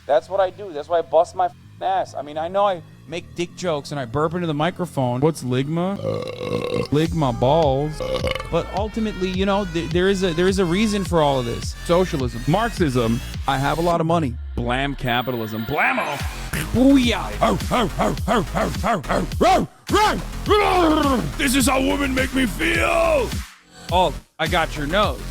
That's what I do. That's why I bust my ass. I mean, I know I make dick jokes and I burp into the microphone. What's ligma? Ligma balls. But ultimately, you know, there is a reason for all of this. Socialism, Marxism. I have a lot of money. Blam capitalism. Blammo. Booyah. This is how women make me feel. Oh, I got your nose.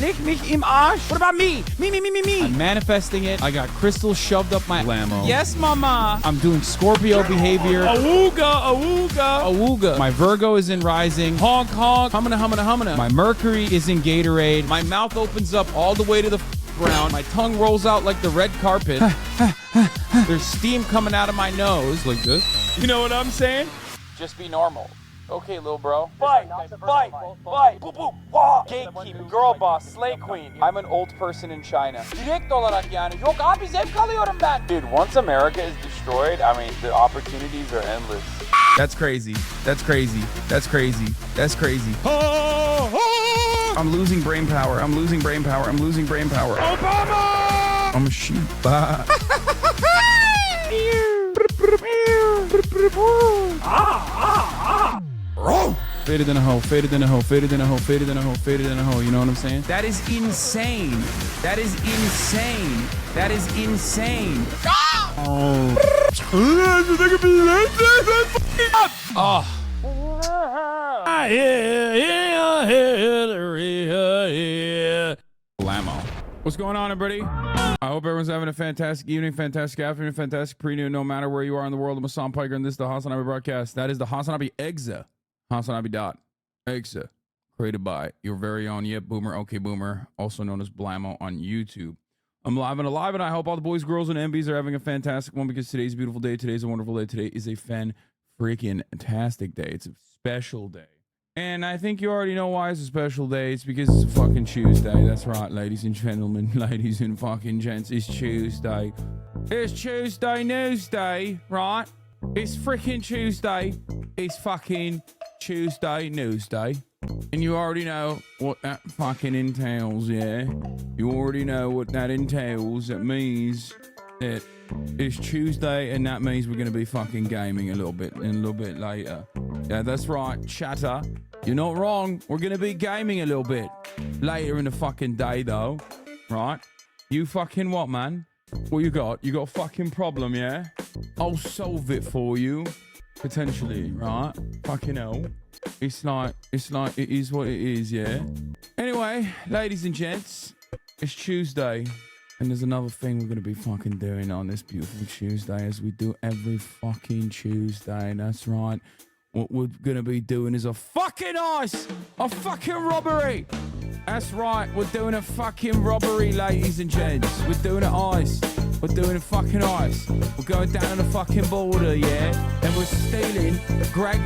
Lick mich im Arsch. What about me? Me. I'm manifesting it. I got crystals shoved up my blammo. Yes, mama. I'm doing Scorpio behavior. Awooga. My Virgo is in rising. Honk. Humana. My Mercury is in Gatorade. My mouth opens up all the way to the ground. My tongue rolls out like the red carpet. There's steam coming out of my nose like this. You know what I'm saying? Just be normal. Okay, little bro. Fight. Boop, boop. Wah. Gatekeep, girl boss, slay queen. I'm an old person in China. Direkt olarak yani. Yok abi zevk alıyorum ben. Dude, once America is destroyed, I mean, the opportunities are endless. That's crazy. I'm losing brain power. Obama! I'm a sheep. Faded in a hoe. You know what I'm saying? That is insane. Oh. Blammo. What's going on, everybody? I hope everyone's having a fantastic evening, fantastic afternoon, fantastic pre-noon, no matter where you are in the world. I'm Hassan Piker, and this is the HasanAbi broadcast. That is the HasanAbi Exa. HasanAbi.exa. Created by your very own Yep Boomer, Okay Boomer, also known as Blammo on YouTube. I'm live and alive, and I hope all the boys, girls, and MBs are having a fantastic one because today's a beautiful day. Today's a wonderful day. Today is a fan-freaking-tastic day. It's a special day. And I think you already know why it's a special day. It's because it's a fucking Tuesday. That's right, ladies and gentlemen, ladies and fucking gents. It's Tuesday. It's Tuesday News Day, right? It's freaking Tuesday. It's fucking Tuesday News Day. And you already know what that fucking entails, yeah? You already know what that entails. It means that it's Tuesday, and that means we're going to be fucking gaming a little bit later. Yeah, that's right, chatter. You're not wrong. We're going to be gaming a little bit later in the fucking day, though. Right? You fucking what, man? What you got? You got a fucking problem, yeah? I'll solve it for you. Potentially, right? Fucking hell. It's like, it is what it is, yeah? Anyway, ladies and gents, it's Tuesday. And there's another thing we're going to be fucking doing on this beautiful Tuesday, as we do every fucking Tuesday. And that's right. What we're going to be doing is a fucking robbery. That's right. We're doing a fucking robbery, ladies and gents. We're doing it ice. We're doing a fucking ice. We're going down to the fucking border, yeah? And we're stealing Greg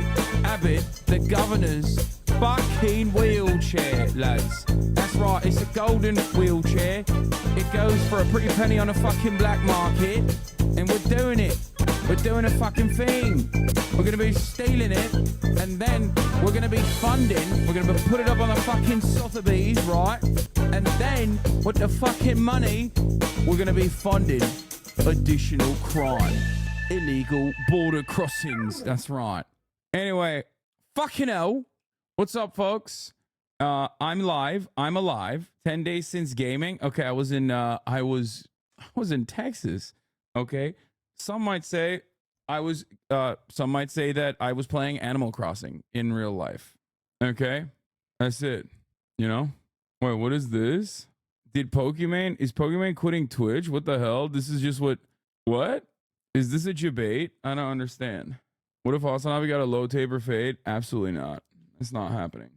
Abbott, the governor's fucking wheelchair, lads. That's right. It's a golden wheelchair. It goes for a pretty penny on a fucking black market. And we're doing it. We're doing a fucking thing. We're going to be stealing it. And then we're going to be funding. We're going to put it up on the fucking Sotheby's, right? And then with the fucking money, we're going to be funding additional crime. Illegal border crossings. That's right. Anyway, fucking hell. What's up, folks? I'm live. I'm alive. 10 days since gaming. Okay, I was in Texas. Okay. Some might say that I was playing Animal Crossing in real life. Okay? That's it. You know? Wait, what is this? Is Pokemon quitting Twitch? What the hell? This is just what? Is this a debate? I don't understand. What if HasanAbi got a low taper fade? Absolutely not. It's not happening.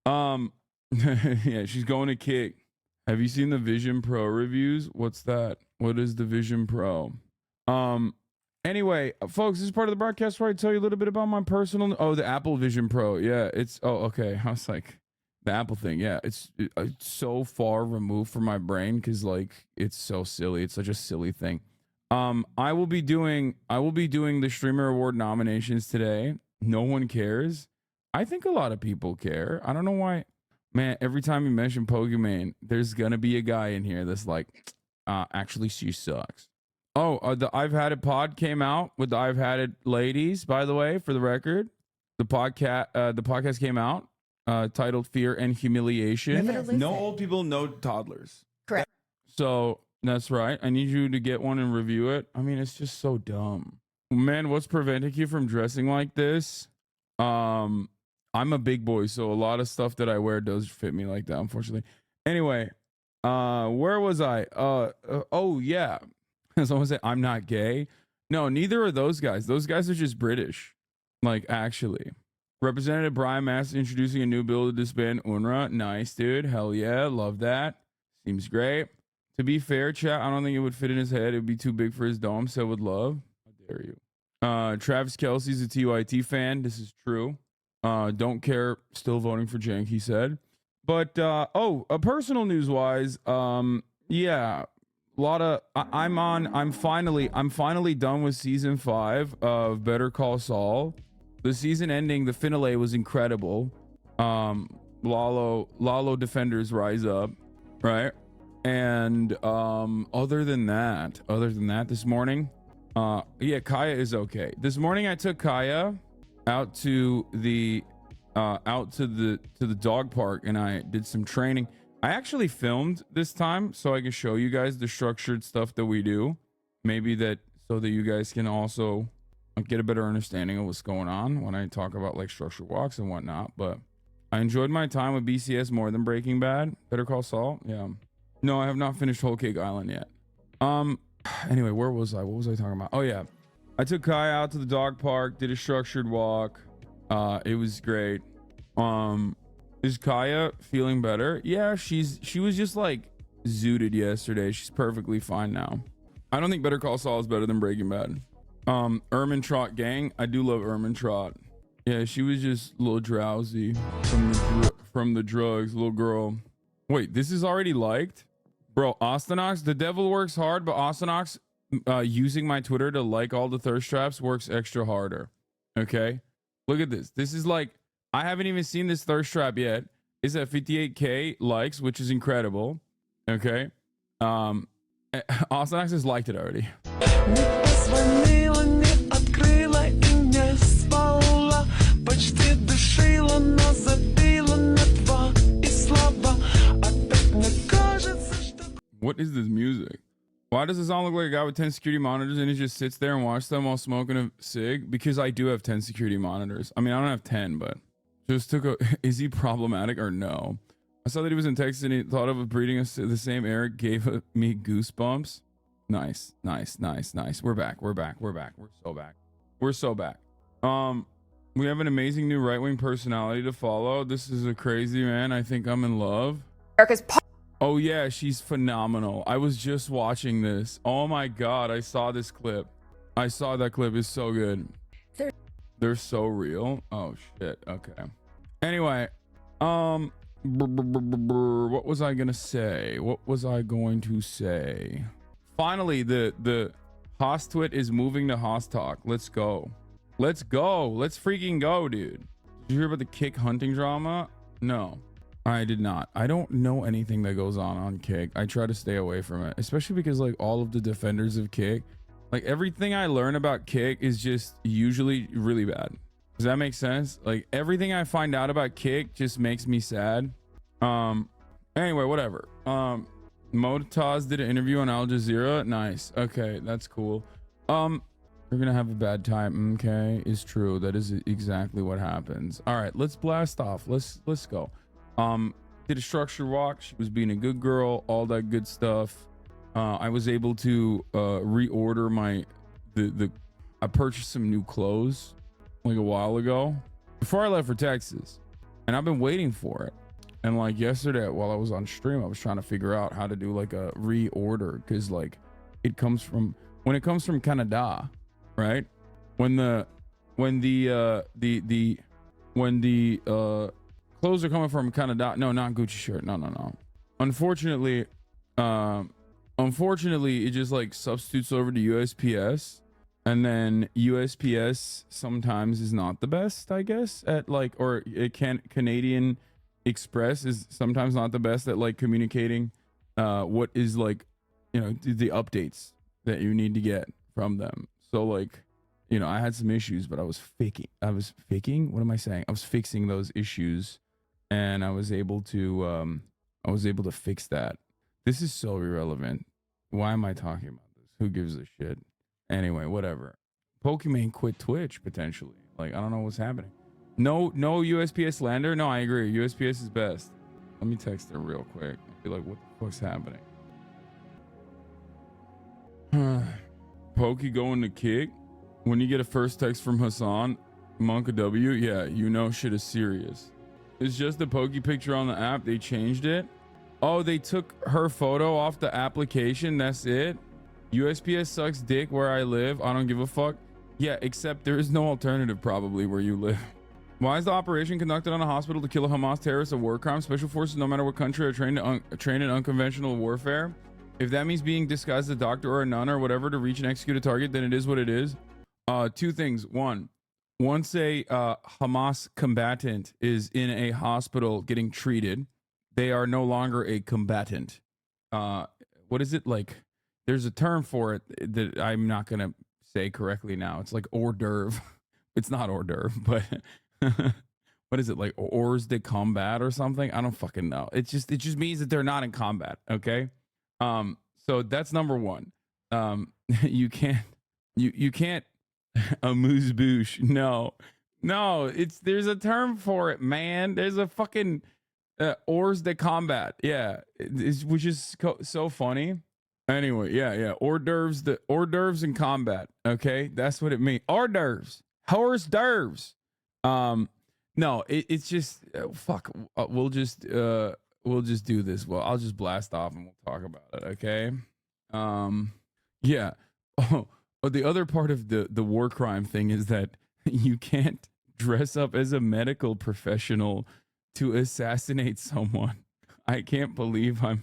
Yeah, she's going to kick. Have you seen the Vision Pro reviews? What's that? What is the Vision Pro? Anyway, folks, this is part of the broadcast where I tell you a little bit about my personal... Oh, the Apple Vision Pro. Yeah, it's... Oh, okay. I was like... The Apple thing. Yeah, it's so far removed from my brain because, like, it's so silly. It's such a silly thing. I will be doing the Streamer Award nominations today. No one cares. I think a lot of people care. I don't know why. Man, every time you mention Pokemon, there's gonna be a guy in here that's like, actually she sucks. Oh, the I've Had It pod came out with the I've Had It ladies, by the way, for the record. The podcast came out titled Fear and Humiliation. Yes. No old people, no toddlers. Correct. So that's right. I need you to get one and review it. I mean, it's just so dumb. Man, what's preventing you from dressing like this? I'm a big boy, so a lot of stuff that I wear does fit me like that, unfortunately. Anyway, where was I? Oh yeah. Someone said I'm not gay. No, neither are those guys. Those guys are just British. Like, actually. Representative Brian Mass introducing a new bill to disband UNRWA. Nice, dude. Hell yeah. Love that. Seems great. To be fair, chat, I don't think it would fit in his head. It would be too big for his dome. Said with love. How dare you? Travis Kelce's a TYT fan. This is true. Don't care. Still voting for Jank, he said. But, personal news wise, yeah. A lot of I'm finally done with season 5 of Better Call Saul. The season ending, the finale was incredible. Lalo defenders rise up, right? And other than that, this morning, yeah, Kaya is okay. This morning I took Kaya out to the dog park and I did some training. I actually filmed this time so I can show you guys the structured stuff that we do. Maybe that so that you guys can also get a better understanding of what's going on when I talk about like structured walks and whatnot. But I enjoyed my time with BCS more than Breaking Bad. Better Call Saul. Yeah. No, I have not finished Whole Cake Island yet. Anyway, where was I? What was I talking about? Oh yeah. I took Kai out to the dog park, did a structured walk. It was great. Is Kaya feeling better? Yeah, she was just like zooted yesterday. She's perfectly fine now. I don't think Better Call Saul is better than Breaking Bad. Ermin Trot gang. I do love Ermin Trot. Yeah, she was just a little drowsy from the drugs, little girl. Wait, this is already liked? Bro, Austinox, the devil works hard, but Austinox using my Twitter to like all the thirst traps works extra harder. Okay? Look at this. This is like, I haven't even seen this thirst trap yet. It's at 58k likes, which is incredible. Okay. Austinox has liked it already. What is this music? Why does it sound look like a guy with 10 security monitors and he just sits there and watches them while smoking a cig? Because I do have 10 security monitors. I mean, I don't have 10, but just took a, is he problematic or no? I saw that he was in Texas and he thought of breeding the same Eric gave me goosebumps. Nice. We're back. We're so back. We have an amazing new right-wing personality to follow. This is a crazy man. I think I'm in love. Oh yeah, she's phenomenal. I was just watching this. Oh my God, I saw this clip. I saw that clip. It's so good. They're so real. Oh shit. Okay. Anyway, what was I gonna say? Finally, the Haas twit is moving to Haas talk. Let's go. Let's freaking go, dude. Did you hear about the Kick hunting drama? No, I did not. I don't know anything that goes on Kick. I try to stay away from it, especially because like all of the defenders of Kick, like everything I learn about Kick is just usually really bad. Does that make sense? Like everything I find out about Kick just makes me sad. Anyway, whatever. Motaz did an interview on Al Jazeera. Nice. Okay, that's cool. We're gonna have a bad time. Okay, is true. That is exactly what happens. All right, let's blast off. Let's go. Did a structure walk. She was being a good girl. All that good stuff. I was able to reorder my I purchased some new clothes like a while ago before I left for Texas, and I've been waiting for it. And like yesterday while I was on stream, I was trying to figure out how to do like a reorder, because like when it comes from Canada, right? When the clothes are coming from Canada, no, not Gucci shirt, no. Unfortunately, it just like substitutes over to USPS, and then USPS sometimes is not the best, I guess, at like, or it Canadian Express is sometimes not the best at like communicating what is like you know, the updates that you need to get from them. So like, you know, I had some issues, but I was faking. What am I saying? I was fixing those issues, and I was able to fix that. This is so irrelevant. Why am I talking about this? Who gives a shit? Anyway, whatever. Pokimane quit Twitch potentially. Like, I don't know what's happening. No USPS lander. No, I agree. USPS is best. Let me text her real quick. Be like, what the fuck's happening? Pokey going to kick. When you get a first text from Hasan, Monka W, yeah, you know shit is serious. It's just the Pokey picture on the app. They changed it. Oh, they took her photo off the application. That's it. USPS sucks dick where I live. I don't give a fuck. Yeah, except there is no alternative probably where you live. Why is the operation conducted on a hospital to kill a Hamas terrorist a war crime? Special forces, no matter what country, are trained in unconventional warfare. If that means being disguised as a doctor or a nun or whatever to reach and execute a target, then it is what it is. Two things. One, once a Hamas combatant is in a hospital getting treated, they are no longer a combatant. What is it like? There's a term for it that I'm not going to say correctly now. It's like hors d'oeuvre. It's not hors d'oeuvre, but what is it, like hors de combat or something? I don't fucking know. It just means that they're not in combat. Okay. So that's number one. You can't amuse bouche. No, there's a term for it, man. There's a fucking hors de combat. Yeah. Which is so funny. Anyway, yeah. Hors d'oeuvres in combat. Okay. That's what it means. Hors d'oeuvres. Hors d'oeuvres. No, it's just fuck. We'll just do this. Well, I'll just blast off and we'll talk about it. Okay. Yeah. Oh, the other part of the war crime thing is that you can't dress up as a medical professional to assassinate someone. I can't believe I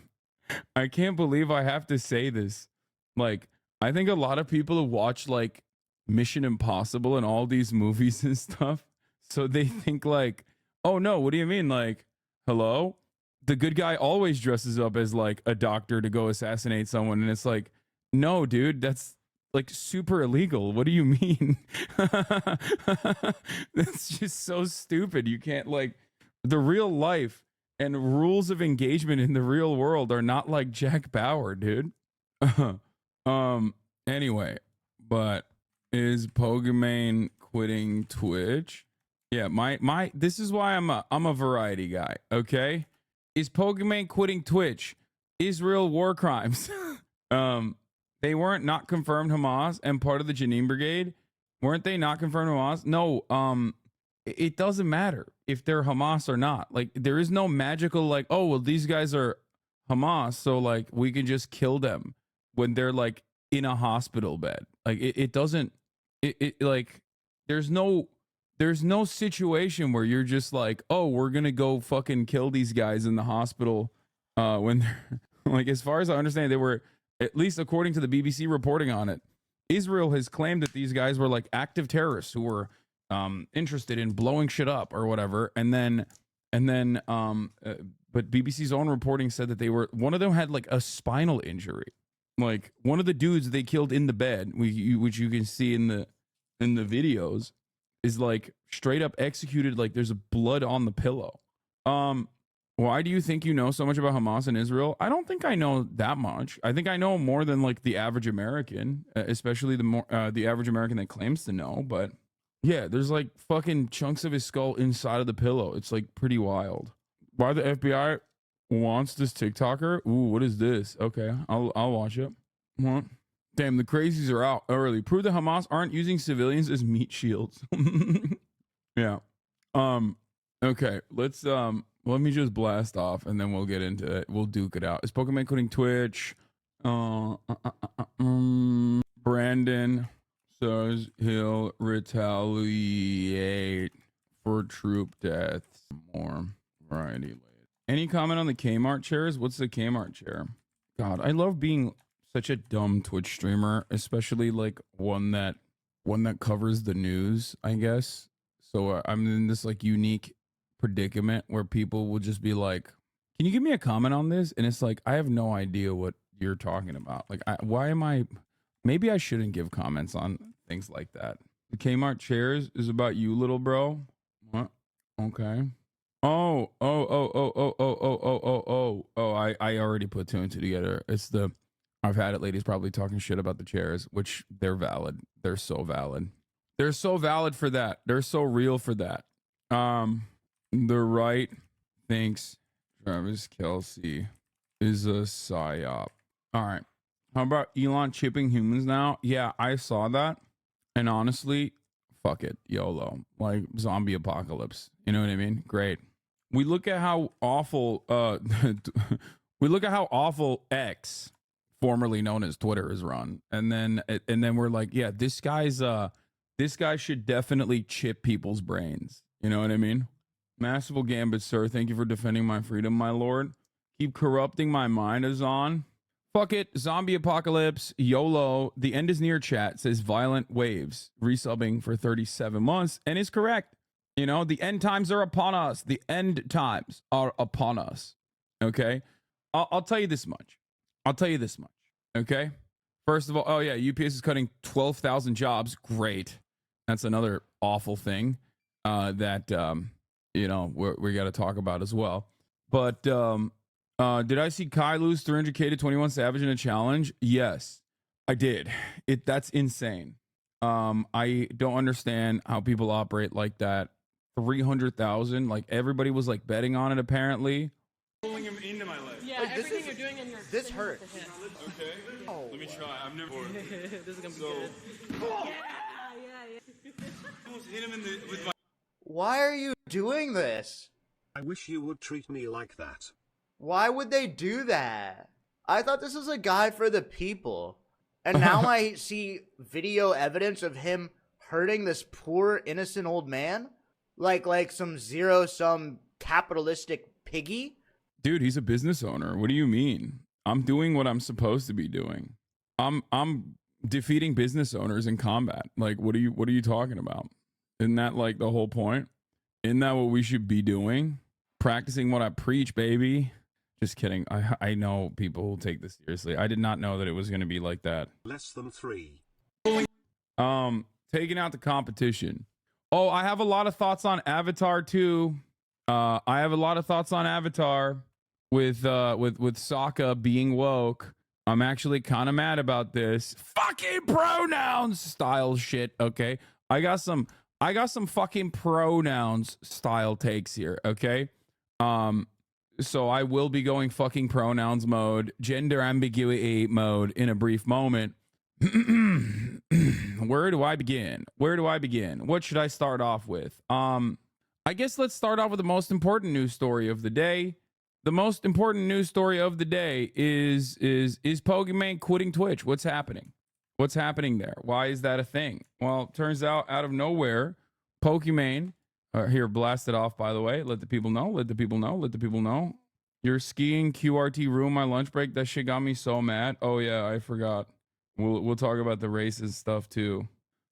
have to say this. Like, I think a lot of people have watched like Mission Impossible and all these movies and stuff. So they think like, oh no, what do you mean? Like, hello? The good guy always dresses up as like a doctor to go assassinate someone. And it's like, no, dude, that's like super illegal. What do you mean? That's just so stupid. You can't, like, the real life and rules of engagement in the real world are not like Jack Bauer, dude. Anyway, but is Pokimane quitting Twitch? Yeah, my this is why I'm a variety guy, okay? Is Pokimane quitting Twitch? Israel war crimes. They weren't not confirmed Hamas and part of the Jenin Brigade. Weren't they not confirmed Hamas? No, it doesn't matter if they're Hamas or not. Like, there is no magical like, oh well, these guys are Hamas, so like we can just kill them when they're like in a hospital bed. Like it doesn't like there's no situation where you're just like, oh, we're gonna go fucking kill these guys in the hospital when they're like, as far as I understand, they were, at least according to the BBC reporting on it, Israel has claimed that these guys were like active terrorists who were interested in blowing shit up or whatever, and then but BBC's own reporting said that one of them had like a spinal injury. Like, one of the dudes they killed in the bed, which you can see in the videos, is like straight up executed. Like, there's blood on the pillow. Why do you think you know so much about Hamas and Israel? I don't think I know that much. I think I know more than like the average American, especially the average American that claims to know. But yeah, there's like fucking chunks of his skull inside of the pillow. It's like pretty wild. Why the FBI wants this TikToker? Ooh, what is this? Okay, I'll watch it. What? Damn, the crazies are out early. Prove that Hamas aren't using civilians as meat shields. Yeah. Okay, let's let me just blast off and then we'll get into it. We'll duke it out. Is Pokimane quitting Twitch? Brandon says he'll retaliate for troop deaths. More variety later. Any comment on the Kmart chairs? What's the Kmart chair? God, I love being such a dumb Twitch streamer, especially like one that covers the news, I guess. So I'm in this like unique predicament where people will just be like, can you give me a comment on this? And it's like, I have no idea what you're talking about. Like, why am I? Maybe I shouldn't give comments on things like that. The Kmart chairs is about you, little bro. What? Okay. I already put two and two together. It's the I've had it ladies probably talking shit about the chairs, which they're valid. They're so valid. They're so valid for that. They're so real for that. The right thinks Travis Kelce is a psyop. All right. How about Elon chipping humans now? Yeah, I saw that. And honestly, fuck it. YOLO. Like zombie apocalypse. You know what I mean? Great. We look at how awful we look at how awful X, formerly known as Twitter, is run. And then we're like, yeah, this guy should definitely chip people's brains. You know what I mean? Masterful Gambit, sir. Thank you for defending my freedom, my lord. Keep corrupting my mind, Azan. Fuck it. Zombie apocalypse. YOLO. The end is near, chat. Says Violent Waves. Resubbing for 37 months. And is correct. You know, the end times are upon us. The end times are upon us. Okay? I'll tell you this much. Okay? First of all, oh yeah, UPS is cutting 12,000 jobs. Great. That's another awful thing that, you know, we got to talk about as well. But did I see Kai lose 300k to 21 Savage in a challenge? Yes, I did. That's insane. I don't understand how people operate like that. 300,000, like everybody was like betting on it apparently. Pulling him into my leg. Yeah, like, everything you're doing in your this hurts. Okay. Oh. Let me try. I've never. This is gonna be good. Yeah. Almost hit him in the with my. Why are you doing this? I wish you would treat me like that. Why would they do that? I thought this was a guide for the people. And now I see video evidence of him hurting this poor innocent old man? Like some zero-sum capitalistic piggy? Dude, he's a business owner. What do you mean? I'm doing what I'm supposed to be doing. I'm defeating business owners in combat. Like, what are you talking about? Isn't that like the whole point? Isn't that what we should be doing? Practicing what I preach, baby. Just kidding. I know people will take this seriously. I did not know that it was going to be like that. Less than 3. Taking out the competition. Oh, I have a lot of thoughts on Avatar too. I have a lot of thoughts on Avatar with Sokka being woke. I'm actually kind of mad about this. Fucking pronouns style shit. Okay, I got some fucking pronouns style takes here. Okay, so I will be going fucking pronouns mode, gender ambiguity mode in a brief moment. Where do I begin? What should I start off with? I guess let's start off with the most important news story of the day. The most important news story of the day is Pokemon quitting Twitch. What's happening? What's happening there? Why is that a thing? Well, it turns out of nowhere, Pokemon here, blast it off, by the way. Let the people know. Your skiing QRT ruined my lunch break. That shit got me so mad. Oh yeah, I forgot. We'll talk about the racist stuff too.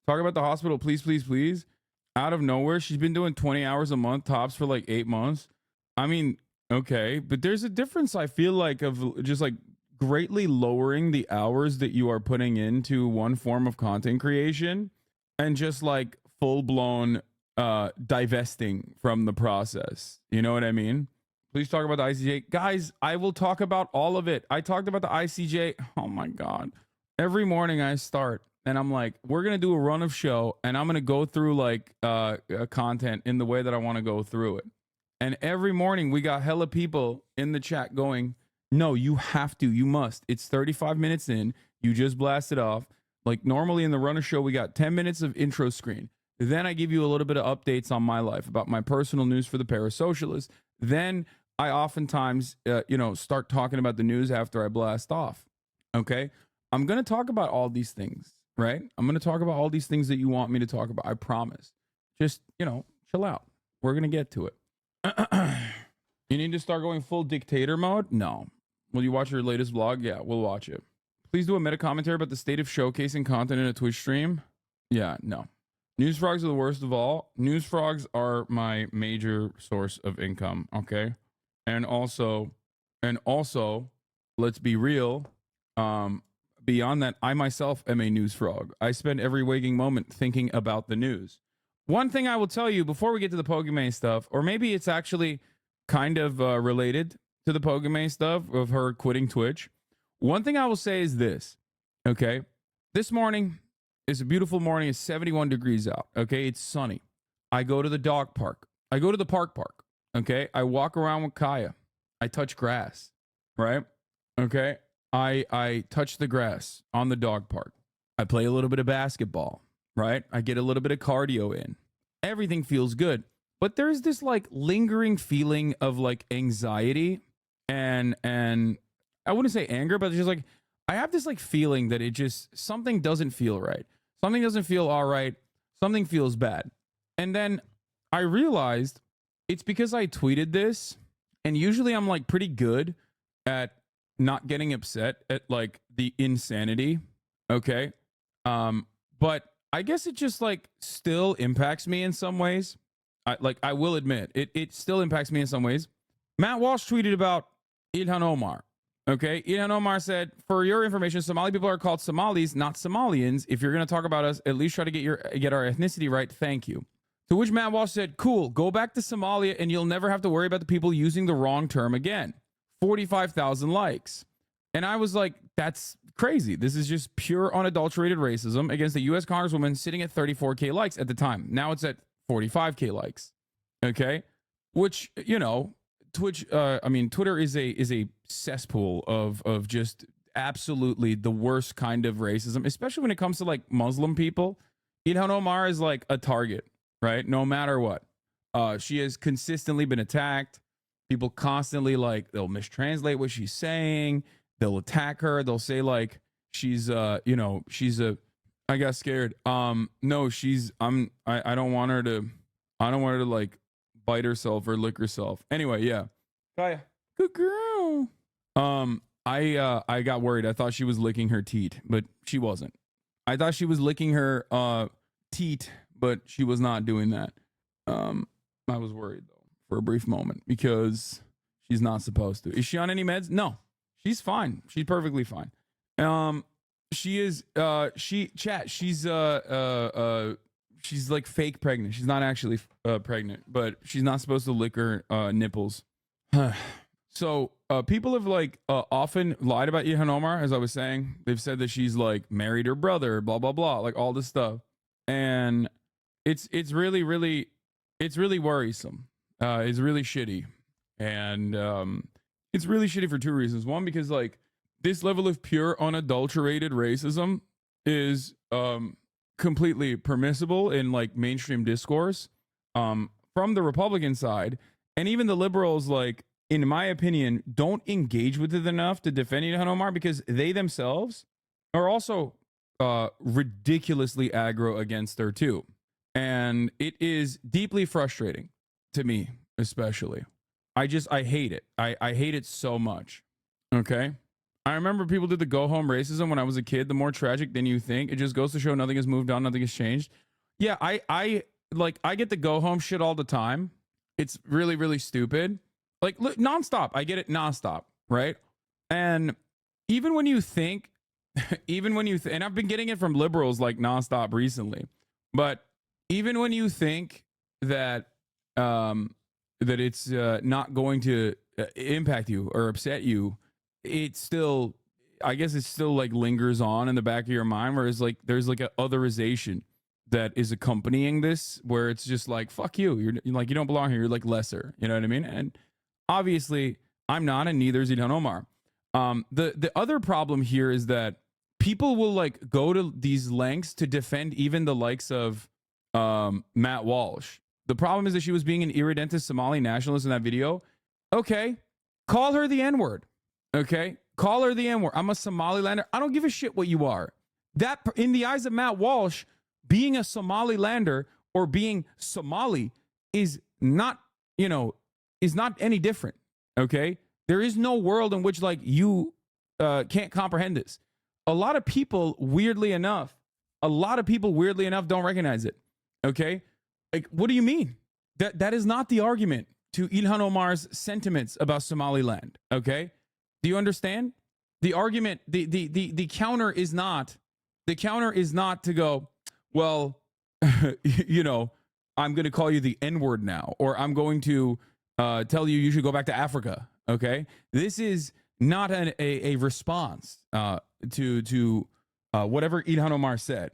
Talk about the hospital, please. Out of nowhere, she's been doing 20 hours a month tops for like 8 months. I mean, okay, but there's a difference, I feel like, of just like greatly lowering the hours that you are putting into one form of content creation and just like full-blown divesting from the process. You know what I mean? Please talk about the ICJ. Guys, I will talk about all of it. I talked about the ICJ. Oh my God. Every morning I start and I'm like, we're going to do a run of show and I'm going to go through like content in the way that I want to go through it. And every morning we got hella people in the chat going, no, you have to, you must. It's 35 minutes in. You just blast it off. Like normally in the run of show, we got 10 minutes of intro screen. Then I give you a little bit of updates on my life about my personal news for the parasocialists. Then I oftentimes, start talking about the news after I blast off. Okay. I'm going to talk about all these things, right? I'm going to talk about all these things that you want me to talk about. I promise. Just, chill out. We're going to get to it. You need to start going full dictator mode? No. Will you watch your latest vlog? Yeah, we'll watch it. Please do a meta commentary about the state of showcasing content in a Twitch stream. Yeah, no. News frogs are the worst of all. News frogs are my major source of income, okay? And also, let's be real. Beyond that, I myself am a news frog. I spend every waking moment thinking about the news. One thing I will tell you before we get to the Pokemon stuff, or maybe it's actually kind of related to the Pokemon stuff of her quitting Twitch. One thing I will say is this, okay? This morning is a beautiful morning. It's 71 degrees out, okay? It's sunny. I go to the dog park. I go to the park, okay? I walk around with Kaya. I touch grass, right? Okay? I touch the grass on the dog park. I play a little bit of basketball, right? I get a little bit of cardio in. Everything feels good. But there's this like lingering feeling of like anxiety and I wouldn't say anger, but it's just like I have this like feeling that it just something doesn't feel right. Something doesn't feel all right. Something feels bad. And then I realized it's because I tweeted this, and usually I'm like pretty good at not getting upset at like the insanity, okay? But I guess it just like still impacts me in some ways. I will admit it still impacts me in some ways. Matt Walsh tweeted about Ilhan Omar. Okay, Ilhan Omar said, "For your information, Somali people are called Somalis, not Somalians. If you're gonna talk about us, at least try to get our ethnicity right. Thank you." To which Matt Walsh said, "Cool, go back to Somalia and you'll never have to worry about the people using the wrong term again." 45,000 likes. And I was like, that's crazy. This is just pure unadulterated racism against the U.S. Congresswoman sitting at 34K likes at the time. Now it's at 45K likes. Okay? Which, you know, Twitter is a cesspool of just absolutely the worst kind of racism, especially when it comes to like Muslim people. Ilhan Omar is like a target, right? No matter what. She has consistently been attacked. People constantly like they'll mistranslate what she's saying. They'll attack her. They'll say like she's I got scared. No, I don't want her to like bite herself or lick herself. Anyway, yeah. Kaya. Good girl. I got worried. I thought she was licking her teat, but she wasn't. I thought she was licking her teat, but she was not doing that. I was worried though for a brief moment because she's not supposed to. Is she on any meds? No. She's fine. She's perfectly fine. She is she's like fake pregnant. She's not actually pregnant, but she's not supposed to lick her nipples. So people have like often lied about Ilhan Omar, as I was saying. They've said that she's like married her brother, blah blah blah, like all this stuff, and it's really worrisome. It's really shitty, and it's really shitty for two reasons. One, because like this level of pure unadulterated racism is completely permissible in like mainstream discourse from the Republican side, and even the liberals, like in my opinion, don't engage with it enough to defend Ilhan Omar because they themselves are also ridiculously aggro against her too, and it is deeply frustrating to me, especially. I hate it. I hate it so much. Okay. I remember people did the go home racism when I was a kid. The more tragic than you think. It just goes to show nothing has moved on. Nothing has changed. Yeah. I get the go home shit all the time. It's really, really stupid. Like nonstop. I get it nonstop. Right. And even when you think, and I've been getting it from liberals like nonstop recently, but even when you think that, that it's not going to impact you or upset you, it still, I guess it still like lingers on in the back of your mind, whereas like there's like a otherization that is accompanying this, where it's just like, fuck you, you're like, you don't belong here, you're like lesser, you know what I mean? And obviously I'm not, and neither is Ilhan Omar. The other problem here is that people will like go to these lengths to defend even the likes of Matt Walsh. The problem is that she was being an irredentist Somali nationalist in that video. Okay, call her the N-word. Okay, call her the N-word. I'm a Somalilander. I don't give a shit what you are. That, in the eyes of Matt Walsh, being a Somalilander or being Somali is not, is not any different. Okay, there is no world in which like you can't comprehend this. A lot of people, weirdly enough, don't recognize it. Okay. Like, what do you mean? That is not the argument to Ilhan Omar's sentiments about Somaliland. Okay, do you understand? The argument, the counter is not to go, well, you know, I'm going to call you the N-word now, or I'm going to tell you should go back to Africa. Okay, this is not a response to whatever Ilhan Omar said.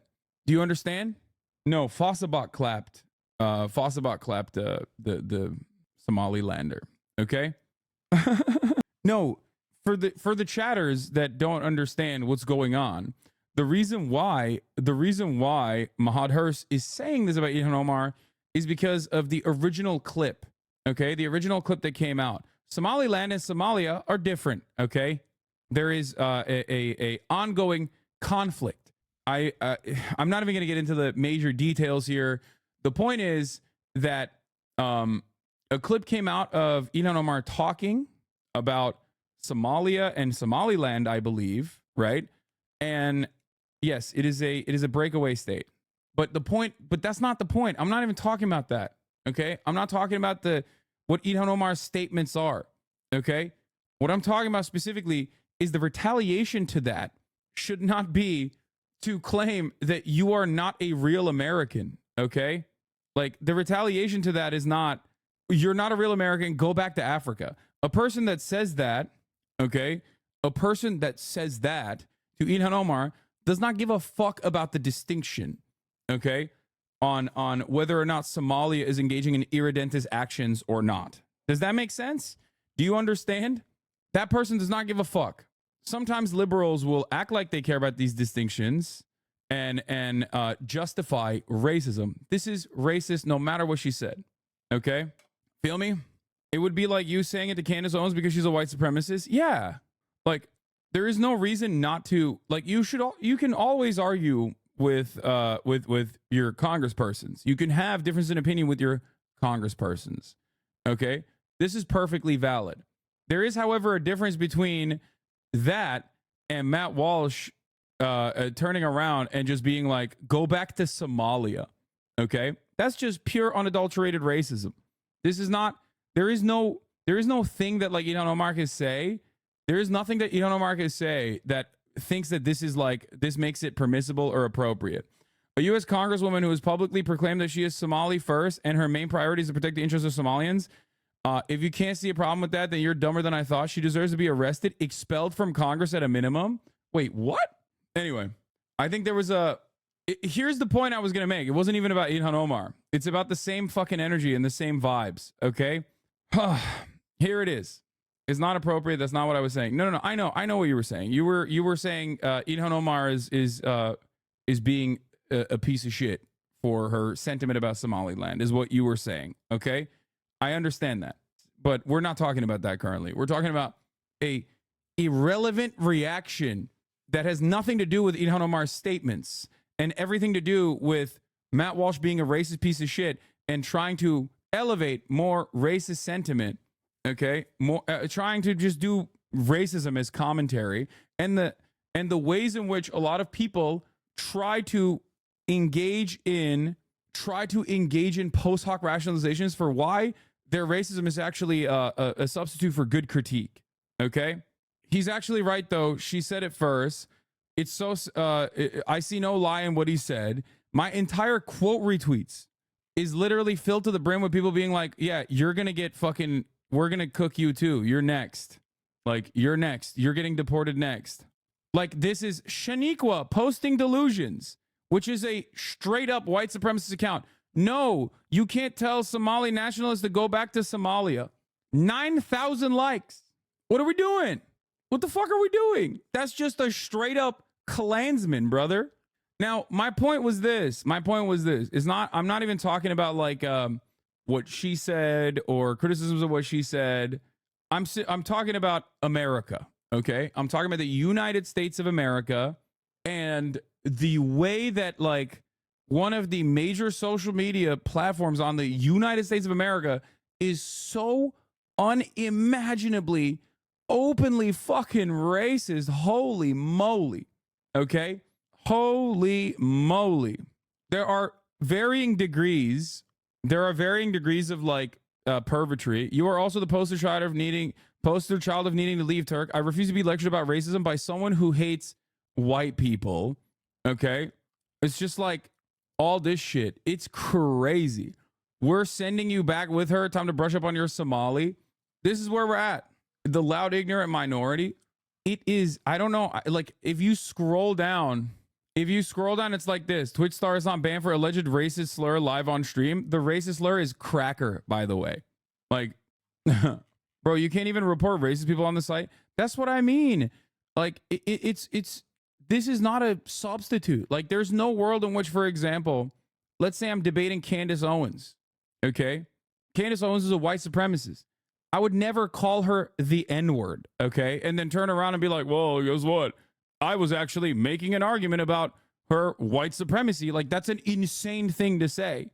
Do you understand? No, Fossabot clapped. The Somalilander. Okay. No, for the chatters that don't understand what's going on, the reason why Mahad Hurs is saying this about Ilhan Omar is because of the original clip. Okay, the original clip that came out. Somaliland and Somalia are different. Okay, there is a ongoing conflict. I'm not even going to get into the major details here. The point is that a clip came out of Ilhan Omar talking about Somalia and Somaliland, I believe, right? And yes, it is a breakaway state. But that's not the point. I'm not even talking about that. Okay? I'm not talking about what Ilhan Omar's statements are. Okay? What I'm talking about specifically is the retaliation to that should not be to claim that you are not a real American. Okay? Like, the retaliation to that is not, you're not a real American, go back to Africa. A person that says that, okay, a person that says that to Ilhan Omar does not give a fuck about the distinction, okay, on whether or not Somalia is engaging in irredentist actions or not. Does that make sense? Do you understand? That person does not give a fuck. Sometimes liberals will act like they care about these distinctions and justify racism. This is racist no matter what she said, okay? Feel me? It would be like you saying it to Candace Owens because she's a white supremacist. Yeah. Like, there is no reason not to, like, you can always argue with your congresspersons. You can have difference in opinion with your congresspersons. Okay? This is perfectly valid. There is, however, a difference between that and Matt Walsh turning around and just being like, go back to Somalia. Okay? That's just pure unadulterated racism. This is not, there is no thing that like Ilhan Omar can say. There is nothing that Ilhan Omar can say that thinks that this is like, this makes it permissible or appropriate. A U.S. Congresswoman who has publicly proclaimed that she is Somali first and her main priority is to protect the interests of Somalians. If you can't see a problem with that, then you're dumber than I thought. She deserves to be arrested, expelled from Congress at a minimum. Wait, what? Anyway, I think there was here's the point I was going to make. It wasn't even about Ilhan Omar. It's about the same fucking energy and the same vibes, okay? Here it is. It's not appropriate. That's not what I was saying. No. I know what you were saying. You were saying Ilhan Omar is being a piece of shit for her sentiment about Somaliland is what you were saying, okay? I understand that. But we're not talking about that currently. We're talking about a irrelevant reaction that has nothing to do with Ilhan Omar's statements and everything to do with Matt Walsh being a racist piece of shit and trying to elevate more racist sentiment, okay? More trying to just do racism as commentary and the ways in which a lot of people try to engage in post hoc rationalizations for why their racism is actually a substitute for good critique, okay? He's actually right, though. She said it first. It's so, I see no lie in what he said. My entire quote retweets is literally filled to the brim with people being like, yeah, you're going to get fucking, we're going to cook you too. You're next. Like, you're next. You're getting deported next. Like, this is Shaniqua posting delusions, which is a straight up white supremacist account. No, you can't tell Somali nationalists to go back to Somalia. 9,000 likes. What are we doing? What the fuck are we doing? That's just a straight up Klansman, brother. Now, my point was this. It's not, I'm not even talking about like what she said or criticisms of what she said. I'm talking about America, okay? I'm talking about the United States of America and the way that like one of the major social media platforms on the United States of America is so unimaginably openly fucking racist. Holy moly. Okay? Holy moly. There are varying degrees of like pervertry. You are also the poster child of needing Poster child of needing to leave Turk. I refuse to be lectured about racism by someone who hates white people. Okay. It's just like all this shit. It's crazy. We're sending you back with her. Time to brush up on your Somali. This is where we're at. The loud, ignorant minority. It is, I don't know. Like, if you scroll down, it's like this. Twitch star is not banned for alleged racist slur live on stream. The racist slur is cracker, by the way. Like, bro, you can't even report racist people on the site. That's what I mean. Like, it's this is not a substitute. Like, there's no world in which, for example, let's say I'm debating Candace Owens. Okay. Candace Owens is a white supremacist. I would never call her the N-word, okay? And then turn around and be like, well, guess what? I was actually making an argument about her white supremacy. Like, that's an insane thing to say.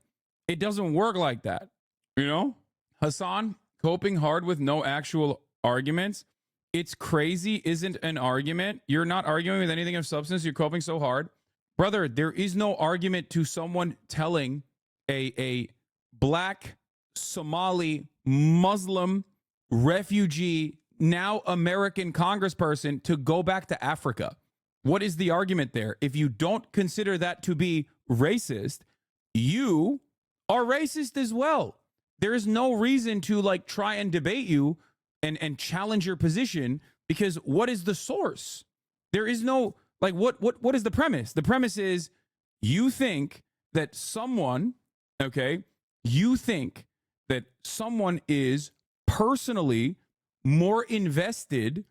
It doesn't work like that, you know? Hasan, coping hard with no actual arguments. It's crazy isn't an argument. You're not arguing with anything of substance. You're coping so hard. Brother, there is no argument to someone telling a black Somali Muslim refugee, now American congressperson to go back to Africa. What is the argument there? If you don't consider that to be racist, you are racist as well. There is no reason to like try and debate you and challenge your position, because what is the source? There is no, like, what is the premise? The premise is you think that someone, okay, you think that someone is personally more invested,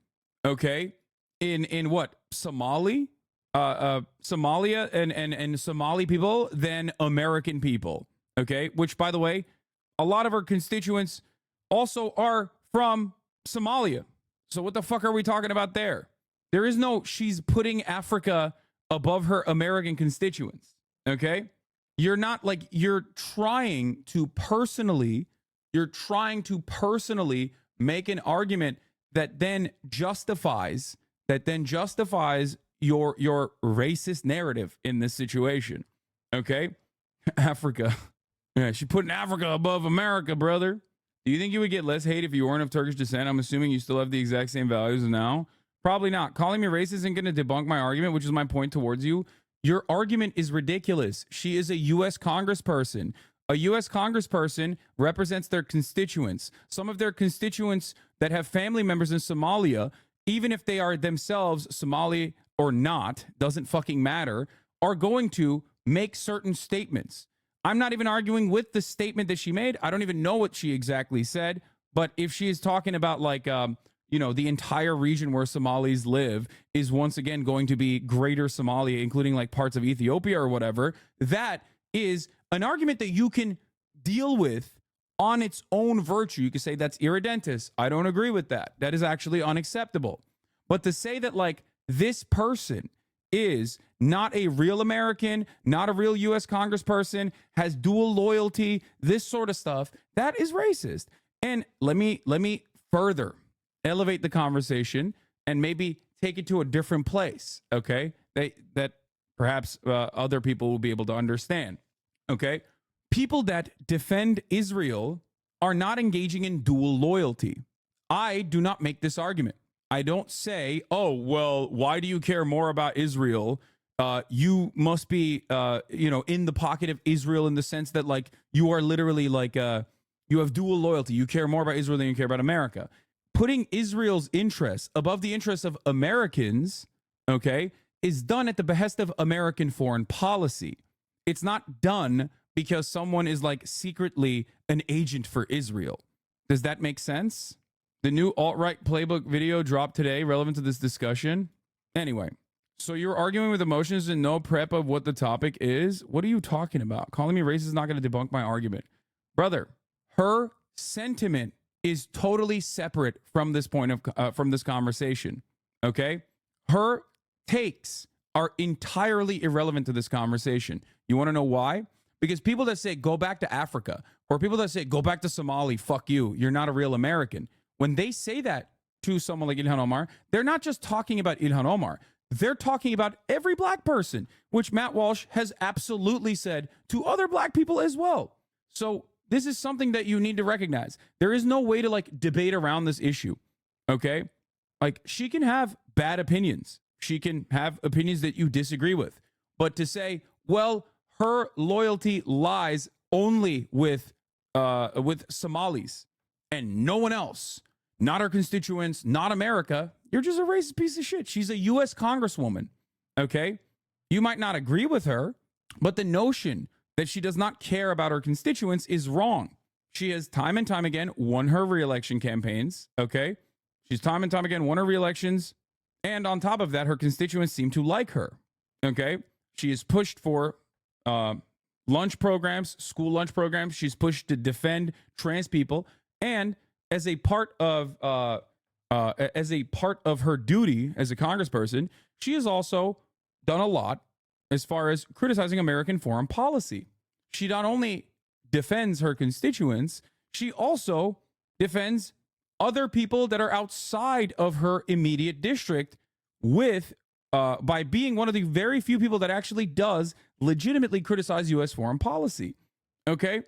okay, in what? Somalia and Somali people than American people, okay? Which, by the way, a lot of our constituents also are from Somalia. So what the fuck are we talking about there? There is no, she's putting Africa above her American constituents, okay? You're not like, you're trying to personally make an argument that then justifies your racist narrative in this situation. Okay? Africa. Yeah, she's putting Africa above America, brother. Do you think you would get less hate if you weren't of Turkish descent? I'm assuming you still have the exact same values now. Probably not. Calling me racist isn't going to debunk my argument, which is my point towards you. Your argument is ridiculous. She is a U.S. congressperson. A U.S. congressperson represents their constituents. Some of their constituents that have family members in Somalia, even if they are themselves Somali or not, doesn't fucking matter, are going to make certain statements. I'm not even arguing with the statement that she made. I don't even know what she exactly said. But if she is talking about like, the entire region where Somalis live is once again going to be greater Somalia, including like parts of Ethiopia or whatever, that is an argument that you can deal with on its own virtue. You can say that's irredentist. I don't agree with that. That is actually unacceptable. But to say that like this person is not a real American, not a real U.S. congressperson, has dual loyalty, this sort of stuff, that is racist. And let me further elevate the conversation and maybe take it to a different place, okay? That perhaps other people will be able to understand, okay? People that defend Israel are not engaging in dual loyalty. I do not make this argument. I don't say, oh, well, why do you care more about Israel? You must be, in the pocket of Israel in the sense that, like, you are literally like, you have dual loyalty. You care more about Israel than you care about America. Putting Israel's interests above the interests of Americans, okay, is done at the behest of American foreign policy. It's not done because someone is like secretly an agent for Israel. Does that make sense? The new alt-right playbook video dropped today, relevant to this discussion. Anyway, so you're arguing with emotions and no prep of what the topic is? What are you talking about? Calling me racist is not going to debunk my argument. Brother, her sentiment is totally separate from this point of from this conversation, okay? Her takes are entirely irrelevant to this conversation. You want to know why? Because people that say, go back to Africa, or people that say, go back to Somali, fuck you, you're not a real American. When they say that to someone like Ilhan Omar, they're not just talking about Ilhan Omar. They're talking about every black person, which Matt Walsh has absolutely said to other black people as well. So this is something that you need to recognize. There is no way to like debate around this issue. Okay. Like, she can have bad opinions. She can have opinions that you disagree with. But to say, well, her loyalty lies only with Somalis and no one else, not her constituents, not America, you're just a racist piece of shit. She's a U.S. Congresswoman. Okay. You might not agree with her, but the notion that she does not care about her constituents is wrong. She has time and time again won her reelection campaigns. Okay. She's time and time again won her reelections. And on top of that, her constituents seem to like her. Okay. She is pushed for lunch programs, school lunch programs. She's pushed to defend trans people. And as a part of her duty as a congressperson, she has also done a lot as far as criticizing American foreign policy. She not only defends her constituents, she also defends other people that are outside of her immediate district with by being one of the very few people that actually does legitimately criticize U.S. foreign policy. Okay?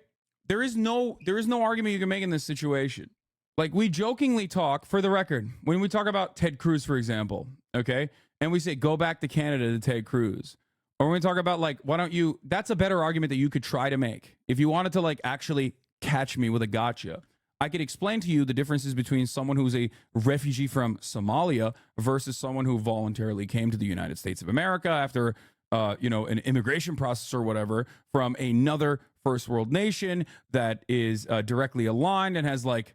There is no argument you can make in this situation. Like, we jokingly talk, for the record, when we talk about Ted Cruz, for example, okay? And we say, go back to Canada to Ted Cruz. Or when we talk about, like, why don't you, that's a better argument that you could try to make. If you wanted to, like, actually catch me with a gotcha, I could explain to you the differences between someone who's a refugee from Somalia versus someone who voluntarily came to the United States of America after, an immigration process or whatever from another first world nation that is directly aligned and has, like,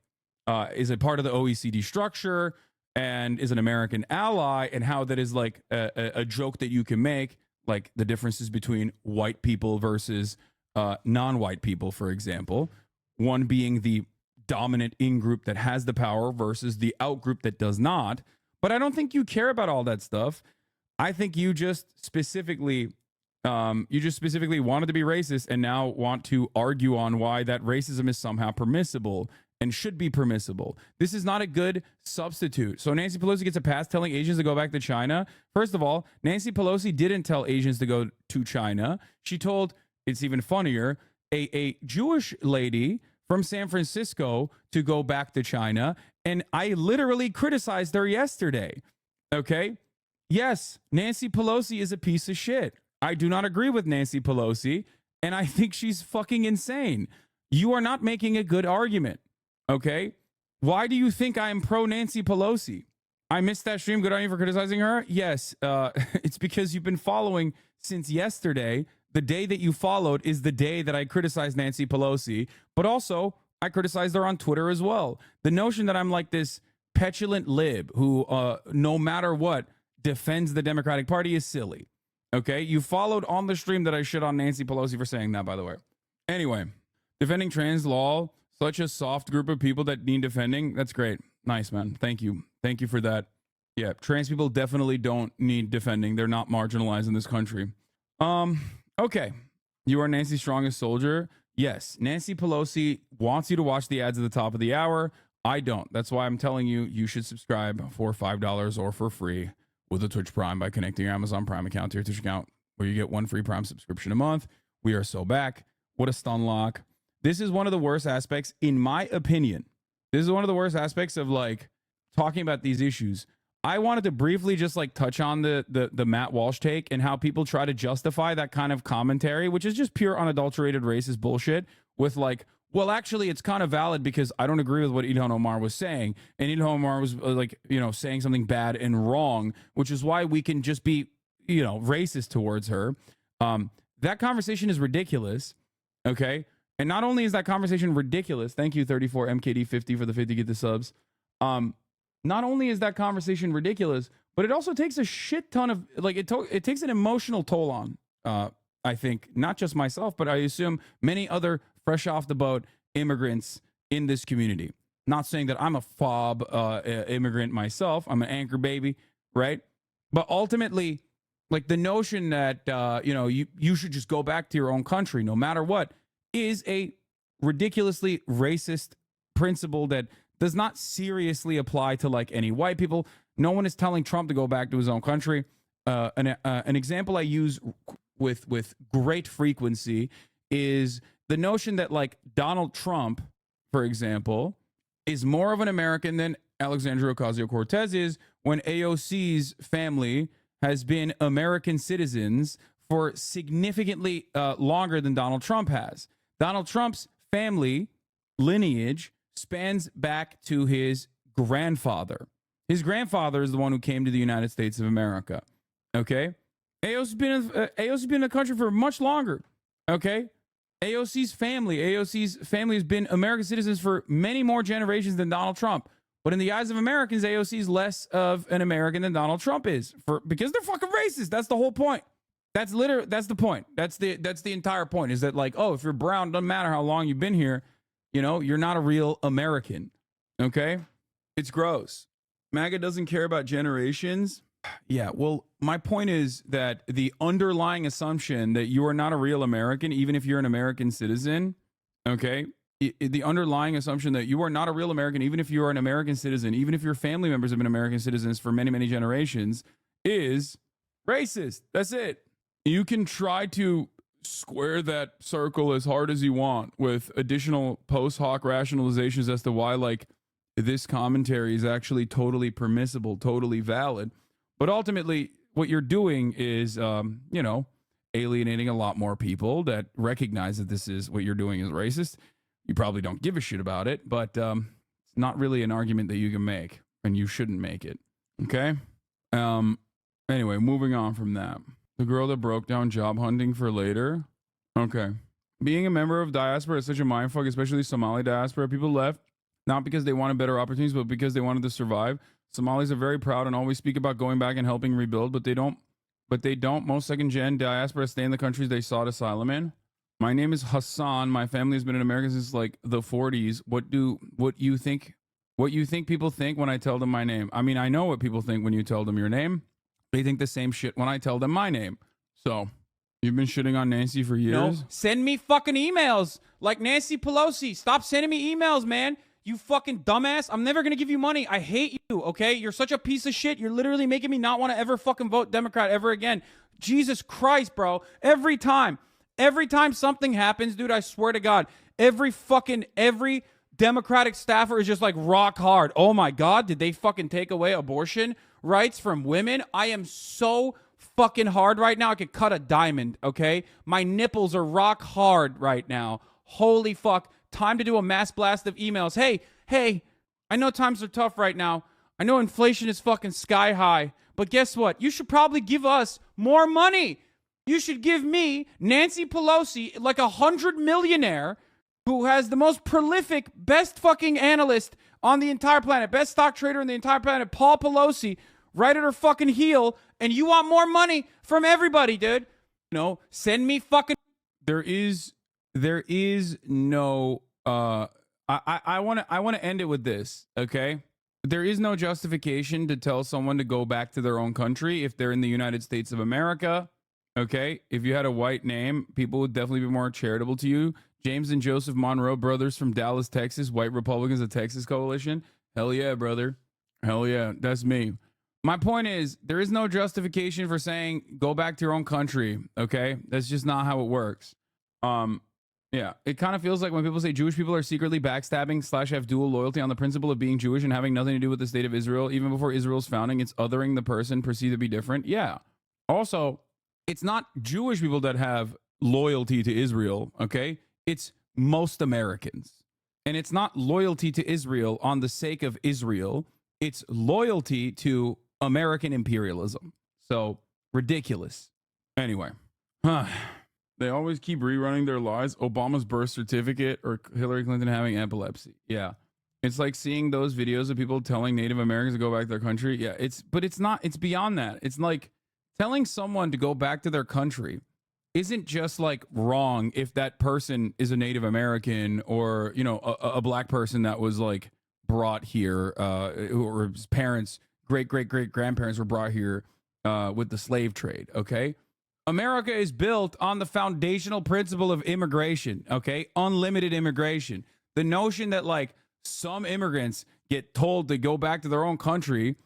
is a part of the OECD structure and is an American ally, and how that is like a joke that you can make, like the differences between white people versus non-white people, for example, one being the dominant in-group that has the power versus the out-group that does not. But I don't think you care about all that stuff. I think you just specifically wanted to be racist and now want to argue on why that racism is somehow permissible and should be permissible. This is not a good substitute. So Nancy Pelosi gets a pass telling Asians to go back to China. First of all, Nancy Pelosi didn't tell Asians to go to China. She told, it's even funnier, a Jewish lady from San Francisco to go back to China. And I literally criticized her yesterday. Okay? Yes, Nancy Pelosi is a piece of shit. I do not agree with Nancy Pelosi, and I think she's fucking insane. You are not making a good argument. Okay? Why do you think I am pro Nancy Pelosi? I missed that stream. Good on you for criticizing her. Yes, it's because you've been following since yesterday. The day that you followed is the day that I criticized Nancy Pelosi, but also I criticized her on Twitter as well. The notion that I'm like this petulant lib who, no matter what, defends the Democratic Party is silly. Okay? You followed on the stream that I shit on Nancy Pelosi for saying that, by the way. Anyway, defending trans law, such a soft group of people that need defending. That's great. Nice, man. Thank you. Thank you for that. Yeah, trans people definitely don't need defending. They're not marginalized in this country. Okay. You are Nancy's strongest soldier. Yes, Nancy Pelosi wants you to watch the ads at the top of the hour. I don't. That's why I'm telling you, you should subscribe for $5 or for free with a Twitch Prime by connecting your Amazon Prime account to your Twitch account, where you get one free Prime subscription a month. We are so back. What a stun lock. This is one of the worst aspects, in my opinion. This is one of the worst aspects of, like, talking about these issues. I wanted to briefly just, like, touch on the Matt Walsh take and how people try to justify that kind of commentary, which is just pure unadulterated racist bullshit, with, like, well, actually, it's kind of valid because I don't agree with what Ilhan Omar was saying. And Ilhan Omar was, like, saying something bad and wrong, which is why we can just be, racist towards her. That conversation is ridiculous. Okay? And not only is that conversation ridiculous, thank you, 34MKD50 for the 50 get the subs. Not only is that conversation ridiculous, but it also takes a shit ton of, like, it takes an emotional toll on, I think, not just myself, but I assume many other fresh off the boat immigrants in this community. Not saying that I'm a fob immigrant myself. I'm an anchor baby, right? But ultimately, like, the notion that, you should just go back to your own country no matter what is a ridiculously racist principle that does not seriously apply to, like, any white people. No one is telling Trump to go back to his own country. An example I use with great frequency is the notion that, like, Donald Trump, for example, is more of an American than Alexandria Ocasio-Cortez is when AOC's family has been American citizens for significantly longer than Donald Trump has. Donald Trump's family lineage spans back to his grandfather. His grandfather is the one who came to the United States of America. Okay? AOC's been in the country for much longer. Okay? AOC's family has been American citizens for many more generations than Donald Trump. But in the eyes of Americans, AOC is less of an American than Donald Trump is, because they're fucking racist. That's the whole point. That's the point. That's the entire point, is that, like, oh, if you're brown, doesn't matter how long you've been here, you know, you're not a real American. Okay? It's gross. MAGA doesn't care about generations. Yeah, well, my point is that the underlying assumption that you are not a real American, even if you're an American citizen, okay? The underlying assumption that you are not a real American, even if you are an American citizen, even if your family members have been American citizens for many, many generations, is racist. That's it. You can try to square that circle as hard as you want with additional post hoc rationalizations as to why, like, this commentary is actually totally permissible, totally valid. But ultimately, what you're doing is, you know, alienating a lot more people that recognize that this is what you're doing is racist. You probably don't give a shit about it, but it's not really an argument that you can make, and you shouldn't make it. Okay? Anyway, moving on from that. The girl that broke down job hunting for later. Okay. Being a member of diaspora is such a mindfuck, especially Somali diaspora. People left not because they wanted better opportunities, but because they wanted to survive. Somalis are very proud and always speak about going back and helping rebuild, but they don't. Most second-gen diaspora stay in the countries they sought asylum in. My name is Hassan. My family has been in America since like the 40s. What you think people think when I tell them my name? I mean, I know what people think when you tell them your name. They think the same shit when I tell them my name. So, you've been shitting on Nancy for years? No, send me fucking emails like Nancy Pelosi. Stop sending me emails, man. You fucking dumbass. I'm never going to give you money. I hate you, okay? You're such a piece of shit. You're literally making me not want to ever fucking vote Democrat ever again. Jesus Christ, bro. Every time something happens, dude, I swear to God, every Democratic staffer is just like rock hard. Oh my God, did they fucking take away abortion rights from women? I am so fucking hard right now. I could cut a diamond, okay? My nipples are rock hard right now. Holy fuck. Time to do a mass blast of emails. Hey, I know times are tough right now. I know inflation is fucking sky high. But guess what? You should probably give us more money. You should give me, Nancy Pelosi, like 100 millionaire who has the most prolific, best fucking analyst on the entire planet, best stock trader on the entire planet, Paul Pelosi, right at her fucking heel, and you want more money from everybody, dude. No, send me fucking... There is no I want to end it with this, okay? There is no justification to tell someone to go back to their own country if they're in the United States of America, okay? If you had a white name, people would definitely be more charitable to you. James and Joseph Monroe brothers from Dallas, Texas, white Republicans of Texas Coalition. Hell yeah, brother. Hell yeah, that's me. My point is, there is no justification for saying go back to your own country, okay? That's just not how it works. Yeah, it kind of feels like when people say Jewish people are secretly backstabbing / have dual loyalty on the principle of being Jewish and having nothing to do with the state of Israel. Even before Israel's founding, it's othering the person perceived to be different. Yeah. Also, it's not Jewish people that have loyalty to Israel, okay? It's most Americans. And it's not loyalty to Israel on the sake of Israel. It's loyalty to American imperialism. So, ridiculous. Anyway. They always keep rerunning their lies. Obama's birth certificate or Hillary Clinton having epilepsy. Yeah. It's like seeing those videos of people telling Native Americans to go back to their country. Yeah, it's beyond that. It's like telling someone to go back to their country isn't just like wrong if that person is a Native American or, you know, a black person that was like brought here, or his parents, great grandparents were brought here with the slave trade. Okay. America is built on the foundational principle of immigration, okay? Unlimited immigration. The notion that, like, some immigrants get told to go back to their own country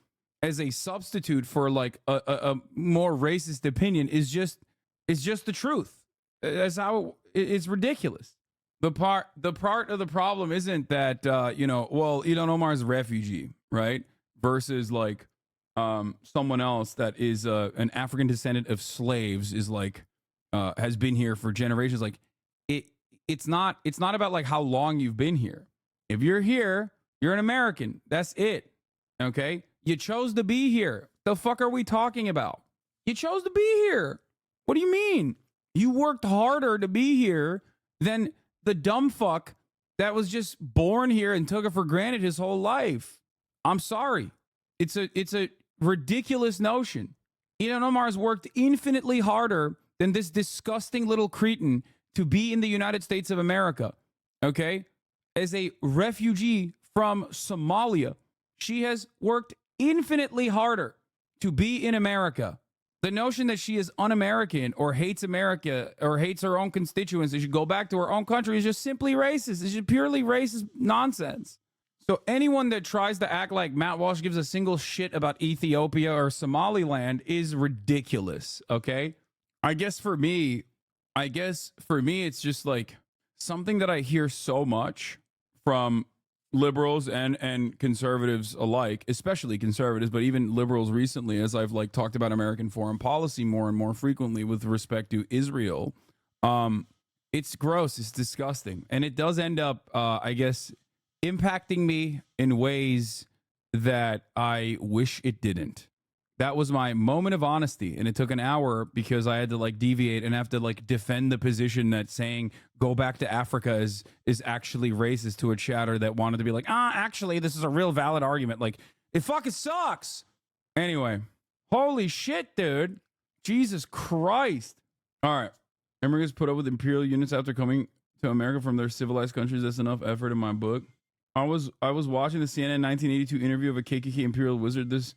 as a substitute for, like, a more racist opinion is just the truth. That's how it's ridiculous. the part of the problem isn't that well, Ilhan Omar's a refugee, right? Versus like someone else that is an African descendant of slaves is like has been here for generations. Like it's not about like how long you've been here. If you're here, you're an American. That's it. Okay? You chose to be here. The fuck are we talking about? You chose to be here. What do you mean? You worked harder to be here than the dumb fuck that was just born here and took it for granted his whole life. I'm sorry. It's a ridiculous notion. Ilhan Omar's worked infinitely harder than this disgusting little cretin to be in the United States of America. Okay? As a refugee from Somalia, she has worked infinitely harder to be in America. The notion that she is un-American or hates America or hates her own constituents and should go back to her own country is just simply racist. It's just purely racist nonsense. So anyone that tries to act like Matt Walsh gives a single shit about Ethiopia or Somaliland is ridiculous, okay? I guess for me, it's just like something that I hear so much from liberals and conservatives alike, especially conservatives, but even liberals recently, as I've like talked about American foreign policy more and more frequently with respect to Israel. It's gross, it's disgusting, and it does end up, I guess, impacting me in ways that I wish it didn't. That was my moment of honesty, and it took an hour because I had to like deviate and have to like defend the position that saying go back to Africa is actually racist to a chatter that wanted to be like, actually this is a real valid argument. Like, it fucking sucks. Anyway, holy shit, dude. Jesus Christ. All right. Immigrants put up with imperial units after coming to America from their civilized countries. That's enough effort in my book. I was watching the CNN 1982 interview of a KKK imperial wizard this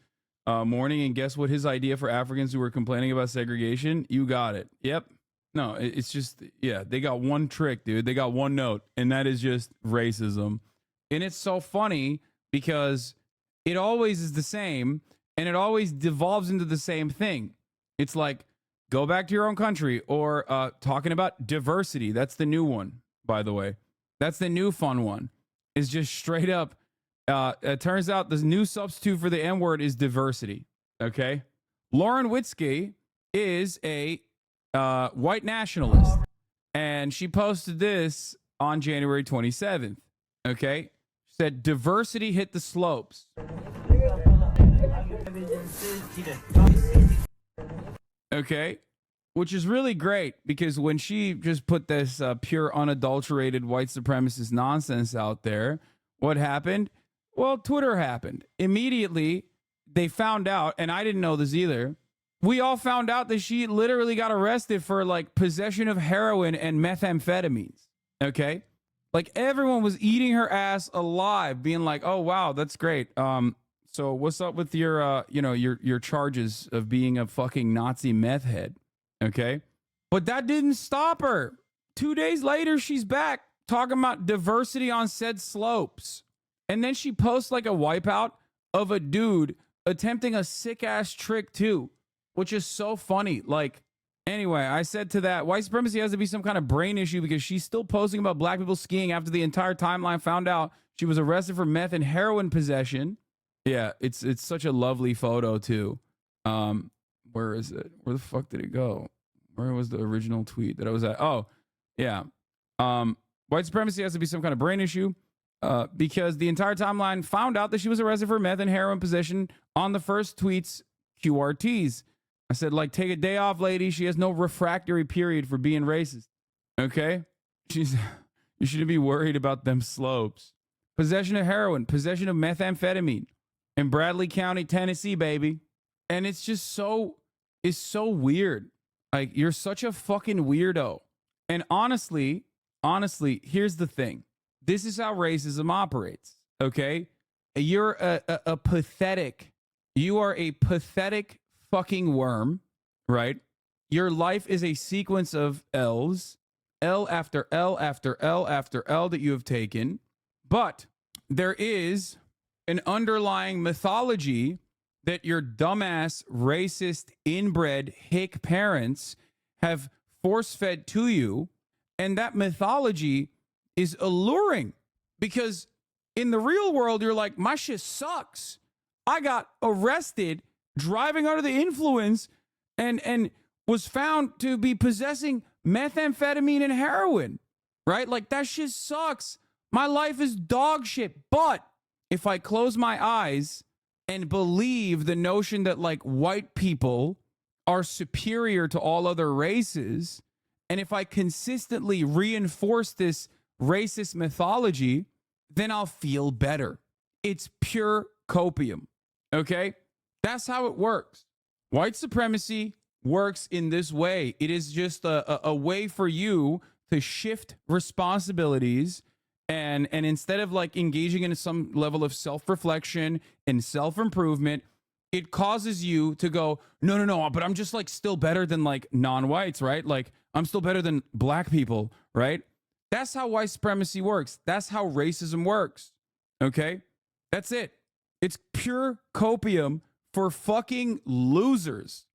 morning, and guess what his idea for Africans who were complaining about segregation? You got it. Yep. No, it's just, yeah, they got one trick, dude. They got one note, and that is just racism. And it's so funny because it always is the same, and it always devolves into the same thing. It's like, go back to your own country, or talking about diversity. That's the new one, by the way. That's the new fun one. Is just straight up, it turns out the new substitute for the N-word is diversity, okay? Lauren Witzke is a white nationalist, and she posted this on January 27th, okay? She said, diversity hit the slopes. Okay? Which is really great, because when she just put this pure, unadulterated white supremacist nonsense out there, what happened? Well, Twitter happened. Immediately, they found out, and I didn't know this either. We all found out that she literally got arrested for like possession of heroin and methamphetamines. Okay? Like, everyone was eating her ass alive, being like, oh, wow, that's great. So what's up with your, your charges of being a fucking Nazi meth head? Okay. But that didn't stop her. 2 days later, she's back talking about diversity on said slopes. And then she posts like a wipeout of a dude attempting a sick ass trick too, which is so funny. Like, anyway, I said to that, white supremacy has to be some kind of brain issue, because she's still posting about black people skiing after the entire timeline found out she was arrested for meth and heroin possession. Yeah, it's such a lovely photo too. Where is it? Where the fuck did it go? Where was the original tweet that I was at? Oh, yeah. White supremacy has to be some kind of brain issue, because the entire timeline found out that she was arrested for meth and heroin possession on the first tweet's QRTs. I said, like, take a day off, lady. She has no refractory period for being racist. Okay? You shouldn't be worried about them slopes. Possession of heroin, possession of methamphetamine in Bradley County, Tennessee, baby. And it's just it's so weird. Like, you're such a fucking weirdo. And honestly, here's the thing. This is how racism operates, okay? You're a pathetic, you are a pathetic fucking worm, right? Your life is a sequence of L's, L after L after L after L that you have taken. But there is an underlying mythology that your dumbass, racist, inbred, hick parents have force-fed to you. And that mythology is alluring, because in the real world, you're like, my shit sucks. I got arrested driving under the influence and was found to be possessing methamphetamine and heroin, right? Like, that shit sucks. My life is dog shit. But if I close my eyes and believe the notion that like white people are superior to all other races, and if I consistently reinforce this racist mythology, then I'll feel better. It's pure copium. Okay? That's how it works. White supremacy works in this way. It is just a way for you to shift responsibilities, and instead of like engaging in some level of self-reflection and self-improvement, it causes you to go, no, but I'm just like still better than like non-whites, right? Like, I'm still better than black people, right? That's how white supremacy works. That's how racism works. Okay? That's it. It's pure copium for fucking losers.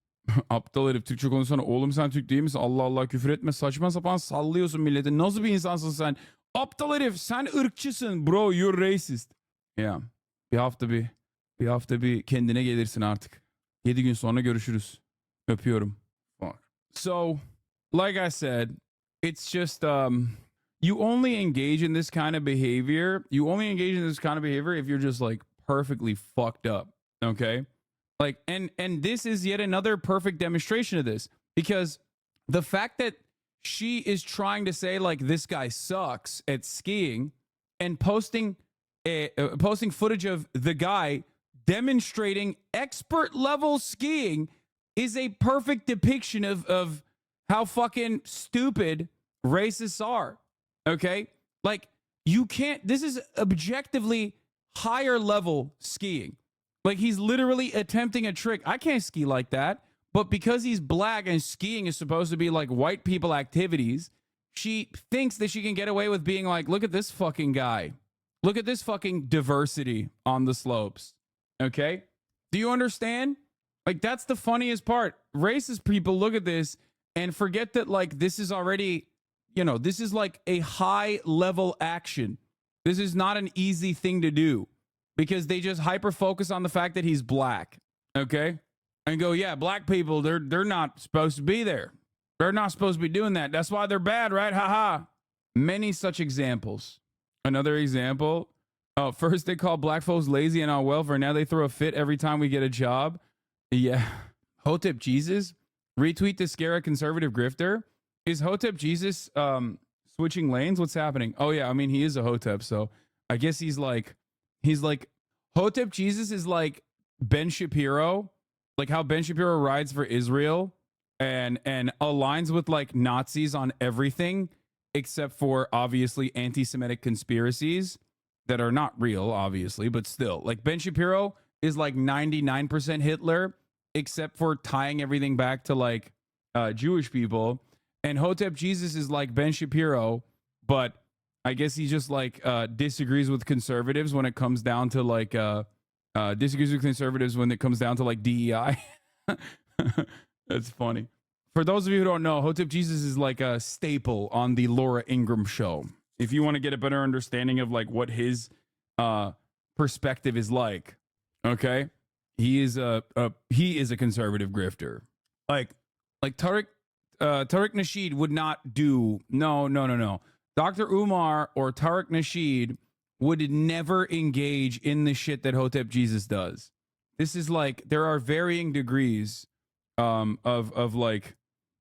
Aptal herif, Türkçe konuşsana. Oğlum sen Türk değil misin? Allah Allah, küfür etme. Saçma sapan sallıyorsun milleti. Nasıl bir insansın sen? Aptal herif, sen ırkçısın. Bro, you're racist. Yeah. Bir hafta bir kendine gelirsin artık. 7 gün sonra görüşürüz. Öpüyorum. Fuck. So, like I said, it's just you only engage in this kind of behavior. You only engage in this kind of behavior if you're just like perfectly fucked up. Okay? Like, and this is yet another perfect demonstration of this, because the fact that she is trying to say like this guy sucks at skiing and posting footage of the guy demonstrating expert level skiing is a perfect depiction of how fucking stupid racists are. Okay? Like, you can't, this is objectively higher level skiing. Like, he's literally attempting a trick. I can't ski like that. But because he's black and skiing is supposed to be like white people activities, she thinks that she can get away with being like, look at this fucking guy. Look at this fucking diversity on the slopes. Okay? Do you understand? Like, that's the funniest part. Racist people look at this and forget that, like, this is already, you know, this is like a high level action. This is not an easy thing to do, because they just hyper focus on the fact that he's black. Okay? And go, yeah, black people, they're not supposed to be there. They're not supposed to be doing that. That's why they're bad, right? Haha. Many such examples. Another example. Oh, first they call black folks lazy and on welfare. Now they throw a fit every time we get a job. Yeah. Hotep Jesus. Retweet to scare a conservative grifter. Is Hotep Jesus switching lanes? What's happening? Oh yeah, I mean, he is a Hotep, so I guess he's like Hotep Jesus is like Ben Shapiro, like how Ben Shapiro rides for Israel and aligns with like Nazis on everything except for obviously anti-Semitic conspiracies that are not real, obviously, but still. Like, Ben Shapiro is like 99% Hitler except for tying everything back to like Jewish people. And Hotep Jesus is like Ben Shapiro, but I guess he just like disagrees with conservatives when it comes down to like DEI. That's funny. For those of you who don't know, Hotep Jesus is like a staple on the Laura Ingraham show. If you want to get a better understanding of like what his perspective is like, okay, he is a conservative grifter. Like Tariq Nasheed would not do. No. Dr. Umar or Tariq Nasheed would never engage in the shit that Hotep Jesus does. This is like, there are varying degrees of like,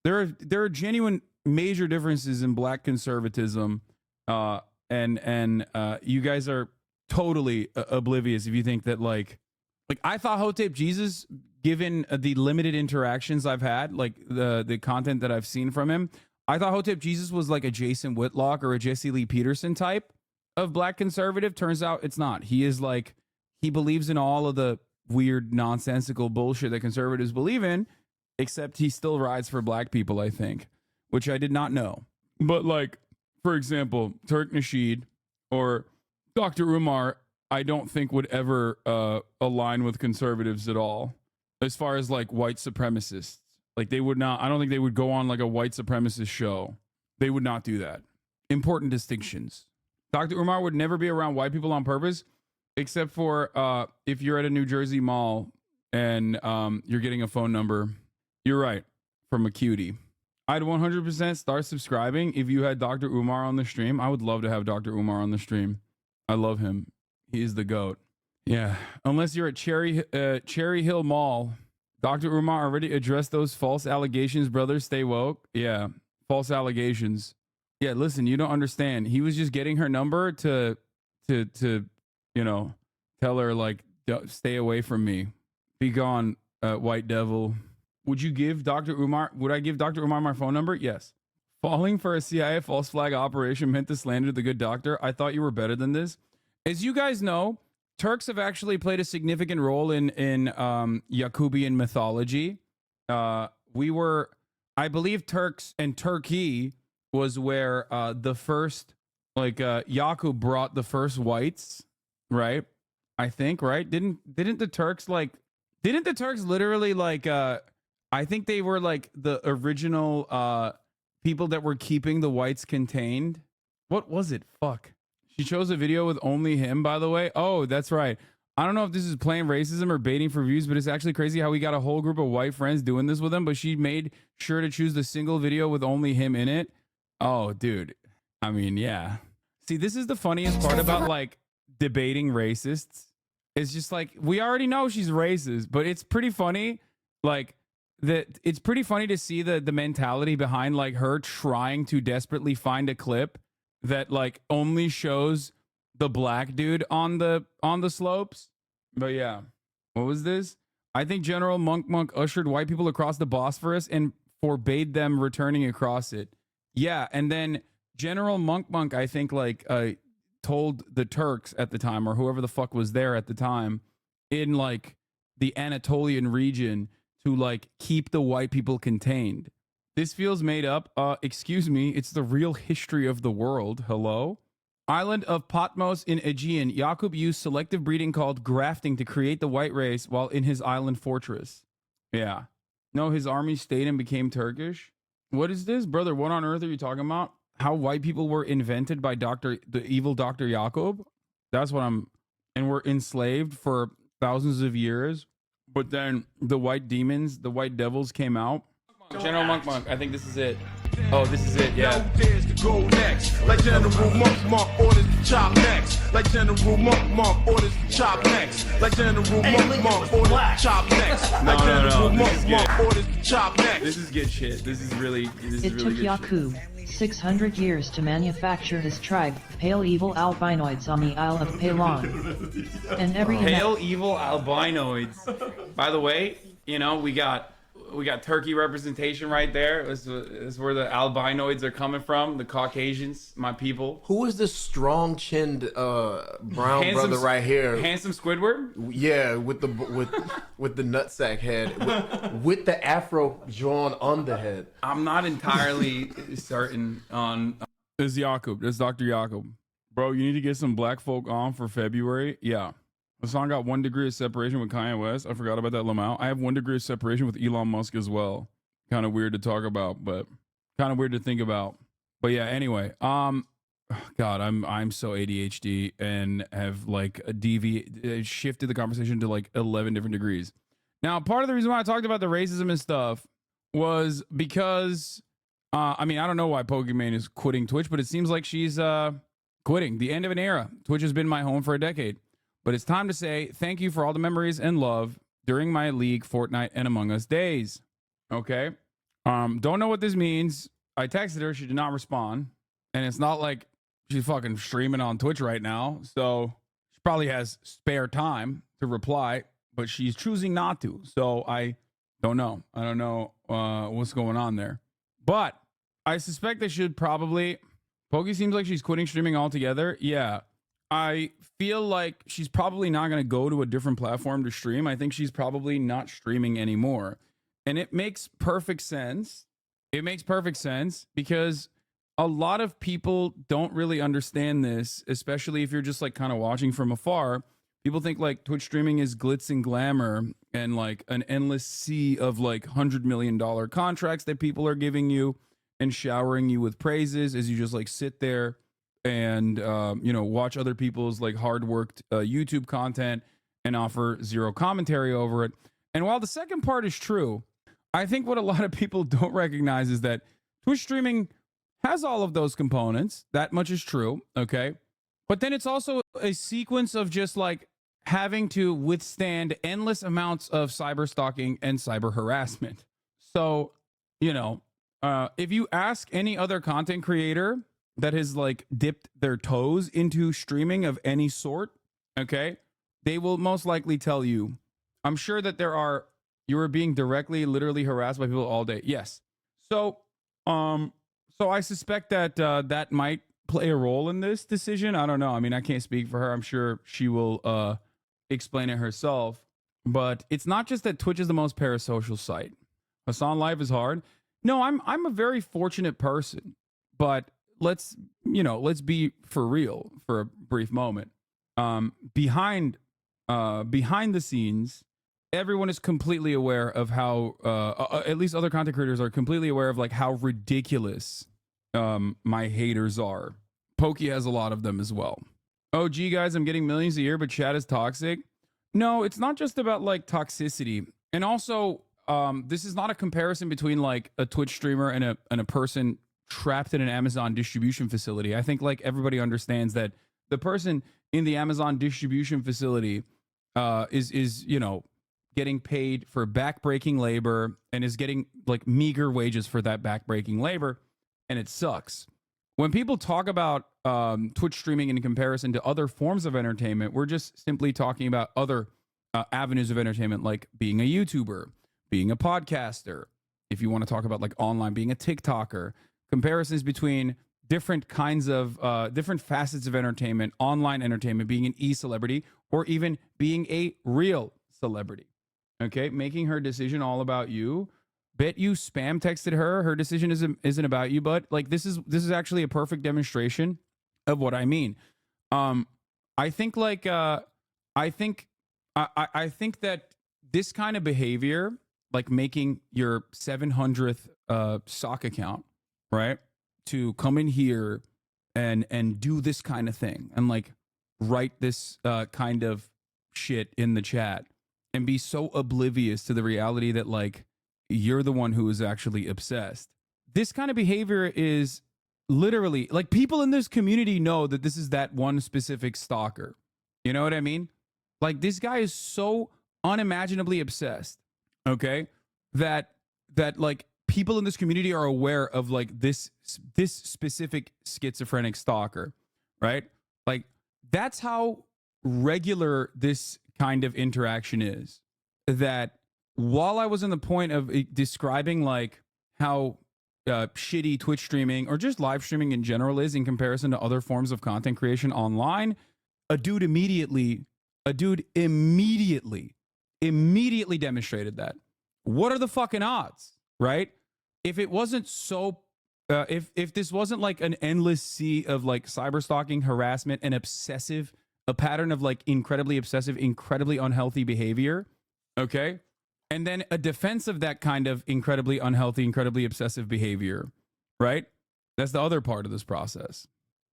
there are genuine major differences in black conservatism, and you guys are totally oblivious if you think that like I thought Hotep Jesus, given the limited interactions I've had, like the content that I've seen from him, I thought Hotep Jesus was like a Jason Whitlock or a Jesse Lee Peterson type of black conservative. Turns out it's not. He is like, he believes in all of the weird nonsensical bullshit that conservatives believe in, except he still rides for black people, I think, which I did not know. But like, for example, Tariq Nasheed or Dr. Umar, I don't think would ever align with conservatives at all, as far as like white supremacists. Like, they would not, I don't think they would go on like a white supremacist show. They would not do that. Important distinctions. Dr. Umar would never be around white people on purpose, except for if you're at a New Jersey mall and you're getting a phone number. You're right, from a cutie. I'd 100% start subscribing if you had Dr. Umar on the stream. I would love to have Dr. Umar on the stream. I love him. He is the GOAT. Yeah, unless you're at Cherry Hill Mall. Dr. Umar already addressed those false allegations, brother. Stay woke. Yeah, false allegations. Yeah, listen, you don't understand. He was just getting her number to you know, tell her like, stay away from me. Be gone, white devil. Would you give Dr. Umar? Would I give Dr. Umar my phone number? Yes. Falling for a CIA false flag operation meant to slander the good doctor. I thought you were better than this. As you guys know, Turks have actually played a significant role in Yakubian mythology. I believe Turks and Turkey was where the first, like, Yakub brought the first whites, right? I think, right? Didn't the Turks literally like I think they were like the original people that were keeping the whites contained. What was it? Fuck. She chose a video with only him, by the way. Oh, that's right. I don't know if this is plain racism or baiting for views, but it's actually crazy how we got a whole group of white friends doing this with him, but she made sure to choose the single video with only him in it. Oh, dude. I mean, yeah. See, this is the funniest part about like debating racists. It's just like, we already know she's racist, but it's pretty funny. Like, it's pretty funny to see the mentality behind like her trying to desperately find a clip that like only shows the black dude on the slopes. But yeah, what was this? I think General Monk ushered white people across the Bosphorus and forbade them returning across it. Yeah, and then General Monk I think like told the Turks at the time, or whoever the fuck was there at the time, in like the Anatolian region, to like keep the white people contained. This feels made up. Excuse me, it's the real history of the world. Hello? Island of Patmos in Aegean. Yakub used selective breeding called grafting to create the white race while in his island fortress. Yeah. No, his army stayed and became Turkish. What is this? Brother, what on earth are you talking about? How white people were invented by the evil Dr. Yakub? That's what and were enslaved for thousands of years. But then the white demons, the white devils came out. General Monk, I think this is it. Oh, this is it, yeah. Dares to go next. Like General Monk orders to chop next. Like General Monk orders to chop next. Like General Monk orders to chop next. Like General Monk orders to chop next. This is good shit. This is really It took Yakub 600 years to manufacture his tribe, pale evil albinoids on the Isle of Palon. And every pale evil albinoids. By the way, you know, we got Turkey representation right there. This is where the albinoids are coming from, the Caucasians, my people. Who is this strong-chinned brown Handsome, brother right here? Handsome Squidward? Yeah, with the nutsack head, with the afro drawn on the head. I'm not entirely certain on. This is Yakub. This is Dr. Yakub. Bro, you need to get some black folk on for February. Yeah. The song got 1 degree of separation with Kanye West. I forgot about that, Lamau. I have 1 degree of separation with Elon Musk as well. Kind of weird to talk about, but kind of weird to think about. But yeah, anyway, God, I'm so ADHD and have like shifted the conversation to like 11 different degrees. Now, part of the reason why I talked about the racism and stuff was because, I mean, I don't know why Pokemon is quitting Twitch, but it seems like she's quitting. The end of an era. Twitch has been my home for a decade. But it's time to say thank you for all the memories and love during my League, Fortnite, and Among Us days. Okay? Don't know what this means. I texted her. She did not respond. And it's not like she's fucking streaming on Twitch right now. So she probably has spare time to reply, but she's choosing not to. So I don't know. I don't know what's going on there. But I suspect they should probably... Pokey seems like she's quitting streaming altogether. Yeah. I feel like she's probably not going to go to a different platform to stream. I think she's probably not streaming anymore. And it makes perfect sense. It makes perfect sense because a lot of people don't really understand this, especially if you're just like kind of watching from afar. People think like Twitch streaming is glitz and glamour and like an endless sea of like $100 million contracts that people are giving you and showering you with praises as you just like sit there and watch other people's like hard worked YouTube content and offer zero commentary over it. And while the second part is true, I think what a lot of people don't recognize is that Twitch streaming has all of those components. That much is true, okay? But then it's also a sequence of just like having to withstand endless amounts of cyber stalking and cyber harassment. So, if you ask any other content creator that has like dipped their toes into streaming of any sort, okay, they will most likely tell you, I'm sure that you are being directly, literally harassed by people all day. Yes. So I suspect that that might play a role in this decision. I don't know. I mean, I can't speak for her. I'm sure she will explain it herself. But it's not just that Twitch is the most parasocial site. Hasan Live is hard. No, I'm a very fortunate person. But let's be for real for a brief moment. Behind the scenes, everyone is completely aware of how at least other content creators are completely aware of like how ridiculous my haters are. Pokey has a lot of them as well. Oh, gee, guys, I'm getting millions a year, but chat is toxic. No, it's not just about like toxicity. And also, this is not a comparison between like a Twitch streamer and a person trapped in an Amazon distribution facility. I think like everybody understands that the person in the Amazon distribution facility is getting paid for backbreaking labor and is getting like meager wages for that backbreaking labor, and it sucks. When people talk about Twitch streaming in comparison to other forms of entertainment, we're just simply talking about other avenues of entertainment, like being a YouTuber, being a podcaster. If you want to talk about like online, being a TikToker, comparisons between different kinds of different facets of entertainment, online entertainment, being an e-celebrity, or even being a real celebrity. Okay, making her decision all about you. Bet you spam texted her. Her decision isn't about you, but like this is actually a perfect demonstration of what I mean. I think that this kind of behavior, like making your 700th sock account, right, to come in here and do this kind of thing and like write this kind of shit in the chat and be so oblivious to the reality that like you're the one who is actually obsessed. This kind of behavior is literally like people in this community know that this is that one specific stalker. You know what I mean? Like this guy is so unimaginably obsessed, okay, that like people in this community are aware of like this specific schizophrenic stalker, right? Like that's how regular this kind of interaction is. That while I was in the point of describing like how shitty Twitch streaming or just live streaming in general is in comparison to other forms of content creation online, a dude immediately demonstrated that. What are the fucking odds, right? If it wasn't so, if this wasn't like an endless sea of like cyber stalking, harassment, and a pattern of like incredibly obsessive, incredibly unhealthy behavior, okay? And then a defense of that kind of incredibly unhealthy, incredibly obsessive behavior, right? That's the other part of this process.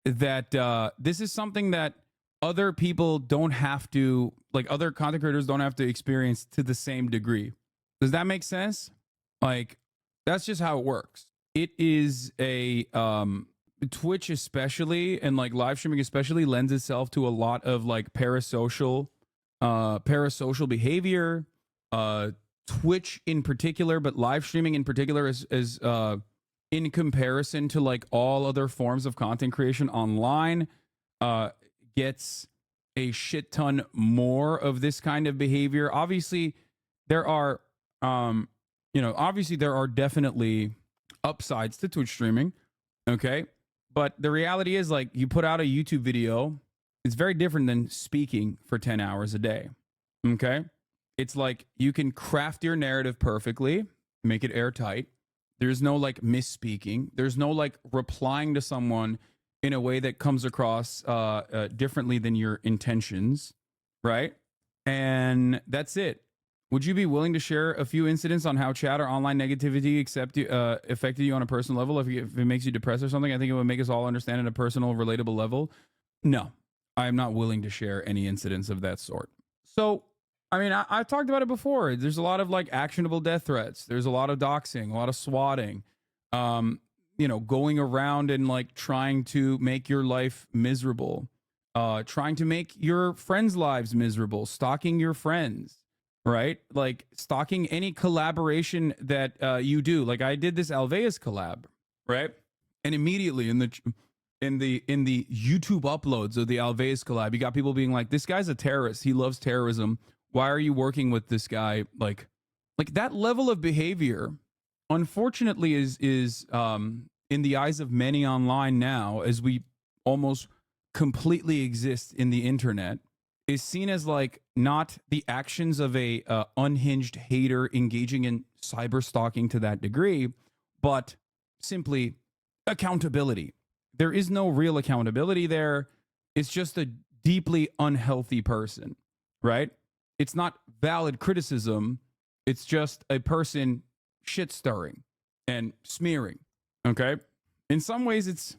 That this is something that other people don't have to, like other content creators don't have to experience to the same degree. Does that make sense? Like, that's just how it works. It is a, Twitch especially, and like live streaming especially, lends itself to a lot of like parasocial behavior, Twitch in particular, but live streaming in particular is in comparison to like all other forms of content creation online, gets a shit ton more of this kind of behavior. Obviously, there are definitely upsides to Twitch streaming, okay? But the reality is, like, you put out a YouTube video, it's very different than speaking for 10 hours a day, okay? It's like you can craft your narrative perfectly, make it airtight. There's no like misspeaking. There's no like replying to someone in a way that comes across differently than your intentions, right? And that's it. Would you be willing to share a few incidents on how chat or online negativity affected you on a personal level? If it makes you depressed or something, I think it would make us all understand at a personal, relatable level. No, I am not willing to share any incidents of that sort. So, I mean, I've talked about it before. There's a lot of like actionable death threats. There's a lot of doxing, a lot of swatting, going around and like trying to make your life miserable, trying to make your friends' lives miserable, stalking your friends. Right? Like stalking any collaboration that you do. Like I did this Alveus collab, right? And immediately in the YouTube uploads of the Alveus collab, you got people being like, this guy's a terrorist. He loves terrorism. Why are you working with this guy? Like that level of behavior, unfortunately, is in the eyes of many online now, as we almost completely exist in the internet, is seen as like not the actions of a unhinged hater engaging in cyber stalking to that degree, but simply accountability. There is no real accountability there. It's just a deeply unhealthy person, right? It's not valid criticism. It's just a person shit stirring and smearing. Okay. In some ways, it's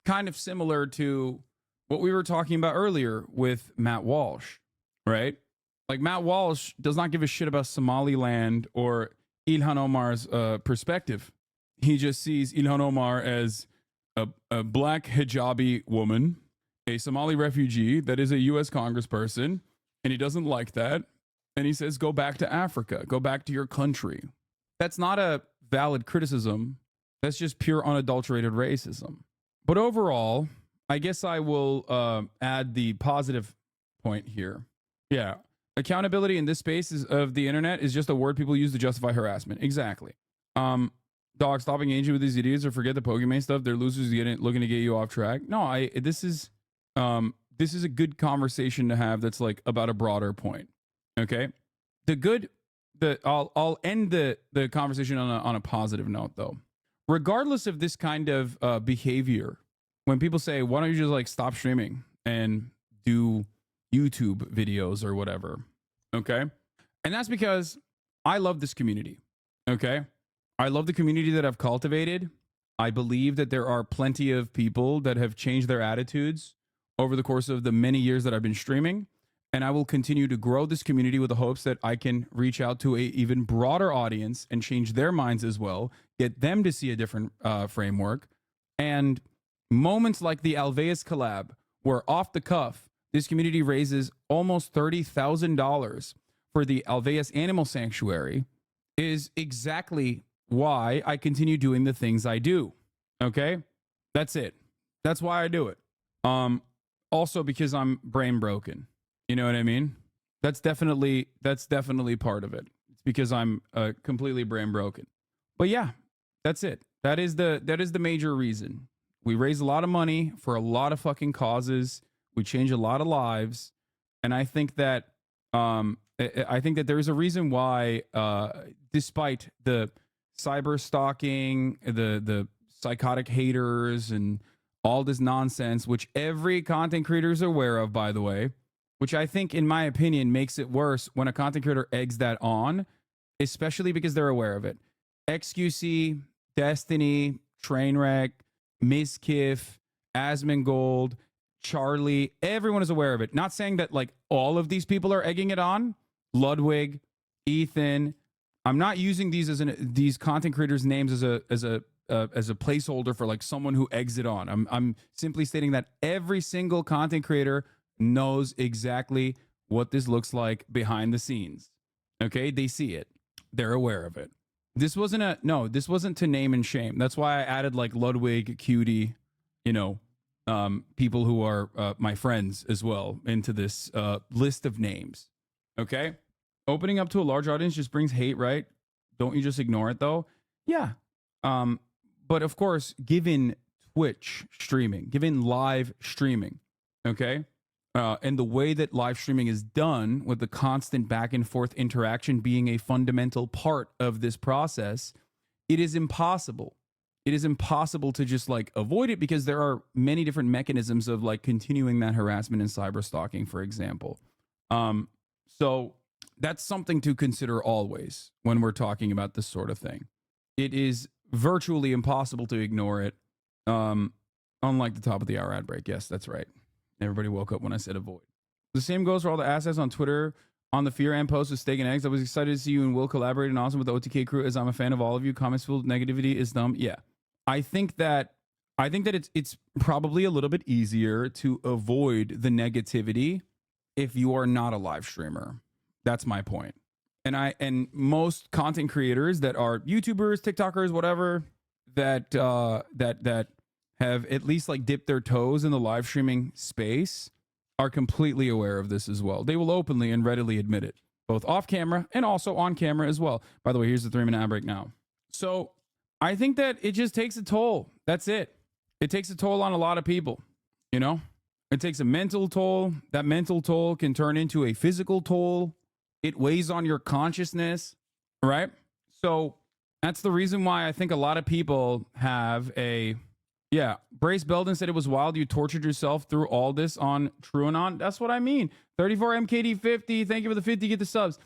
kind of similar to what we were talking about earlier with Matt Walsh, right? Like Matt Walsh does not give a shit about Somaliland or Ilhan Omar's perspective. He just sees Ilhan Omar as a black hijabi woman, a Somali refugee that is a U.S. congressperson, and he doesn't like that. And he says, go back to Africa, go back to your country. That's not a valid criticism. That's just pure unadulterated racism. But overall, I guess I will add the positive point here. Yeah. Accountability in this space of the internet is just a word people use to justify harassment. Exactly. Dog, stop engaging with these idiots or forget the Pokemon stuff. They're losers looking to get you off track. No, this is a good conversation to have that's like about a broader point. Okay. I'll end the conversation on a positive note though. Regardless of this kind of behavior, when people say, why don't you just like stop streaming and do YouTube videos or whatever? Okay. And that's because I love this community. Okay. I love the community that I've cultivated. I believe that there are plenty of people that have changed their attitudes over the course of the many years that I've been streaming. And I will continue to grow this community with the hopes that I can reach out to an even broader audience and change their minds as well, get them to see a different framework. And moments like the Alveus collab, where off the cuff, this community raises almost $30,000 for the Alveus Animal Sanctuary, is exactly why I continue doing the things I do. Okay? That's it. That's why I do it. Also because I'm brain broken. You know what I mean? That's definitely part of it. It's because I'm completely brain broken. But yeah, that's it. That is the major reason. We raise a lot of money for a lot of fucking causes. We change a lot of lives, and I think that there is a reason why, despite the cyber stalking, the psychotic haters, and all this nonsense, which every content creator is aware of, by the way, which I think, in my opinion, makes it worse when a content creator eggs that on, especially because they're aware of it. XQC, Destiny, Trainwreck, Mizkif, Asmongold, Charlie, everyone is aware of it. Not saying that like all of these people are egging it on. Ludwig, Ethan. I'm not using these these content creators' names as a placeholder for like someone who eggs it on. I'm simply stating that every single content creator knows exactly what this looks like behind the scenes. Okay, they see it. They're aware of it. This wasn't to name and shame. That's why I added like Ludwig, Cutie, people who are my friends as well into this list of names. Okay? Opening up to a large audience just brings hate, right? Don't you just ignore it though? Yeah. But of course, given Twitch streaming, given live streaming, okay? And the way that live streaming is done, with the constant back and forth interaction being a fundamental part of this process, it is impossible. It is impossible to just like avoid it, because there are many different mechanisms of like continuing that harassment and cyber stalking, for example. So that's something to consider always when we're talking about this sort of thing. It is virtually impossible to ignore it. Unlike the top of the hour ad break. Yes, that's right. Everybody woke up when I said avoid. The same goes for all the assets on Twitter on the Fear and post with steak and eggs. I was excited to see you and Will collaborate and awesome with the OTK crew, as I'm a fan of all of you. Comments filled with negativity is dumb. Yeah. I think that it's probably a little bit easier to avoid the negativity if you are not a live streamer. That's my point. And most content creators that are YouTubers, TikTokers, whatever, that have at least like dipped their toes in the live streaming space are completely aware of this as well. They will openly and readily admit it, both off camera and also on camera as well. By the way, here's the 3-minute ad break now. So I think that it just takes a toll. That's it. It takes a toll on a lot of people, you know? It takes a mental toll. That mental toll can turn into a physical toll. It weighs on your consciousness, right? So that's the reason why I think a lot of people have a... Yeah, Brace Belden said it was wild. You tortured yourself through all this on TrueAnon. That's what I mean. 34 MKD50. Thank you for the 50. Get the subs.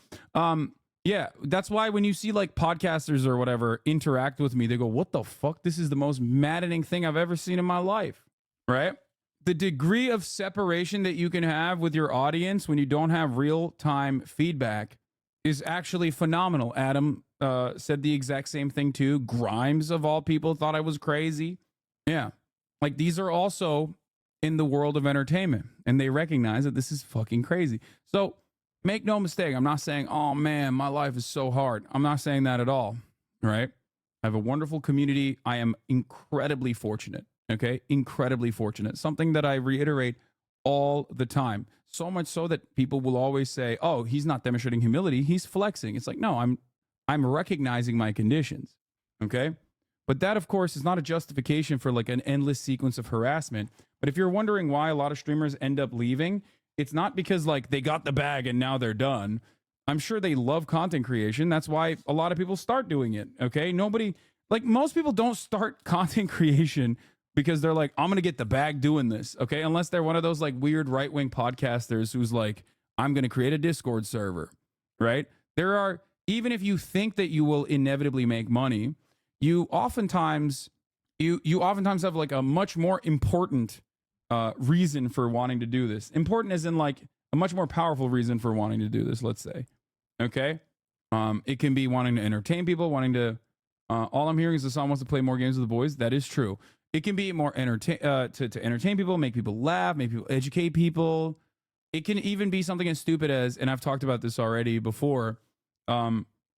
Yeah, that's why when you see like podcasters or whatever interact with me, they go, "What the fuck? This is the most maddening thing I've ever seen in my life." Right? The degree of separation that you can have with your audience when you don't have real-time feedback is actually phenomenal. Adam said the exact same thing too. Grimes, of all people, thought I was crazy. Yeah. Like, these are also in the world of entertainment, and they recognize that this is fucking crazy. So make no mistake. I'm not saying, oh man, my life is so hard. I'm not saying that at all. Right? I have a wonderful community. I am incredibly fortunate. Okay. Incredibly fortunate. Something that I reiterate all the time. So much so that people will always say, oh, he's not demonstrating humility. He's flexing. It's like, no, I'm recognizing my conditions. Okay. But that, of course, is not a justification for like an endless sequence of harassment. But if you're wondering why a lot of streamers end up leaving, it's not because like they got the bag and now they're done. I'm sure they love content creation. That's why a lot of people start doing it. Okay. Most people don't start content creation because they're like, I'm going to get the bag doing this. Okay. Unless they're one of those like weird right-wing podcasters who's like, I'm going to create a Discord server. Right. Even if you think that you will inevitably make money, you oftentimes have like a much more important reason for wanting to do this. Important as in like a much more powerful reason for wanting to do this, let's say. Okay? It can be wanting to entertain people, wanting to... all I'm hearing is Hassan wants to play more games with the boys. That is true. It can be more to entertain people, make people laugh, make people educate people. It can even be something as stupid as, and I've talked about this already before,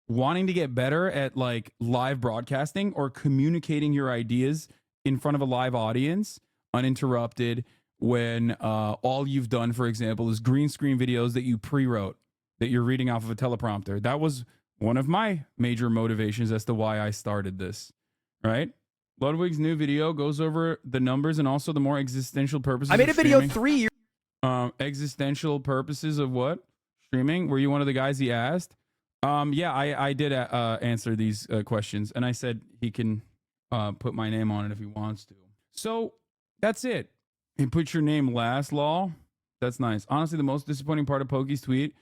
wanting to get better at like live broadcasting or communicating your ideas in front of a live audience uninterrupted when all you've done, for example, is green screen videos that you pre-wrote that you're reading off of a teleprompter. That was one of my major motivations as to why I started this, right? Ludwig's new video goes over the numbers and also the more existential purposes. I made a video 3 years. Existential purposes of what? Streaming? Were you one of the guys he asked? Yeah, I did answer these questions, and I said he can put my name on it if he wants to. So that's it. And put your name last, Law. That's nice. Honestly, the most disappointing part of Pokey's tweet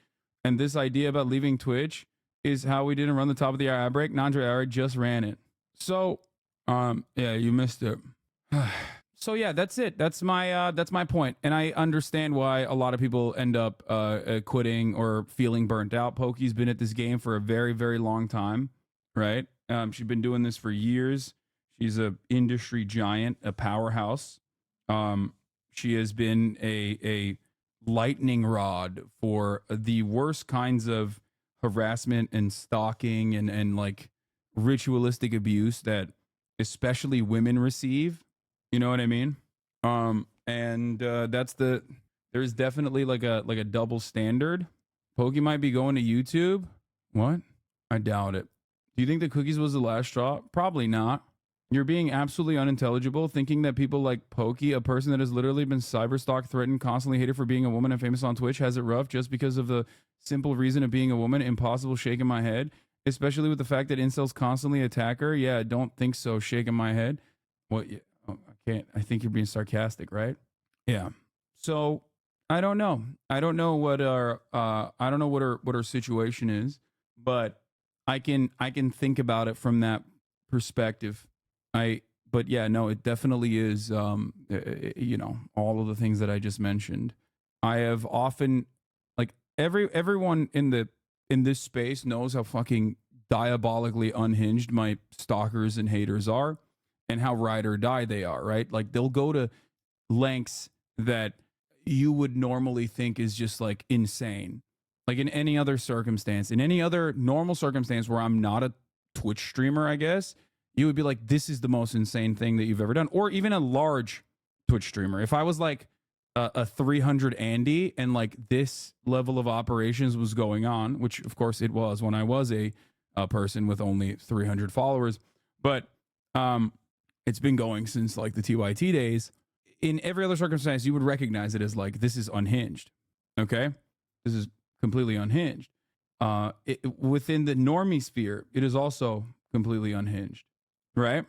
and this idea about leaving Twitch is how we didn't run the top of the hour ad break. Nandre Ari just ran it. So, yeah, you missed it. So yeah, that's it. That's my point. And I understand why a lot of people end up quitting or feeling burnt out. Pokey's been at this game for a very, very long time, right? She's been doing this for years. She's a industry giant, a powerhouse. She has been a lightning rod for the worst kinds of harassment and stalking and like ritualistic abuse that especially women receive. You know what I mean? There's definitely like a double standard. Pokey might be going to YouTube. What? I doubt it. Do you think the cookies was the last straw? Probably not. You're being absolutely unintelligible, thinking that people like Pokey, a person that has literally been cyberstalked, threatened, constantly hated for being a woman and famous on Twitch, has it rough just because of the simple reason of being a woman. Impossible, shaking my head. Especially with the fact that incels constantly attack her. Yeah, I don't think so, shaking my head. What? I think you're being sarcastic, right? Yeah. So I don't know. I don't know what her situation is, but I can think about it from that perspective. But yeah, no, it definitely is. You know, all of the things that I just mentioned. I have often, like, everyone in this space knows how fucking diabolically unhinged my stalkers and haters are, and how ride or die they are. Right? Like, they'll go to lengths that you would normally think is just like insane. Like, in any other circumstance, in any other normal circumstance where I'm not a Twitch streamer, I guess, you would be like, this is the most insane thing that you've ever done. Or even a large Twitch streamer. If I was like a 300 Andy and like this level of operations was going on, which of course it was when I was a person with only 300 followers, but it's been going since like the TYT days. In every other circumstance, you would recognize it as like, this is unhinged. Okay? This is completely unhinged. Within the normie sphere, it is also completely unhinged, right?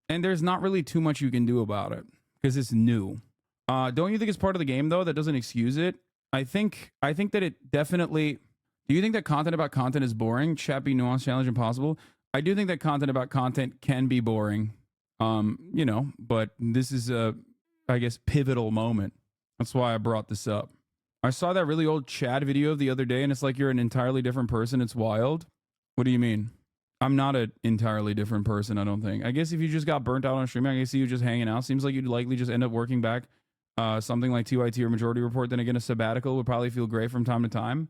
And there's not really too much you can do about it because it's new. Don't you think it's part of the game though? That doesn't excuse it. I think that it definitely. Do you think that content about content is boring? Chappy, nuance, challenge, impossible. I do think that content about content can be boring. You know, but this is a, I guess, pivotal moment. That's why I brought this up. I saw that really old Chad video the other day, and it's like you're an entirely different person. It's wild. What do you mean? I'm not an entirely different person, I don't think. I guess if you just got burnt out on streaming, I guess you just hanging out. Seems like you'd likely just end up working back something like TYT or Majority Report. Then again, a sabbatical would probably feel great from time to time.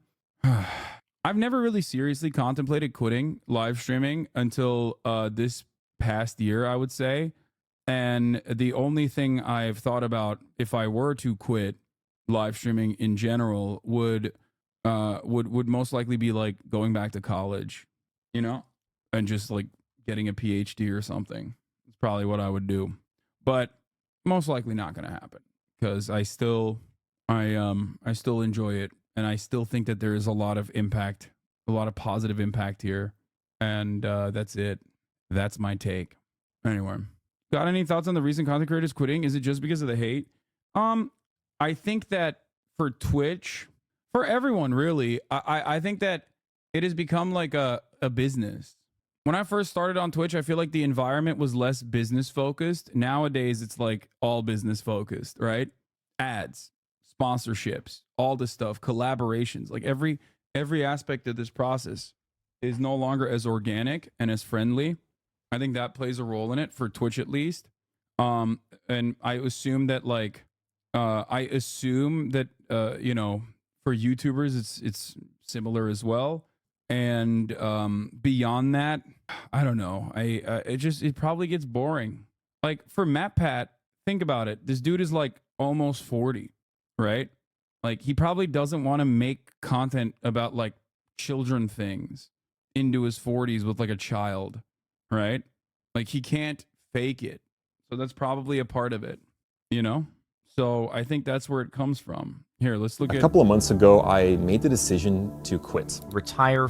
I've never really seriously contemplated quitting live streaming until this past year, I would say. And the only thing I've thought about if I were to quit live streaming in general would most likely be like going back to college, you know, and just like getting a PhD or something. It's probably what I would do, but most likely not going to happen because I still enjoy it, and I still think that there is a lot of impact, a lot of positive impact here, and that's it. That's my take. Anyway, got any thoughts on the recent content creators quitting? Is it just because of the hate? I think that for Twitch, for everyone really, I think that it has become like a business. When I first started on Twitch, I feel like the environment was less business focused. Nowadays, it's like all business focused, right? Ads, sponsorships, all this stuff, collaborations, like every aspect of this process is no longer as organic and as friendly. I think that plays a role in it for Twitch at least. And I assume that like, you know, for YouTubers, it's similar as well. And beyond that, I don't know. It probably gets boring. Like for MatPat, think about it. This dude is like almost 40, right? Like he probably doesn't want to make content about like children things into his 40s with like a child, right? Like he can't fake it. So that's probably a part of it, you know? So I think that's where it comes from. Here, let's look at... A couple of months ago, I made the decision to quit. Retire.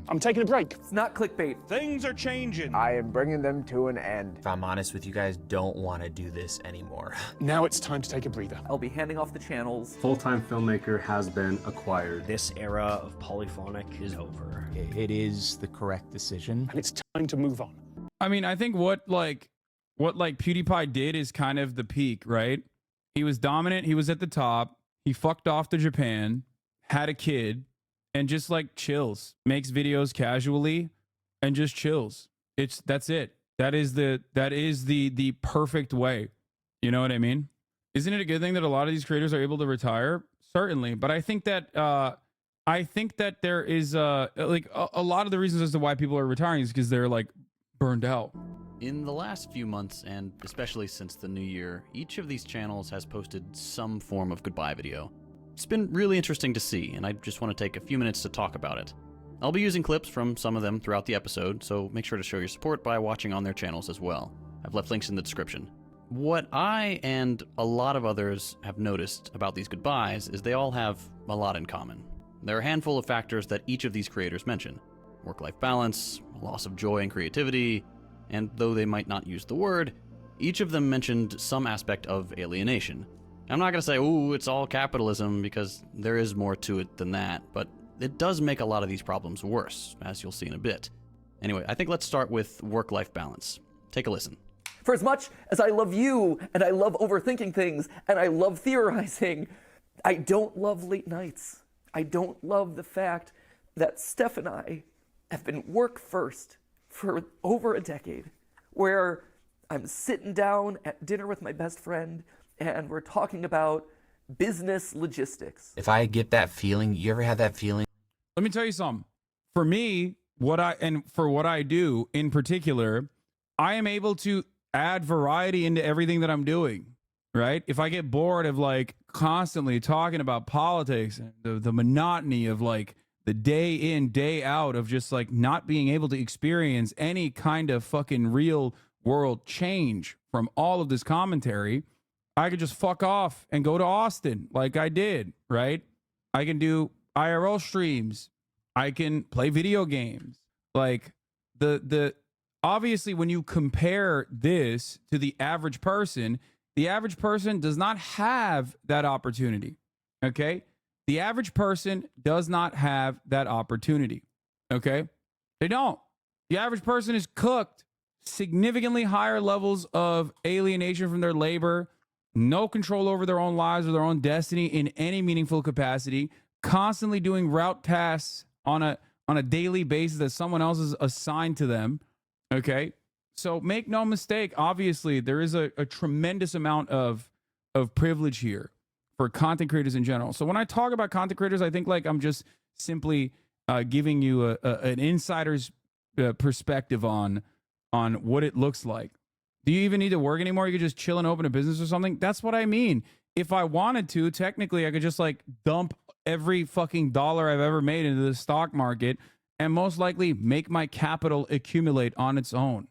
I'm taking a break. It's not clickbait. Things are changing. I am bringing them to an end. If I'm honest with you guys, don't want to do this anymore. Now it's time to take a breather. I'll be handing off the channels. Full-time filmmaker has been acquired. This era of polyphonic is over. It is the correct decision. And it's time to move on. I mean, I think what PewDiePie did is kind of the peak, right? He was dominant. He was at the top. He fucked off to Japan, had a kid, and just like chills, makes videos casually and just chills. That's it. That is the perfect way. You know what I mean? Isn't it a good thing that a lot of these creators are able to retire? Certainly. But I think that there is like a lot of the reasons as to why people are retiring is because they're like burned out. In the last few months, and especially since the new year, each of these channels has posted some form of goodbye video. It's been really interesting to see, and I just want to take a few minutes to talk about it. I'll be using clips from some of them throughout the episode, so make sure to show your support by watching on their channels as well. I've left links in the description. What I and a lot of others have noticed about these goodbyes is they all have a lot in common. There are a handful of factors that each of these creators mention. Work-life balance, loss of joy and creativity, and though they might not use the word, each of them mentioned some aspect of alienation. I'm not going to say, ooh, it's all capitalism, because there is more to it than that, but it does make a lot of these problems worse, as you'll see in a bit. Anyway, I think let's start with work-life balance. Take a listen. For as much as I love you, and I love overthinking things, and I love theorizing, I don't love late nights. I don't love the fact that Steph and I have been work first for over a decade, where I'm sitting down at dinner with my best friend, and we're talking about business logistics. If I get that feeling, you ever had that feeling? Let me tell you something. For me, what I do in particular, I am able to add variety into everything that I'm doing, right? If I get bored of like constantly talking about politics and the monotony of like the day in, day out of just like not being able to experience any kind of fucking real world change from all of this commentary, I could just fuck off and go to Austin like I did, right? I can do IRL streams. I can play video games. Like the obviously when you compare this to the average person does not have that opportunity. Okay? The average person does not have that opportunity. Okay? They don't. The average person is cooked significantly higher levels of alienation from their labor, no control over their own lives or their own destiny in any meaningful capacity, constantly doing route tasks on a daily basis that someone else is assigned to them. Okay? So make no mistake, obviously there is a tremendous amount of privilege here for content creators in general. So when I talk about content creators, I think like I'm just simply giving you an insider's perspective on what it looks like. Do you even need to work anymore? You could just chill and open a business or something. That's what I mean. If I wanted to, technically I could just like dump every fucking dollar I've ever made into the stock market and most likely make my capital accumulate on its own.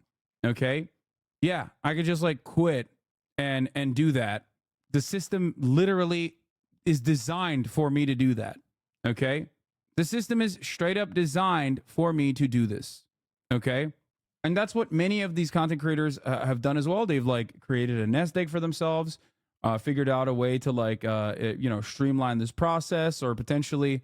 Okay? Yeah, I could just like quit and do that. The system literally is designed for me to do that. Okay? The system is straight up designed for me to do this. Okay? And that's what many of these content creators have done as well. They've like created a nest egg for themselves, figured out a way to like, streamline this process or potentially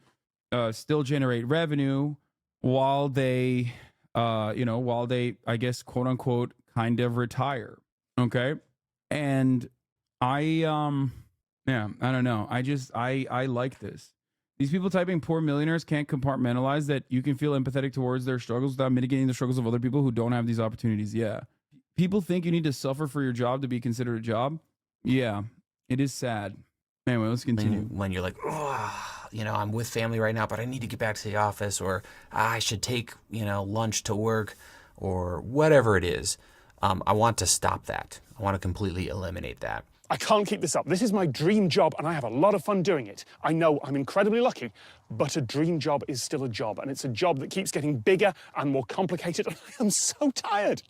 still generate revenue while they, I guess, quote unquote, kind of retire. Okay. And I don't know. I like this. These people typing poor millionaires can't compartmentalize that you can feel empathetic towards their struggles without mitigating the struggles of other people who don't have these opportunities. Yeah. People think you need to suffer for your job to be considered a job. Yeah. It is sad. Anyway, let's continue. When you're like, oh, I'm with family right now, but I need to get back to the office, or I should take, lunch to work, or whatever it is. I want to stop that. I want to completely eliminate that. I can't keep this up. This is my dream job, and I have a lot of fun doing it. I know I'm incredibly lucky, but a dream job is still a job, and it's a job that keeps getting bigger and more complicated, and I am so tired.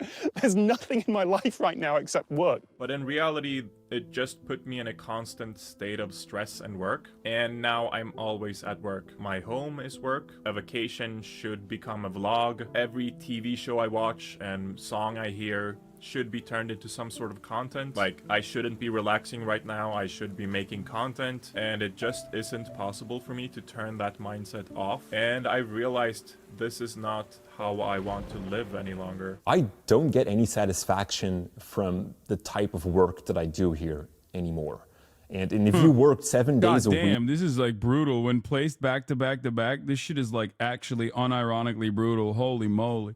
There's nothing in my life right now except work. But in reality, it just put me in a constant state of stress and work, and now I'm always at work. My home is work. A vacation should become a vlog. Every TV show I watch and song I hear should be turned into some sort of content. Like, I shouldn't be relaxing right now, I should be making content, and it just isn't possible for me to turn that mindset off. And I realized this is not how I want to live any longer. I don't get any satisfaction from the type of work that I do here anymore. And if you work 7 days a week... Damn, this is like brutal. When placed back to back to back, this shit is like actually unironically brutal. Holy moly.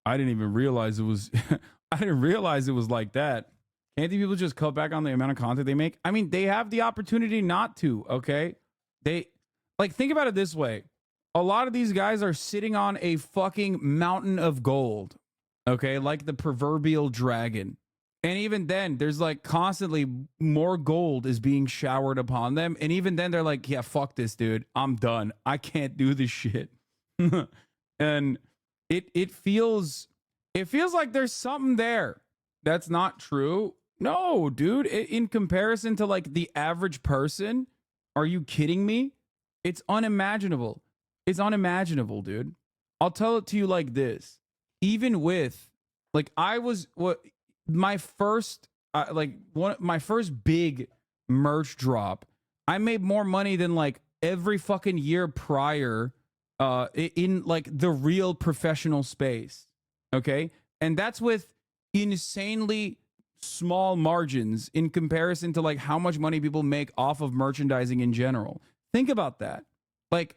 I didn't even realize it was... I didn't realize it was like that. Can't these people just cut back on the amount of content they make? I mean, they have the opportunity not to, okay? Think about it this way. A lot of these guys are sitting on a fucking mountain of gold, okay? Like the proverbial dragon. And even then, there's like constantly more gold is being showered upon them. And even then, they're like, yeah, fuck this, dude. I'm done. I can't do this shit. And it feels like there's something there that's not true. No, dude. In comparison to like the average person, are you kidding me? It's unimaginable. It's unimaginable, dude. I'll tell it to you like this. Even with, like, my first big merch drop, I made more money than like every fucking year prior in like the real professional space. Okay. And that's with insanely small margins in comparison to like how much money people make off of merchandising in general. Think about that. Like,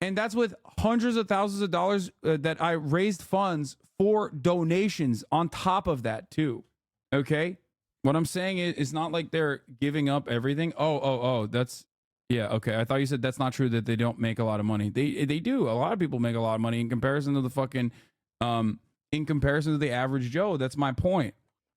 and that's with hundreds of thousands of dollars that I raised funds for donations on top of that too. Okay. What I'm saying is, it's not like they're giving up everything. Oh, that's, yeah, okay. I thought you said that's not true, that they don't make a lot of money. They do. A lot of people make a lot of money in comparison to the fucking, in comparison to the average Joe. That's my point.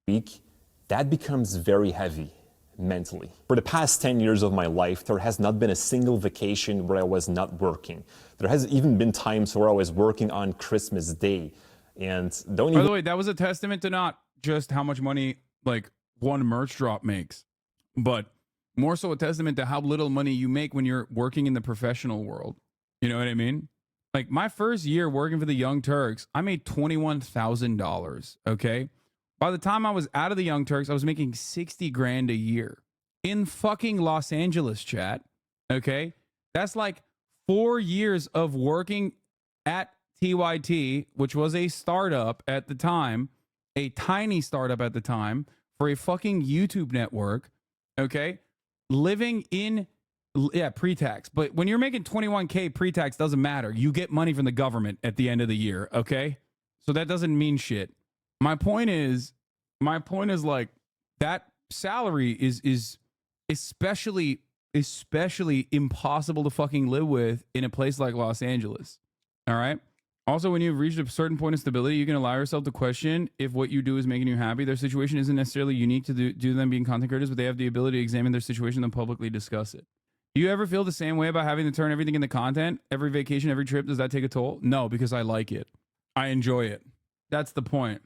Week, that becomes very heavy mentally. For the past 10 years of my life, there has not been a single vacation where I was not working. There has even been times where I was working on Christmas Day. And By the way, that was a testament to not just how much money like one merch drop makes, but more so a testament to how little money you make when you're working in the professional world. You know what I mean? Like my first year working for the Young Turks, I made $21,000. Okay. By the time I was out of the Young Turks, I was making 60 grand a year in fucking Los Angeles, chat. Okay. That's like 4 years of working at TYT, which was a startup at the time, a tiny startup at the time for a fucking YouTube network. Okay. Living in, yeah, pre-tax. But when you're making 21K pre-tax, doesn't matter. You get money from the government at the end of the year. Okay. So that doesn't mean shit. My point is like that salary is especially impossible to fucking live with in a place like Los Angeles. All right. Also, when you've reached a certain point of stability, you can allow yourself to question if what you do is making you happy. Their situation isn't necessarily unique to do them being content creators, but they have the ability to examine their situation and publicly discuss it. Do you ever feel the same way about having to turn everything into content? Every vacation, every trip, does that take a toll? No, because I like it. I enjoy it. That's the point.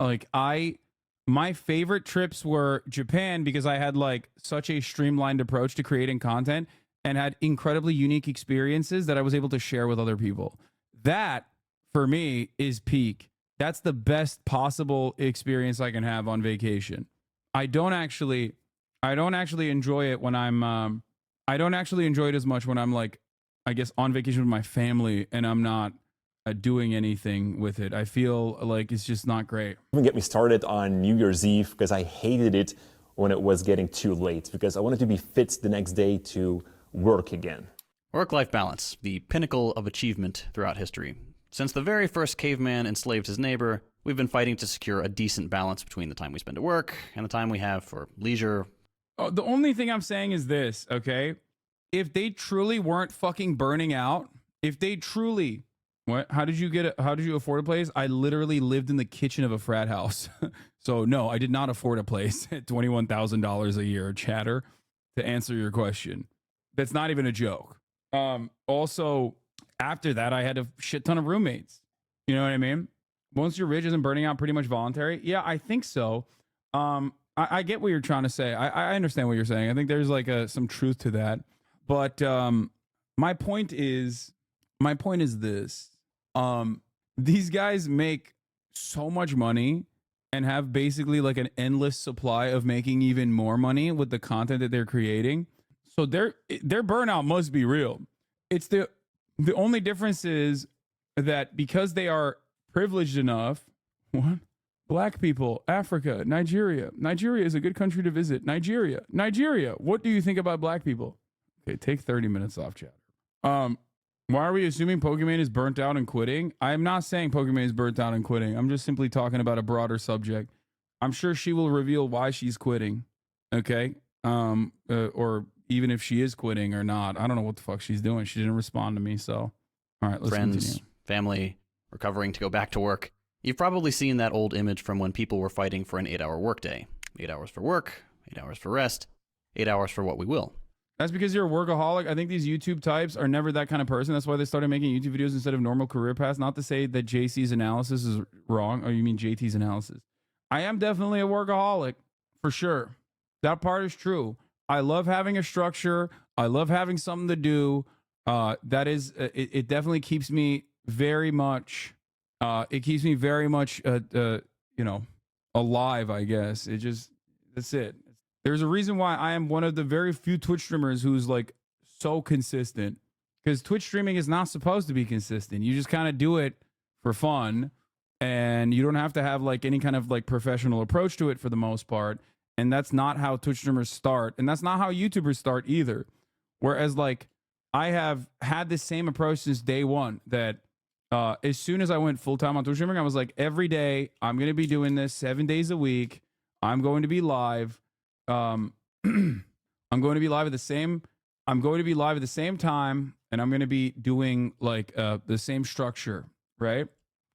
Like my favorite trips were Japan because I had like such a streamlined approach to creating content and had incredibly unique experiences that I was able to share with other people. That for me is peak. That's the best possible experience I can have on vacation. I don't actually enjoy it when I'm I don't actually enjoy it as much when I'm like, I guess, on vacation with my family and I'm not doing anything with it. I feel like it's just not great. Even get me started on New Year's Eve because I hated it when it was getting too late because I wanted to be fit the next day to work again. Work-life balance, the pinnacle of achievement throughout history. Since the very first caveman enslaved his neighbor, we've been fighting to secure a decent balance between the time we spend at work and the time we have for leisure. Oh, the only thing I'm saying is this, okay? If they truly weren't fucking burning out, if they truly... What? How did you afford a place? I literally lived in the kitchen of a frat house. So no, I did not afford a place at $21,000 a year, chatter, to answer your question. That's not even a joke. Also, after that, I had a shit ton of roommates. You know what I mean? Once you're rich, isn't burning out pretty much voluntary? Yeah, I think so. I get what you're trying to say. I understand what you're saying. I think there's like some truth to that. But my point is this. These guys make so much money and have basically like an endless supply of making even more money with the content that they're creating. So their burnout must be real. It's the only difference is that because they are privileged enough, what? Black people, Africa, Nigeria. Nigeria is a good country to visit. Nigeria. What do you think about black people? Okay, take 30 minutes off, chat. Why are we assuming Pokemon is burnt out and quitting? I'm not saying Pokemon is burnt out and quitting. I'm just simply talking about a broader subject. I'm sure she will reveal why she's quitting. Okay? Or even if she is quitting or not. I don't know what the fuck she's doing. She didn't respond to me, so. All right, let's Friends, continue. family, recovering to go back to work. You've probably seen that old image from when people were fighting for an 8-hour workday. 8 hours for work, 8 hours for rest, 8 hours for what we will. That's because you're a workaholic. I think these YouTube types are never that kind of person. That's why they started making YouTube videos instead of normal career paths. Not to say that JC's analysis is wrong. Or you mean JT's analysis. I am definitely a workaholic, for sure. That part is true. I love having a structure. I love having something to do. That is, it definitely keeps me very much, alive, I guess. That's it. There's a reason why I am one of the very few Twitch streamers who's like so consistent, because Twitch streaming is not supposed to be consistent. You just kind of do it for fun, and you don't have to have like any kind of like professional approach to it for the most part. And that's not how Twitch streamers start, and that's not how YouTubers start either. Whereas like I have had this same approach since day one, that as soon as I went full-time on Twitch streaming, I was like, every day I'm going to be doing this 7 days a week. I'm going to be live. I'm going to be live at the same time, and I'm going to be doing like the same structure, right?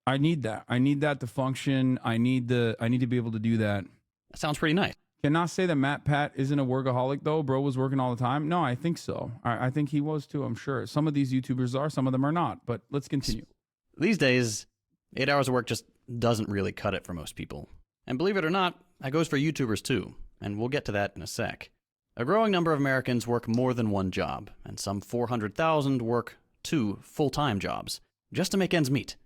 I need that to function. I need to be able to do that. That sounds pretty nice. Cannot say that Matt Pat isn't a workaholic though. Bro was working all the time. No, I think so. I think he was too, I'm sure. Some of these YouTubers are, some of them are not, but let's continue. These days, 8 hours of work just doesn't really cut it for most people. And believe it or not, that goes for YouTubers too, and we'll get to that in a sec. A growing number of Americans work more than one job, and some 400,000 work 2 full-time jobs, just to make ends meet.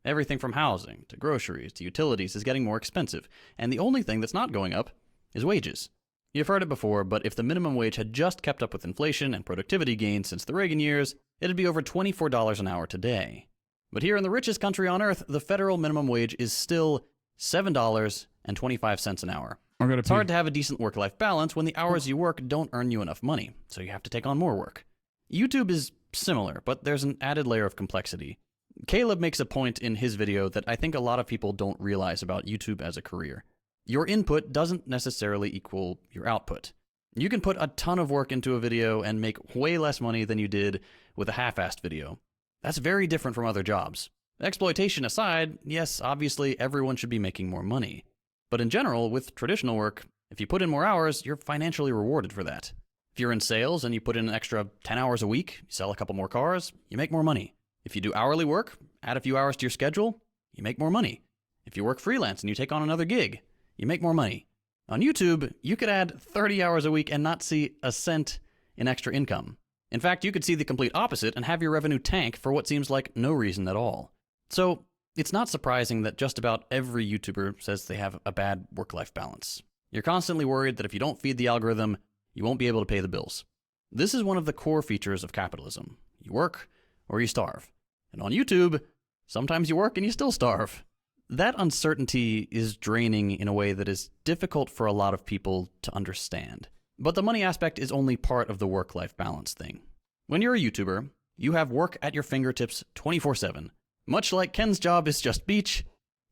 Everything from housing, to groceries, to utilities is getting more expensive, and the only thing that's not going up is wages. You've heard it before, but if the minimum wage had just kept up with inflation and productivity gains since the Reagan years, it'd be over $24 an hour today. But here in the richest country on earth, the federal minimum wage is still $7.25 an hour. It's hard to have a decent work-life balance when the hours you work don't earn you enough money, so you have to take on more work. YouTube is similar, but there's an added layer of complexity. Caleb makes a point in his video that I think a lot of people don't realize about YouTube as a career. Your input doesn't necessarily equal your output. You can put a ton of work into a video and make way less money than you did with a half-assed video. That's very different from other jobs. Exploitation aside, yes, obviously everyone should be making more money. But in general, with traditional work, if you put in more hours, you're financially rewarded for that. If you're in sales and you put in an extra 10 hours a week, you sell a couple more cars, you make more money. If you do hourly work, add a few hours to your schedule, you make more money. If you work freelance and you take on another gig, you make more money. On YouTube, you could add 30 hours a week and not see a cent in extra income. In fact, you could see the complete opposite and have your revenue tank for what seems like no reason at all. So, it's not surprising that just about every YouTuber says they have a bad work-life balance. You're constantly worried that if you don't feed the algorithm, you won't be able to pay the bills. This is one of the core features of capitalism. You work or you starve. And on YouTube, sometimes you work and you still starve. That uncertainty is draining in a way that is difficult for a lot of people to understand. But the money aspect is only part of the work-life balance thing. When you're a YouTuber, you have work at your fingertips 24/7. Much like Ken's job is just beach,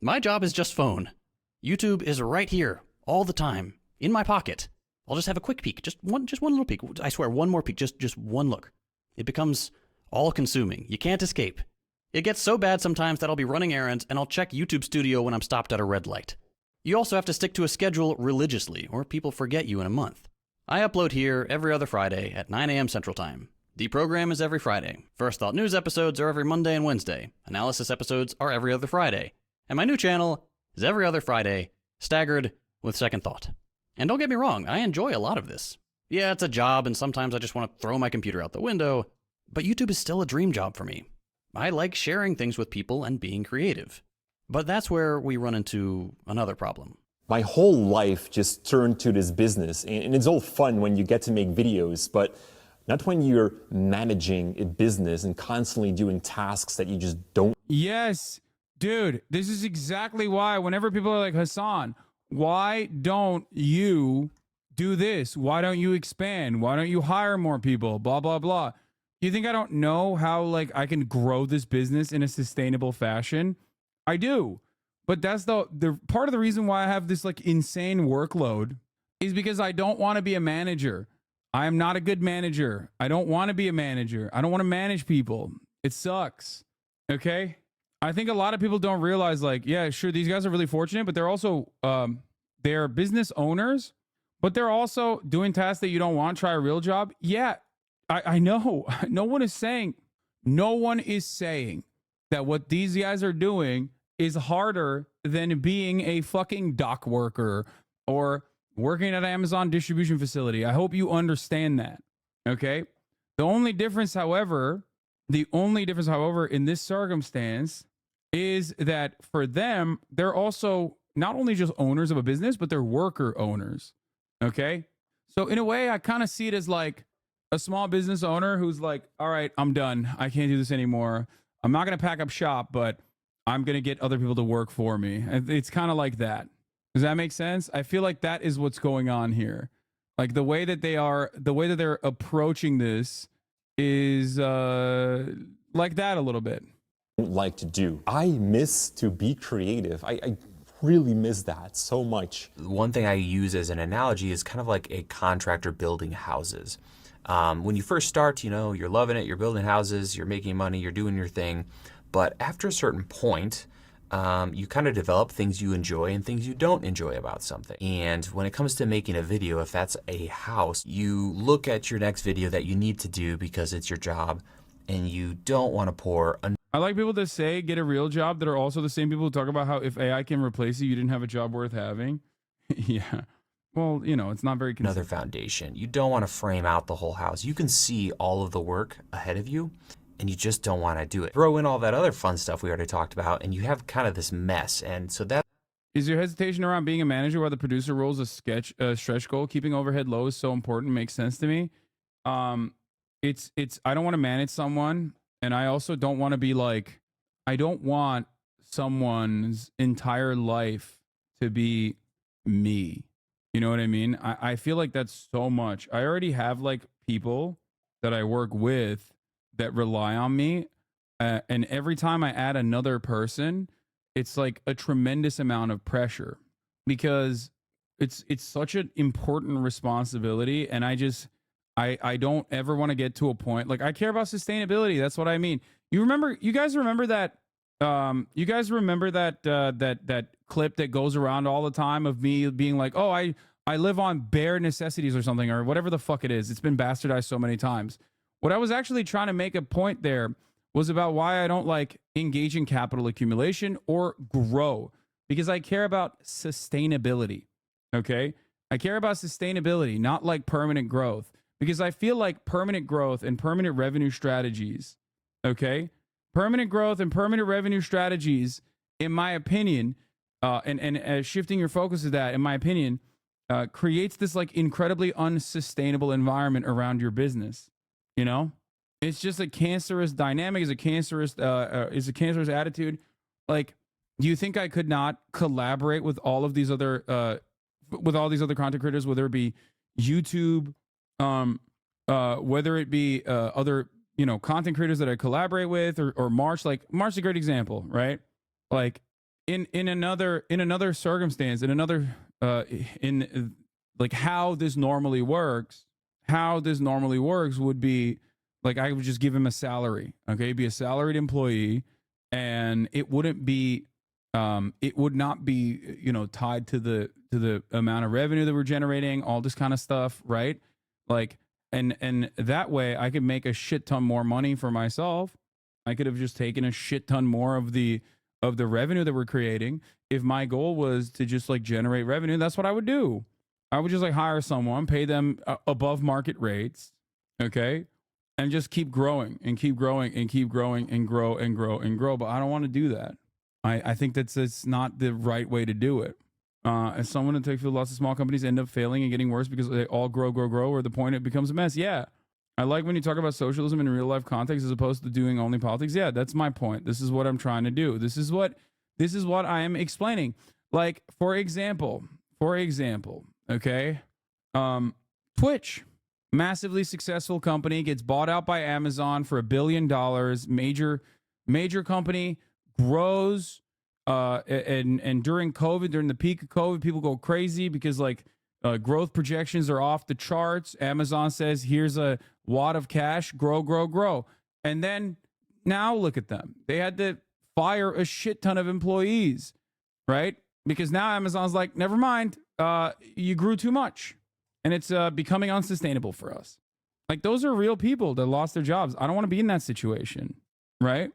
my job is just phone. YouTube is right here, all the time, in my pocket. I'll just have a quick peek, just one little peek. I swear, one more peek, just one look. It becomes all-consuming. You can't escape. It gets so bad sometimes that I'll be running errands and I'll check YouTube Studio when I'm stopped at a red light. You also have to stick to a schedule religiously, or people forget you in a month. I upload here every other Friday at 9 a.m. Central Time. Deprogram is every Friday. First Thought News episodes are every Monday and Wednesday. Analysis episodes are every other Friday. And my new channel is every other Friday, staggered with Second Thought. And don't get me wrong, I enjoy a lot of this. Yeah, it's a job, and sometimes I just want to throw my computer out the window, but YouTube is still a dream job for me. I like sharing things with people and being creative. But that's where we run into another problem. My whole life just turned to this business, and it's all fun when you get to make videos, but not when you're managing a business and constantly doing tasks that you just don't. Yes, dude, this is exactly why whenever people are like, Hasan, why don't you do this? Why don't you expand? Why don't you hire more people? Blah, blah, blah. You think I don't know how like I can grow this business in a sustainable fashion? I do. But that's the part of the reason why I have this like insane workload is because I don't want to be a manager. I am not a good manager. I don't want to be a manager. I don't want to manage people. It sucks. Okay? I think a lot of people don't realize like, yeah, sure, these guys are really fortunate, but they're also they're business owners, but they're also doing tasks that you don't want. Try a real job. Yeah, I know. No one is saying that what these guys are doing is harder than being a fucking dock worker or working at an Amazon distribution facility. I hope you understand that. Okay? The only difference, however, in this circumstance is that for them, they're also not only just owners of a business, but they're worker owners. Okay? So in a way, I kind of see it as like a small business owner who's like, all right, I'm done. I can't do this anymore. I'm not going to pack up shop, but I'm going to get other people to work for me. It's kind of like that. Does that make sense? I feel like that is what's going on here. Like the way that they're approaching this is like that a little bit. Like to do. I miss to be creative. I really miss that so much. One thing I use as an analogy is kind of like a contractor building houses. When you first start, you know, you're loving it, you're building houses, you're making money, you're doing your thing. But after a certain point, you kind of develop things you enjoy and things you don't enjoy about something. And when it comes to making a video, if that's a house, you look at your next video that you need to do because it's your job and you don't want to pour I like people that say get a real job that are also the same people who talk about how if AI can replace you, you didn't have a job worth having. Yeah. Well, you know, it's not very consistent. Another foundation. You don't want to frame out the whole house. You can see all of the work ahead of you and you just don't want to do it. Throw in all that other fun stuff we already talked about and you have kind of this mess. And so that is your hesitation around being a manager while the producer roles a stretch goal. Keeping overhead low is so important. Makes sense to me. It's I don't want to manage someone, and I also don't want to be like, I don't want someone's entire life to be me. You know what I mean? I feel like that's so much. I already have like people that I work with that rely on me. And every time I add another person, it's like a tremendous amount of pressure because it's such an important responsibility. And I don't ever want to get to a point like I care about sustainability. That's what I mean. You guys remember that that clip that goes around all the time of me being like, oh, I live on bare necessities or something, or whatever the fuck it is. It's been bastardized so many times. What I was actually trying to make a point there was about why I don't like engage in capital accumulation or grow, because I care about sustainability. Okay. I care about sustainability, not like permanent growth, because I feel like permanent growth and permanent revenue strategies, okay, permanent growth and permanent revenue strategies, in my opinion, and shifting your focus to that, in my opinion, creates this like incredibly unsustainable environment around your business. You know, it's just a cancerous dynamic, is a cancerous attitude. Like, do you think I could not collaborate with all of these other content creators, whether it be YouTube, whether it be other, you know, content creators that I collaborate with, or March? Like March's a great example, right? Like in another circumstance, in like how this normally works would be like I would just give him a salary, okay, be a salaried employee, and it would not be, you know, tied to the amount of revenue that we're generating, all this kind of stuff, right? Like, and that way I could make a shit ton more money for myself. I could have just taken a shit ton more of the revenue that we're creating. If my goal was to just like generate revenue, that's what I would do. I would just like hire someone, pay them above market rates, okay, and just keep growing and keep growing and keep growing and grow and grow and grow. But I don't want to do that. I think it's not the right way to do it. As someone that takes lots of small companies end up failing and getting worse because they all grow, or the point it becomes a mess. Yeah. I like when you talk about socialism in real life context as opposed to doing only politics. Yeah, that's my point. This is what I'm trying to do. This is what I am explaining. Like, for example, okay, Twitch, massively successful company, gets bought out by Amazon for $1 billion. Major company, grows, and during COVID, during the peak of COVID, people go crazy because like growth projections are off the charts. Amazon says, here's a wad of cash, grow. And then now look at them. They had to fire a shit ton of employees, right? Because now Amazon's like, never mind, you grew too much and it's becoming unsustainable for us. Like, those are real people that lost their jobs. I don't want to be in that situation, right?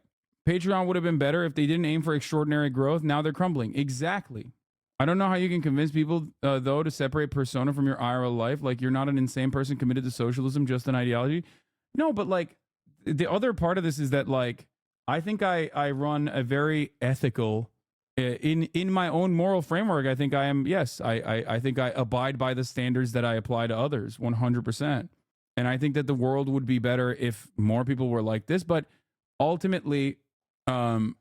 Patreon would have been better if they didn't aim for extraordinary growth. Now they're crumbling. Exactly. I don't know how you can convince people, though, to separate persona from your IRL life. Like, you're not an insane person committed to socialism, just an ideology. No, but like, the other part of this is that, like, I think I run a very ethical in my own moral framework, I think I am. Yes, I think I abide by the standards that I apply to others 100%. And I think that the world would be better if more people were like this. But ultimately, I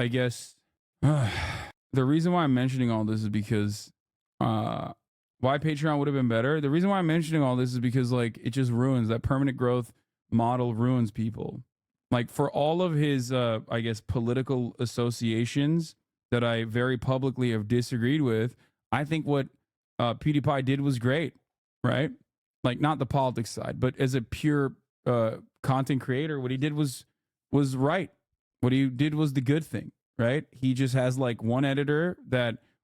guess the reason why I'm mentioning all this is because why Patreon would have been better. The reason why I'm mentioning all this is because like it just ruins that permanent growth model, ruins people. Like for all of his, I guess, political associations that I very publicly have disagreed with, I think what PewDiePie did was great, right? Like not the politics side, but as a pure content creator, what he did was right. What he did was the good thing, right? He just has like one editor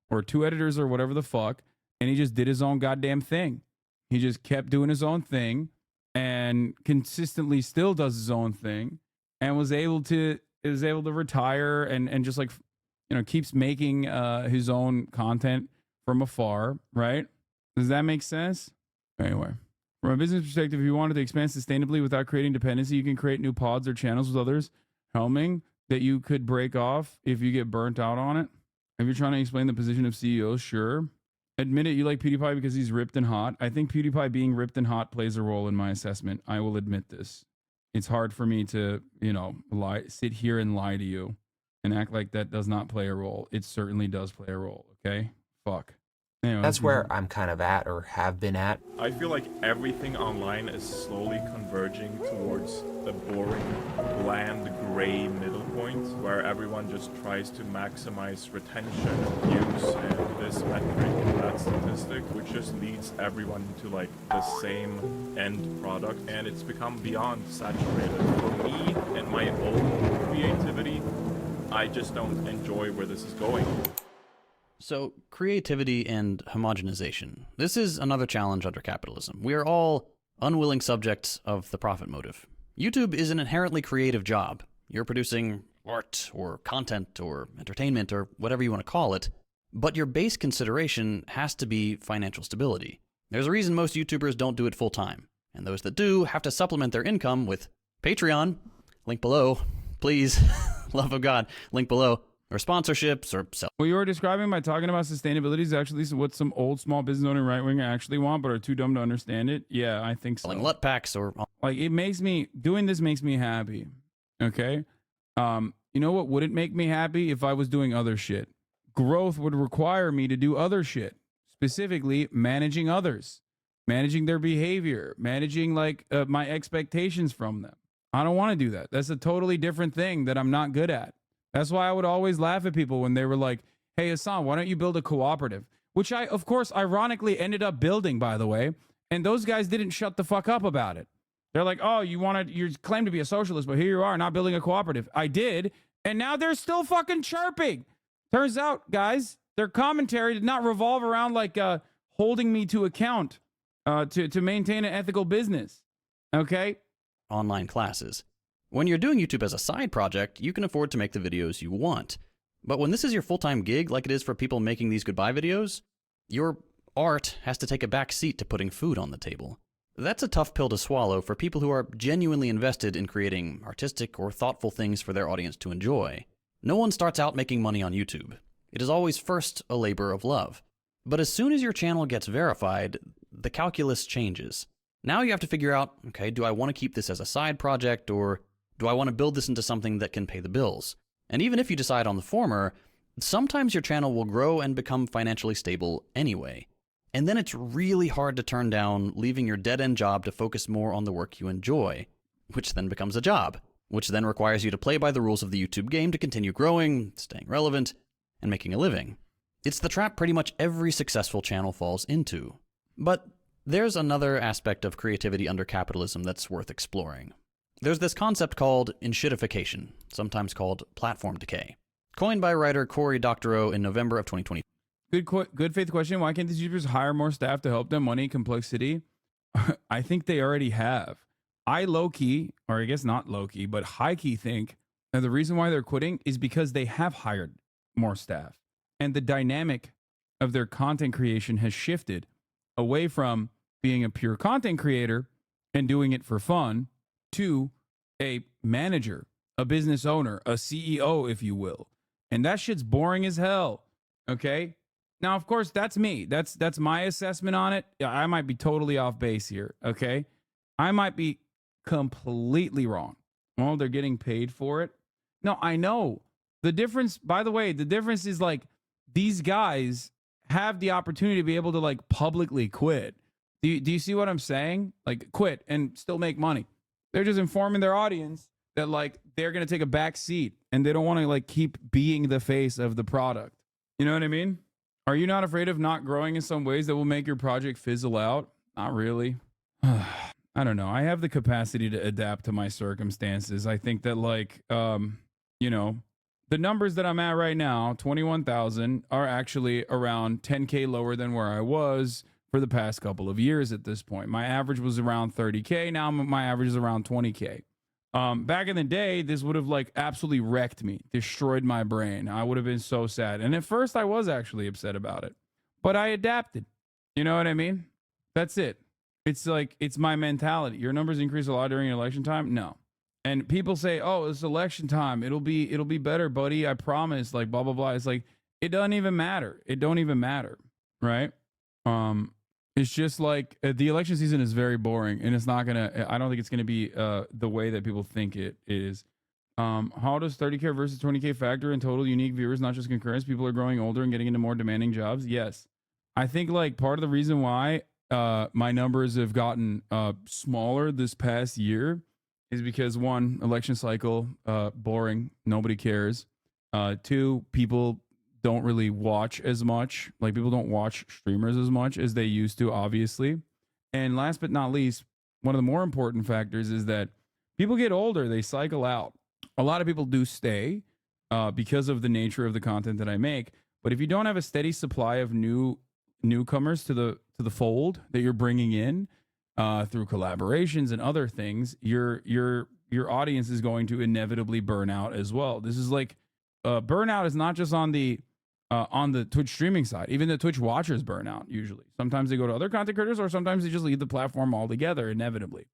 or two editors or whatever the fuck, and he just did his own goddamn thing. He just kept doing his own thing and consistently still does his own thing. And was able to retire and just like, you know, keeps making his own content from afar, right? Does that make sense? Anyway, from a business perspective, if you wanted to expand sustainably without creating dependency, you can create new pods or channels with others helming that you could break off if you get burnt out on it. If you're trying to explain the position of CEOs, sure. Admit it, you like PewDiePie because he's ripped and hot. I think PewDiePie being ripped and hot plays a role in my assessment. I will admit this. It's hard for me to, you know, sit here and lie to you and act like that does not play a role. It certainly does play a role, okay? Fuck. Anyway, That's where I'm kind of at, or have been at. I feel like everything online is slowly converging towards the boring, bland, gray middle point where everyone just tries to maximize retention, views, and this metric and that statistic, which just leads everyone to like the same end product, and it's become beyond saturated. For me and my own creativity, I just don't enjoy where this is going. So, creativity and homogenization. This is another challenge under capitalism. We are all unwilling subjects of the profit motive. YouTube is an inherently creative job. You're producing art or content or entertainment or whatever you want to call it, but your base consideration has to be financial stability. There's a reason most YouTubers don't do it full time, and those that do have to supplement their income with Patreon, link below, please, love of God, link below, or sponsorships, or sell. What you were describing by talking about sustainability is actually what some old small business owner right wing actually want, but are too dumb to understand it. Yeah, I think so. Selling LUT packs or like doing this makes me happy. Okay, you know what wouldn't make me happy if I was doing other shit. Growth would require me to do other shit, specifically managing others, managing their behavior, managing like my expectations from them. I don't want to do that. That's a totally different thing that I'm not good at. That's why I would always laugh at people when they were like, hey, Hasan, why don't you build a cooperative? Which I, of course, ironically ended up building, by the way. And those guys didn't shut the fuck up about it. They're like, oh, you claim to be a socialist, but here you are not building a cooperative. I did. And now they're still fucking chirping. Turns out, guys, their commentary did not revolve around like holding me to account to maintain an ethical business. Okay? Online classes. When you're doing YouTube as a side project, you can afford to make the videos you want. But when this is your full-time gig, like it is for people making these goodbye videos, your art has to take a back seat to putting food on the table. That's a tough pill to swallow for people who are genuinely invested in creating artistic or thoughtful things for their audience to enjoy. No one starts out making money on YouTube. It is always first a labor of love. But as soon as your channel gets verified, the calculus changes. Now you have to figure out, okay, do I want to keep this as a side project, or do I want to build this into something that can pay the bills? And even if you decide on the former, sometimes your channel will grow and become financially stable anyway. And then it's really hard to turn down leaving your dead-end job to focus more on the work you enjoy, which then becomes a job, which then requires you to play by the rules of the YouTube game to continue growing, staying relevant, and making a living. It's the trap pretty much every successful channel falls into. But there's another aspect of creativity under capitalism that's worth exploring. There's this concept called enshittification, sometimes called platform decay, coined by writer Cory Doctorow in November of 2020. Good faith question. Why can't these YouTubers hire more staff to help them? Money, complexity. I think they already have. I low-key, or I guess not low-key, but high-key think that the reason why they're quitting is because they have hired more staff. And the dynamic of their content creation has shifted away from being a pure content creator and doing it for fun to a manager, a business owner, a CEO, if you will. And that shit's boring as hell. Okay? Now, of course, that's me. That's my assessment on it. Yeah, I might be totally off base here. Okay? I might be completely wrong. Well, they're getting paid for it. No, I know. The difference, by the way, the difference is like these guys have the opportunity to be able to like publicly quit. Do you see what I'm saying? Like quit and still make money. They're just informing their audience that like they're going to take a back seat and they don't want to like keep being the face of the product. You know what I mean? Are you not afraid of not growing in some ways that will make your project fizzle out? Not really. I don't know. I have the capacity to adapt to my circumstances. I think that like, you know, the numbers that I'm at right now, 21,000, are actually around 10K lower than where I was for the past couple of years at this point. My average was around 30K. Now my average is around 20K. Back in the day, this would have like absolutely wrecked me, destroyed my brain. I would have been so sad. And at first I was actually upset about it, but I adapted. You know what I mean? That's it. It's like, it's my mentality. Your numbers increase a lot during election time. No. And people say, oh, it's election time. It'll be better, buddy. I promise. Like blah, blah, blah. It's like, it doesn't even matter. It don't even matter. Right. It's just like the election season is very boring and it's not gonna, I don't think it's gonna be the way that people think it is. How does 30K versus 20K factor in total unique viewers, not just concurrence? People are growing older and getting into more demanding jobs. Yes. I think like part of the reason why my numbers have gotten smaller this past year is because one, election cycle, boring, nobody cares. Two, people don't really watch as much. Like people don't watch streamers as much as they used to, obviously. And last but not least, one of the more important factors is that people get older, they cycle out. A lot of people do stay because of the nature of the content that I make. But if you don't have a steady supply of newcomers to the fold that you're bringing in through collaborations and other things, your audience is going to inevitably burn out as well. This is like burnout is not just on the Twitch streaming side. Even the Twitch watchers burn out usually. Sometimes they go to other content creators, or sometimes they just leave the platform altogether inevitably,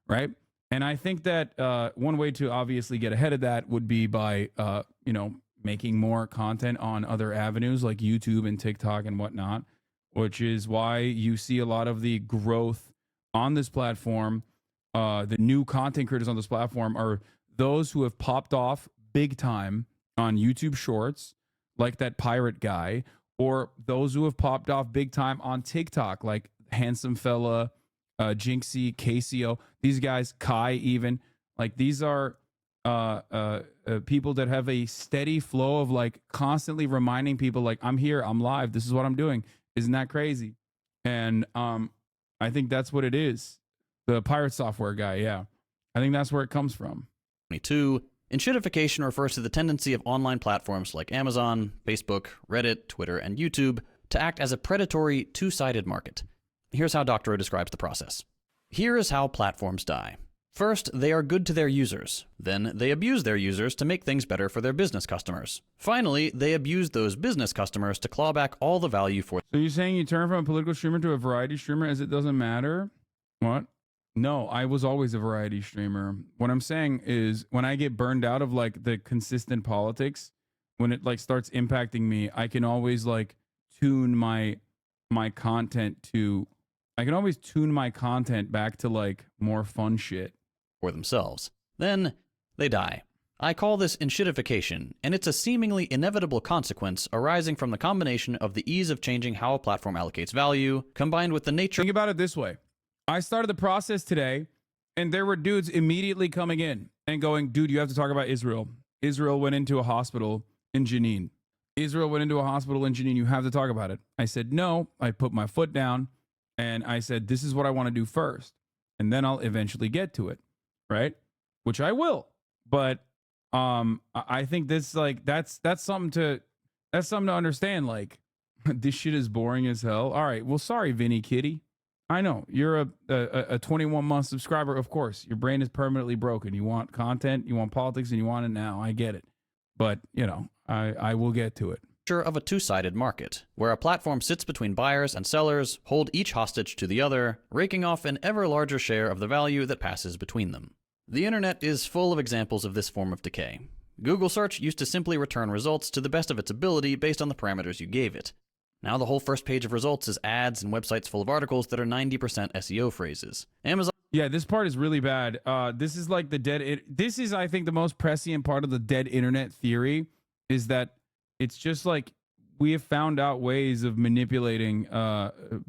right? And I think that one way to obviously get ahead of that would be by you know, making more content on other avenues like YouTube and TikTok and whatnot, which is why you see a lot of the growth on this platform. The new content creators on this platform are those who have popped off big time on YouTube Shorts, like that pirate guy, or those who have popped off big time on TikTok, like Handsome Fella, Jinxie, KCO, these guys, Kai even. Like these are people that have a steady flow of like constantly reminding people like, I'm here, I'm live, this is what I'm doing. Isn't that crazy? And I think that's what it is. The pirate software guy, yeah. I think that's where it comes from. 22. Enshittification refers to the tendency of online platforms like Amazon, Facebook, Reddit, Twitter, and YouTube to act as a predatory, two-sided market. Here's how Dr. O describes the process. Here is how platforms die. First, they are good to their users. Then, they abuse their users to make things better for their business customers. Finally, they abuse those business customers to claw back all the value for. So you're saying you turn from a political streamer to a variety streamer as it doesn't matter? What? No, I was always a variety streamer. What I'm saying is when I get burned out of like the consistent politics, when it like starts impacting me, I can always like tune my content to, I can always tune my content back to like more fun shit. For themselves. Then they die. I call this enshittification, and it's a seemingly inevitable consequence arising from the combination of the ease of changing how a platform allocates value, combined with the nature. Think about it this way. I started the process today, and there were dudes immediately coming in and going, dude, you have to talk about Israel. Israel went into a hospital in Jenin. Israel went into a hospital in Jenin. You have to talk about it. I said, no. I put my foot down, and I said, this is what I want to do first, and then I'll eventually get to it, right? Which I will. But I think this like that's something to understand. Like this shit is boring as hell. All right. Well, sorry, Vinny Kitty. I know you're a 21-month subscriber. Of course, your brain is permanently broken. You want content, you want politics, and you want it now. I get it. But, you know, I will get to it. Of a two-sided market, where a platform sits between buyers and sellers, hold each hostage to the other, raking off an ever larger share of the value that passes between them. The internet is full of examples of this form of decay. Google search used to simply return results to the best of its ability based on the parameters you gave it. Now the whole first page of results is ads and websites full of articles that are 90% SEO phrases. Amazon... Yeah, this part is really bad. This is like the this is, I think, the most prescient part of the dead internet theory, is that it's just like we have found out ways of manipulating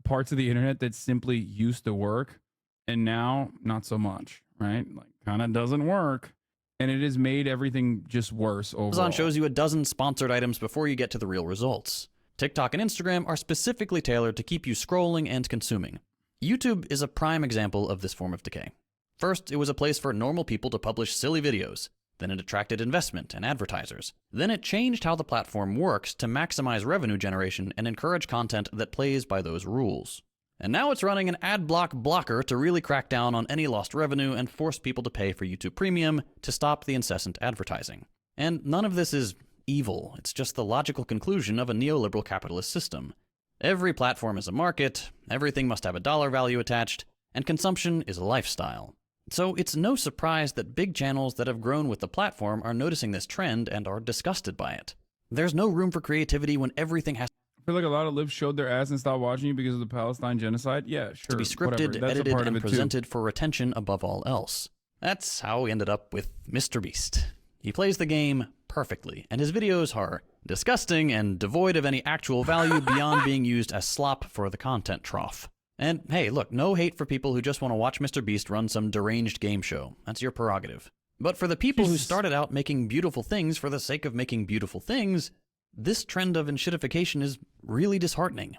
parts of the internet that simply used to work, and now not so much, right? Like, kind of doesn't work, and it has made everything just worse overall. Amazon shows you a dozen sponsored items before you get to the real results. TikTok and Instagram are specifically tailored to keep you scrolling and consuming. YouTube is a prime example of this form of decay. First, it was a place for normal people to publish silly videos. Then it attracted investment and advertisers. Then it changed how the platform works to maximize revenue generation and encourage content that plays by those rules. And now it's running an ad blocker to really crack down on any lost revenue and force people to pay for YouTube Premium to stop the incessant advertising. And none of this is evil. It's just the logical conclusion of a neoliberal capitalist system. Every platform is a market, everything must have a dollar value attached, and consumption is a lifestyle. So it's no surprise that big channels that have grown with the platform are noticing this trend and are disgusted by it. There's no room for creativity when everything has I feel like a lot of libs showed their ass and stopped watching you because of the Palestine genocide. Yeah, sure. to be scripted, edited, and presented for retention above all else. That's how we ended up with Mr. Beast. He plays the game perfectly, and his videos are disgusting and devoid of any actual value beyond being used as slop for the content trough. And hey, look, no hate for people who just want to watch Mr. Beast run some deranged game show. That's your prerogative. But for the people who started out making beautiful things for the sake of making beautiful things, this trend of enshittification is really disheartening.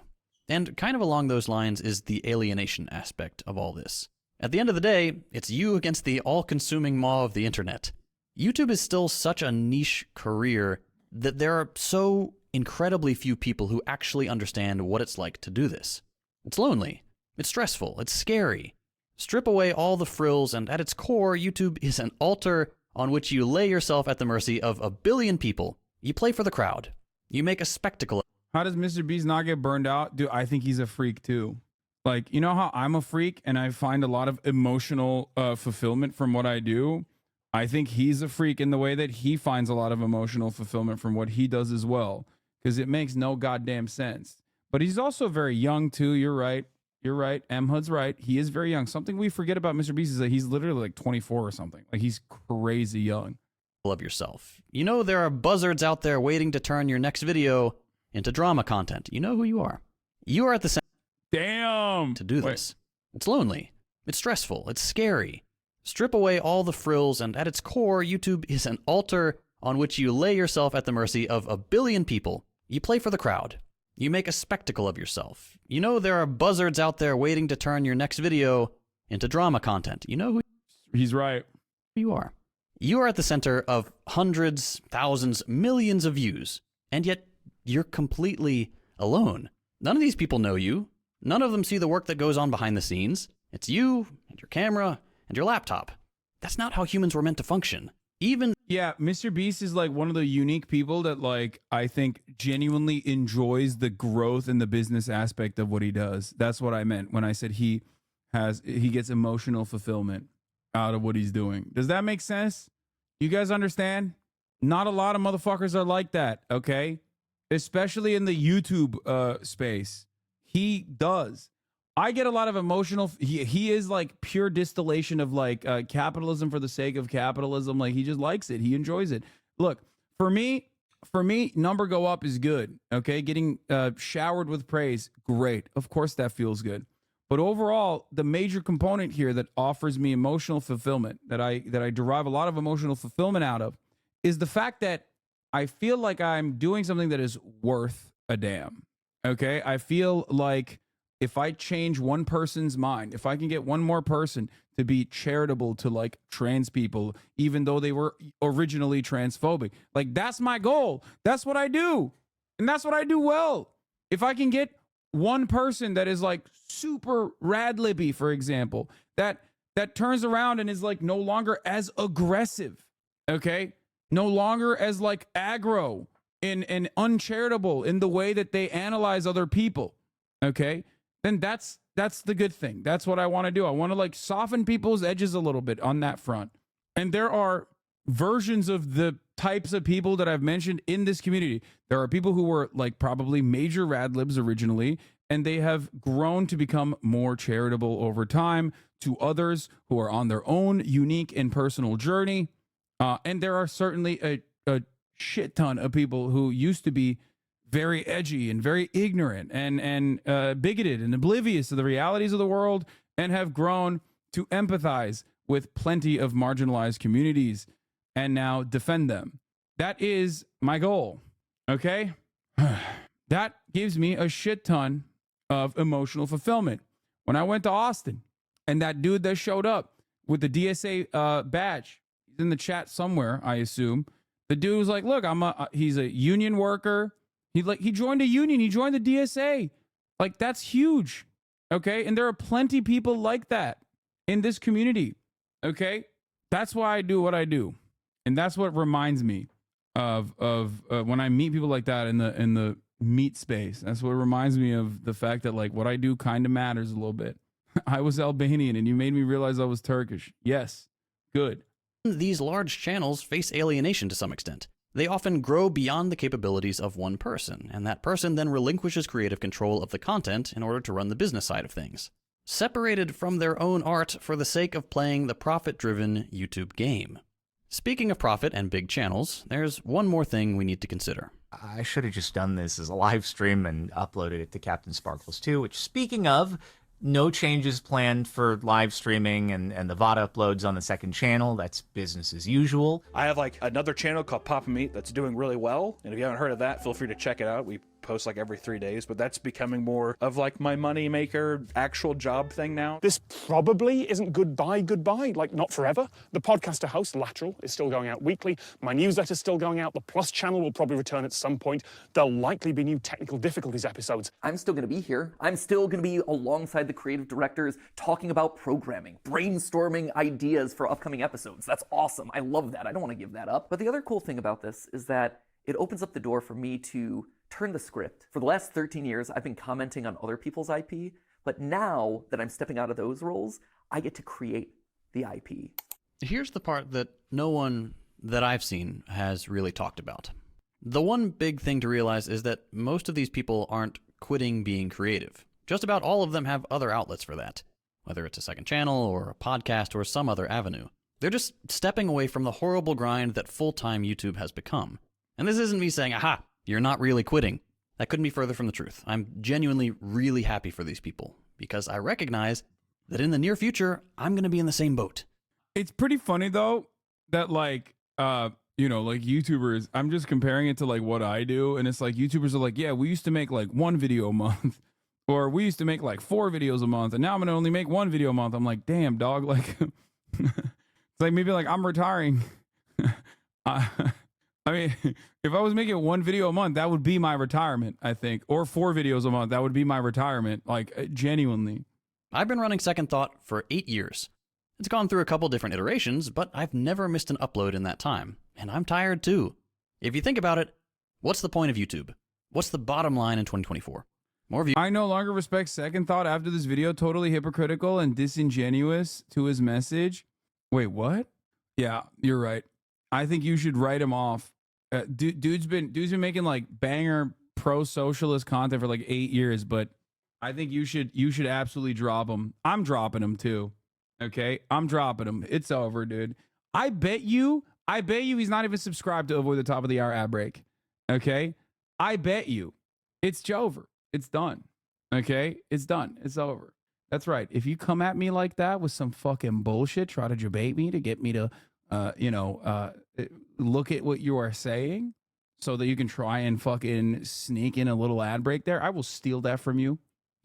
And kind of along those lines is the alienation aspect of all this. At the end of the day, it's you against the all-consuming maw of the internet. YouTube is still such a niche career that there are so incredibly few people who actually understand what it's like to do this. It's lonely. It's stressful. It's scary. Strip away all the frills, and at its core, YouTube is an altar on which you lay yourself at the mercy of a billion people. You play for the crowd. You make a spectacle. How does Mr. Beast not get burned out? Dude, I think he's a freak too. Like, you know how I'm a freak and I find a lot of emotional fulfillment from what I do? I think he's a freak in the way that he finds a lot of emotional fulfillment from what he does as well, because it makes no goddamn sense. But he's also very young too. You're right. You're right. M. Hood's right. He is very young. Something we forget about Mr. Beast is that he's literally like 24 or something. Like, he's crazy young. Of yourself. You know there are buzzards out there waiting to turn your next video into drama content. You know who you are. You are at the center. Damn. To do this. It's lonely. It's stressful. It's scary. Strip away all the frills, and at its core, YouTube is an altar on which you lay yourself at the mercy of a billion people. You play for the crowd. You make a spectacle of yourself. You know there are buzzards out there waiting to turn your next video into drama content. You know who he's right. You are. You are at the center of hundreds, thousands, millions of views, and yet you're completely alone. None of these people know you. None of them see the work that goes on behind the scenes. It's you and your camera and your laptop. That's not how humans were meant to function. Yeah, Mr. Beast is like one of the unique people that, like, I think genuinely enjoys the growth and the business aspect of what he does. That's what I meant when I said he gets emotional fulfillment out of what he's doing. Does that make sense? You guys understand? Not a lot of motherfuckers are like that, okay? Especially in the YouTube space. He does. I get a lot of emotional. He is like pure distillation of like capitalism for the sake of capitalism. Like, he just likes it. He enjoys it. Look, for me, number go up is good. Okay, getting showered with praise, great. Of course, that feels good. But overall, the major component here that offers me emotional fulfillment, that I derive a lot of emotional fulfillment out of, is the fact that I feel like I'm doing something that is worth a damn. Okay, I feel like if I change one person's mind, if I can get one more person to be charitable to like trans people, even though they were originally transphobic, like, that's my goal. That's what I do. And that's what I do well. If I can get one person that is like super rad lippy, for example, that turns around and is like no longer as aggressive, okay? No longer as like aggro and uncharitable in the way that they analyze other people, okay? Then that's the good thing. That's what I want to do. I want to like soften people's edges a little bit on that front. And there are versions of the types of people that I've mentioned in this community. There are people who were like probably major rad libs originally, and they have grown to become more charitable over time to others who are on their own unique and personal journey. And there are certainly a shit ton of people who used to be very edgy and very ignorant and bigoted and oblivious to the realities of the world, and have grown to empathize with plenty of marginalized communities and now defend them. That is my goal. Okay? That gives me a shit ton of emotional fulfillment. When I went to Austin and that dude that showed up with the DSA badge, he's in the chat somewhere, I assume. The dude was like, look, he's a union worker. He joined a union. He joined the DSA. Like, that's huge. Okay? And there are plenty of people like that in this community. Okay? That's why I do what I do. And that's what reminds me of when I meet people like that in the meat space. That's what reminds me of the fact that, like, what I do kind of matters a little bit. I was Albanian and you made me realize I was Turkish. Yes. Good. These large channels face alienation to some extent. They often grow beyond the capabilities of one person, and that person then relinquishes creative control of the content in order to run the business side of things, separated from their own art for the sake of playing the profit-driven YouTube game. Speaking of profit and big channels, there's one more thing we need to consider. I should have just done this as a live stream and uploaded it to Captain Sparkles too, which, speaking of, no changes planned for live streaming and the VOD uploads on the second channel. That's business as usual. I have like another channel called Papa Meat that's doing really well. And if you haven't heard of that, feel free to check it out. We post like every 3 days, but that's becoming more of like my money maker, actual job thing now. This probably isn't goodbye, like not forever. The podcaster host, Lateral, is still going out weekly. My newsletter's still going out. The Plus channel will probably return at some point. There'll likely be new technical difficulties episodes. I'm still going to be here. I'm still going to be alongside the creative directors talking about programming, brainstorming ideas for upcoming episodes. That's awesome. I love that. I don't want to give that up. But the other cool thing about this is that it opens up the door for me to turn the script. For the last 13 years, I've been commenting on other people's IP, but now that I'm stepping out of those roles, I get to create the IP. Here's the part that no one that I've seen has really talked about. The one big thing to realize is that most of these people aren't quitting being creative. Just about all of them have other outlets for that, whether it's a second channel or a podcast or some other avenue. They're just stepping away from the horrible grind that full-time YouTube has become. And this isn't me saying, aha, you're not really quitting. That couldn't be further from the truth. I'm genuinely really happy for these people because I recognize that in the near future, I'm going to be in the same boat. It's pretty funny though that like YouTubers, I'm just comparing it to like what I do, and it's like YouTubers are like, yeah, we used to make like 1 video a month, or we used to make like 4 videos a month, and now I'm gonna only make 1 video a month. I'm like, damn, dog, like it's like maybe like I'm retiring. I mean, if I was making 1 video a month, that would be my retirement, I think. Or 4 videos a month, that would be my retirement. Like, genuinely. I've been running Second Thought for 8 years. It's gone through a couple different iterations, but I've never missed an upload in that time. And I'm tired too. If you think about it, what's the point of YouTube? What's the bottom line in 2024? More views. I no longer respect Second Thought after this video. Totally hypocritical and disingenuous to his message. Wait, what? Yeah, you're right. I think you should write him off. Dude's been making like banger pro-socialist content for like 8 years, but I think you should absolutely drop him. I'm dropping him too. Okay, I'm dropping him. It's over, dude. I bet you he's not even subscribed to Avoid the Top of the Hour ad break. Okay, I bet you it's over. It's done. Okay, it's done. It's over. That's right. If you come at me like that with some fucking bullshit, try to debate me to get me to look at what you are saying so that you can try and fucking sneak in a little ad break there, I will steal that from you.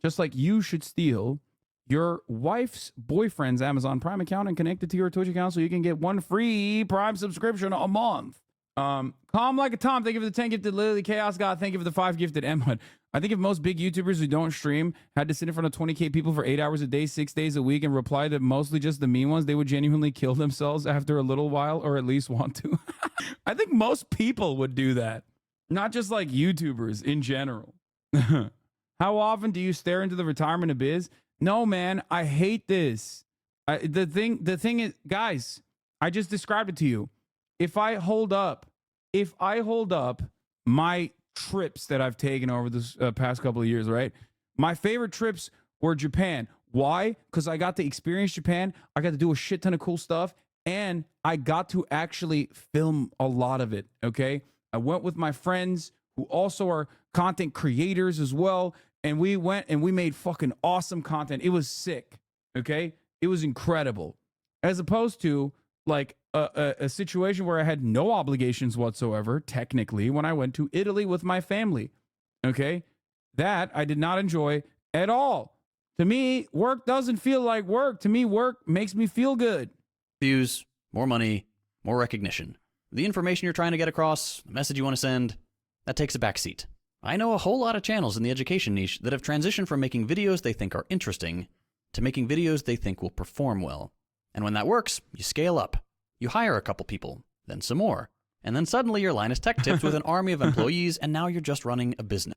Just like you should steal your wife's boyfriend's Amazon Prime account and connect it to your Twitch account so you can get 1 free Prime subscription a month. Calm like a Tom, thank you for the 10 gifted Lily Chaos God, thank you for the 5 gifted Emma. I think if most big YouTubers who don't stream had to sit in front of 20K people for 8 hours a day, 6 days a week, and reply to mostly just the mean ones, they would genuinely kill themselves after a little while, or at least want to. I think most people would do that. Not just like YouTubers in general. How often do you stare into the retirement abyss? No, man, I hate this. The thing is, guys, I just described it to you. If I hold up if I hold up my trips that I've taken over this past couple of years, right? My favorite trips were Japan. Why? Because I got to experience Japan. I got to do a shit ton of cool stuff. And I got to actually film a lot of it, okay? I went with my friends who also are content creators as well. And we went and we made fucking awesome content. It was sick, okay? It was incredible. As opposed to like a situation where I had no obligations whatsoever, technically, when I went to Italy with my family, okay? That I did not enjoy at all. To me, work doesn't feel like work. To me, work makes me feel good. Views, more money, more recognition. The information you're trying to get across, the message you want to send, that takes a back seat. I know a whole lot of channels in the education niche that have transitioned from making videos they think are interesting to making videos they think will perform well. And when that works, you scale up. You hire a couple people, then some more. And then suddenly you're Linus Tech Tips with an army of employees, and now you're just running a business.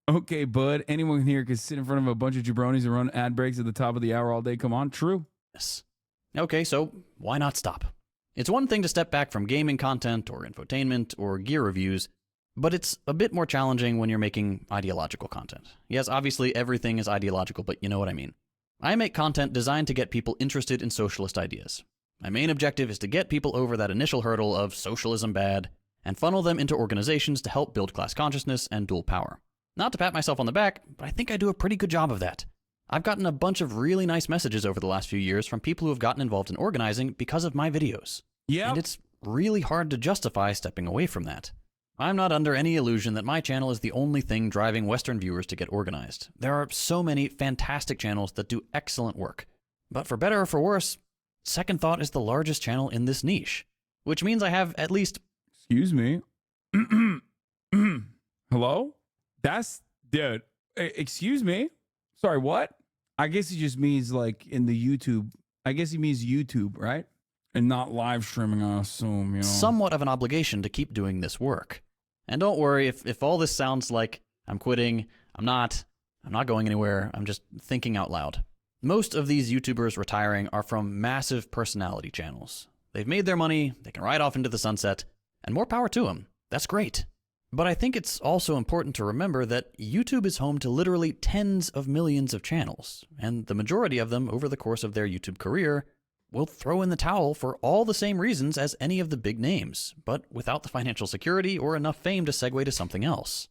Okay, bud. Anyone here can sit in front of a bunch of jabronis and run ad breaks at the top of the hour all day. Come on, true. Okay, so why not stop? It's one thing to step back from gaming content or infotainment or gear reviews, but it's a bit more challenging when you're making ideological content. Yes, obviously everything is ideological, but you know what I mean. I make content designed to get people interested in socialist ideas. My main objective is to get people over that initial hurdle of socialism bad and funnel them into organizations to help build class consciousness and dual power. Not to pat myself on the back, but I think I do a pretty good job of that. I've gotten a bunch of really nice messages over the last few years from people who have gotten involved in organizing because of my videos. Yeah. And it's really hard to justify stepping away from that. I'm not under any illusion that my channel is the only thing driving Western viewers to get organized. There are so many fantastic channels that do excellent work. But for better or for worse, Second Thought is the largest channel in this niche, which means I have at least... Excuse me. Hello? That's... Dude, excuse me? Sorry, what? I guess he just means like in the YouTube. I guess he means YouTube, right? And not live streaming, I assume, you know. Somewhat of an obligation to keep doing this work. And don't worry, if all this sounds like I'm quitting, I'm not going anywhere, I'm just thinking out loud. Most of these YouTubers retiring are from massive personality channels. They've made their money, they can ride off into the sunset, and more power to them. That's great. But I think it's also important to remember that YouTube is home to literally tens of millions of channels, and the majority of them over the course of their YouTube career will throw in the towel for all the same reasons as any of the big names, but without the financial security or enough fame to segue to something else.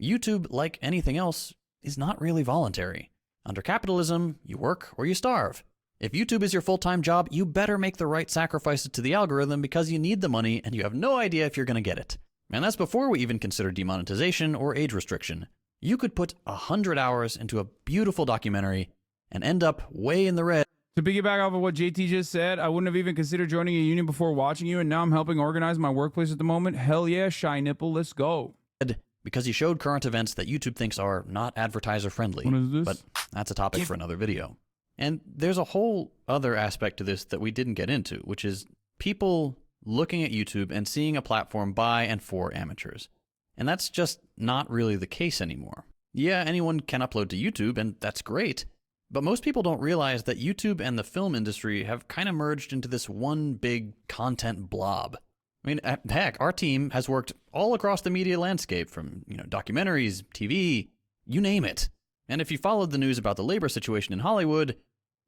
YouTube, like anything else, is not really voluntary. Under capitalism, you work or you starve. If YouTube is your full-time job, you better make the right sacrifices to the algorithm because you need the money and you have no idea if you're going to get it. And that's before we even consider demonetization or age restriction. You could put 100 hours into a beautiful documentary and end up way in the red. To piggyback off of what JT just said, I wouldn't have even considered joining a union before watching you, and now I'm helping organize my workplace at the moment. Hell yeah, shy nipple, let's go. Because he showed current events that YouTube thinks are not advertiser friendly. What is this? But that's a topic for another video. And there's a whole other aspect to this that we didn't get into, which is people looking at YouTube and seeing a platform by and for amateurs. And that's just not really the case anymore. Yeah, anyone can upload to YouTube, and that's great. But most people don't realize that YouTube and the film industry have kind of merged into this one big content blob. I mean, heck, our team has worked all across the media landscape from, documentaries, TV, you name it. And if you followed the news about the labor situation in Hollywood,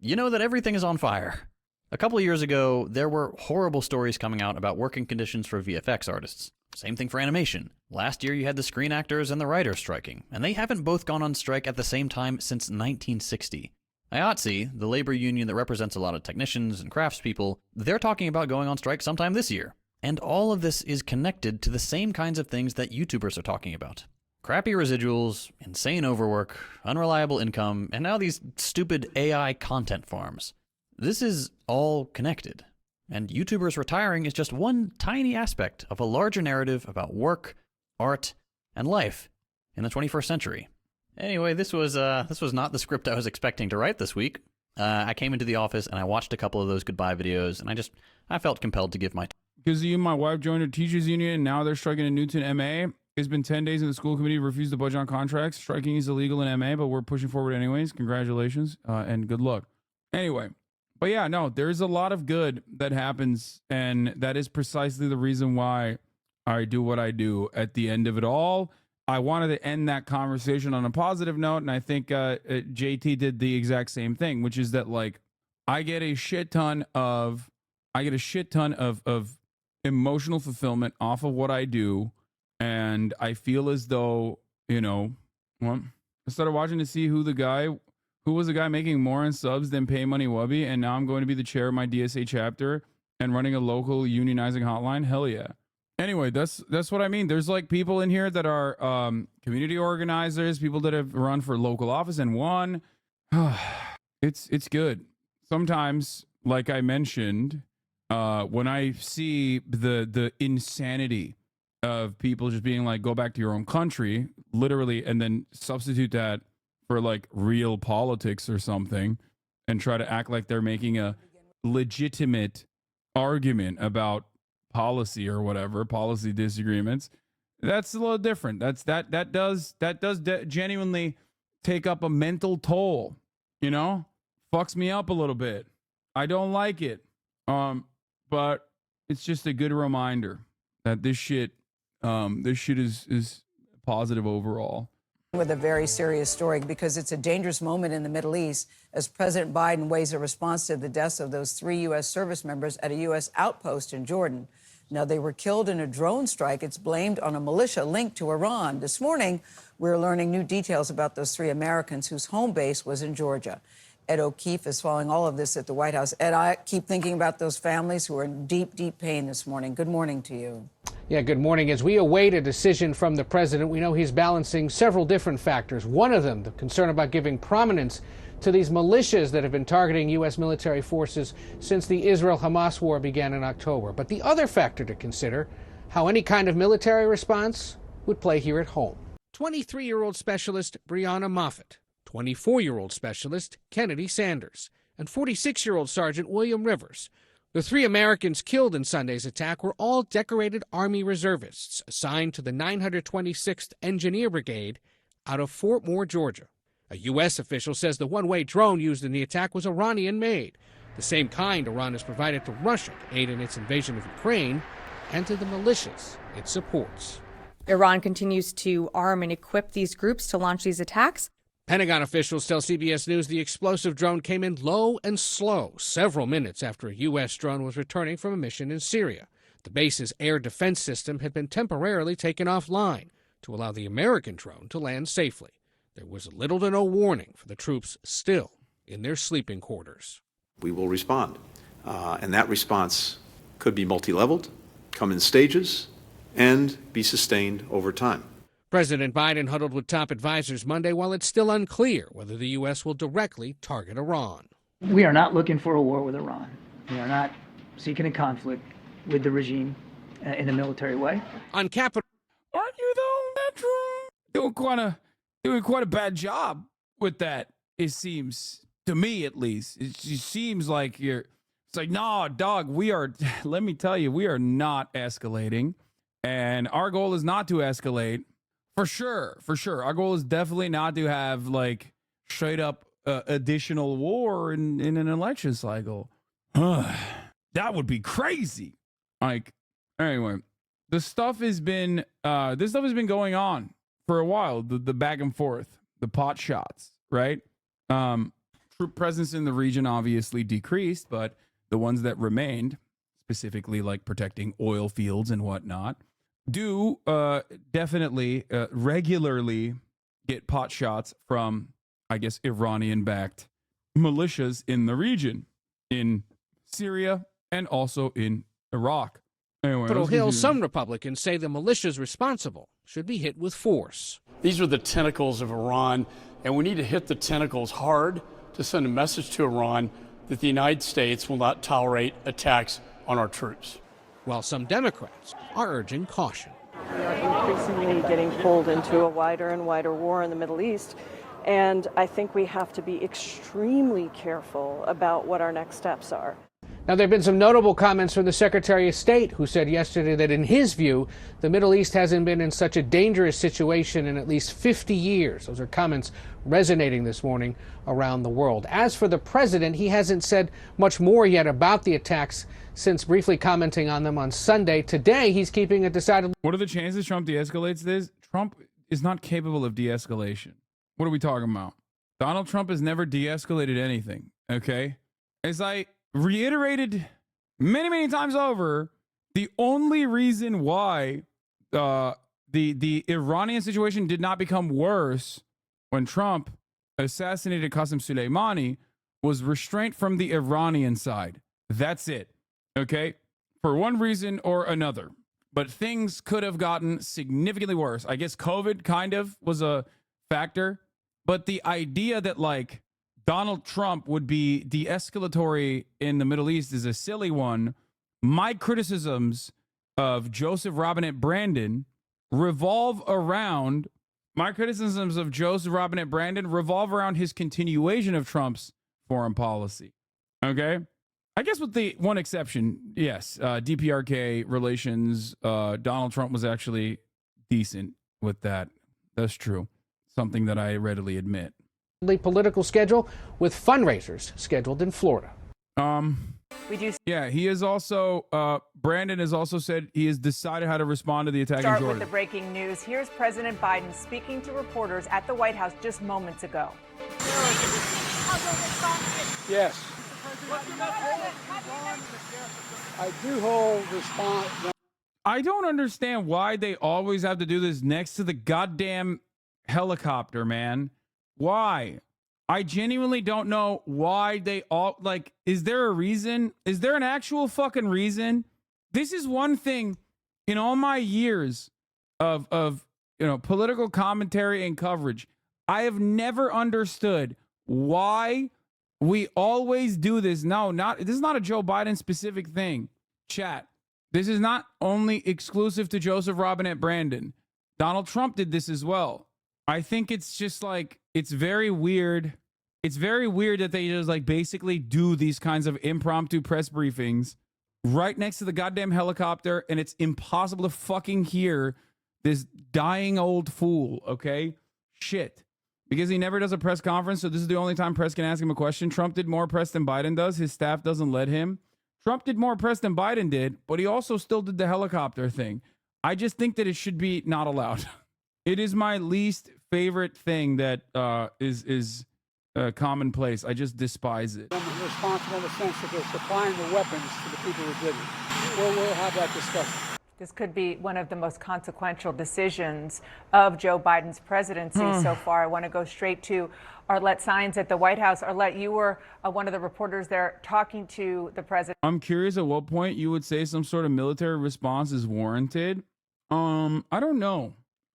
you know that everything is on fire. A couple of years ago, there were horrible stories coming out about working conditions for VFX artists. Same thing for animation. Last year you had the screen actors and the writers striking, and they haven't both gone on strike at the same time since 1960. IOTC, the labor union that represents a lot of technicians and craftspeople, they're talking about going on strike sometime this year. And all of this is connected to the same kinds of things that YouTubers are talking about. Crappy residuals, insane overwork, unreliable income, and now these stupid AI content farms. This is all connected. And YouTubers retiring is just one tiny aspect of a larger narrative about work, art, and life in the 21st century. Anyway, this was not the script I was expecting to write this week. I came into the office and I watched a couple of those goodbye videos, and I felt compelled to give my... Because you and my wife joined a teachers union, and now they're striking in Newton, MA. It's been 10 days and the school committee refused to budge on contracts. Striking is illegal in MA, but we're pushing forward anyways. Congratulations and good luck. Anyway, but yeah, no, there's a lot of good that happens, and that is precisely the reason why I do what I do. At the end of it all, I wanted to end that conversation on a positive note, and I think JT did the exact same thing, which is that like I get a shit ton of emotional fulfillment off of what I do, and I feel as though, you know, well, I started watching to see who was the guy making more in subs than Pay Money Wubby, and now I'm going to be the chair of my DSA chapter and running a local unionizing hotline. Hell yeah. Anyway, that's what I mean. There's like people in here that are community organizers, people that have run for local office and won. It's good. Sometimes, like I mentioned, when I see the insanity of people just being like, go back to your own country, literally, and then substitute that for like real politics or something, and try to act like they're making a legitimate argument about policy or whatever, policy disagreements, that's a little different. That does genuinely take up a mental toll, you know, fucks me up a little bit. I don't like it. But it's just a good reminder that this shit is positive overall. With a very serious story, because it's a dangerous moment in the Middle East as President Biden weighs a response to the deaths of those 3 U.S. service members at a U.S. outpost in Jordan. Now, they were killed in a drone strike. It's blamed on a militia linked to Iran. This morning, we're learning new details about those 3 Americans whose home base was in Georgia. Ed O'Keefe is following all of this at the White House. Ed, I keep thinking about those families who are in deep, deep pain this morning. Good morning to you. Yeah, good morning. As we await a decision from the president, we know he's balancing several different factors. One of them, the concern about giving prominence to these militias that have been targeting U.S. military forces since the Israel-Hamas war began in October. But the other factor to consider, how any kind of military response would play here at home. 23-year-old specialist Brianna Moffett, 24-year-old specialist Kennedy Sanders, and 46-year-old Sergeant William Rivers. The 3 Americans killed in Sunday's attack were all decorated Army reservists assigned to the 926th Engineer Brigade out of Fort Moore, Georgia. A U.S. official says the one-way drone used in the attack was Iranian-made, the same kind Iran has provided to Russia to aid in its invasion of Ukraine and to the militias it supports. Iran continues to arm and equip these groups to launch these attacks. Pentagon officials tell CBS News the explosive drone came in low and slow several minutes after a U.S. drone was returning from a mission in Syria. The base's air defense system had been temporarily taken offline to allow the American drone to land safely. There was little to no warning for the troops still in their sleeping quarters. We will respond, and that response could be multi-leveled, come in stages, and be sustained over time. President Biden huddled with top advisors Monday while it's still unclear whether the U.S. will directly target Iran. We are not looking for a war with Iran. We are not seeking a conflict with the regime in a military way. On Capitol, aren't you though, Metro? Doing quite a bad job with that. It seems to me, at least. It just seems like it's like, nah, dog. Let me tell you, we are not escalating, and our goal is not to escalate. For sure. Our goal is definitely not to have like straight up additional war in an election cycle. That would be crazy. Like, anyway, this stuff has been going on for a while. The back and forth, the pot shots, right? Troop presence in the region obviously decreased, but the ones that remained, specifically like protecting oil fields and whatnot, do definitely regularly get pot shots from, I guess, Iranian-backed militias in the region, in Syria and also in Iraq. Anyway, Capitol Hill, some Republicans say the militias responsible should be hit with force. These are the tentacles of Iran, and we need to hit the tentacles hard to send a message to Iran that the United States will not tolerate attacks on our troops. While some Democrats are urging caution. We are increasingly getting pulled into a wider and wider war in the Middle East, and I think we have to be extremely careful about what our next steps are. Now, there have been some notable comments from the Secretary of State, who said yesterday that in his view, the Middle East hasn't been in such a dangerous situation in at least 50 years. Those are comments resonating this morning around the world. As for the president, he hasn't said much more yet about the attacks since briefly commenting on them on Sunday. Today, he's keeping a decidedly... What are the chances Trump de-escalates this? Trump is not capable of de-escalation. What are we talking about? Donald Trump has never de-escalated anything, okay? As I reiterated many, many times over, the only reason why the Iranian situation did not become worse when Trump assassinated Qasem Soleimani was restraint from the Iranian side. That's it, okay? For one reason or another. But things could have gotten significantly worse. I guess COVID kind of was a factor. But the idea that, like, Donald Trump would be de-escalatory in the Middle East is a silly one. My criticisms of Joseph Robinette Brandon revolve around his continuation of Trump's foreign policy. Okay? I guess with the one exception, yes, DPRK relations, Donald Trump was actually decent with that. That's true. Something that I readily admit. Political schedule with fundraisers scheduled in Florida. Yeah, he is also, Brandon has also said he has decided how to respond to the attack in Start Jordan. with the breaking news. Here's President Biden speaking to reporters at the White House just moments ago. Yes. I do hold response. I don't understand why they always have to do this next to the goddamn helicopter, man. Why? I genuinely don't know why they all, like, is there a reason? Is there an actual fucking reason? This is one thing in all my years of political commentary and coverage. I have never understood why we always do this. No, this is not a Joe Biden specific thing. Chat. This is not only exclusive to Joseph Robinette Brandon. Donald Trump did this as well. I think it's just like, it's very weird. It's very weird that they just like basically do these kinds of impromptu press briefings right next to the goddamn helicopter, and it's impossible to fucking hear this dying old fool, okay? Shit. Because he never does a press conference, so this is the only time press can ask him a question. Trump did more press than Biden does. His staff doesn't let him. Trump did more press than Biden did, but he also still did the helicopter thing. I just think that it should be not allowed. It is my least favorite thing that is commonplace. I just despise it. Responsible in the sense that they're supplying the weapons to the people who did it. We'll have that discussion. This could be one of the most consequential decisions of Joe Biden's presidency so far. I want to go straight to Arlette Saenz at the White House. Arlette, you were one of the reporters there talking to the president. I'm curious at what point you would say some sort of military response is warranted. I don't know.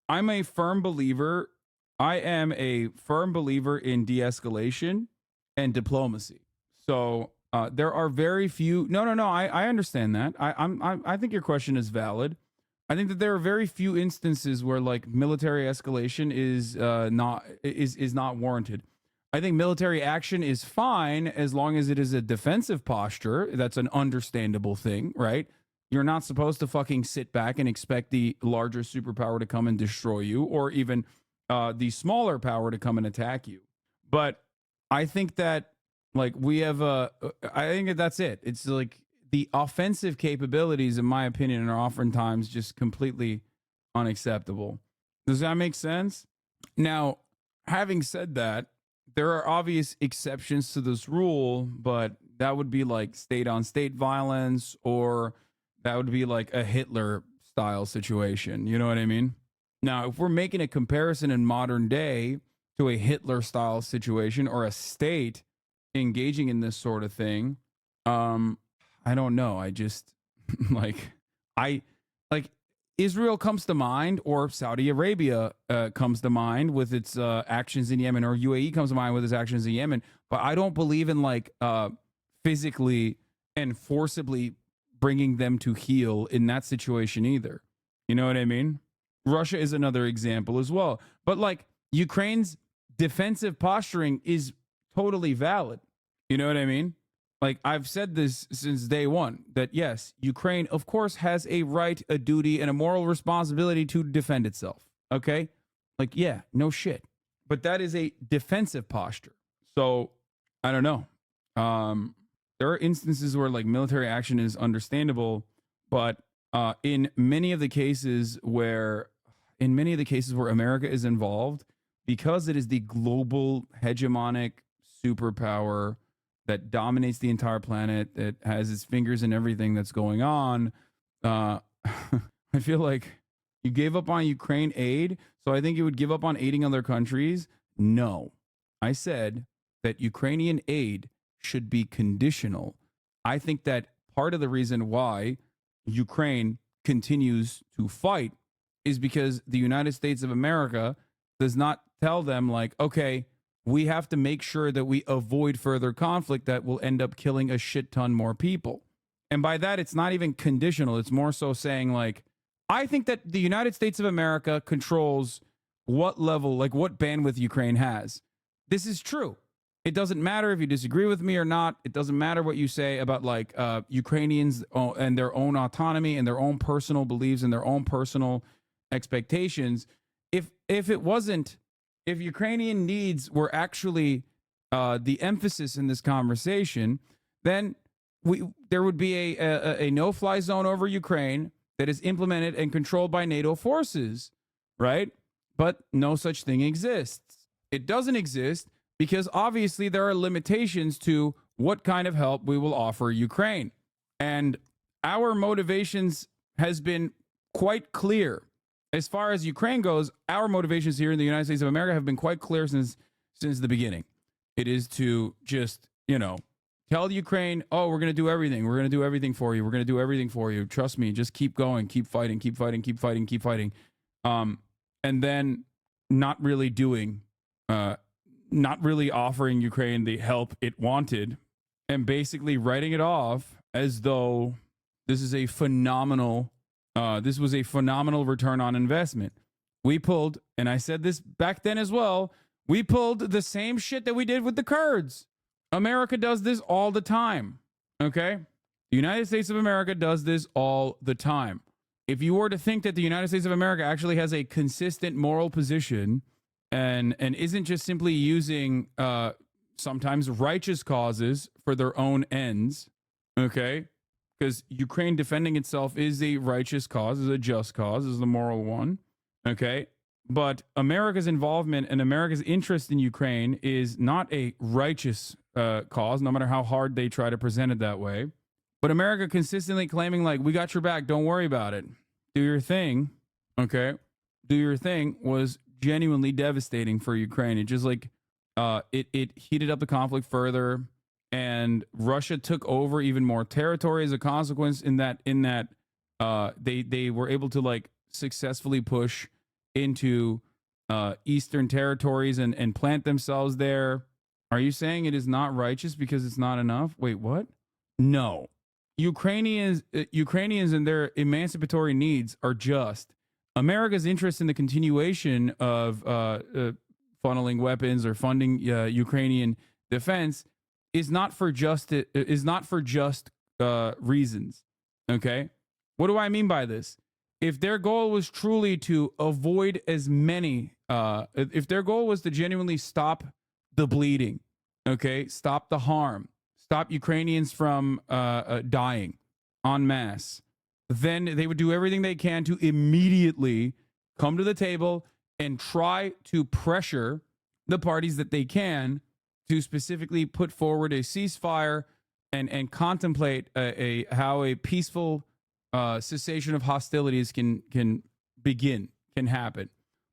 I am a firm believer in de-escalation and diplomacy. So there are very few. No. I understand that. I think your question is valid. I think that there are very few instances where like military escalation is not warranted. I think military action is fine as long as it is a defensive posture. That's an understandable thing, right? You're not supposed to fucking sit back and expect the larger superpower to come and destroy you, or even the smaller power to come and attack you. But I think that like we have I think that that's it. It's like the offensive capabilities, in my opinion, are oftentimes just completely unacceptable. Does that make sense? Now, having said that, there are obvious exceptions to this rule, but that would be like state-on-state violence, or that would be like a Hitler-style situation. You know what I mean? Now, if we're making a comparison in modern day to a Hitler-style situation or a state engaging in this sort of thing, I don't know. I just Israel comes to mind, or Saudi Arabia comes to mind with its actions in Yemen, or UAE comes to mind with its actions in Yemen. But I don't believe in like physically and forcibly bringing them to heel in that situation either. You know what I mean? Russia is another example as well. But like Ukraine's defensive posturing is totally valid. You know what I mean? like I've said this since day one, that yes, Ukraine, of course, has a right, a duty, and a moral responsibility to defend itself. Okay? Like, yeah, no shit. But that is a defensive posture. So I don't know. There are instances where like military action is understandable, but in many of the cases where America is involved, because it is the global hegemonic superpower that dominates the entire planet, that has its fingers in everything that's going on, I feel like you gave up on Ukraine aid, so I think you would give up on aiding other countries. No. I said that Ukrainian aid should be conditional. I think that part of the reason why Ukraine continues to fight is because the United States of America does not tell them, like, okay, we have to make sure that we avoid further conflict that will end up killing a shit ton more people. And by that, it's not even conditional. It's more so saying, like, I think that the United States of America controls what level, like what bandwidth Ukraine has. This is true. It doesn't matter if you disagree with me or not. It doesn't matter what you say about like Ukrainians and their own autonomy and their own personal beliefs and their own personal expectations. If Ukrainian needs were actually the emphasis in this conversation, then there would be a no-fly zone over Ukraine that is implemented and controlled by NATO forces, right? But no such thing exists. It doesn't exist because obviously there are limitations to what kind of help we will offer Ukraine. And our motivations has been quite clear. As far as Ukraine goes, our motivations here in the United States of America have been quite clear since the beginning. It is to just, tell Ukraine, oh, we're going to do everything. We're going to do everything for you. We're going to do everything for you. Trust me. Just keep going. Keep fighting. Keep fighting. Keep fighting. Keep fighting. And then not really offering Ukraine the help it wanted, and basically writing it off as though this was a phenomenal return on investment. We pulled, and I said this back then as well, we pulled the same shit that we did with the Kurds. America does this all the time. Okay? The United States of America does this all the time. If you were to think that the United States of America actually has a consistent moral position and isn't just simply using sometimes righteous causes for their own ends, okay? Because Ukraine defending itself is a righteous cause, is a just cause, is the moral one, okay? But America's involvement and America's interest in Ukraine is not a righteous cause, no matter how hard they try to present it that way. But America consistently claiming, like, we got your back, don't worry about it. Do your thing, okay? Do your thing was genuinely devastating for Ukraine. It just like, it heated up the conflict further, and Russia took over even more territory as a consequence in that they were able to like successfully push into eastern territories and plant themselves there. Are you saying it is not righteous because it's not enough? Wait, what? No. Ukrainians and their emancipatory needs are just. America's interest in the continuation of funneling weapons or funding Ukrainian defense is not for just reasons. Okay, what do I mean by this? If their goal was truly to avoid as many, if their goal was to genuinely stop the bleeding, okay, stop the harm, stop Ukrainians from dying en masse, then they would do everything they can to immediately come to the table and try to pressure the parties that they can to specifically put forward a ceasefire and contemplate how a peaceful cessation of hostilities can happen.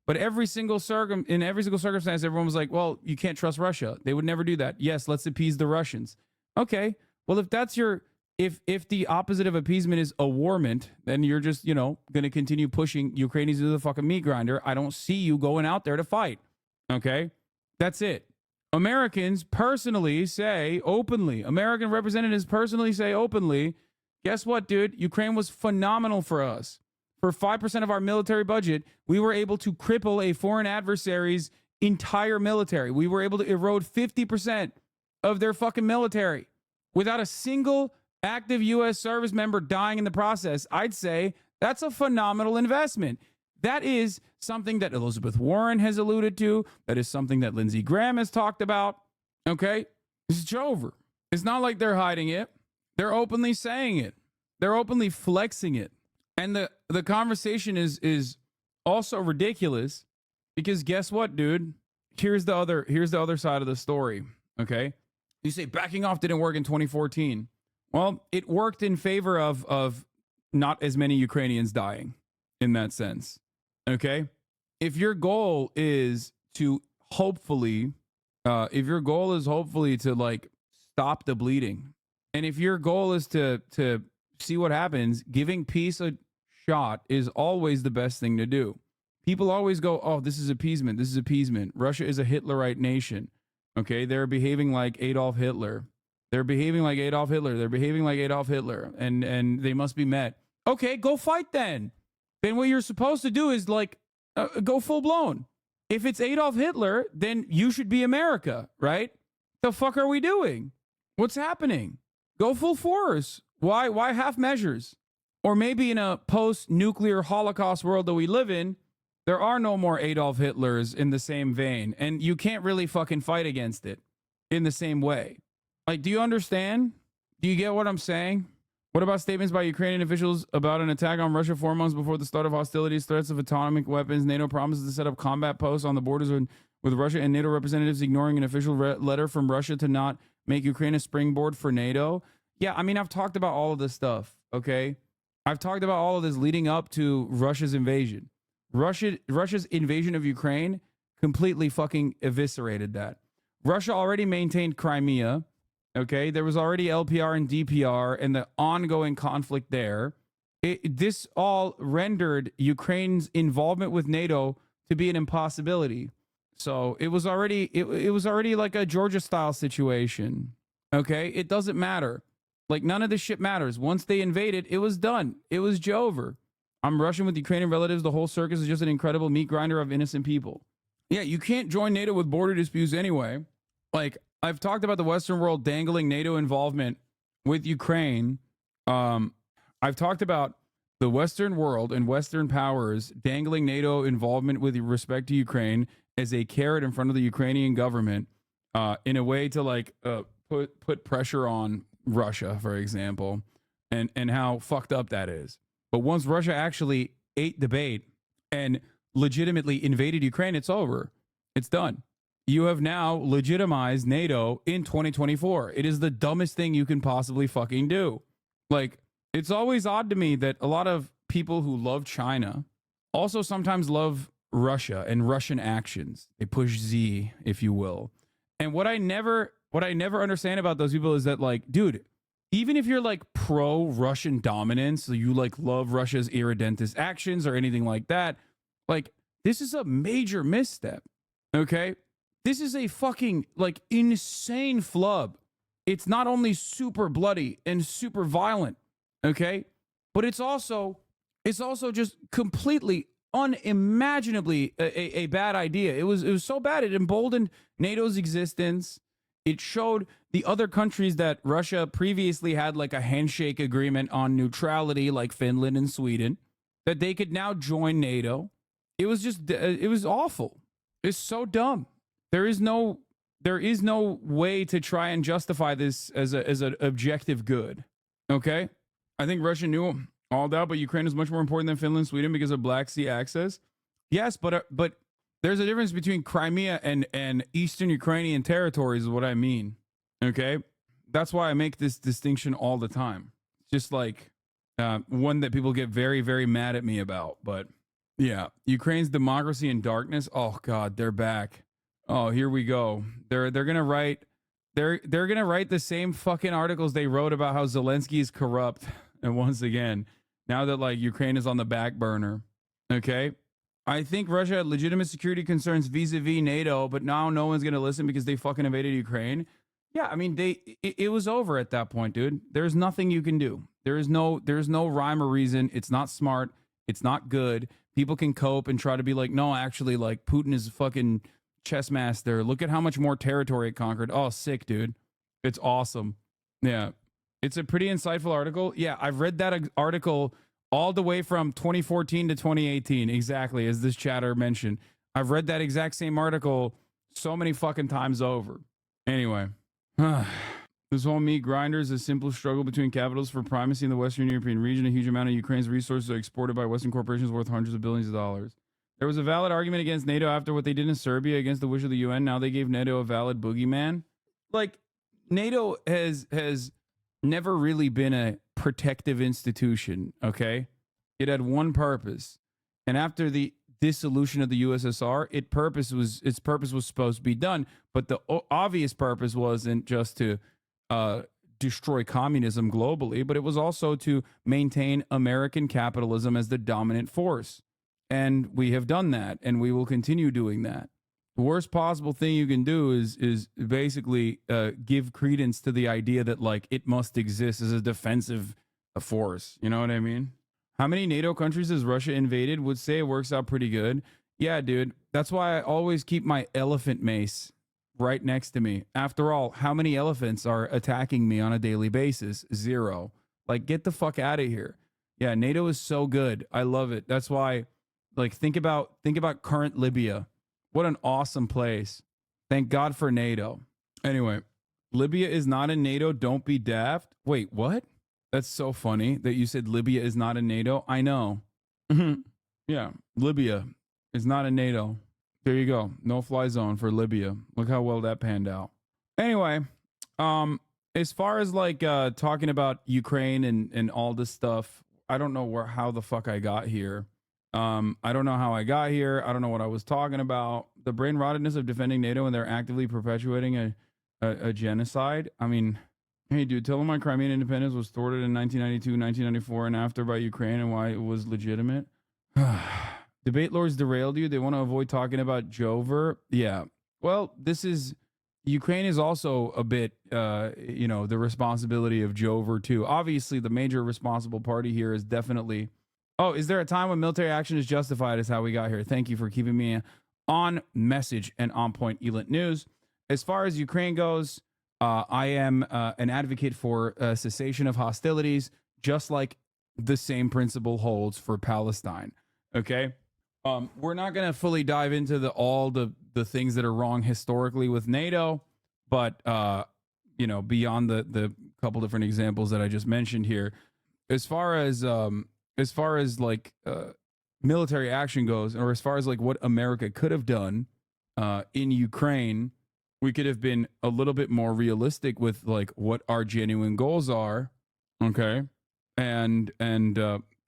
But in every single circumstance, everyone was like, well, you can't trust Russia. They would never do that. Yes, let's appease the Russians. Okay, well, if that's if the opposite of appeasement is awarment, then you're just, going to continue pushing Ukrainians into the fucking meat grinder. I don't see you going out there to fight. Okay, that's it. Americans personally say openly, American representatives personally say openly, guess what, dude? Ukraine was phenomenal for us. For 5% of our military budget, we were able to cripple a foreign adversary's entire military. We were able to erode 50% of their fucking military. without a single active U.S. service member dying in the process, I'd say that's a phenomenal investment. That is something that Elizabeth Warren has alluded to. That is something that Lindsey Graham has talked about. Okay? It's over. It's not like they're hiding it. They're openly saying it. They're openly flexing it. And the conversation is also ridiculous because guess what, dude? Here's the other side of the story, okay? You say backing off didn't work in 2014. Well, it worked in favor of not as many Ukrainians dying in that sense. Okay? If your goal is to hopefully to like stop the bleeding, and if your goal is to see what happens, giving peace a shot is always the best thing to do. People always go, oh, this is appeasement. This is appeasement. Russia is a Hitlerite nation. Okay? They're behaving like Adolf Hitler. They're behaving like Adolf Hitler. They're behaving like Adolf Hitler. And they must be met. Okay, go fight then. Then what you're supposed to do is like go full blown. If it's Adolf Hitler, then you should be America, right? The fuck are we doing? What's happening? Go full force. Why half measures? Or maybe in a post-nuclear Holocaust world that we live in, there are no more Adolf Hitlers in the same vein, and you can't really fucking fight against it in the same way. Like, do you understand? Do you get what I'm saying? What about statements by Ukrainian officials about an attack on Russia 4 months before the start of hostilities, threats of atomic weapons? NATO promises to set up combat posts on the borders with Russia, and NATO representatives ignoring an official letter from Russia to not make Ukraine a springboard for NATO. Yeah, I mean, I've talked about all of this stuff, okay? I've talked about all of this leading up to Russia's invasion. Russia's invasion of Ukraine completely fucking eviscerated that. Russia already maintained Crimea. Okay, there was already LPR and DPR and the ongoing conflict there. This all rendered Ukraine's involvement with NATO to be an impossibility. So it was already it was already like a Georgia style situation. Okay, it doesn't matter. Like none of this shit matters. Once they invaded, it was done. It was over. I'm Russian with Ukrainian relatives. The whole circus is just an incredible meat grinder of innocent people. Yeah, you can't join NATO with border disputes anyway. Like, I've talked about the Western world dangling NATO involvement with Ukraine. I've talked about the Western world and Western powers dangling NATO involvement with respect to Ukraine as a carrot in front of the Ukrainian government in a way to like put pressure on Russia, for example, and how fucked up that is. But once Russia actually ate the bait and legitimately invaded Ukraine, it's over. It's done. You have now legitimized NATO in 2024. It is the dumbest thing you can possibly fucking do. Like, it's always odd to me that a lot of people who love China also sometimes love Russia and Russian actions. They push Z, if you will. And what I never understand about those people is that, like, dude, even if you're like pro-Russian dominance, so you like love Russia's irredentist actions or anything like that, like, this is a major misstep. Okay? This is a fucking like insane flub. It's not only super bloody and super violent, okay? But it's also just completely unimaginably a bad idea. It was so bad it emboldened NATO's existence. It showed the other countries that Russia previously had like a handshake agreement on neutrality, like Finland and Sweden, that they could now join NATO. It was awful. It's so dumb. There is no way to try and justify this as an objective good. Okay? I think Russia knew all that, but Ukraine is much more important than Finland and Sweden because of Black Sea access. Yes, but there's a difference between Crimea and Eastern Ukrainian territories is what I mean. Okay? That's why I make this distinction all the time. Just like one that people get very, very mad at me about. But yeah, Ukraine's democracy in darkness. Oh God, they're back. Oh, here we go. They're gonna write the same fucking articles they wrote about how Zelensky is corrupt. And once again, now that like Ukraine is on the back burner. Okay? I think Russia had legitimate security concerns vis-a-vis NATO, but now no one's gonna listen because they fucking invaded Ukraine. Yeah, I mean it was over at that point, dude. There's nothing you can do. There's no rhyme or reason. It's not smart. It's not good. People can cope and try to be like, no, actually, like Putin is fucking chess master. Look at how much more territory it conquered. Oh, sick, dude. It's awesome. Yeah. It's a pretty insightful article. Yeah, I've read that article all the way from 2014 to 2018, exactly, as this chatter mentioned. I've read that exact same article so many fucking times over. Anyway, this whole meat grinder is a simple struggle between capitals for primacy in the Western European region. A huge amount of Ukraine's resources are exported by Western corporations worth hundreds of billions of dollars. There was a valid argument against NATO after what they did in Serbia against the wish of the UN. Now they gave NATO a valid boogeyman. Like, NATO has never really been a protective institution, okay? It had one purpose. And after the dissolution of the USSR, its purpose was supposed to be done. But the obvious purpose wasn't just to destroy communism globally, but it was also to maintain American capitalism as the dominant force. And we have done that, and we will continue doing that. The worst possible thing you can do is basically give credence to the idea that, like, it must exist as a defensive force. You know what I mean? How many NATO countries has Russia invaded? Would say it works out pretty good. Yeah, dude. That's why I always keep my elephant mace right next to me. After all, how many elephants are attacking me on a daily basis? 0. Like, get the fuck out of here. Yeah, NATO is so good. I love it. That's why, like, think about current Libya. What an awesome place. Thank God for NATO. Anyway, Libya is not in NATO. Don't be daft. Wait, what? That's so funny that you said Libya is not in NATO. I know. Yeah, Libya is not in NATO. There you go. No fly zone for Libya. Look how well that panned out. Anyway, as far as like talking about Ukraine and all this stuff, I don't know how the fuck I got here. I don't know how I got here. I don't know what I was talking about. The brain rottedness of defending NATO and they're actively perpetuating a genocide. I mean, hey, dude, tell them why Crimean independence was thwarted in 1992, 1994, and after by Ukraine and why it was legitimate. Debate lords derailed you. They want to avoid talking about Jover. Yeah. Well, Ukraine is also a bit, the responsibility of Jover too. Obviously, the major responsible party here is definitely... Oh, is there a time when military action is justified is how we got here. Thank you for keeping me on message and on point, Elite News. As far as Ukraine goes, I am an advocate for cessation of hostilities, just like the same principle holds for Palestine. Okay? We're not going to fully dive into all the things that are wrong historically with NATO, but, beyond the couple different examples that I just mentioned here, as far as like military action goes, or as far as like what America could have done in Ukraine, we could have been a little bit more realistic with like what our genuine goals are, okay, and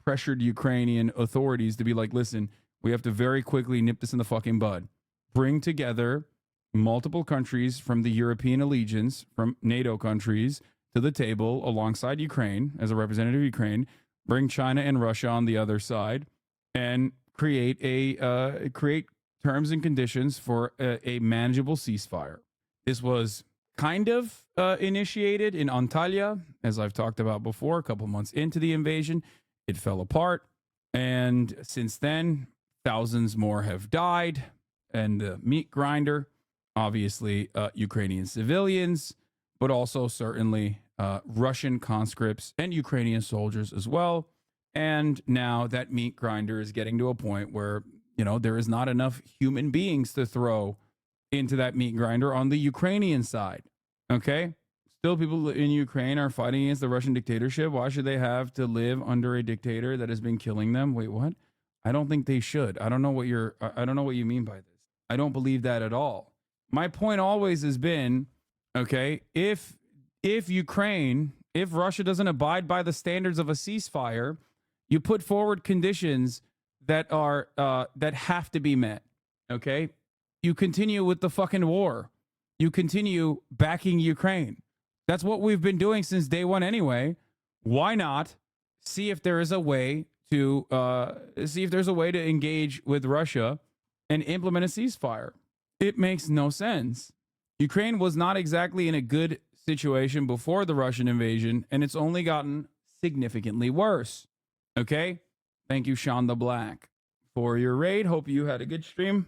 pressured Ukrainian authorities to be like, listen, we have to very quickly nip this in the fucking bud. Bring together multiple countries from the European allegiance, from NATO countries, to the table alongside Ukraine as a representative of Ukraine. Bring China and Russia on the other side, and create terms and conditions for a manageable ceasefire. This was kind of initiated in Antalya, as I've talked about before, a couple months into the invasion. It fell apart, and since then, thousands more have died. And the meat grinder, obviously, Ukrainian civilians, but also certainly Russian conscripts and Ukrainian soldiers as well. And now that meat grinder is getting to a point where, there is not enough human beings to throw into that meat grinder on the Ukrainian side. Okay? Still, people in Ukraine are fighting against the Russian dictatorship. Why should they have to live under a dictator that has been killing them? Wait, what? I don't think they should. I don't know what you mean by this. I don't believe that at all. My point always has been, okay, if Russia doesn't abide by the standards of a ceasefire, you put forward conditions that are that have to be met. Okay, you continue with the fucking war. You continue backing Ukraine. That's what we've been doing since day one anyway. Why not see if there is a way to engage with Russia and implement a ceasefire? It makes no sense. Ukraine was not exactly in a good situation before the Russian invasion, and it's only gotten significantly worse. Okay? Thank you, Sean the Black, for your raid. Hope you had a good stream,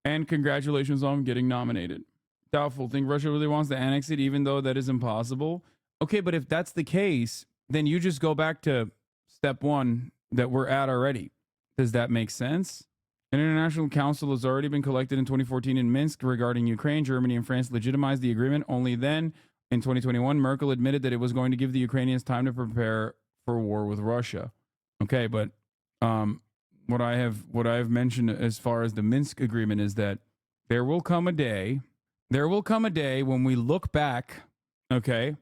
and congratulations on getting nominated. Doubtful. Think Russia really wants to annex it, even though that is impossible? Okay, but if that's the case, then you just go back to step one that we're at already. Does that make sense? An international council has already been collected in 2014 in Minsk regarding Ukraine. Germany and France legitimized the agreement. Only then, in 2021, Merkel admitted that it was going to give the Ukrainians time to prepare for war with Russia. Okay, but what I have mentioned as far as the Minsk agreement is that there will come a day when we look back, okay,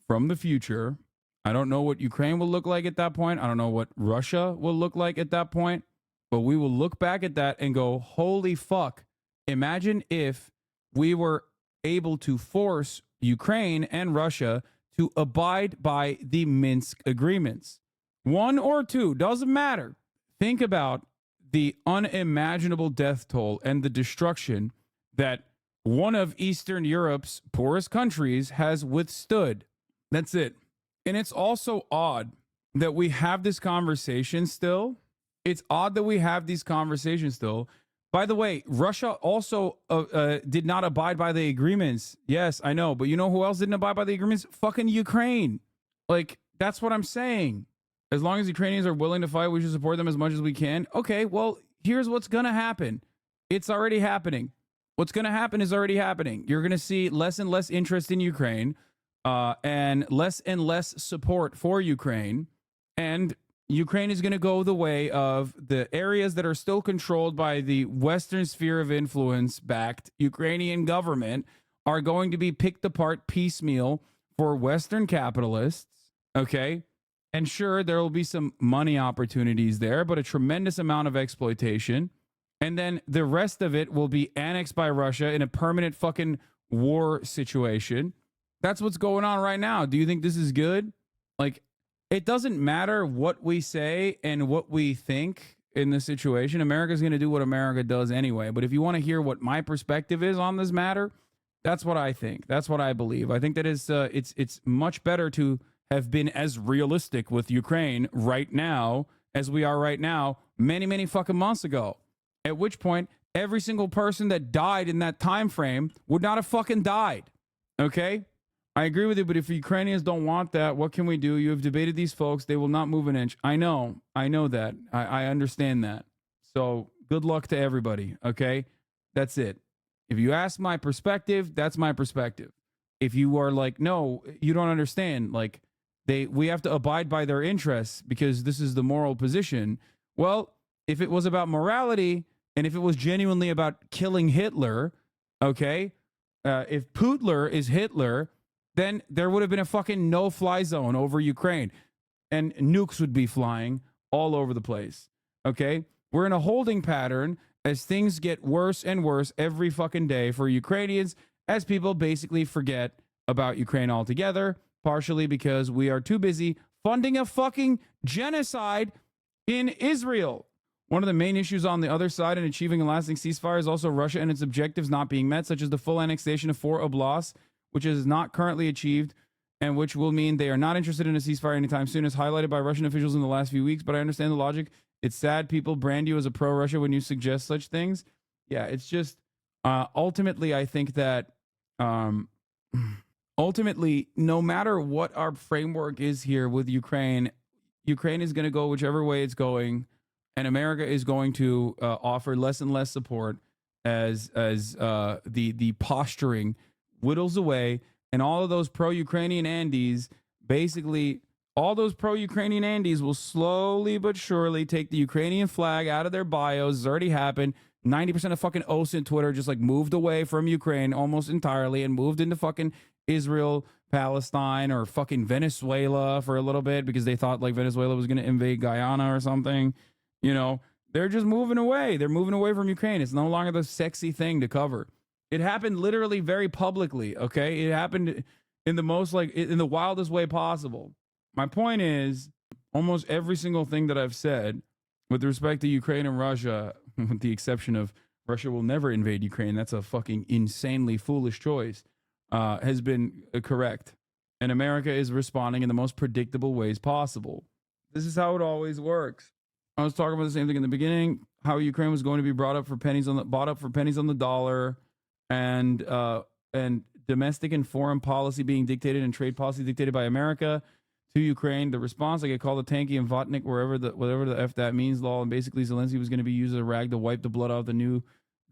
from the future. I don't know what Ukraine will look like at that point. I don't know what Russia will look like at that point, but we will look back at that and go, holy fuck. Imagine if we were able to force Ukraine and Russia to abide by the Minsk agreements. One or two, doesn't matter. Think about the unimaginable death toll and the destruction that one of Eastern Europe's poorest countries has withstood. That's it. And it's also odd that we have this conversation still. It's odd that we have these conversations still. By the way, Russia also did not abide by the agreements. Yes, I know. But you know who else didn't abide by the agreements? Fucking Ukraine. Like, that's what I'm saying. As long as Ukrainians are willing to fight, we should support them as much as we can. Okay, well, here's what's going to happen. It's already happening. What's going to happen is already happening. You're going to see less and less interest in Ukraine and less support for Ukraine. And Ukraine is going to go the way of the areas that are still controlled by the Western sphere of influence backed Ukrainian government are going to be picked apart piecemeal for Western capitalists. Okay. And sure, there will be some money opportunities there, but a tremendous amount of exploitation. And then the rest of it will be annexed by Russia in a permanent fucking war situation. That's what's going on right now. Do you think this is good? Like, it doesn't matter what we say and what we think in this situation. America's going to do what America does anyway. But if you want to hear what my perspective is on this matter, that's what I think. That's what I believe. I think that it's much better to have been as realistic with Ukraine right now as we are right now many fucking months ago. At which point, every single person that died in that time frame would not have fucking died. Okay? I agree with you, but if Ukrainians don't want that, what can we do? You have debated these folks. They will not move an inch. I know that. I understand that. So good luck to everybody, okay? That's it. If you ask my perspective, that's my perspective. If you are like, no, you don't understand, like, we have to abide by their interests because this is the moral position. Well, if it was about morality and if it was genuinely about killing Hitler, okay, if Putler is Hitler, then there would have been a fucking no-fly zone over Ukraine and nukes would be flying all over the place, okay? We're in a holding pattern as things get worse and worse every fucking day for Ukrainians as people basically forget about Ukraine altogether, partially because we are too busy funding a fucking genocide in Israel. One of the main issues on the other side in achieving a lasting ceasefire is also Russia and its objectives not being met, such as the full annexation of 4 oblasts, which is not currently achieved and which will mean they are not interested in a ceasefire anytime soon, as highlighted by Russian officials in the last few weeks. But I understand the logic. It's sad people brand you as a pro-Russia when you suggest such things. Yeah, it's just ultimately, I think that ultimately, no matter what our framework is here with Ukraine, Ukraine is going to go whichever way it's going, and America is going to offer less and less support as the posturing whittles away, and all of those pro-Ukrainian Andes, basically all those pro-Ukrainian Andes will slowly but surely take the Ukrainian flag out of their bios. It's already happened. 90% of fucking OSINT Twitter just like moved away from Ukraine almost entirely and moved into fucking Israel, Palestine, or fucking Venezuela for a little bit because they thought like Venezuela was going to invade Guyana or something. You know, they're just moving away. They're moving away from Ukraine. It's no longer the sexy thing to cover. It happened literally very publicly, okay? It happened in the most, like, in the wildest way possible. My point is, almost every single thing that I've said with respect to Ukraine and Russia, with the exception of Russia will never invade Ukraine, that's a fucking insanely foolish choice, has been correct. And America is responding in the most predictable ways possible. This is how it always works. I was talking about the same thing in the beginning, how Ukraine was going to be bought up for pennies on the dollar. And domestic and foreign policy being dictated and trade policy dictated by America to Ukraine. The response, I get called a tanky and Votnik, whatever the F that means, law. And basically Zelensky was going to be used as a rag to wipe the blood out of the new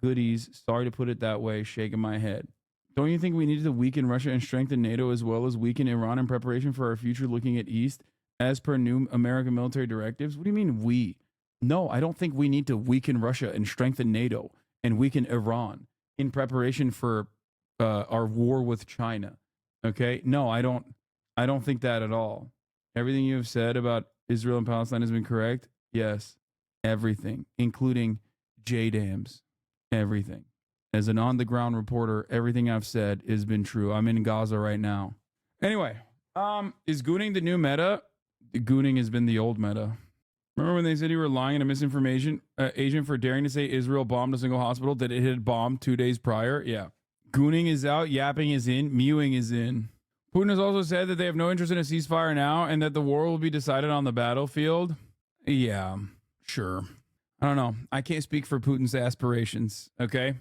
goodies. Sorry to put it that way, shaking my head. Don't you think we needed to weaken Russia and strengthen NATO as well as weaken Iran in preparation for our future looking at East as per new American military directives? What do you mean we? No, I don't think we need to weaken Russia and strengthen NATO and weaken Iran in preparation for our war with China. Okay? No, I don't think that at all. Everything you have said about Israel and Palestine has been correct. Yes, everything, including J-dams, everything. As an on-the-ground reporter, everything I've said has been true. I'm in Gaza right now. Anyway, is gooning the new meta? Gooning has been the old meta. Remember when they said you were lying and a misinformation agent for daring to say Israel bombed a single hospital that it had bombed 2 days prior? Yeah. Gooning is out, yapping is in, mewing is in. Putin has also said that they have no interest in a ceasefire now and that the war will be decided on the battlefield. Yeah, sure. I don't know. I can't speak for Putin's aspirations, okay?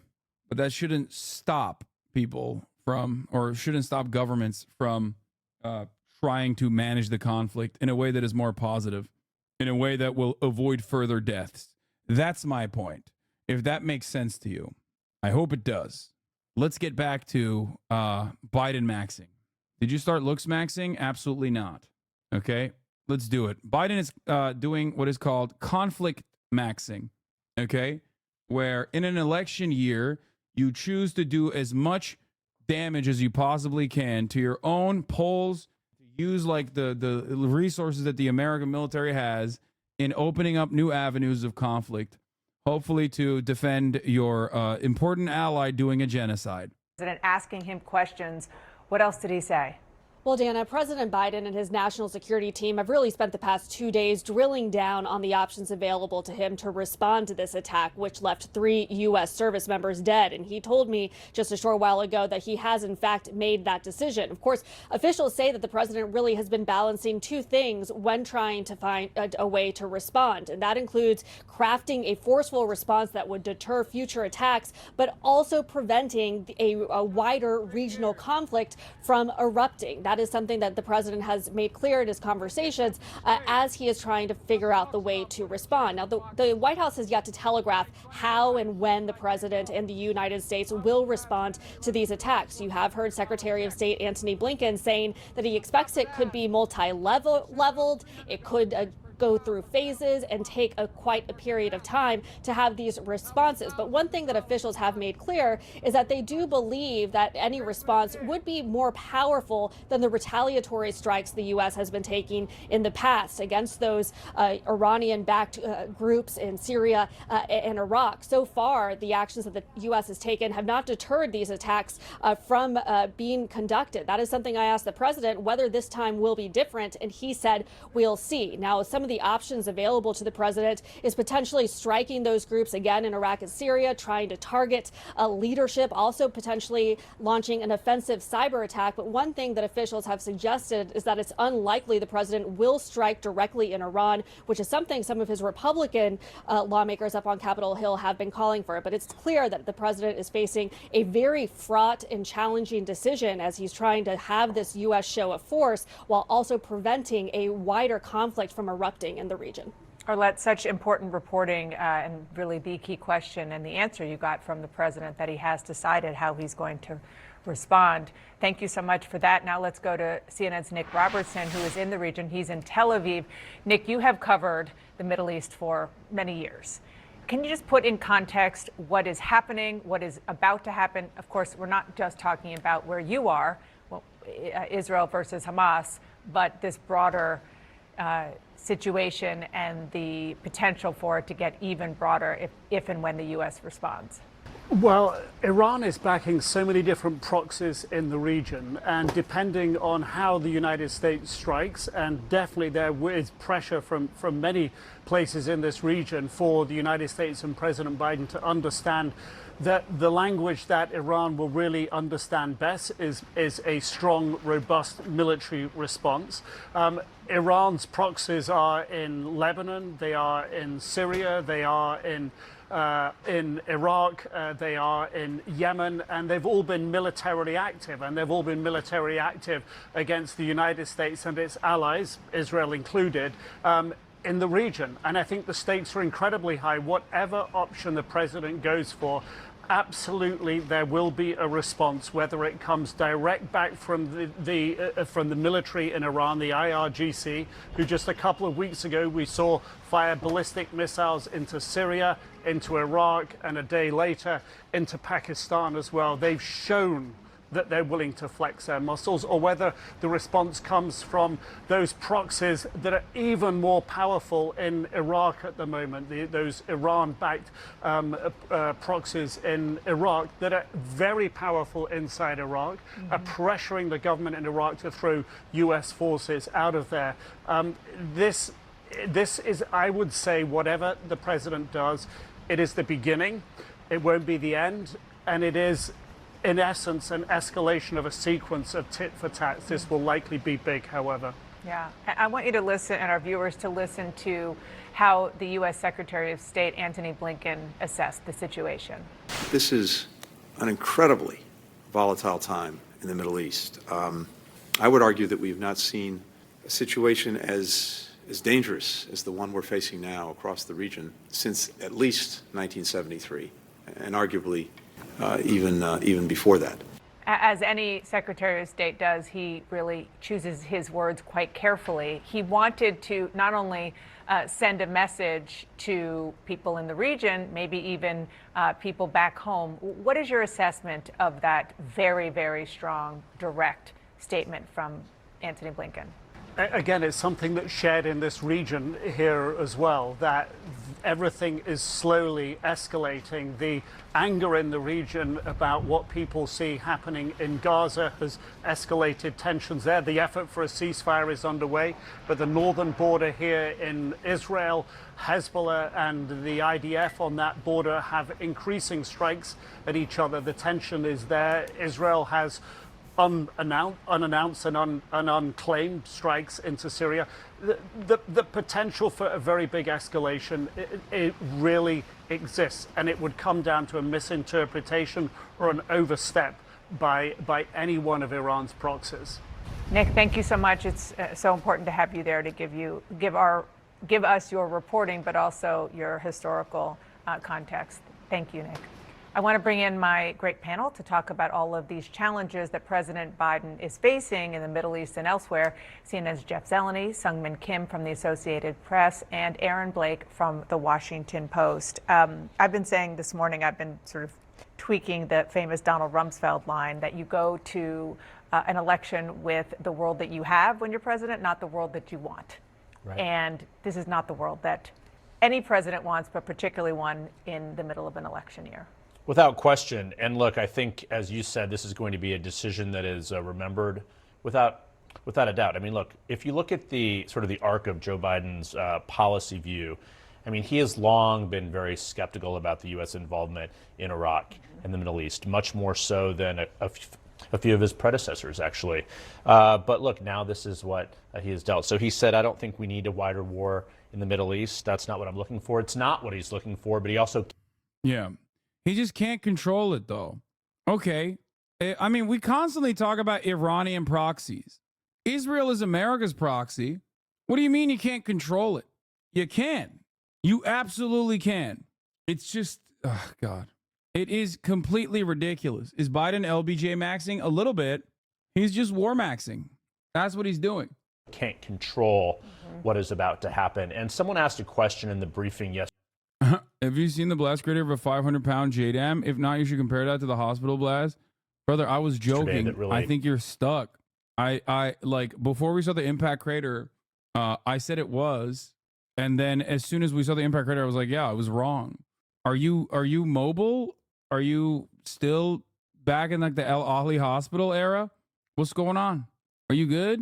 But that shouldn't stop people from, or shouldn't stop governments from trying to manage the conflict in a way that is more positive, in a way that will avoid further deaths. That's my point. If that makes sense to you, I hope it does. Let's get back to Biden maxing. Did you start looks maxing? Absolutely not. Okay, let's do it. Biden is doing what is called conflict maxing. Okay, where in an election year, you choose to do as much damage as you possibly can to your own polls, to use like the resources that the American military has in opening up new avenues of conflict, hopefully to defend your important ally doing a genocide. President asking him questions. What else did he say? Well, Dana, President Biden and his national security team have really spent the past 2 days drilling down on the options available to him to respond to this attack, which left 3 U.S. service members dead. And he told me just a short while ago that he has, in fact, made that decision. Of course, officials say that the president really has been balancing 2 things when trying to find a way to respond. And that includes crafting a forceful response that would deter future attacks, but also preventing a wider regional conflict from erupting. That is something that the president has made clear in his conversations as he is trying to figure out the way to respond. Now, the White House has yet to telegraph how and when the president and the United States will respond to these attacks. You have heard Secretary of State Antony Blinken saying that he expects it could be multi-leveled. It could go through phases and take quite a period of time to have these responses. But one thing that officials have made clear is that they do believe that any response would be more powerful than the retaliatory strikes the U.S. has been taking in the past against those Iranian-backed groups in Syria and Iraq. So far, the actions that the U.S. has taken have not deterred these attacks from being conducted. That is something I asked the president whether this time will be different, and he said, we'll see. Now, some of the options available to the president is potentially striking those groups again in Iraq and Syria, trying to target leadership, also potentially launching an offensive cyber attack. But one thing that officials have suggested is that it's unlikely the president will strike directly in Iran, which is something some of his Republican lawmakers up on Capitol Hill have been calling for. But it's clear that the president is facing a very fraught and challenging decision as he's trying to have this U.S. show of force while also preventing a wider conflict from erupting in the region. Arlette, such important reporting and really the key question and the answer you got from the president that he has decided how he's going to respond. Thank you so much for that. Now let's go to CNN's Nick Robertson, who is in the region. He's in Tel Aviv. Nick, you have covered the Middle East for many years. Can you just put in context what is happening, what is about to happen? Of course, we're not just talking about where you are, well, Israel versus Hamas, but this broader situation and the potential for it to get even broader if and when the U.S. responds. Well, Iran is backing so many different proxies in the region, and depending on how the United States strikes, and definitely there is pressure from many places in this region for the United States and President Biden to understand that the language that Iran will really understand best is a strong, robust military response. Iran's proxies are in Lebanon, they are in Syria, they are in in Iraq, they are in Yemen, and they've all been militarily active, and they've all been militarily active against the United States and its allies, Israel included, in the region. And I think the stakes are incredibly high. Whatever option the president goes for, absolutely there will be a response, whether it comes direct back from the military in Iran, the IRGC, who just a couple of weeks ago we saw fire ballistic missiles into Syria, into Iraq, and a day later into Pakistan as well. They've shown that they're willing to flex their muscles, or whether the response comes from those proxies that are even more powerful in Iraq at the moment, those Iran-backed proxies in Iraq that are very powerful inside Iraq, are pressuring the government in Iraq to throw US forces out of there. This is, I would say, whatever the president does, it is the beginning, it won't be the end, and it is, in essence, an escalation of a sequence of tit for tat. This will likely be big, however. Yeah, I want you to listen, and our viewers to listen to how the U.S. Secretary of State Antony Blinken assessed the situation. This is an incredibly volatile time in the Middle East. I would argue that we have not seen a situation as dangerous as the one we're facing now across the region since at least 1973, and arguably even before that. As any Secretary of State does, he really chooses his words quite carefully. He wanted to not only send a message to people in the region, maybe even people back home. What is your assessment of that very, very strong, direct statement from Antony Blinken? Again, it's something that's shared in this region here as well, that everything is slowly escalating. The anger in the region about what people see happening in Gaza has escalated tensions there. The effort for a ceasefire is underway, but the northern border here in Israel, Hezbollah and the IDF on that border have increasing strikes at each other. The tension is there. Israel has unannounced and unclaimed strikes into Syria. The potential for a very big escalation, it really exists, and it would come down to a misinterpretation or an overstep by any one of Iran's proxies. Nick, thank you so much. It's so important to have you there to give us your reporting, but also your historical context. Thank you, Nick. I want to bring in my great panel to talk about all of these challenges that President Biden is facing in the Middle East and elsewhere. CNN's Jeff Zeleny, Sungmin Kim from the Associated Press, and Aaron Blake from the Washington Post. I've been saying this morning, I've been sort of tweaking the famous Donald Rumsfeld line that you go to an election with the world that you have when you're president, not the world that you want. Right. And this is not the world that any president wants, but particularly one in the middle of an election year. Without question. And look, I think, as you said, this is going to be a decision that is remembered without a doubt. I mean, look, if you look at the sort of the arc of Joe Biden's policy view, I mean, he has long been very skeptical about the U.S. involvement in Iraq and the Middle East, much more so than a few of his predecessors, actually. But look, now this is what he has dealt. So he said, I don't think we need a wider war in the Middle East. That's not what I'm looking for. It's not what he's looking for, but he also... Yeah. He just can't control it, though. Okay. I mean, we constantly talk about Iranian proxies. Israel is America's proxy. What do you mean you can't control it? You can. You absolutely can. It's just, oh, God. It is completely ridiculous. Is Biden LBJ maxing? A little bit. He's just war maxing. That's what he's doing. Can't control what is about to happen. And someone asked a question in the briefing yesterday. Have you seen the blast crater of a 500-pound JDAM? If not, you should compare that to the hospital blast. Brother, I was joking. Really... I think you're stuck. I like, before we saw the impact crater, I said it was. And then as soon as we saw the impact crater, I was like, yeah, I was wrong. Are you mobile? Are you still back in like the El Ahly hospital era? What's going on? Are you good?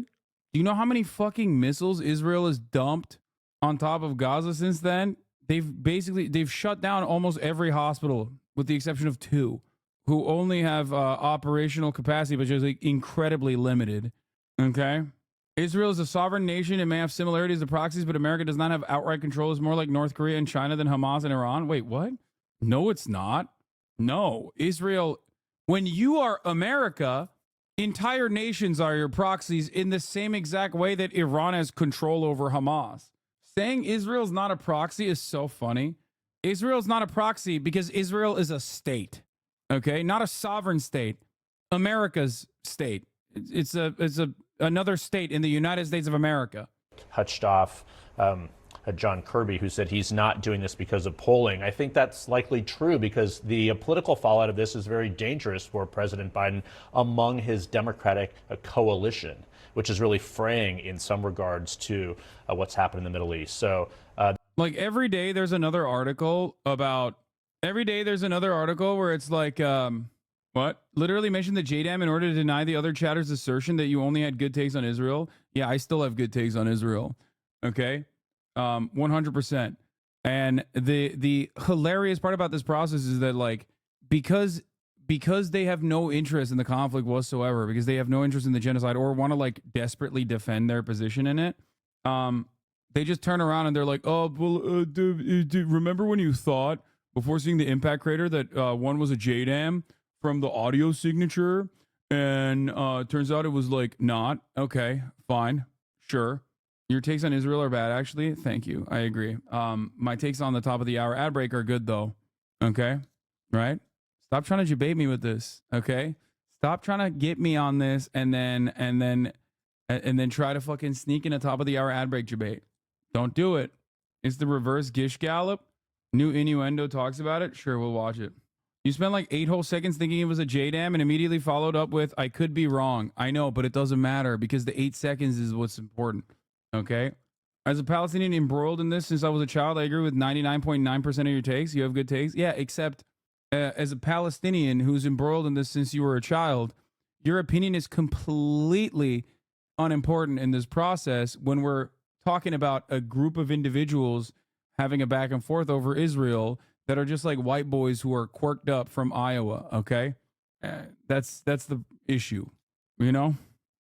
Do you know how many fucking missiles Israel has dumped on top of Gaza since then? They've shut down almost every hospital with the exception of 2 who only have operational capacity, but just like incredibly limited. Okay. Israel is a sovereign nation. It may have similarities to proxies, but America does not have outright control. It's more like North Korea and China than Hamas and Iran. Wait, what? No, it's not. No, Israel, when you are America, entire nations are your proxies in the same exact way that Iran has control over Hamas. Saying Israel's not a proxy is so funny. Israel's not a proxy because Israel is a state, okay? Not a sovereign state. America's state. It's another state in the United States of America. Touched off John Kirby, who said he's not doing this because of polling. I think that's likely true because the political fallout of this is very dangerous for President Biden among his Democratic coalition, which is really fraying in some regards to what's happened in the Middle East. So, like every day there's another article where it's like, what? Literally mentioned the JDAM in order to deny the other chatter's assertion that you only had good takes on Israel. Yeah, I still have good takes on Israel. Okay. 100%. And the hilarious part about this process is that, like, because they have no interest in the conflict whatsoever, because they have no interest in the genocide or want to like desperately defend their position in it, they just turn around and they're like, oh, well, remember when you thought before seeing the impact crater that one was a JDAM from the audio signature, and turns out it was like not? Okay, fine, sure. Your takes on Israel are bad, actually. Thank you. I agree. My takes on the top of the hour ad break are good, though. Okay? Right? Stop trying to debate me with this. Okay? Stop trying to get me on this and then try to fucking sneak in a top of the hour ad break debate. Don't do it. It's the reverse Gish Gallop. New innuendo talks about it. Sure, we'll watch it. You spent like 8 whole seconds thinking it was a JDAM and immediately followed up with, I could be wrong. I know, but it doesn't matter because the 8 seconds is what's important. Okay. As a Palestinian embroiled in this since I was a child, I agree with 99.9% of your takes. You have good takes. Yeah, except as a Palestinian who's embroiled in this since you were a child, your opinion is completely unimportant in this process when we're talking about a group of individuals having a back and forth over Israel that are just like white boys who are quirked up from Iowa. Okay. That's the issue. You know,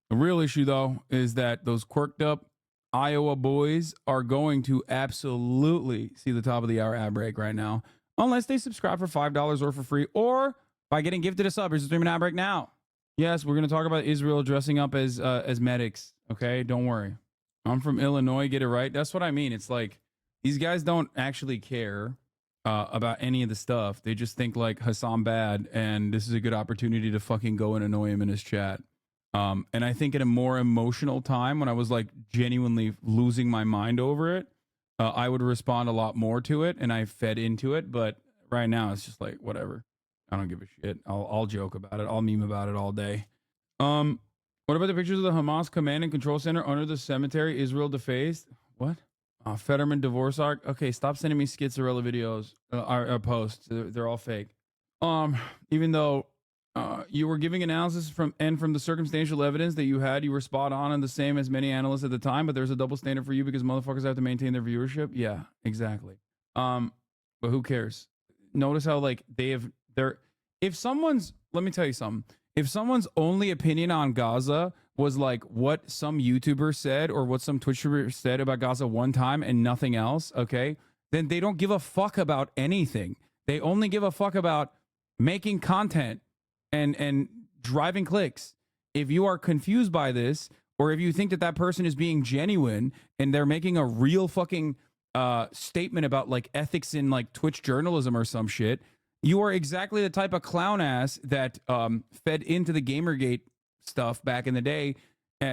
the real issue, though, is that those quirked up Iowa boys are going to absolutely see the top of the hour ad break right now, unless they subscribe for $5 or for free, or by getting gifted a sub. Here's a streaming ad break now. Yes, we're going to talk about Israel dressing up as medics. Okay, don't worry. I'm from Illinois. Get it right. That's what I mean. It's like these guys don't actually care about any of the stuff. They just think like Hassan bad, and this is a good opportunity to fucking go and annoy him in his chat. And I think at a more emotional time when I was like genuinely losing my mind over it, I would respond a lot more to it and I fed into it. But right now it's just like, whatever. I don't give a shit. I'll joke about it. I'll meme about it all day. What about the pictures of the Hamas command and control center under the cemetery Israel defaced? What? Fetterman divorce arc. Okay, stop sending me Schizarella videos, posts. They're all fake. Even though you were giving analysis from the circumstantial evidence that you had, you were spot on and the same as many analysts at the time, but there's a double standard for you because motherfuckers have to maintain their viewership. Yeah, exactly. But who cares? Notice how like let me tell you something. If someone's only opinion on Gaza was like what some YouTuber said or what some Twitch YouTuber said about Gaza one time and nothing else, okay, then they don't give a fuck about anything. They only give a fuck about making content and driving clicks. If you are confused by this, or if you think that person is being genuine and they're making a real fucking statement about like ethics in like Twitch journalism or some shit, you are exactly the type of clown ass that fed into the Gamergate stuff back in the day,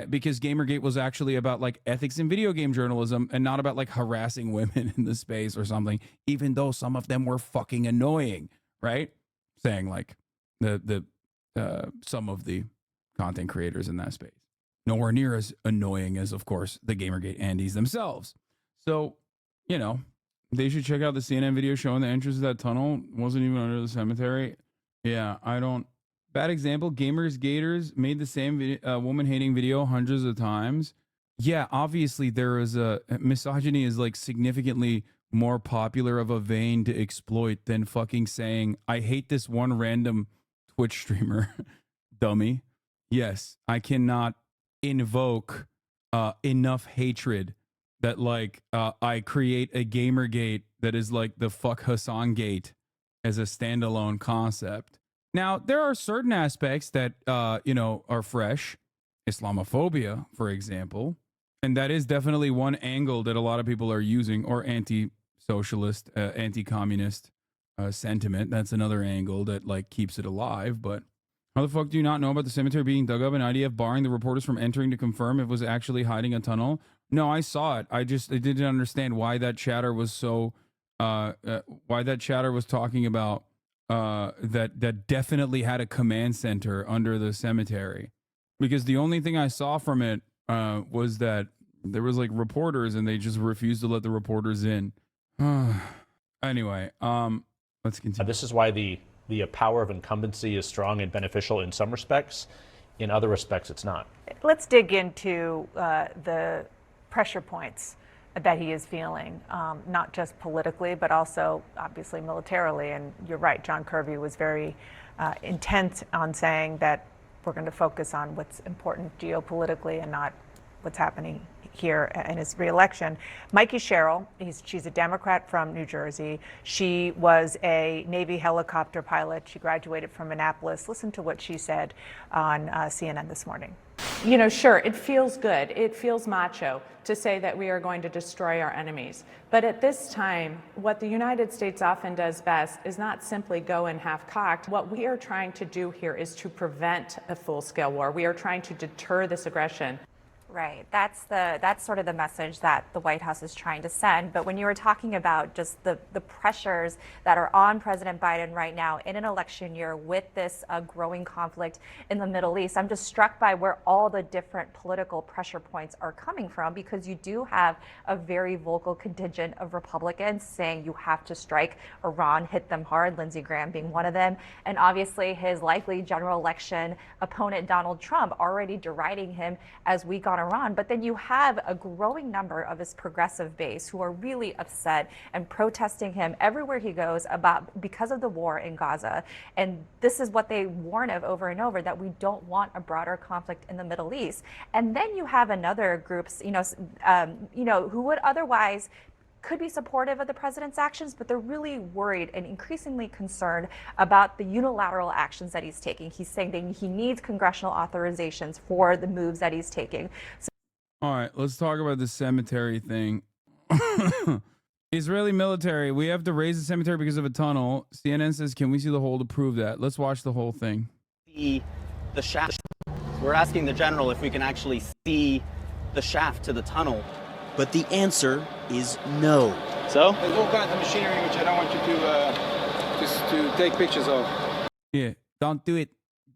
because Gamergate was actually about like ethics in video game journalism and not about like harassing women in the space or something, even though some of them were fucking annoying, right? Saying like the some of the content creators in that space. Nowhere near as annoying as, of course, the Gamergate Andes themselves. So, you know, they should check out the CNN video showing the entrance of that tunnel wasn't even under the cemetery. Yeah, I don't. Bad example. Gamers Gators made the same woman-hating video hundreds of times. Yeah, obviously there is a misogyny is like significantly more popular of a vein to exploit than fucking saying, I hate this one random Twitch streamer, dummy. Yes, I cannot invoke enough hatred that like I create a Gamergate that is like the fuck Hassan gate, as a standalone concept. Now, there are certain aspects that, are fresh. Islamophobia, for example. And that is definitely one angle that a lot of people are using, or anti-socialist, anti-communist sentiment. That's another angle that like keeps it alive. But how the fuck do you not know about the cemetery being dug up and IDF barring the reporters from entering to confirm if it was actually hiding a tunnel? No, I saw it. I didn't understand why that chatter was so, why that chatter was talking about that definitely had a command center under the cemetery. Because the only thing I saw from it was that there was like reporters and they just refused to let the reporters in. Anyway, let's continue. This is why the power of incumbency is strong and beneficial in some respects. In other respects, it's not. Let's dig into the pressure points that he is feeling, not just politically, but also obviously militarily. And you're right, John Kirby was very intent on saying that we're going to focus on what's important geopolitically and not what's happening here in his reelection. Mikey Sherrill, she's a Democrat from New Jersey. She was a Navy helicopter pilot. She graduated from Annapolis. Listen to what she said on CNN this morning. You know, sure, it feels good. It feels macho to say that we are going to destroy our enemies. But at this time, what the United States often does best is not simply go in half-cocked. What we are trying to do here is to prevent a full-scale war. We are trying to deter this aggression. Right. That's sort of the message that the White House is trying to send. But when you were talking about just the pressures that are on President Biden right now in an election year with this growing conflict in the Middle East, I'm just struck by where all the different political pressure points are coming from, because you do have a very vocal contingent of Republicans saying you have to strike Iran, hit them hard, Lindsey Graham being one of them. And obviously his likely general election opponent, Donald Trump, already deriding him as weak on Iran. But then you have a growing number of his progressive base who are really upset and protesting him everywhere he goes because of the war in Gaza. And this is what they warn of over and over, that we don't want a broader conflict in the Middle East. And then you have another groups, who would otherwise could be supportive of the president's actions, but they're really worried and increasingly concerned about the unilateral actions that he's taking. He's saying that he needs congressional authorizations for the moves that he's taking. All right, let's talk about the cemetery thing. Israeli military, we have to raise the cemetery because of a tunnel. CNN says, can we see the hole to prove that? Let's watch the whole thing. The shaft. We're asking the general if we can actually see the shaft to the tunnel. But the answer is no. So? There's all kinds of machinery which I don't want you to take pictures of. Yeah, don't do it.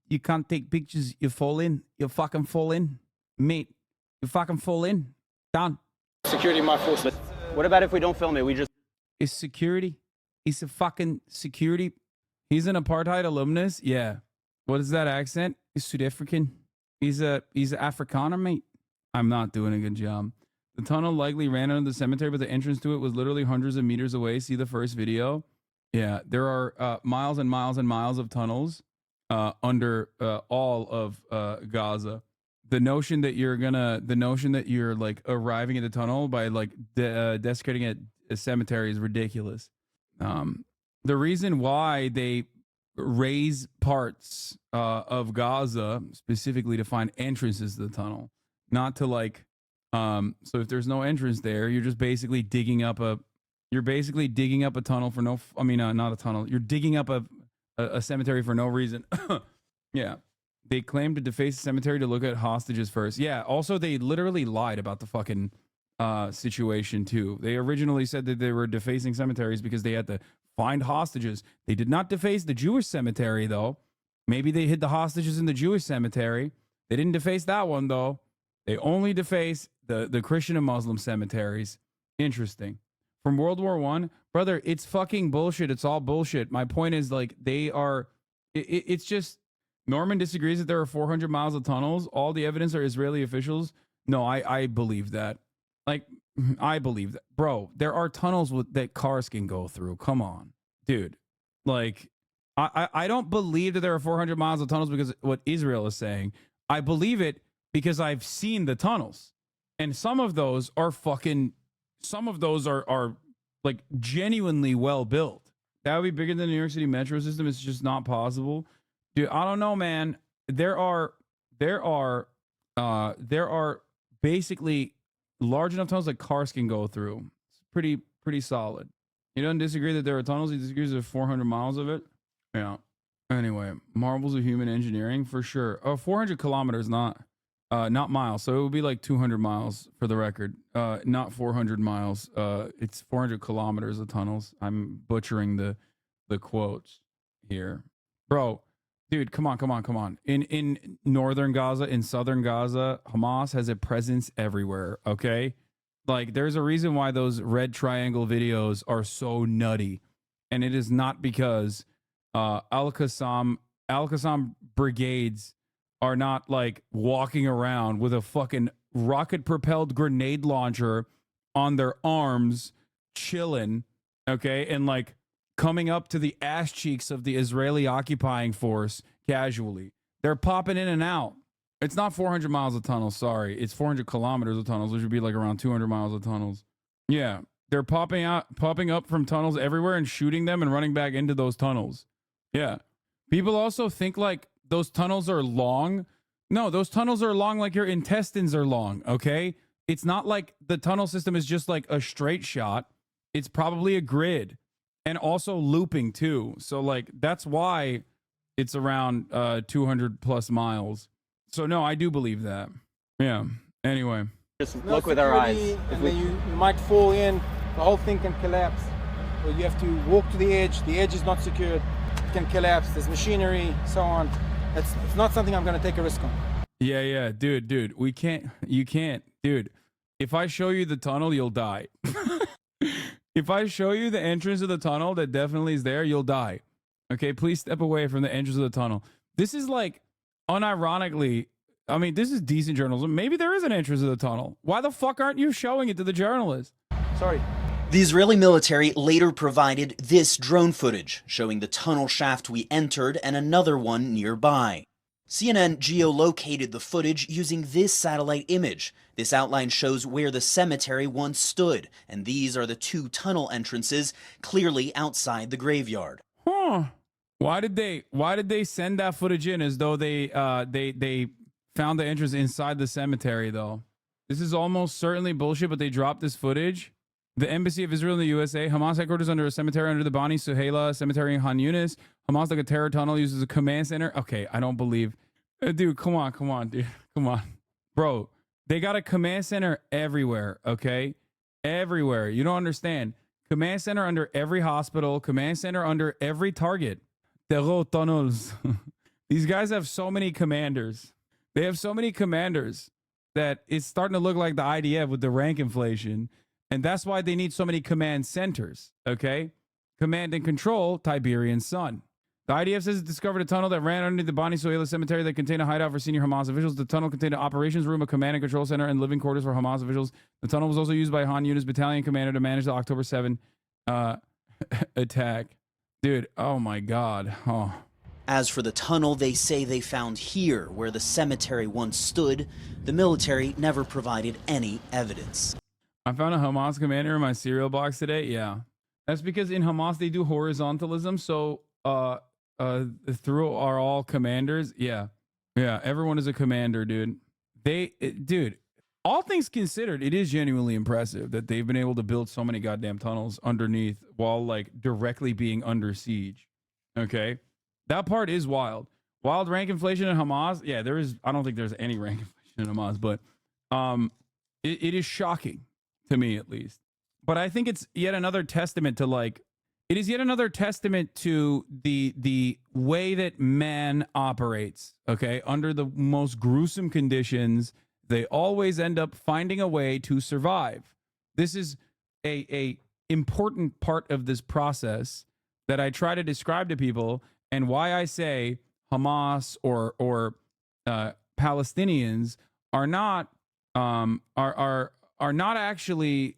You can't take pictures. You fall in. You fucking fall in. Mate, you fucking fall in. Done. Security my force. But what about if we don't film it? We just... It's security. He's a fucking security. He's an apartheid alumnus. Yeah. What is that accent? He's South African. He's a Afrikaner, mate. I'm not doing a good job. The tunnel likely ran under the cemetery, but the entrance to it was literally hundreds of meters away. See the first video. Yeah, there are miles and miles and miles of tunnels under all of Gaza. The notion that you're like arriving at the tunnel by like desecrating a cemetery is ridiculous. The reason why they raise parts of Gaza specifically to find entrances to the tunnel, not to like. So if there's no entrance there, you're just basically digging up a tunnel for not a tunnel. You're digging up a cemetery for no reason. Yeah. They claim to deface the cemetery to look at hostages first. Yeah. Also, they literally lied about the fucking situation too. They originally said that they were defacing cemeteries because they had to find hostages. They did not deface the Jewish cemetery though. Maybe they hid the hostages in the Jewish cemetery. They didn't deface that one though. They only deface the Christian and Muslim cemeteries. Interesting. From World War I, brother, it's fucking bullshit. It's all bullshit. My point is, like, it's just, Norman disagrees that there are 400 miles of tunnels. All the evidence are Israeli officials. No, I believe that. Like, I believe that. Bro, there are tunnels that cars can go through. Come on, dude. Like, I don't believe that there are 400 miles of tunnels because what Israel is saying. I believe it because I've seen the tunnels. And some of those are like genuinely well built. That would be bigger than the New York City metro system. It's just not possible. Dude, I don't know, man. There are basically large enough tunnels that cars can go through. It's pretty solid. You don't disagree that there are tunnels. He disagrees with 400 miles of it. Yeah. Anyway, marvels of human engineering for sure. 400 kilometers, not miles. So it would be like 200 miles for the record. Not 400 miles. It's 400 kilometers of tunnels. I'm butchering the quotes here, bro. Dude, come on. In northern Gaza, in southern Gaza, Hamas has a presence everywhere. Okay, like there's a reason why those red triangle videos are so nutty, and it is not because Al-Qassam brigades are not like walking around with a fucking rocket propelled grenade launcher on their arms, chilling, okay, and like coming up to the ass cheeks of the Israeli occupying force casually. They're popping in and out. It's not 400 miles of tunnels, sorry. It's 400 kilometers of tunnels, which would be like around 200 miles of tunnels. Yeah, they're popping up from tunnels everywhere and shooting them and running back into those tunnels. Yeah. People also think like those tunnels are long. No, those tunnels are long like your intestines are long, okay? It's not like the tunnel system is just like a straight shot. It's probably a grid and also looping too. So like that's why it's around 200 plus miles. So no, I do believe that. Yeah. Anyway. Just look with our eyes. And then you might fall in, the whole thing can collapse. Or you have to walk to the edge is not secured, it can collapse, there's machinery, so on. It's not something I'm going to take a risk on. Yeah, dude, you can't, dude. If I show you the tunnel, you'll die. If I show you the entrance of the tunnel that definitely is there, you'll die. Okay, please step away from the entrance of the tunnel. This is like, unironically, I mean, this is decent journalism. Maybe there is an entrance of the tunnel. Why the fuck aren't you showing it to the journalists? Sorry. The Israeli military later provided this drone footage showing the tunnel shaft we entered and another one nearby. CNN geolocated the footage using this satellite image. This outline shows where the cemetery once stood, and these are the two tunnel entrances clearly outside the graveyard. Huh. Why did they send that footage in as though they found the entrance inside the cemetery though? This is almost certainly bullshit, but they dropped this footage. The Embassy of Israel in the USA, Hamas headquarters under a cemetery under the Bani Suhaila cemetery in Han Yunis. Hamas like a terror tunnel uses a command center. Okay, I don't believe. Dude, come on, dude. Come on. Bro, they got a command center everywhere, okay? Everywhere. You don't understand. Command center under every hospital, command center under every target. Terror tunnels. These guys have so many commanders. They have so many commanders that it's starting to look like the IDF with the rank inflation. And that's why they need so many command centers, okay? Command and control, Tiberian Sun. The IDF says it discovered a tunnel that ran underneath the Bani Suhaila cemetery that contained a hideout for senior Hamas officials. The tunnel contained an operations room, a command and control center, and living quarters for Hamas officials. The tunnel was also used by Han Yunis battalion commander to manage the October 7 attack. Dude, oh my God. Oh. As for the tunnel they say they found here, where the cemetery once stood, the military never provided any evidence. I found a Hamas commander in my cereal box today. Yeah. That's because in Hamas they do horizontalism. So through are all commanders. Yeah. Everyone is a commander, dude. Dude, all things considered, it is genuinely impressive that they've been able to build so many goddamn tunnels underneath while like directly being under siege. Okay. That part is wild. Wild rank inflation in Hamas. Yeah, I don't think there's any rank inflation in Hamas, but it is shocking to me at least. But I think it's yet another testament to the way that man operates, okay? Under the most gruesome conditions, they always end up finding a way to survive. This is a important part of this process that I try to describe to people, and why I say Hamas or Palestinians are not actually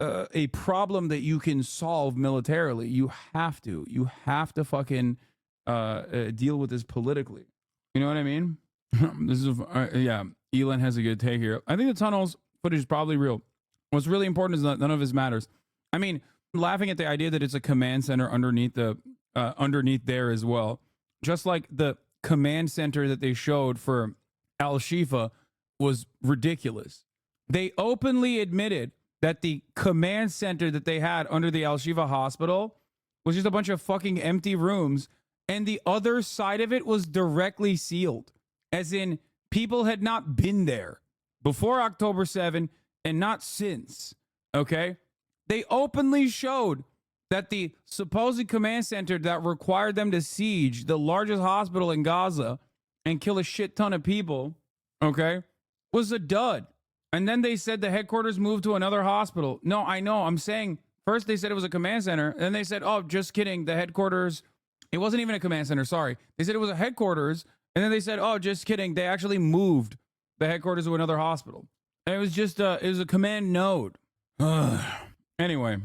a problem that you can solve militarily. You have to fucking deal with this politically. You know what I mean? This is yeah. Elon has a good take here. I think the tunnels footage is probably real. What's really important is that none of this matters. I mean, laughing at the idea that it's a command center underneath the underneath there as well. Just like the command center that they showed for Al-Shifa was ridiculous. They openly admitted that the command center that they had under the Al-Shifa hospital was just a bunch of fucking empty rooms, and the other side of it was directly sealed, as in people had not been there before October 7 and not since. Okay, they openly showed that the supposed command center that required them to siege the largest hospital in Gaza and kill a shit ton of people, okay, was a dud. And then they said the headquarters moved to another hospital. No, I know. I'm saying first they said it was a command center. And then they said, oh, just kidding. The headquarters, it wasn't even a command center. Sorry. They said it was a headquarters. And then they said, oh, just kidding. They actually moved the headquarters to another hospital. And it was just it was a command node. Anyway,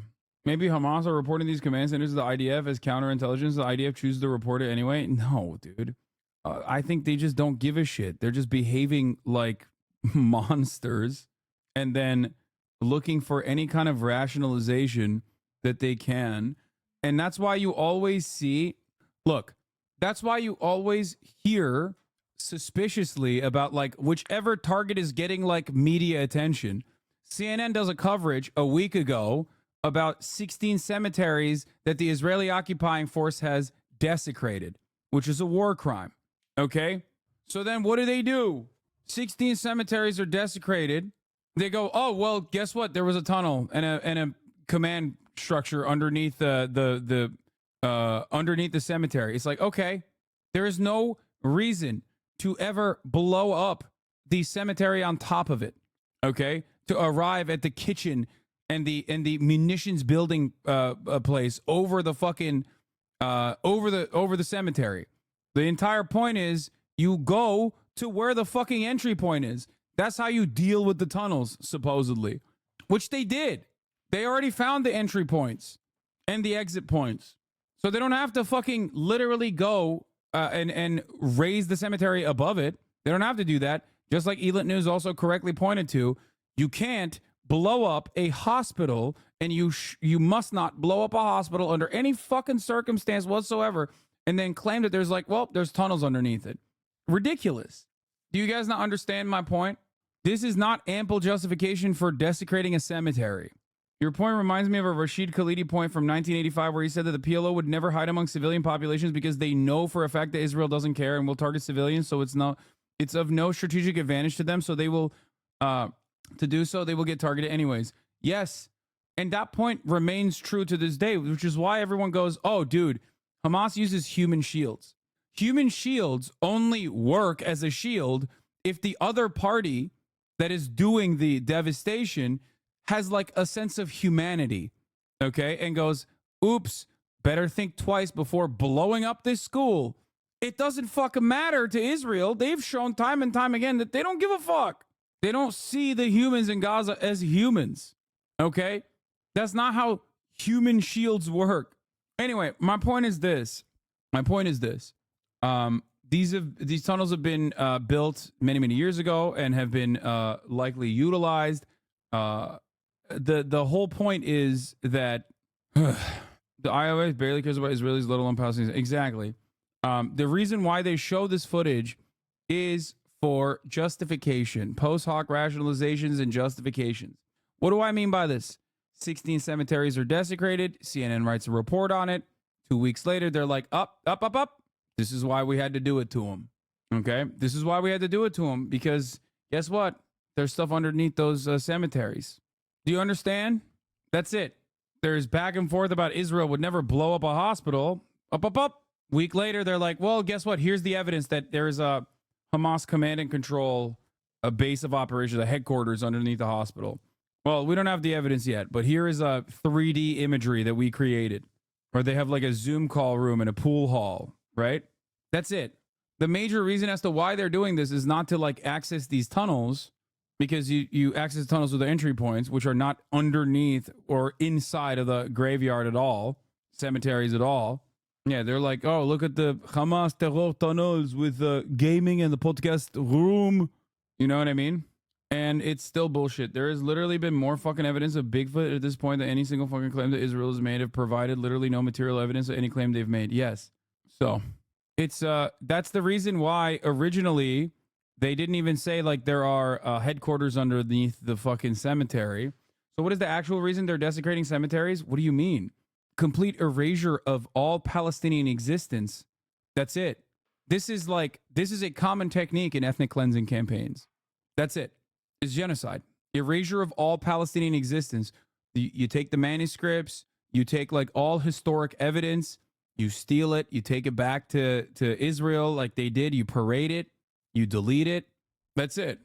maybe Hamas are reporting these command centers to the IDF as counterintelligence. The IDF chooses to report it anyway. No, dude. I think they just don't give a shit. They're just behaving like monsters and then looking for any kind of rationalization that they can. And that's why you always see, look, that's why you always hear suspiciously about like whichever target is getting like media attention. CNN does a coverage a week ago about 16 cemeteries that the Israeli occupying force has desecrated, which is a war crime. Okay? So then what do? 16 cemeteries are desecrated. They go, oh, well, guess what? There was a tunnel and a command structure underneath underneath the cemetery. It's like, okay, there is no reason to ever blow up the cemetery on top of it. Okay? To arrive at the kitchen and the munitions building place over the fucking over the cemetery. The entire point is you go to where the fucking entry point is. That's how you deal with the tunnels, supposedly, which they did. They already found the entry points and the exit points. So they don't have to fucking literally go and raise the cemetery above it. They don't have to do that. Just like Elite News also correctly pointed to, you can't blow up a hospital, and you must not blow up a hospital under any fucking circumstance whatsoever and then claim that there's like, well, there's tunnels underneath it. Ridiculous. Do you guys not understand my point? This is not ample justification for desecrating a cemetery. Your point reminds me of a Rashid Khalidi point from 1985 where he said that the PLO would never hide among civilian populations because they know for a fact that Israel doesn't care and will target civilians, so it's of no strategic advantage to them, so they will to do so, they will get targeted anyways. Yes, and that point remains true to this day, which is why everyone goes, oh, dude, Hamas uses human shields. Human shields only work as a shield if the other party that is doing the devastation has like a sense of humanity, okay? And goes, oops, better think twice before blowing up this school. It doesn't fucking matter to Israel. They've shown time and time again that they don't give a fuck. They don't see the humans in Gaza as humans, okay? That's not how human shields work. Anyway, my point is this. These tunnels have been built many years ago and have been likely utilized. The whole point is that the IOF barely cares about Israelis, let alone Palestinians. Exactly. The reason why they show this footage is for justification, post hoc rationalizations and justifications. What do I mean by this? 16 cemeteries are desecrated. CNN writes a report on it. 2 weeks later, they're like, up. This is why we had to do it to them. Okay? This is why we had to do it to them, because guess what? There's stuff underneath those cemeteries. Do you understand? That's it. There's back and forth about Israel would never blow up a hospital. Up. Week later, they're like, well, guess what? Here's the evidence that there is a Hamas command and control, a base of operations, a headquarters underneath the hospital. Well, we don't have the evidence yet, but here is a 3D imagery that we created. Or they have like a Zoom call room and a pool hall, right? That's it. The major reason as to why they're doing this is not to like access these tunnels, because you access tunnels with the entry points, which are not underneath or inside of the graveyard at all, cemeteries at all. Yeah, they're like, oh, look at the Hamas terror tunnels with the gaming and the podcast room. You know what I mean? And it's still bullshit. There has literally been more fucking evidence of Bigfoot at this point than any single fucking claim that Israel has made have provided literally no material evidence of any claim they've made. Yes. So it's that's the reason why originally they didn't even say like there are headquarters underneath the fucking cemetery. So what is the actual reason they're desecrating cemeteries? What do you mean? Complete erasure of all Palestinian existence. That's it. This is a common technique in ethnic cleansing campaigns. That's it. It's genocide. Erasure of all Palestinian existence. You take the manuscripts, you take like all historic evidence, you steal it, you take it back to Israel like they did, you parade it, you delete it. That's it.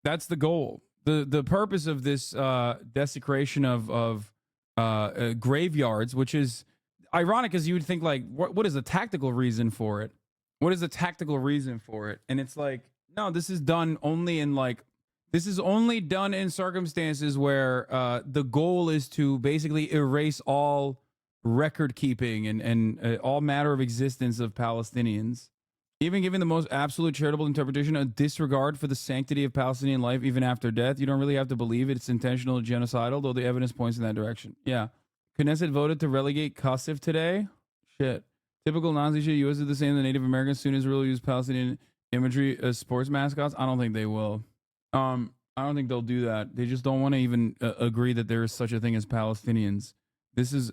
That's the goal. The purpose of this desecration of graveyards, which is ironic because you would think like, what is the tactical reason for it? What is the tactical reason for it? And it's like, no, this is done only in this is only done in circumstances where the goal is to basically erase all record keeping and all matter of existence of Palestinians. Even given the most absolute charitable interpretation, a disregard for the sanctity of Palestinian life even after death, you don't really have to believe it's intentional genocidal, though the evidence points in that direction. Yeah. Knesset voted to relegate Qasif today? Shit. Typical Nazi shit. U.S. did the same to the Native Americans. Soon Israel used Palestinian imagery as sports mascots. I don't think they will. I don't think they'll do that. They just don't want to even agree that there is such a thing as Palestinians.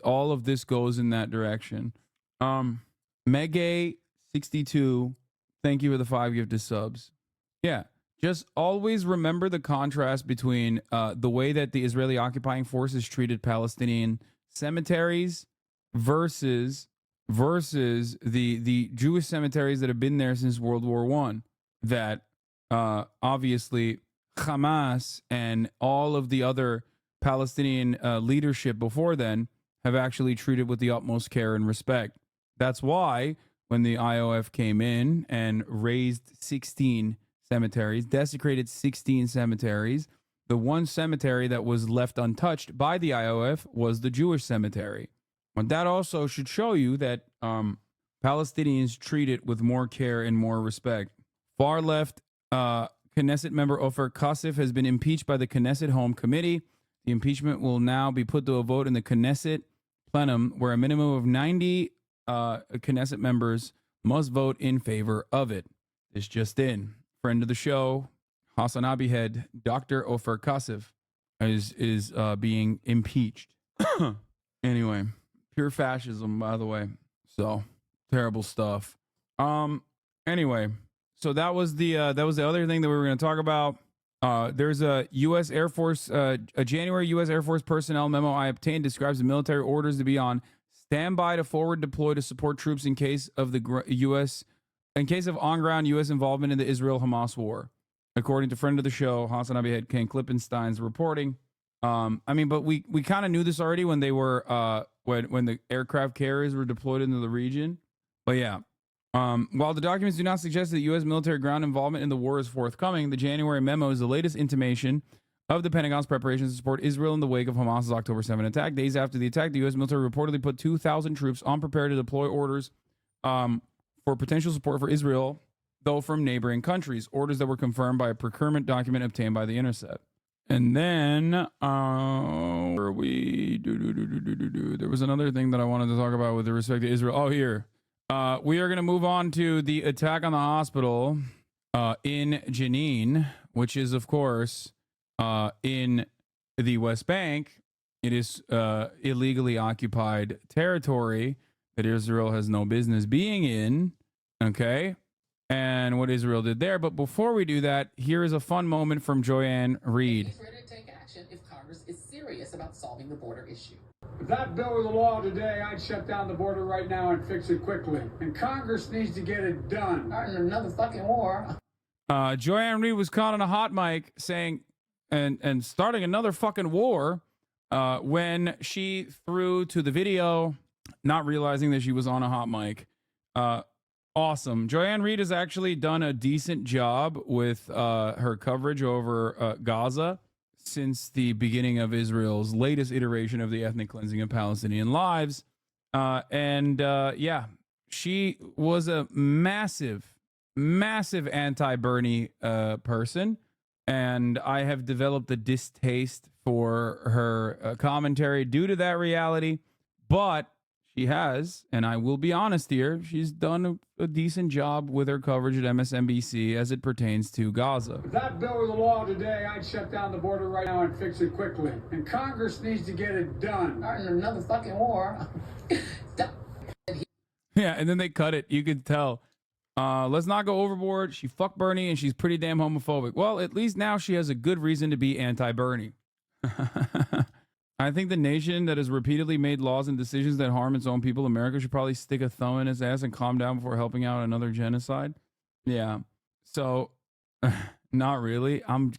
All of this goes in that direction. Megay62, thank you for the 5 gifted subs. Yeah, just always remember the contrast between the way that the Israeli occupying forces treated Palestinian cemeteries versus the Jewish cemeteries that have been there since World War I. That obviously Hamas and all of the other Palestinian leadership before then have actually treated with the utmost care and respect. That's why when the IOF came in and razed 16 cemeteries, desecrated 16 cemeteries, the one cemetery that was left untouched by the IOF was the Jewish cemetery. But that also should show you that Palestinians treat it with more care and more respect. Far left Knesset member Ofer Qasif has been impeached by the Knesset Home Committee. The impeachment will now be put to a vote in the Knesset plenum, where a minimum of 90 Knesset members must vote in favor of it. This just in. Friend of the show, HasanAbi head, Dr. Ofer Qasif is being impeached. Anyway, pure fascism, by the way. So, terrible stuff. Anyway, so that was the other thing that we were going to talk about. There's a U.S. Air Force, a January U.S. Air Force personnel memo I obtained describes the military orders to be on standby to forward deploy to support troops in case of on-ground U.S. involvement in the Israel-Hamas war. According to friend of the show, HasanAbi head Ken Klippenstein's reporting. But we kind of knew this already when they were when the aircraft carriers were deployed into the region. But yeah. While the documents do not suggest that U.S. military ground involvement in the war is forthcoming, the January memo is the latest intimation of the Pentagon's preparations to support Israel in the wake of Hamas's October 7 attack. Days after the attack, the U.S. military reportedly put 2,000 troops on prepare to deploy orders for potential support for Israel, though from neighboring countries, orders that were confirmed by a procurement document obtained by The Intercept. And then there was another thing that I wanted to talk about with respect to Israel. Oh, here. We are going to move on to the attack on the hospital in Jenin, which is, of course, in the West Bank. It is illegally occupied territory that Israel has no business being in. Okay. And what Israel did there. But before we do that, here is a fun moment from Joanne Reed. He's ready to take action if Congress is serious about solving the border issue. If that bill were the law today, I'd shut down the border right now and fix it quickly. And Congress needs to get it done. Starting another fucking war. Joanne Reed was caught on a hot mic saying, and starting another fucking war when she threw to the video, not realizing that she was on a hot mic. Awesome. Joanne Reed has actually done a decent job with her coverage over Gaza since the beginning of Israel's latest iteration of the ethnic cleansing of Palestinian lives. Yeah, she was a massive anti-Bernie person. and I have developed a distaste for her commentary due to that reality. But she has, and I will be honest here, she's done a decent job with her coverage at MSNBC as it pertains to Gaza. If that bill were the law today, I'd shut down the border right now and fix it quickly. And Congress needs to get it done. Starting another fucking war. Yeah, and then they cut it. You could tell. Let's not go overboard. She fucked Bernie, and she's pretty damn homophobic. Well, at least now she has a good reason to be anti-Bernie. I think the nation that has repeatedly made laws and decisions that harm its own people, America, should probably stick a thumb in its ass and calm down before helping out another genocide. Yeah. So, not really. I'm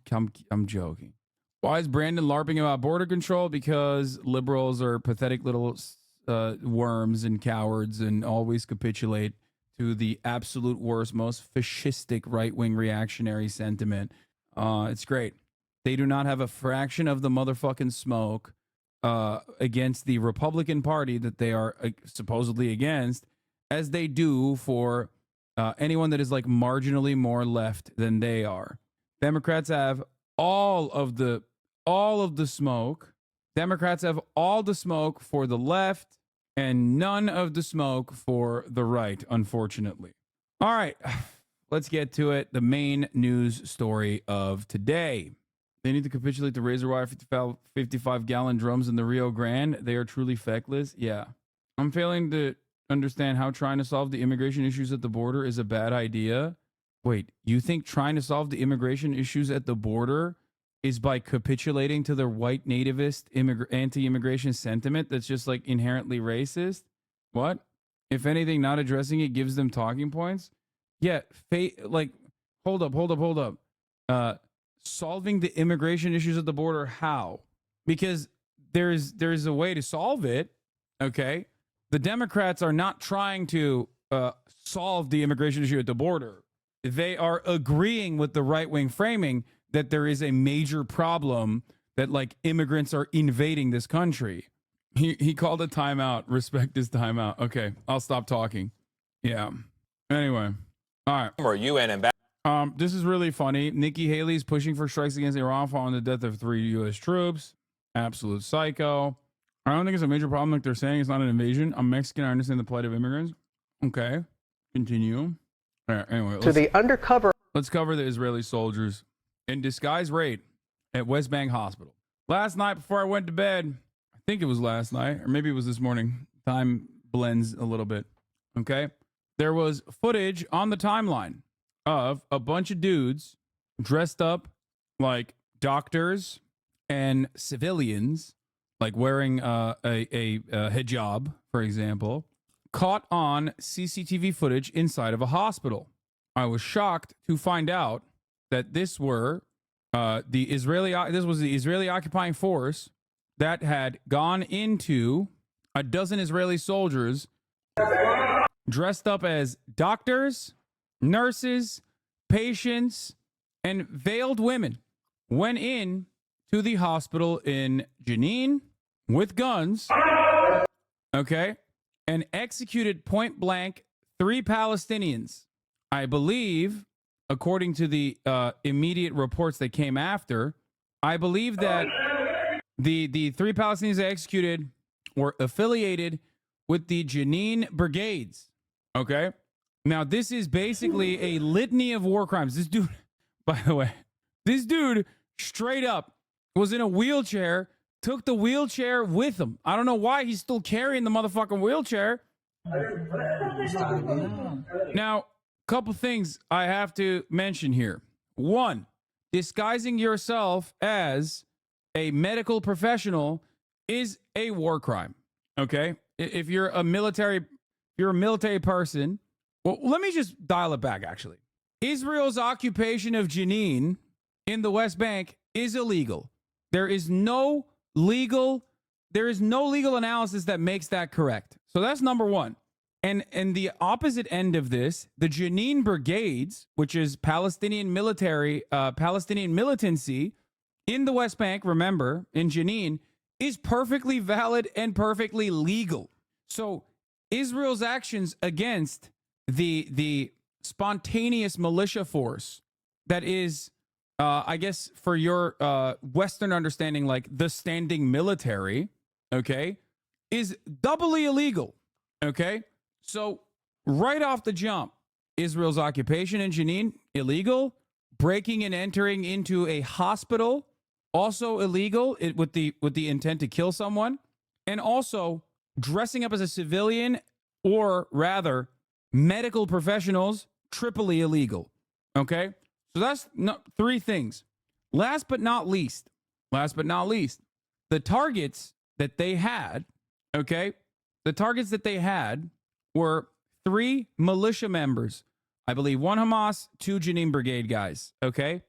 joking. Why is Brandon LARPing about border control? Because liberals are pathetic little worms and cowards and always capitulate to the absolute worst, most fascistic right-wing reactionary sentiment. It's great. They do not have a fraction of the motherfucking smoke against the Republican Party that they are supposedly against, as they do for anyone that is like marginally more left than they are. Democrats have all of the smoke. Democrats have all the smoke for the left and none of the smoke for the right, unfortunately. All right, let's get to it. The main news story of today. They need to capitulate the razor wire 55-gallon drums in the Rio Grande. They are truly feckless. Yeah. I'm failing to understand how trying to solve the immigration issues at the border is a bad idea. Wait, you think trying to solve the immigration issues at the border is by capitulating to their white nativist anti-immigration sentiment that's just like inherently racist? What? If anything, not addressing it gives them talking points? Yeah, hold up. Solving the immigration issues at the border, how? Because there's a way to solve it, okay? The Democrats are not trying to solve the immigration issue at the border. They are agreeing with the right-wing framing that there is a major problem that, like, immigrants are invading this country. He called a timeout. Respect his timeout. Okay, I'll stop talking. Yeah. Anyway. All right. Or UN ambassador. This is really funny. Nikki Haley's pushing for strikes against Iran following the death of 3 U.S. troops. Absolute psycho. I don't think it's a major problem like they're saying. It's not an invasion. I'm Mexican. I understand the plight of immigrants. Okay. Continue. All right, anyway. Let's cover the Israeli soldiers in disguise raid at West Bank Hospital. Last night before I went to bed, I think it was last night, or maybe it was this morning. Time blends a little bit. Okay. There was footage on the timeline of a bunch of dudes dressed up like doctors and civilians, like wearing a hijab, for example, caught on CCTV footage inside of a hospital. I was shocked to find out that this was the Israeli occupying force that had gone into a dozen Israeli soldiers dressed up as doctors, nurses, patients, and veiled women, went in to the hospital in Jenin with guns, okay, and executed point blank 3 Palestinians. I believe, according to the immediate reports that came after, I believe that the 3 Palestinians they executed were affiliated with the Jenin brigades, okay? Now, this is basically a litany of war crimes. This dude, by the way, this dude straight up was in a wheelchair, took the wheelchair with him. I don't know why he's still carrying the motherfucking wheelchair. Now, a couple things I have to mention here. One, disguising yourself as a medical professional is a war crime, okay? If you're a military person. Well, let me just dial it back, actually. Israel's occupation of Jenin in the West Bank is illegal. There is no legal analysis that makes that correct. So that's number one. And the opposite end of this, the Jenin brigades, which is Palestinian militancy in the West Bank, remember, in Jenin, is perfectly valid and perfectly legal. So Israel's actions against the spontaneous militia force that is I guess for your Western understanding, like the standing military, okay, is doubly illegal. Okay, so right off the jump, Israel's occupation in Jenin, illegal. Breaking and entering into a hospital, also illegal, with the intent to kill someone, and also dressing up as a civilian, or rather medical professionals, triply illegal. Okay, so that's three things. Last but not least, the targets that they had, okay, the targets that they had were 3 militia members. I believe 1 Hamas, 2 Jenin Brigade guys, okay?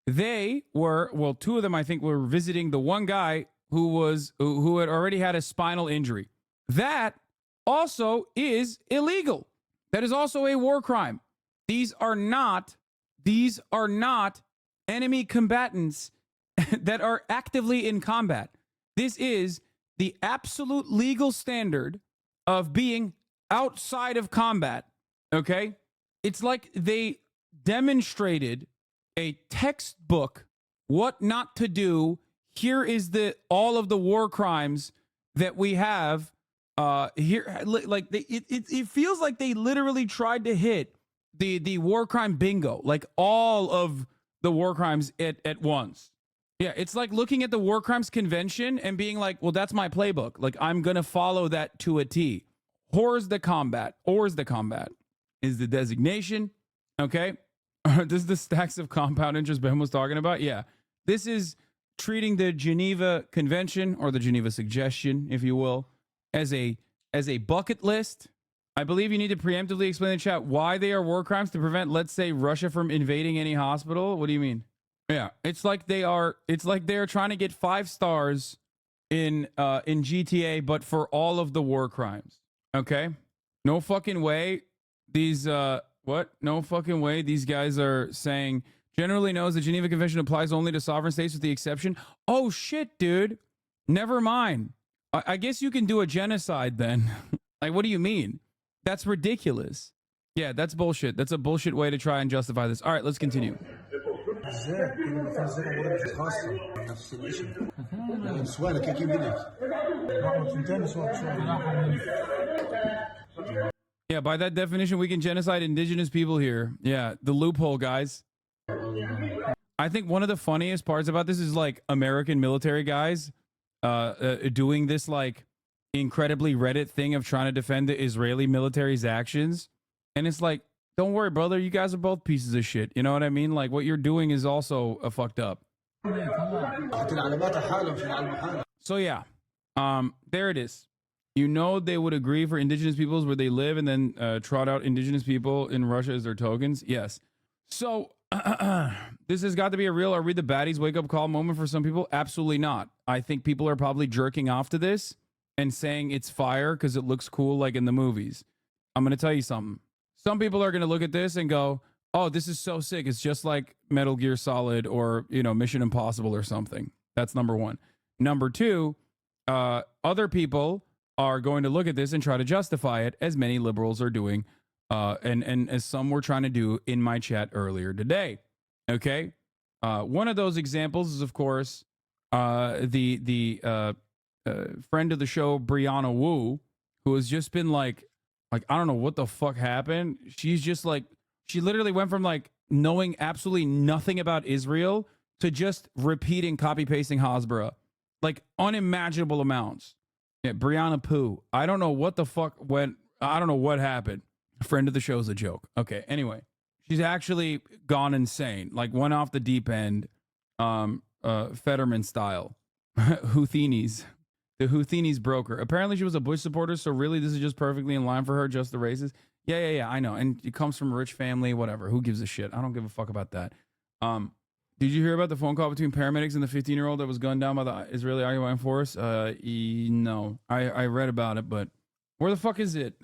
They were, well, 2 of them I think were visiting the one guy who had already had a spinal injury. That also is illegal. That is also a war crime. These are not enemy combatants that are actively in combat. This is the absolute legal standard of being outside of combat, okay? It's like they demonstrated a textbook what not to do. Here is all of the war crimes that we have here. Like it feels like they literally tried to hit the war crime bingo, like all of the war crimes at once. Yeah, it's like looking at the war crimes convention and being like, well, that's my playbook. Like, I'm going to follow that to a T. Horrors the combat is the designation. Okay. This is the stacks of compound interest Ben was talking about. Yeah. This is treating the Geneva Convention, or the Geneva Suggestion, if you will, as a bucket list. I believe you need to preemptively explain in the chat why they are war crimes to prevent, let's say, Russia from invading any hospital. What do you mean? Yeah, it's like they are trying to get 5 stars in GTA, but for all of the war crimes. Okay? No fucking way these No fucking way these guys are saying generally knows the Geneva Convention applies only to sovereign states with the exception. Oh shit, dude. Never mind. I guess you can do a genocide then. Like, what do you mean? That's ridiculous. Yeah, that's bullshit. That's a bullshit way to try and justify this. All right, let's continue. Yeah, by that definition, we can genocide indigenous people here. Yeah, the loophole, guys. I think one of the funniest parts about this is like American military guys doing this like incredibly Reddit thing of trying to defend the Israeli military's actions. And it's like, don't worry, brother. You guys are both pieces of shit. You know what I mean? Like, what you're doing is also fucked up. So yeah, there it is. You know they would agree for indigenous peoples where they live and then trot out indigenous people in Russia as their tokens. Yes. So this has got to be a real, are we the baddies wake up call moment for some people? Absolutely not. I think people are probably jerking off to this and saying it's fire because it looks cool like in the movies. I'm going to tell you something. Some people are going to look at this and go, oh, this is so sick. It's just like Metal Gear Solid or, you know, Mission Impossible or something. That's number one. Number two, other people are going to look at this and try to justify it, as many liberals are doing, and as some were trying to do in my chat earlier today. Okay? One of those examples is, of course, the friend of the show, Brianna Wu, who has just been like, I don't know what the fuck happened. She's just like, she literally went from like knowing absolutely nothing about Israel to just repeating, copy pasting Hasbara, like unimaginable amounts. Yeah, Brianna Poo. I don't know what the fuck went. I don't know what happened. Friend of the show's a joke. Okay. Anyway, she's actually gone insane. Like went off the deep end, Fetterman style. Houthinis. The Houthinis broker. Apparently she was a Bush supporter, so really this is just perfectly in line for her, just the races. Yeah, I know. And it comes from a rich family, whatever. Who gives a shit? I don't give a fuck about that. Did you hear about the phone call between paramedics and the 15-year-old that was gunned down by the Israeli occupying force? No. I read about it, but where the fuck is it?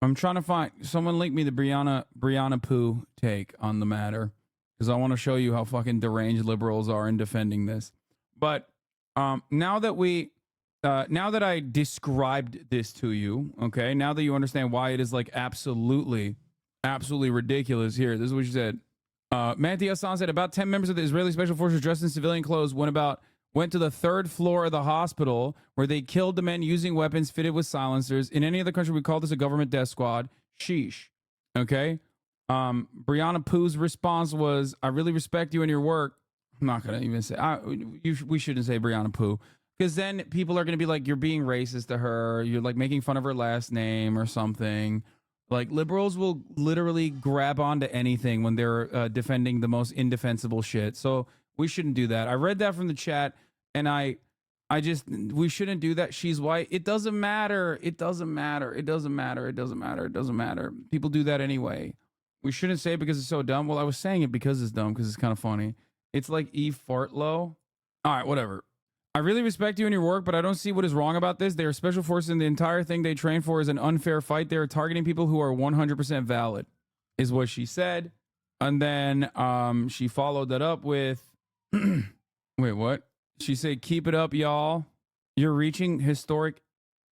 I'm trying to find, someone link me the Brianna Poo take on the matter, because I want to show you how fucking deranged liberals are in defending this. But now that I described this to you, okay, now that you understand why it is like absolutely ridiculous, here, this is what she said. Mehdi Hassan said about 10 members of the Israeli Special Forces dressed in civilian clothes went to the 3rd floor of the hospital where they killed the men using weapons fitted with silencers. In any other country, we call this a government death squad. Sheesh. Okay. Brianna Pooh's response was, I really respect you and your work. I'm not going to even say, we shouldn't say Brianna Pooh, because then people are going to be like, you're being racist to her. You're like making fun of her last name or something. Like, liberals will literally grab onto anything when they're defending the most indefensible shit. So we shouldn't do that. I read that from the chat, and we shouldn't do that. She's white. It doesn't matter. It doesn't matter. It doesn't matter. It doesn't matter. It doesn't matter. People do that anyway. We shouldn't say it because it's so dumb. Well, I was saying it because it's dumb, because it's kind of funny. It's like Eve Fartlow. All right, whatever. I really respect you and your work, but I don't see what is wrong about this. They are special forces, and the entire thing they train for is an unfair fight. They are targeting people who are 100% valid, is what she said. And then she followed that up with, wait, what? She said, keep it up, y'all. You're reaching historic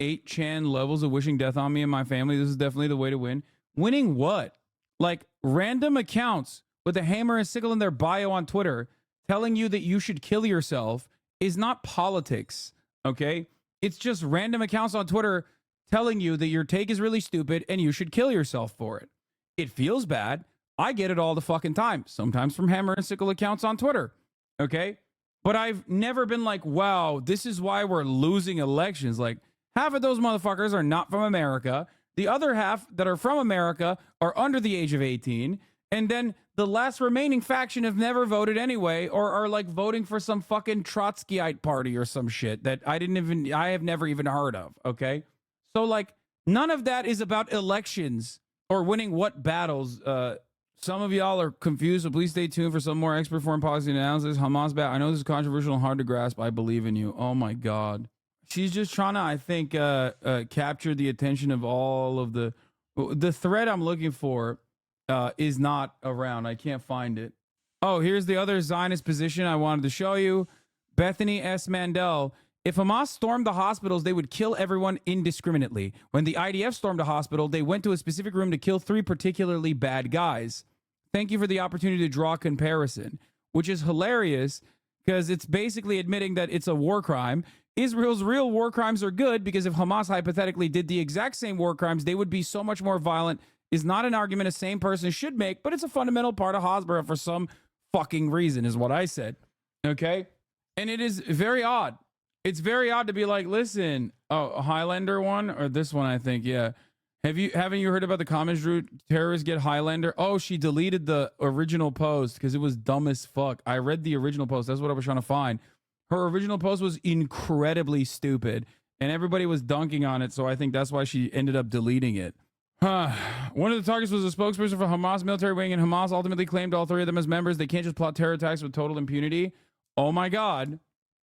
8chan levels of wishing death on me and my family. This is definitely the way to win. Winning what? Like random accounts with a hammer and sickle in their bio on Twitter telling you that you should kill yourself is not politics, okay? It's just random accounts on Twitter telling you that your take is really stupid and you should kill yourself for it. It feels bad. I get it all the fucking time, sometimes from hammer and sickle accounts on Twitter, okay? But I've never been like, wow, this is why we're losing elections. Like, half of those motherfuckers are not from America. The other half that are from America are under the age of 18. And then the last remaining faction have never voted anyway, or are like voting for some fucking Trotskyite party or some shit that I have never even heard of. Okay. So like none of that is about elections or winning what battles. Some of y'all are confused, so please stay tuned for some more expert foreign policy analysis. Hamas bat. I know this is controversial and hard to grasp. I believe in you. Oh my God. She's just trying to, I think, capture the attention of all of the thread I'm looking for. Is not around. I can't find it. Oh, here's the other Zionist position I wanted to show you. Bethany S. Mandel. If Hamas stormed the hospitals, they would kill everyone indiscriminately. When the IDF stormed a hospital, they went to a specific room to kill 3 particularly bad guys. Thank you for the opportunity to draw a comparison, which is hilarious because it's basically admitting that it's a war crime. Israel's real war crimes are good because if Hamas hypothetically did the exact same war crimes, they would be so much more violent. Is not an argument a sane person should make, but it's a fundamental part of Hasbara for some fucking reason, is what I said. Okay? And it is very odd. It's very odd to be like, listen, a Highlander one, or this one, I think, yeah. Haven't you heard about the comments, Drew? Terrorists get Highlander. Oh, she deleted the original post because it was dumb as fuck. I read the original post. That's what I was trying to find. Her original post was incredibly stupid, and everybody was dunking on it, so I think that's why she ended up deleting it. One of the targets was a spokesperson for Hamas military wing, and Hamas ultimately claimed all 3 of them as members. They can't just plot terror attacks with total impunity. Oh my God.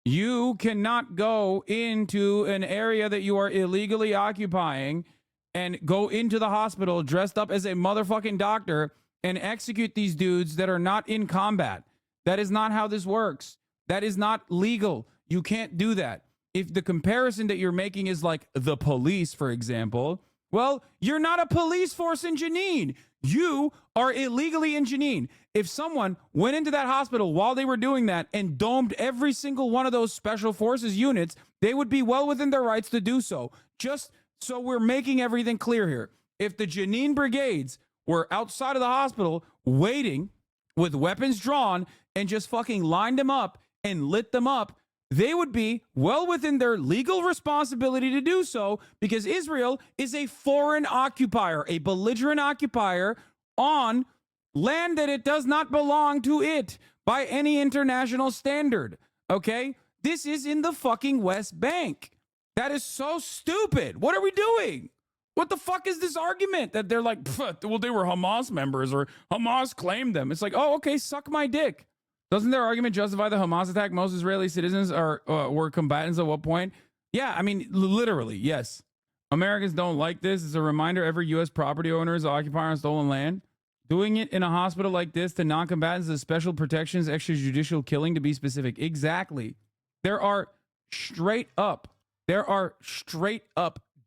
You cannot go into an area that you are illegally occupying and go into the hospital dressed up as a motherfucking doctor and execute these dudes that are not in combat. That is not how this works. That is not legal. You can't do that. If the comparison that you're making is like the police, for example, well, you're not a police force in Jenin. You are illegally in Jenin. If someone went into that hospital while they were doing that and domed every single one of those special forces units, they would be well within their rights to do so. Just so we're making everything clear here. If the Jenin brigades were outside of the hospital waiting with weapons drawn and just fucking lined them up and lit them up, they would be well within their legal responsibility to do so because Israel is a foreign occupier, a belligerent occupier on land that it does not belong to it by any international standard. Okay? This is in the fucking West Bank. That is so stupid. What are we doing? What the fuck is this argument that they're like, well, they were Hamas members or Hamas claimed them? It's like, oh, okay, suck my dick. Doesn't their argument justify the Hamas attack? Most Israeli citizens were combatants at what point? Yeah, I mean, literally, yes. Americans don't like this. It's a reminder every U.S. property owner is an occupier on stolen land. Doing it in a hospital like this to non-combatants is special protections, extrajudicial killing to be specific. Exactly. There are straight up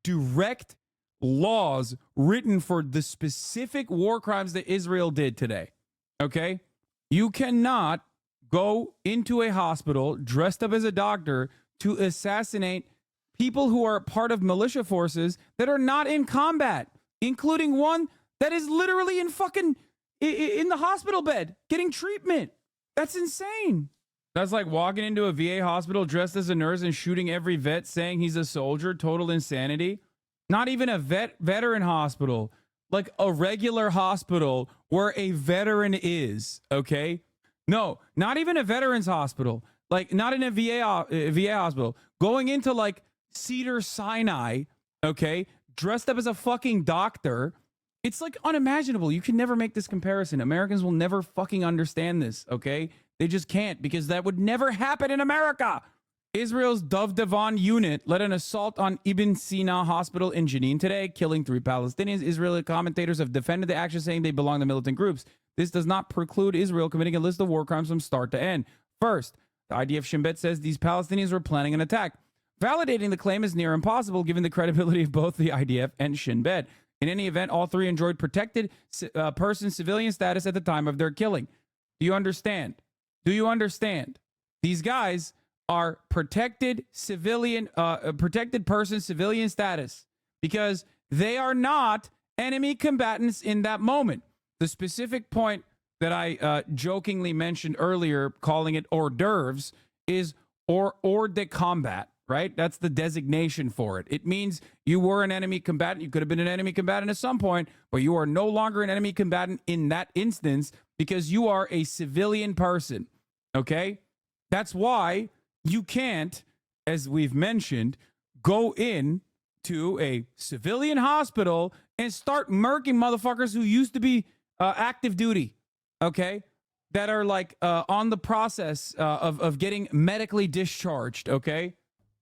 direct laws written for the specific war crimes that Israel did today. Okay? You cannot go into a hospital dressed up as a doctor to assassinate people who are part of militia forces that are not in combat, including one that is literally in fucking in the hospital bed getting treatment. That's insane. That's like walking into a VA hospital dressed as a nurse and shooting every vet saying he's a soldier. Total insanity. Not even a veteran hospital, like a regular hospital where a veteran is, okay? No, not even a veterans hospital, like not in a VA hospital. Going into like Cedars-Sinai, okay, dressed up as a fucking doctor. It's like unimaginable. You can never make this comparison. Americans will never fucking understand this, okay? They just can't, because that would never happen in America. Israel's Dov Devon unit led an assault on Ibn Sina Hospital in Jenin today, killing 3 Palestinians. Israeli commentators have defended the action, saying they belong to militant groups. This does not preclude Israel committing a list of war crimes from start to end. First, the IDF Shin Bet says these Palestinians were planning an attack. Validating the claim is near impossible given the credibility of both the IDF and Shin Bet. In any event, all 3 enjoyed protected person civilian status at the time of their killing. Do you understand? Do you understand? These guys are protected person civilian status because they are not enemy combatants in that moment. The specific point that I jokingly mentioned earlier, calling it hors d'oeuvres, is hors de combat, right? That's the designation for it. It means you were an enemy combatant. You could have been an enemy combatant at some point, but you are no longer an enemy combatant in that instance because you are a civilian person, okay? That's why you can't, as we've mentioned, go in to a civilian hospital and start murking motherfuckers who used to be active duty, okay? That are like on the process of getting medically discharged, okay?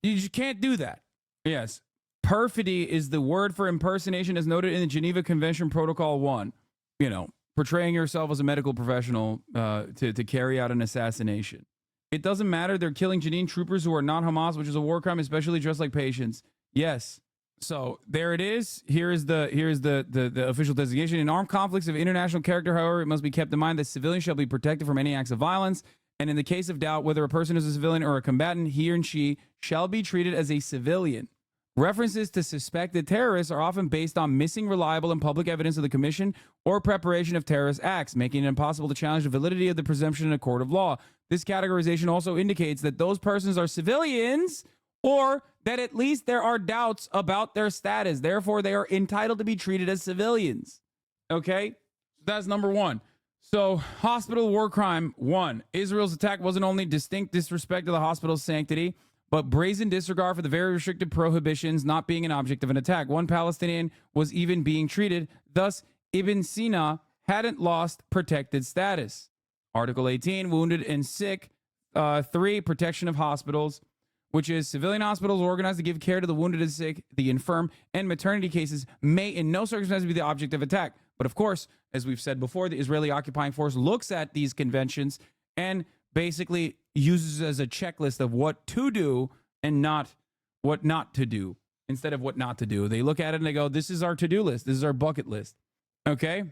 You just can't do that. Yes. Perfidy is the word for impersonation as noted in the Geneva Convention Protocol 1. You know, portraying yourself as a medical professional to carry out an assassination. It doesn't matter. They're killing Jenin troopers who are not Hamas, which is a war crime, especially dressed like patients. Yes. So there it is. Here's the official designation. In armed conflicts of international character, however, it must be kept in mind that civilians shall be protected from any acts of violence. And in the case of doubt whether a person is a civilian or a combatant, he and she shall be treated as a civilian. References to suspected terrorists are often based on missing reliable and public evidence of the commission or preparation of terrorist acts, making it impossible to challenge the validity of the presumption in a court of law. This categorization also indicates that those persons are civilians or that at least there are doubts about their status. Therefore, they are entitled to be treated as civilians. Okay? That's number 1. So, hospital war crime 1. Israel's attack wasn't only distinct disrespect of the hospital's sanctity, but brazen disregard for the very restricted prohibitions not being an object of an attack. 1 Palestinian was even being treated. Thus, Ibn Sina hadn't lost protected status. Article 18, wounded and sick. 3, protection of hospitals, which is civilian hospitals organized to give care to the wounded and sick, the infirm, and maternity cases may in no circumstances be the object of attack. But of course, as we've said before, the Israeli occupying force looks at these conventions and basically uses as a checklist of what to do and not what not to do. Instead of what not to do, they look at it and they go, this is our to-do list. This is our bucket list. Okay.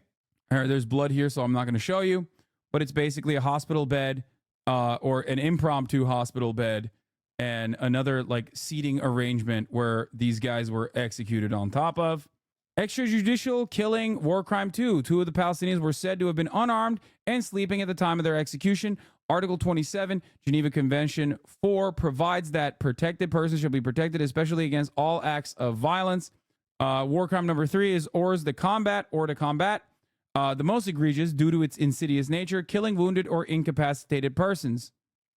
All right, there's blood here, so I'm not going to show you, but it's basically a hospital bed or an impromptu hospital bed and another like seating arrangement where these guys were executed on top of. Extrajudicial killing, war crime 2. 2 of the Palestinians were said to have been unarmed and sleeping at the time of their execution. Article 27, Geneva Convention 4 provides that protected persons shall be protected, especially against all acts of violence. War crime number 3 is hors de combat, or to combat. The most egregious due to its insidious nature, killing wounded or incapacitated persons.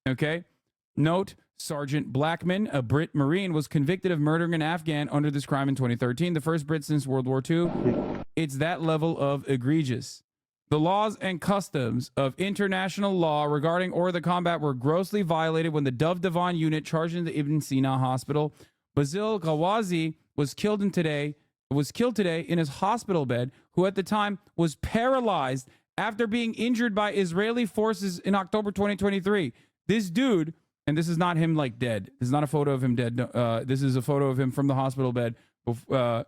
Okay? Note, Sergeant Blackman, a Brit Marine, was convicted of murdering an Afghan under this crime in 2013, the first Brit since World War II. It's that level of egregious. The laws and customs of international law regarding hors de combat were grossly violated when the Dov Devon unit charged into Ibn Sina Hospital. Basil Ghawazi was killed today in his hospital bed, who at the time was paralyzed after being injured by Israeli forces in October 2023. This dude, and this is not him like dead. This is not a photo of him dead. This is a photo of him from the hospital bed to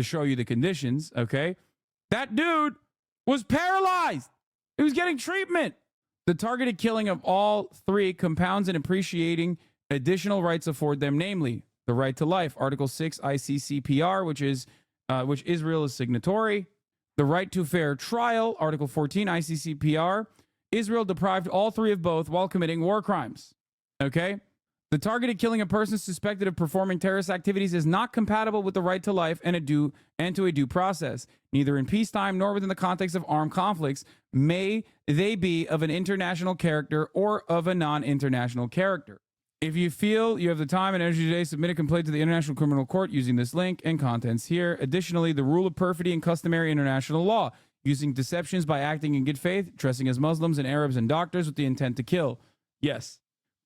show you the conditions, okay? That dude was paralyzed. He was getting treatment. The targeted killing of all three compounds and appreciating additional rights afford them, namely the right to life, Article 6 ICCPR, which Israel is signatory. The right to fair trial, Article 14 ICCPR. Israel deprived all three of both while committing war crimes. Okay? The targeted killing of persons suspected of performing terrorist activities is not compatible with the right to life and to a due process. Neither in peacetime nor within the context of armed conflicts may they be of an international character or of a non-international character. If you feel you have the time and energy today, submit a complaint to the International Criminal Court using this link and contents here. Additionally, the rule of perfidy and customary international law, using deceptions by acting in good faith, dressing as Muslims and Arabs and doctors with the intent to kill. Yes,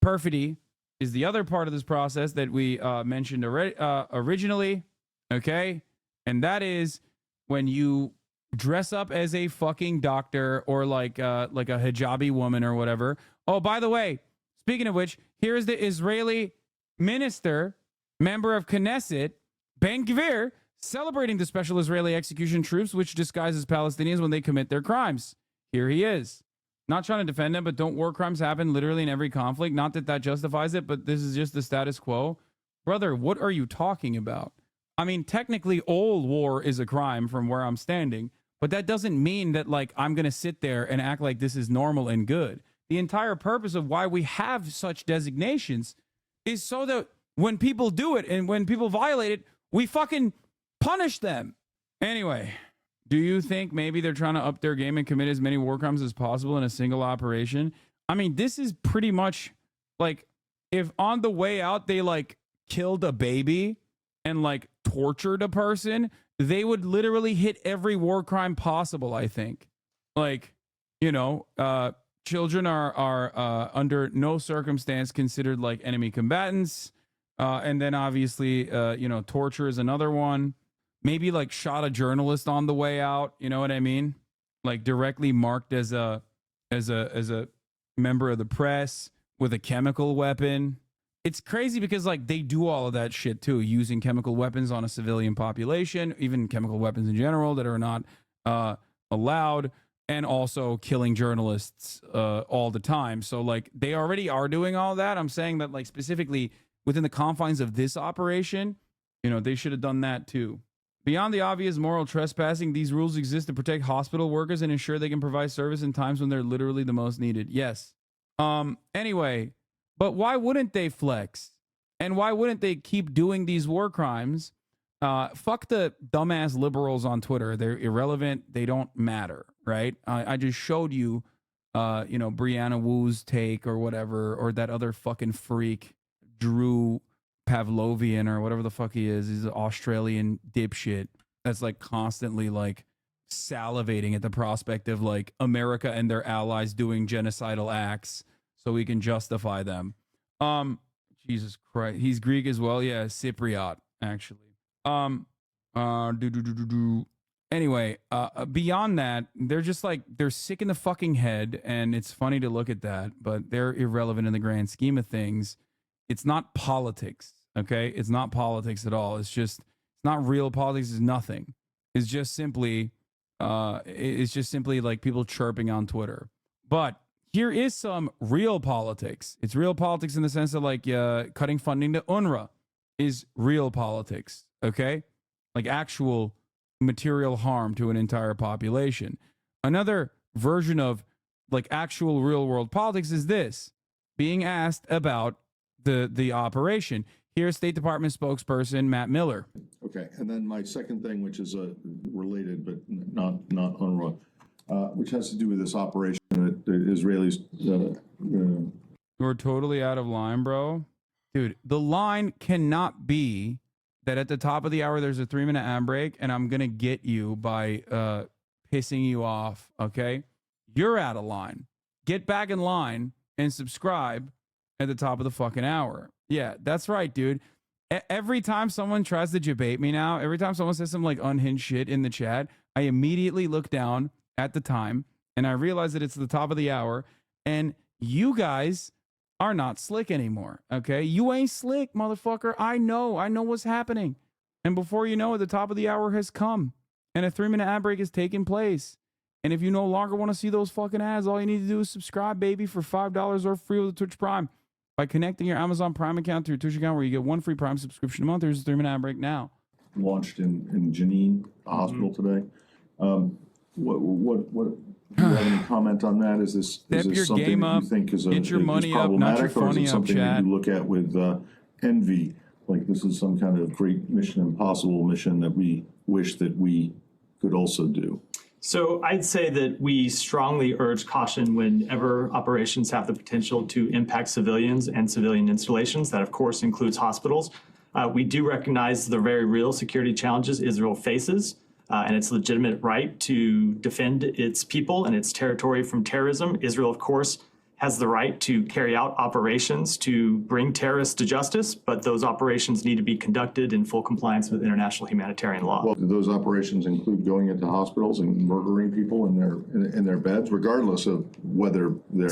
perfidy is the other part of this process that we mentioned originally, okay? And that is when you dress up as a fucking doctor or like a hijabi woman or whatever. Oh, by the way, speaking of which, here is the Israeli minister, member of Knesset, Ben Gvir, celebrating the special Israeli execution troops, which disguises Palestinians when they commit their crimes. Here he is. Not trying to defend them, but don't war crimes happen literally in every conflict? Not that that justifies it, but this is just the status quo. Brother, what are you talking about? I mean, technically, all war is a crime from where I'm standing, but that doesn't mean that, like, I'm going to sit there and act like this is normal and good. The entire purpose of why we have such designations is so that when people do it and when people violate it, we fucking punish them. Anyway, do you think maybe they're trying to up their game and commit as many war crimes as possible in a single operation? I mean, this is pretty much like if on the way out they like killed a baby and like tortured a person, they would literally hit every war crime possible, I think. Like, you know, children are under no circumstance considered like enemy combatants. And then obviously, you know, torture is another one. Maybe like shot a journalist on the way out. You know what I mean? Like directly marked as a member of the press with a chemical weapon. It's crazy because like they do all of that shit too, using chemical weapons on a civilian population, even chemical weapons in general that are not allowed. And also killing journalists all the time. So like they already are doing all that. I'm saying that like specifically within the confines of this operation, you know, they should have done that too. Beyond the obvious moral trespassing, these rules exist to protect hospital workers and ensure they can provide service in times when they're literally the most needed. Yes. Anyway, but why wouldn't they flex? And why wouldn't they keep doing these war crimes? Fuck the dumbass liberals on Twitter. They're irrelevant. They don't matter, right? I just showed you, you know, Brianna Wu's take or whatever, or that other fucking freak, Drew Pavlovian or whatever the fuck he is. He's an Australian dipshit that's like constantly like salivating at the prospect of like America and their allies doing genocidal acts so we can justify them. Jesus Christ. He's Greek as well. Yeah, Cypriot, actually. Anyway, beyond that, they're just like, they're sick in the fucking head, and it's funny to look at that, but they're irrelevant in the grand scheme of things. It's not politics, okay? It's not politics at all. It's not real politics. It's nothing. It's just simply like people chirping on Twitter. But here is some real politics. It's real politics in the sense of like cutting funding to UNRWA is real politics, okay? Like actual material harm to an entire population. Another version of like actual real world politics is this: being asked about the operation. Here's State Department spokesperson Matt Miller. Okay, and then my second thing, which is related but not UNRWA, which has to do with this operation that the Israelis. You're totally out of line, bro. Dude, the line cannot be that at the top of the hour there's a 3-minute ad break and I'm gonna get you by pissing you off. Okay, you're out of line. Get back in line and subscribe at the top of the fucking hour. Yeah, that's right, dude. Every time someone tries to debate me now, every time someone says some like unhinged shit in the chat, I immediately look down at the time and I realize that it's the top of the hour and you guys are not slick anymore. Okay, you ain't slick, motherfucker. I know what's happening. And before you know it, the top of the hour has come and a 3-minute ad break has taken place. And if you no longer want to see those fucking ads, all you need to do is subscribe, baby, for $5 or free with the Twitch Prime by connecting your Amazon Prime account to your Twitch account, where you get 1 free Prime subscription a month. There's a 3-minute ad break now. Launched in Jenin, the hospital today. What do you have any comment on that? Is this your something game that up, you think is get your money up, not your problematic, or is funny it up, something that chat? you look at with envy? Like this is some kind of great Mission Impossible mission that we wish that we could also do? So I'd say that we strongly urge caution whenever operations have the potential to impact civilians and civilian installations. That, of course, includes hospitals. We do recognize the very real security challenges Israel faces and its legitimate right to defend its people and its territory from terrorism. Israel, of course, has the right to carry out operations to bring terrorists to justice, but those operations need to be conducted in full compliance with international humanitarian law. Well, do those operations include going into hospitals and murdering people in their beds, regardless of whether they're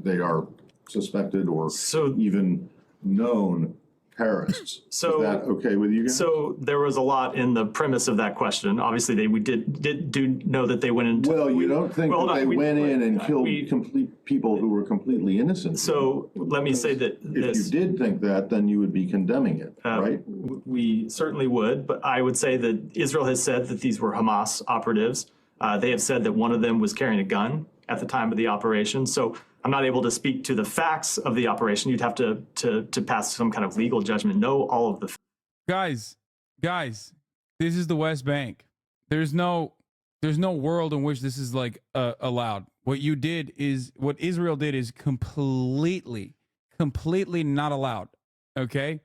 they are suspected or even known terrorists? So, is that okay with you guys? So there was a lot in the premise of that question. Obviously, we did know that they went into. Well, you don't think that they went in and killed people who were completely innocent? So let me say that if you did think that, then you would be condemning it, right? We certainly would, but I would say that Israel has said that these were Hamas operatives. They have said that one of them was carrying a gun at the time of the operation. So I'm not able to speak to the facts of the operation. You'd have to pass some kind of legal judgment. Know all of the Guys, this is the West Bank. There's no world in which this is like allowed. What Israel did is completely not allowed. Okay?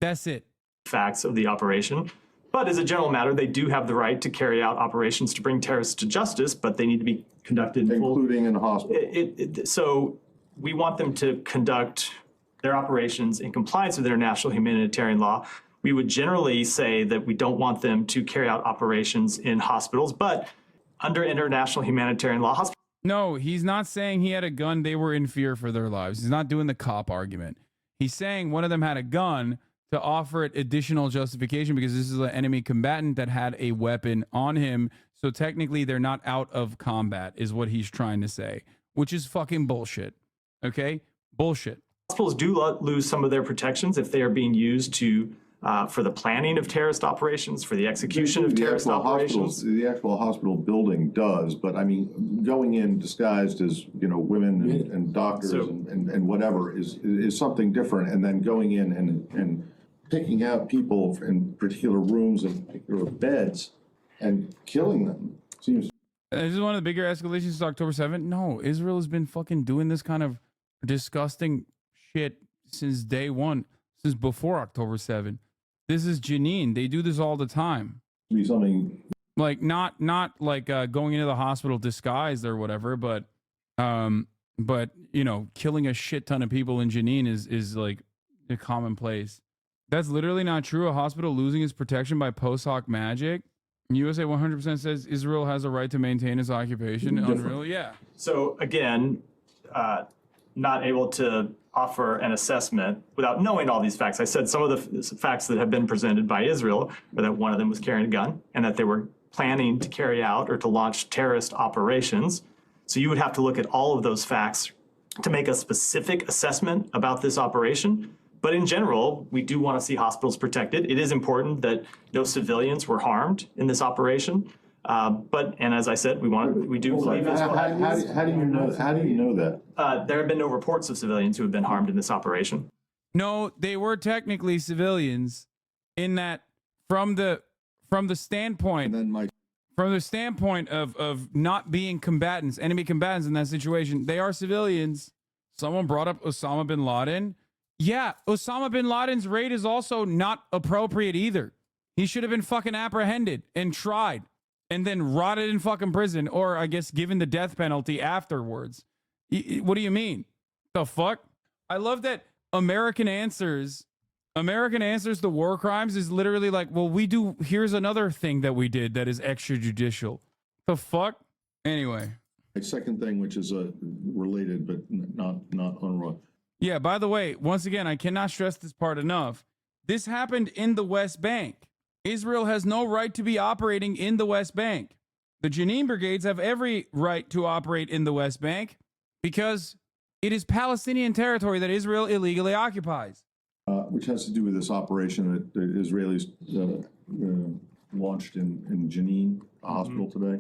That's it. Facts of the operation. But as a general matter, they do have the right to carry out operations to bring terrorists to justice, but they need to be conducted including in hospitals. So we want them to conduct their operations in compliance with international humanitarian law. We would generally say that we don't want them to carry out operations in hospitals, but under international humanitarian law, hospitals. No, he's not saying he had a gun. They were in fear for their lives. He's not doing the cop argument. He's saying one of them had a gun to offer it additional justification because this is an enemy combatant that had a weapon on him. So technically they're not out of combat is what he's trying to say, which is fucking bullshit. Okay? Bullshit. Hospitals do lose some of their protections if they are being used to for the planning of terrorist operations, for the execution of terrorist operations. The actual hospital building does, but I mean, going in disguised as women and doctors and whatever is something different, and then going in and picking out people in particular rooms and particular beds and killing them seems. This is one of the bigger escalations since October 7th. No, Israel has been fucking doing this kind of disgusting shit since day one, since before October 7th. This is Jenin. They do this all the time. Be something like not like going into the hospital disguised or whatever, but killing a shit ton of people in Jenin is like a commonplace. That's literally not true. A hospital losing its protection by post hoc magic. USA 100% says Israel has a right to maintain its occupation. Unreal, yeah. So again, not able to offer an assessment without knowing all these facts. I said some of the facts that have been presented by Israel are that one of them was carrying a gun and that they were planning to carry out or to launch terrorist operations. So you would have to look at all of those facts to make a specific assessment about this operation. But in general, we do want to see hospitals protected. It is important that no civilians were harmed in this operation. And as I said, we do believe Israel. How do you know that? There have been no reports of civilians who have been harmed in this operation. No, they were technically civilians in that from the standpoint of not being combatants, enemy combatants in that situation, they are civilians. Someone brought up Osama bin Laden. Yeah, Osama bin Laden's raid is also not appropriate either. He should have been fucking apprehended and tried and then rotted in fucking prison, or I guess given the death penalty afterwards. What do you mean? The fuck? I love that American Answers to war crimes is literally like, well, here's another thing that we did that is extrajudicial. The fuck? Anyway. A second thing, which is related, but not UNRWA. Yeah, by the way, once again, I cannot stress this part enough. This happened in the West Bank. Israel has no right to be operating in the West Bank. The Jenin brigades have every right to operate in the West Bank because it is Palestinian territory that Israel illegally occupies. Which has to do with this operation that the Israelis launched in Jenin, the hospital today.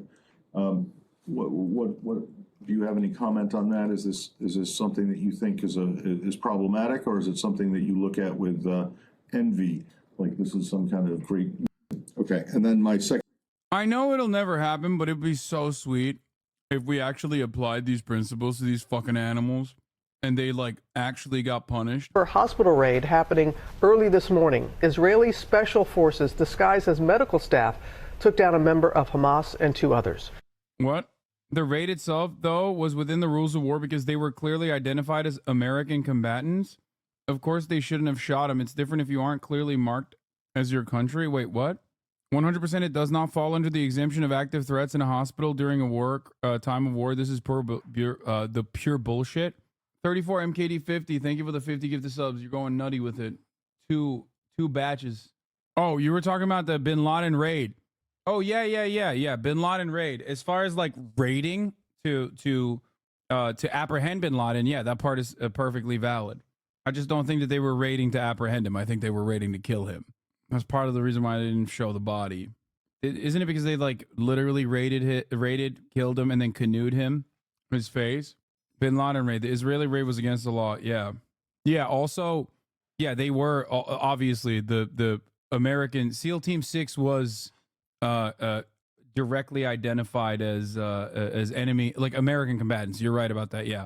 What do you have any comment on that? Is this something that you think is problematic, or is it something that you look at with envy, like this is some kind of great? Okay, and then my second. I know it'll never happen, but it'd be so sweet if we actually applied these principles to these fucking animals and they like actually got punished. For a hospital raid happening early this morning, Israeli special forces disguised as medical staff took down a member of Hamas and 2 others. What? The raid itself, though, was within the rules of war because they were clearly identified as American combatants. Of course, they shouldn't have shot them. It's different if you aren't clearly marked as your country. Wait, what? 100% it does not fall under the exemption of active threats in a hospital during a war time of war. This is the pure bullshit. 34 MKD 50. Thank you for the 50 gifted subs. You're going nutty with it. Two batches. Oh, you were talking about the Bin Laden raid. Oh yeah. Bin Laden raid. As far as like raiding to apprehend Bin Laden, yeah, that part is perfectly valid. I just don't think that they were raiding to apprehend him. I think they were raiding to kill him. That's part of the reason why they didn't show the body. Isn't it because they like literally raided, killed him, and then canoed him, his face? Bin Laden raid. The Israeli raid was against the law. Yeah. Also, yeah, they were obviously the American SEAL Team 6 was directly identified as enemy, like American combatants. You're right about that. Yeah.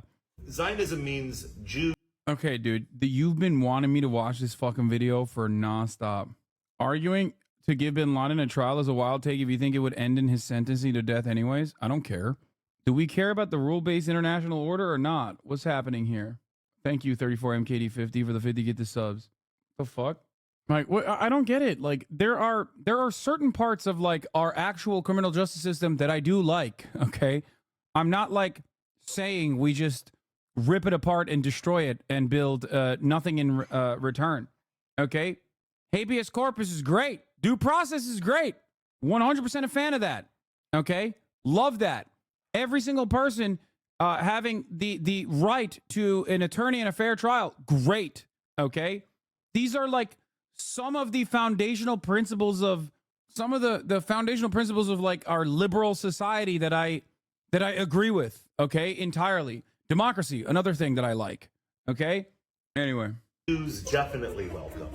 Zionism means Jews. Okay, dude, you've been wanting me to watch this fucking video for nonstop. Arguing to give Bin Laden a trial is a wild take if you think it would end in his sentencing to death anyways. I don't care. Do we care about the rule-based international order or not? What's happening here? Thank you, 34 MKD 50 for the 50 get the subs. The fuck? Like, what? I don't get it. Like, there are certain parts of like our actual criminal justice system that I do like. Okay, I'm not like saying we just rip it apart and destroy it and build nothing in return. Okay, habeas corpus is great. Due process is great. 100% a fan of that. Okay, love that. Every single person having the right to an attorney and a fair trial, great. Okay, these are like some of the foundational principles of like our liberal society that I agree with. Okay, entirely. Democracy, another thing that I like. Okay, anyway. Jews definitely welcome.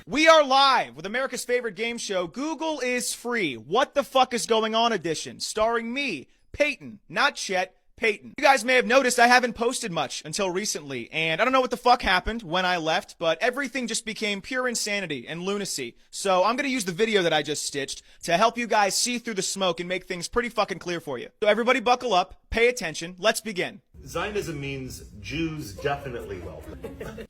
We are live with America's favorite game show, Google is Free. What the fuck is going on edition, starring me, Peyton, not Chet, Peyton. You guys may have noticed I haven't posted much until recently, and I don't know what the fuck happened when I left, but everything just became pure insanity and lunacy. So I'm gonna use the video that I just stitched to help you guys see through the smoke and make things pretty fucking clear for you. So everybody buckle up, pay attention, let's begin. Zionism means Jews definitely welcome.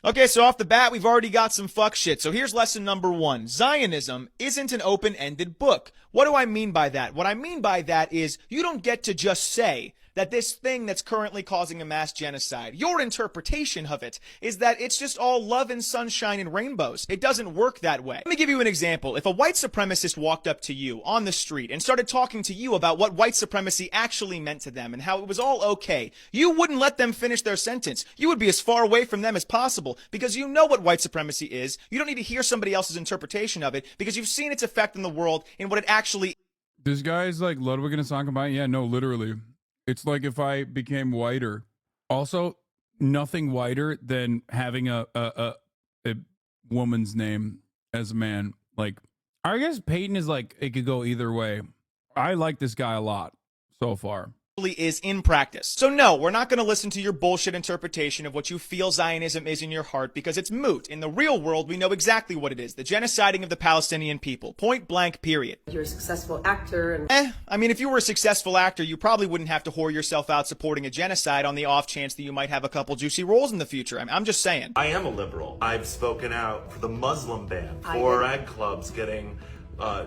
Okay, so off the bat, we've already got some fuck shit. So here's lesson number 1. Zionism isn't an open-ended book. What do I mean by that? What I mean by that is you don't get to just say that this thing that's currently causing a mass genocide, your interpretation of it is that it's just all love and sunshine and rainbows. It doesn't work that way. Let me give you an example. If a white supremacist walked up to you on the street and started talking to you about what white supremacy actually meant to them and how it was all okay, you wouldn't let them finish their sentence. You would be as far away from them as possible because you know what white supremacy is. You don't need to hear somebody else's interpretation of it because you've seen its effect in the world and what it actually. This guy's like Ludwig and Hassan combined. Yeah, no, literally. It's like if I became whiter. Also, nothing whiter than having a woman's name as a man. Like, I guess Peyton is like, it could go either way. I like this guy a lot so far. Is in practice. So no, we're not going to listen to your bullshit interpretation of what you feel Zionism is in your heart because it's moot. In the real world, we know exactly what it is. The genociding of the Palestinian people. Point blank, period. You're a successful actor and... I mean, if you were a successful actor, you probably wouldn't have to whore yourself out supporting a genocide on the off chance that you might have a couple juicy roles in the future. I'm just saying. I am a liberal. I've spoken out for the Muslim ban, for ag clubs getting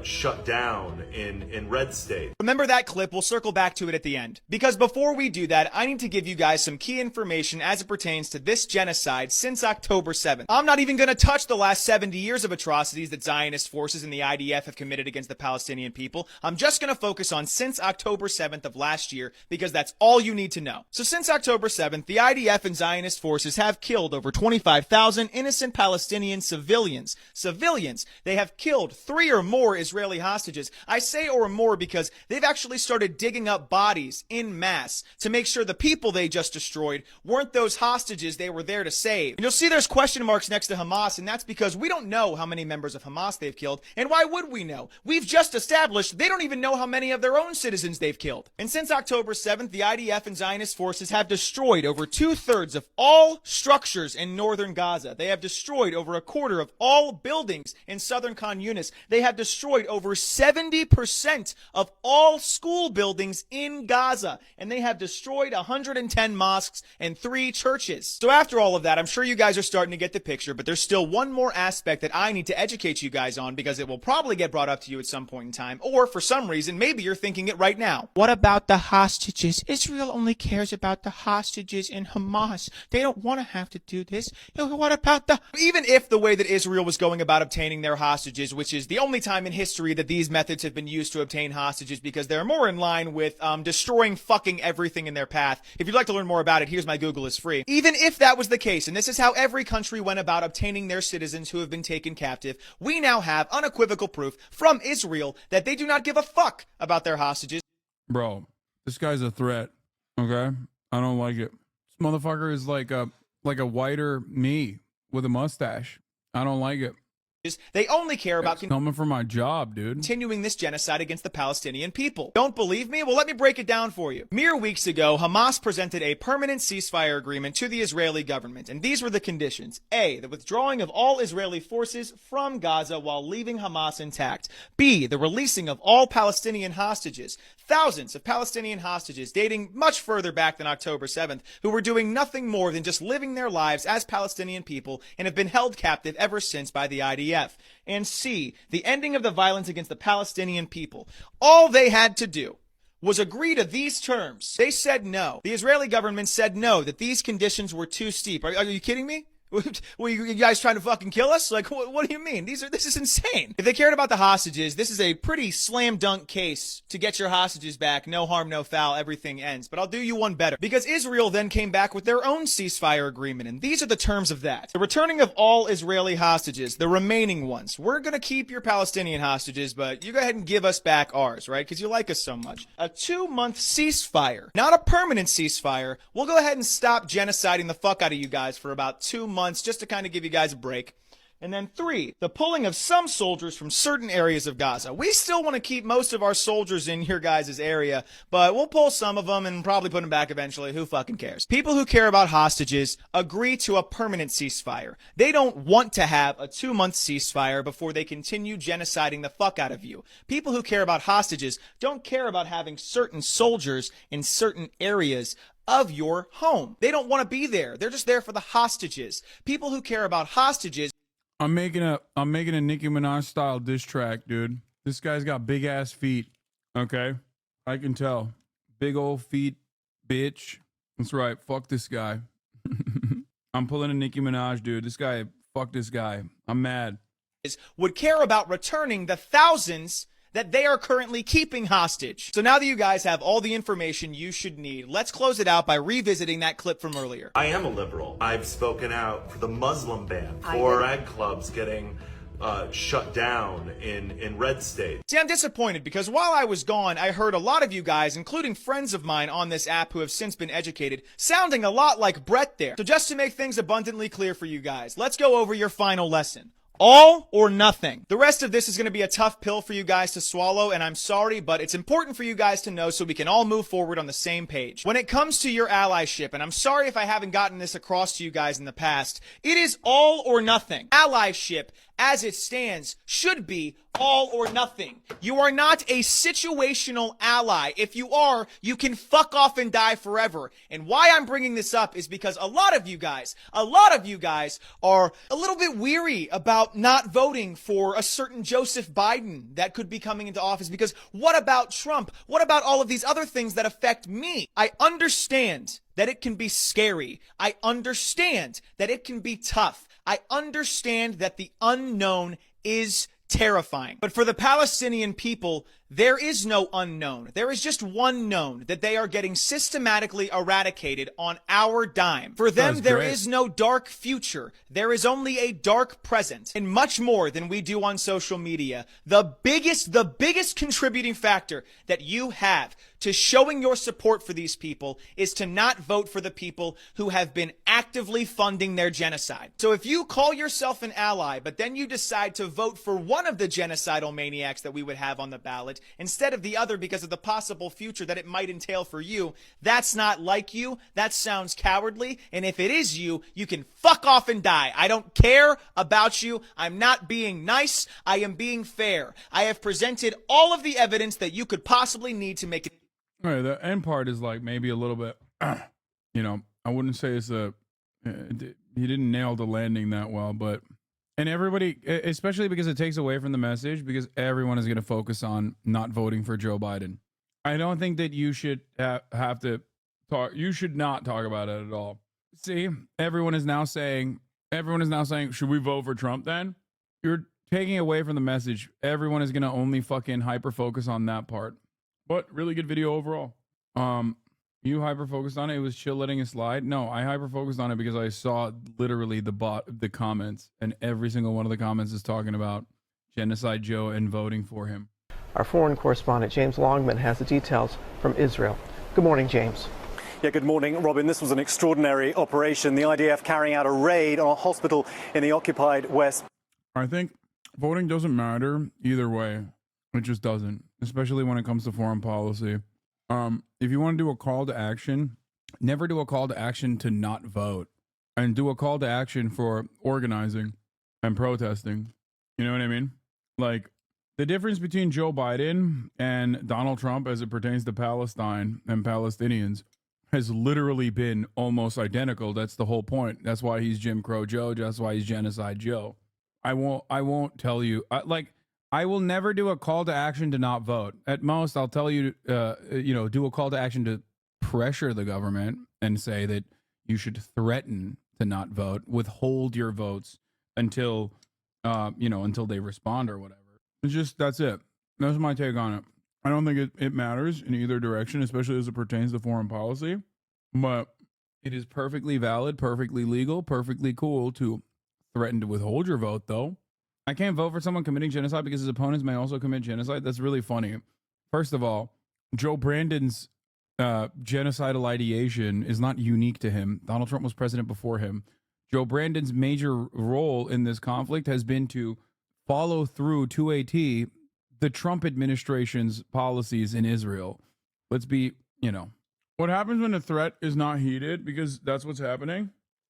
shut down in red states. Remember that clip? We'll circle back to it at the end. Because before we do that, I need to give you guys some key information as it pertains to this genocide since October 7th. I'm not even going to touch the last 70 years of atrocities that Zionist forces and the IDF have committed against the Palestinian people. I'm just going to focus on since October 7th of last year because that's all you need to know. So since October 7th, the IDF and Zionist forces have killed over 25,000 innocent Palestinian civilians. They have killed 3 or more Israeli hostages. I say or more because they've actually started digging up bodies in mass to make sure the people they just destroyed weren't those hostages they were there to save. And you'll see there's question marks next to Hamas, and that's because we don't know how many members of Hamas they've killed. And why would we know? We've just established they don't even know how many of their own citizens they've killed. And since October 7th, the IDF and Zionist forces have destroyed over 2/3 of all structures in northern Gaza. They have destroyed over 1/4 of all buildings in southern Khan Yunis. They have destroyed over 70% of all school buildings in Gaza. And they have destroyed 110 mosques and 3 churches. So after all of that, I'm sure you guys are starting to get the picture, but there's still one more aspect that I need to educate you guys on because it will probably get brought up to you at some point in time, or for some reason, maybe you're thinking it right now. What about the hostages? Israel only cares about the hostages in Hamas. They don't want to have to do this. What about the... Even if the way that Israel was going about obtaining their hostages, which is the only time in history that these methods have been used to obtain hostages because they're more in line with destroying fucking everything in their path. If you'd like to learn more about it, here's my Google is free. Even if that was the case, and this is how every country went about obtaining their citizens who have been taken captive, we now have unequivocal proof from Israel that they do not give a fuck about their hostages. Bro, this guy's a threat. Okay? I don't like it. This motherfucker is like a whiter me with a mustache. I don't like it. They only care about coming for my job, dude. Continuing this genocide against the Palestinian people. Don't believe me? Well, let me break it down for you. Mere weeks ago, Hamas presented a permanent ceasefire agreement to the Israeli government, and these were the conditions. A, the withdrawing of all Israeli forces from Gaza while leaving Hamas intact. B, the releasing of all Palestinian hostages. Thousands of Palestinian hostages dating much further back than October 7th who were doing nothing more than just living their lives as Palestinian people and have been held captive ever since by the IDF. And C, the ending of the violence against the Palestinian people. All they had to do was agree to these terms. They said no. The Israeli government said no, that these conditions were too steep. Are you kidding me? Were you guys trying to fucking kill us? Like, what do you mean? This is insane. If they cared about the hostages, this is a pretty slam dunk case to get your hostages back. No harm, no foul. Everything ends. But I'll do you one better. Because Israel then came back with their own ceasefire agreement. And these are the terms of that. The returning of all Israeli hostages, the remaining ones. We're going to keep your Palestinian hostages, but you go ahead and give us back ours, right? Because you like us so much. A 2-month ceasefire. Not a permanent ceasefire. We'll go ahead and stop genociding the fuck out of you guys for about 2 months just to kind of give you guys a break. And then 3, the pulling of some soldiers from certain areas of Gaza. We still want to keep most of our soldiers in your guys' area, but we'll pull some of them and probably put them back eventually. Who fucking cares? People who care about hostages agree to a permanent ceasefire. They don't want to have a 2-month ceasefire before they continue genociding the fuck out of you. People who care about hostages don't care about having certain soldiers in certain areas of your home. They don't want to be there. They're just there for the hostages. People who care about hostages. I'm making a Nicki Minaj style diss track, dude. This guy's got big ass feet. Okay? I can tell. Big old feet, bitch. That's right. Fuck this guy. I'm pulling a Nicki Minaj, dude. This guy, fuck this guy. I'm mad. Would care about returning the thousands that they are currently keeping hostage. So now that you guys have all the information you should need, let's close it out by revisiting that clip from earlier. I am a liberal. I've spoken out for the Muslim ban, for ag clubs getting shut down in red states. See, I'm disappointed because while I was gone, I heard a lot of you guys, including friends of mine on this app who have since been educated, sounding a lot like Brett there. So just to make things abundantly clear for you guys, let's go over your final lesson. All or nothing. The rest of this is going to be a tough pill for you guys to swallow, and I'm sorry, but it's important for you guys to know so we can all move forward on the same page. When it comes to your allyship, and I'm sorry if I haven't gotten this across to you guys in the past, it is all or nothing. Allyship, as it stands, should be all or nothing. You are not a situational ally. If you are, you can fuck off and die forever. And why I'm bringing this up is because a lot of you guys are a little bit weary about not voting for a certain Joseph Biden that could be coming into office, because what about Trump? What about all of these other things that affect me? I understand that it can be scary. I understand that it can be tough. I understand that the unknown is terrifying. But for the Palestinian people, there is no unknown. There is just one known, that they are getting systematically eradicated on our dime. For them, there is no dark future. There is only a dark present, and much more than we do on social media. The biggest contributing factor that you have to showing your support for these people is to not vote for the people who have been actively funding their genocide. So if you call yourself an ally, but then you decide to vote for one of the genocidal maniacs that we would have on the ballot instead of the other because of the possible future that it might entail for you, that's not like you. That sounds cowardly. And if it is you, you can fuck off and die. I don't care about you. I'm not being nice. I am being fair. I have presented all of the evidence that you could possibly need to make it. All right, the end part is like maybe a little bit, you know, I wouldn't say it's he didn't nail the landing that well, but, and everybody, especially because it takes away from the message, because everyone is going to focus on not voting for Joe Biden. I don't think that you should have to talk, you should not talk about it at all. See, everyone is now saying, should we vote for Trump then? You're taking away from the message. Everyone is going to only fucking hyper focus on that part. But really good video overall. You hyper focused on it. It was chill letting it slide. No, I hyper focused on it because I saw literally the comments, and every single one of the comments is talking about Genocide Joe and voting for him. Our foreign correspondent James Longman has the details from Israel. Good morning, James. Yeah, good morning, Robin. This was an extraordinary operation. The IDF carrying out a raid on a hospital in the occupied West. I think voting doesn't matter either way. It just doesn't, especially when it comes to foreign policy. If you want to do a call to action, never do a call to action to not vote, and do a call to action for organizing and protesting. You know what I mean? Like, the difference between Joe Biden and Donald Trump as it pertains to Palestine and Palestinians has literally been almost identical. That's the whole point. That's why he's Jim Crow Joe. That's why he's Genocide Joe. I won't tell you. I will never do a call to action to not vote. At most, I'll tell you, do a call to action to pressure the government and say that you should threaten to not vote, withhold your votes until they respond or whatever. It's just, that's it. That's my take on it. I don't think it matters in either direction, especially as it pertains to foreign policy. But it is perfectly valid, perfectly legal, perfectly cool to threaten to withhold your vote, though. I can't vote for someone committing genocide because his opponents may also commit genocide. That's really funny. First of all, Joe Brandon's genocidal ideation is not unique to him. Donald Trump was president before him. Joe Brandon's major role in this conflict has been to follow through to a T the Trump administration's policies in Israel. Let's be, what happens when a threat is not heeded, because that's what's happening.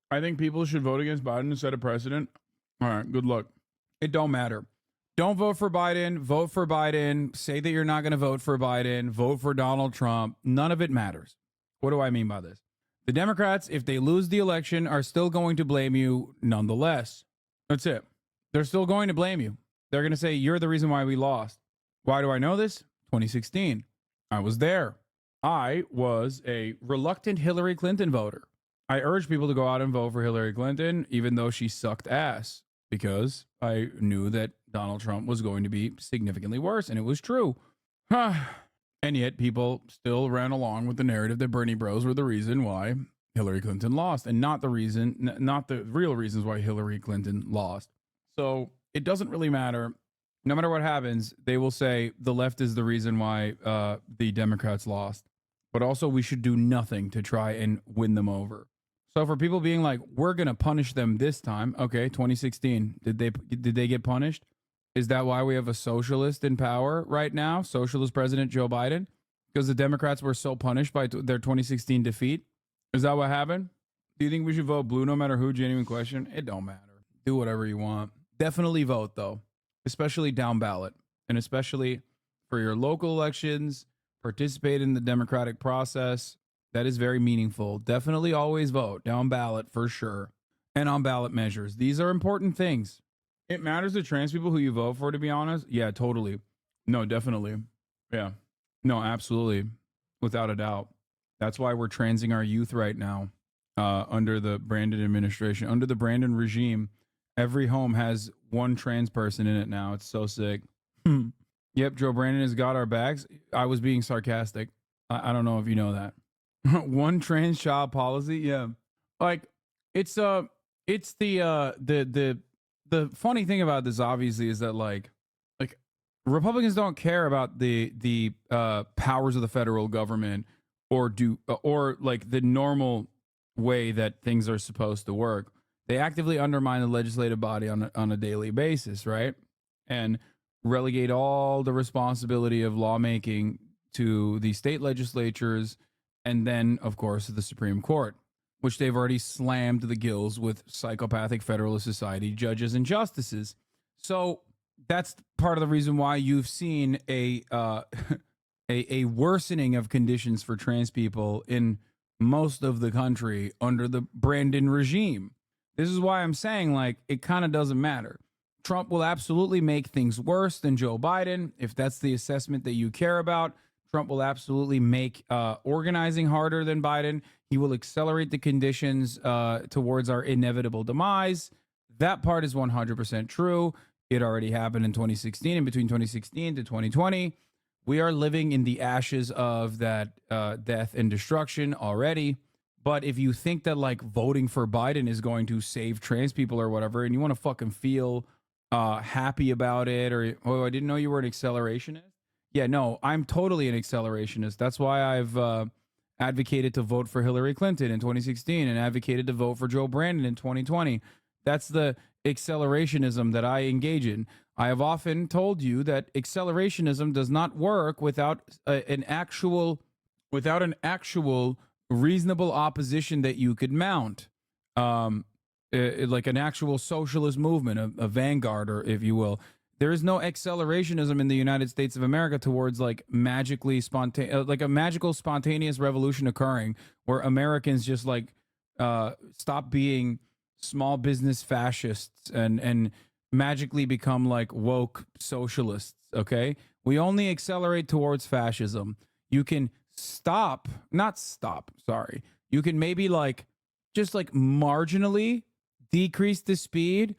I think people should vote against Biden to set a precedent. All right, good luck. It don't matter. Don't vote for Biden. Vote for Biden. Say that you're not going to vote for Biden. Vote for Donald Trump. None of it matters. What do I mean by this? The Democrats, if they lose the election, are still going to blame you nonetheless. That's it. They're still going to blame you. They're going to say, you're the reason why we lost. Why do I know this? 2016. I was there. I was a reluctant Hillary Clinton voter. I urged people to go out and vote for Hillary Clinton, even though she sucked ass, because I knew that Donald Trump was going to be significantly worse, and it was true. And yet people still ran along with the narrative that Bernie bros were the reason why Hillary Clinton lost, and not the real reasons why Hillary Clinton lost. So it doesn't really matter. No matter what happens, they will say the left is the reason why the Democrats lost. But also, we should do nothing to try and win them over. So for people being like, we're going to punish them this time. Okay, 2016. Did they get punished? Is that why we have a socialist in power right now? Socialist President Joe Biden? Because the Democrats were so punished by their 2016 defeat? Is that what happened? Do you think we should vote blue no matter who? Genuine question. It don't matter. Do whatever you want. Definitely vote, though, especially down ballot, and especially for your local elections. Participate in the democratic process. That is very meaningful. Definitely always vote down ballot for sure, and on ballot measures. These are important things. It matters to trans people who you vote for, to be honest. Yeah, totally. No, definitely. Yeah. No, absolutely. Without a doubt. That's why we're transing our youth right now under the Brandon administration, under the Brandon regime. Every home has one trans person in it now. It's so sick. Yep, Joe Brandon has got our bags. I was being sarcastic. I don't know if you know that. One trans child policy. Yeah. Like it's the funny thing about this obviously is that like Republicans don't care about the powers of the federal government or like the normal way that things are supposed to work. They actively undermine the legislative body on a daily basis, right? And relegate all the responsibility of lawmaking to the state legislatures and then, of course, the Supreme Court, which they've already slammed to the gills with psychopathic Federalist Society judges and justices. So that's part of the reason why you've seen a worsening of conditions for trans people in most of the country under the Brandon regime. This is why I'm saying, like, it kind of doesn't matter. Trump will absolutely make things worse than Joe Biden. If that's the assessment that you care about, Trump will absolutely make organizing harder than Biden. He will accelerate the conditions towards our inevitable demise. That part is 100% true. It already happened in 2016, and between 2016 to 2020, we are living in the ashes of that death and destruction already. But if you think that like voting for Biden is going to save trans people or whatever, and you want to fucking feel happy about it, or, oh, I didn't know you were an accelerationist. Yeah, no, I'm totally an accelerationist. That's why I've advocated to vote for Hillary Clinton in 2016 and advocated to vote for Joe Brandon in 2020. That's the accelerationism that I engage in. I have often told you that accelerationism does not work without an actual reasonable opposition that you could mount, like an actual socialist movement, a vanguard, or if you will. There is no accelerationism in the United States of America towards like magically like a magical spontaneous revolution occurring where Americans just like stop being small business fascists and magically become like woke socialists. Okay, we only accelerate towards fascism. You can you can maybe like just like marginally decrease the speed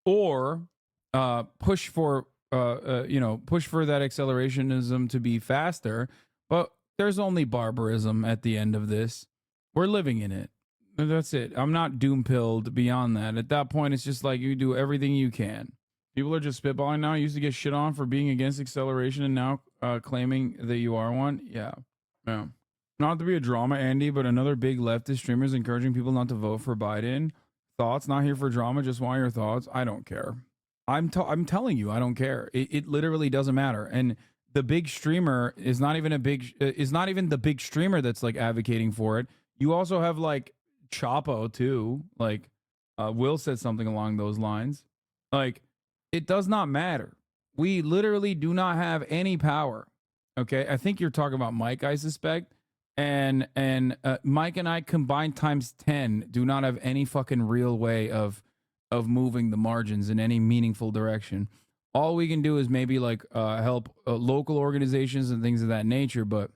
or push for that accelerationism to be faster. But there's only barbarism at the end of this. We're living in it. That's it. I'm not doom-pilled beyond that. At that point, it's just like you do everything you can. People are just spitballing now. You used to get shit on for being against acceleration and now claiming that you are one. Yeah. Not to be a drama, Andy, but another big leftist streamer is encouraging people not to vote for Biden. Thoughts? Not here for drama. Just want your thoughts. I don't care. I'm telling you, I don't care. It literally doesn't matter. And the big streamer is not even the big streamer that's like advocating for it. You also have like Chapo too. Like Will said something along those lines. Like it does not matter. We literally do not have any power. Okay, I think you're talking about Mike, I suspect, and Mike and I combined times 10 do not have any fucking real way of moving the margins in any meaningful direction. All we can do is maybe like help local organizations and things of that nature. But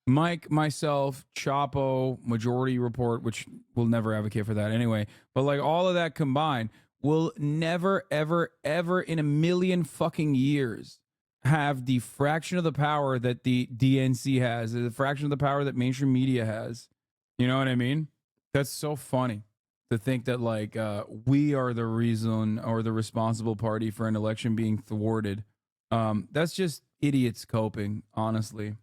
Mike, myself, Chapo, Majority Report, which will never advocate for that anyway. But like all of that combined will never, ever, ever in a million fucking years have the fraction of the power that the DNC has, the fraction of the power that mainstream media has. You know what I mean? That's so funny to think that like we are the reason or the responsible party for an election being thwarted. That's just idiots coping, honestly.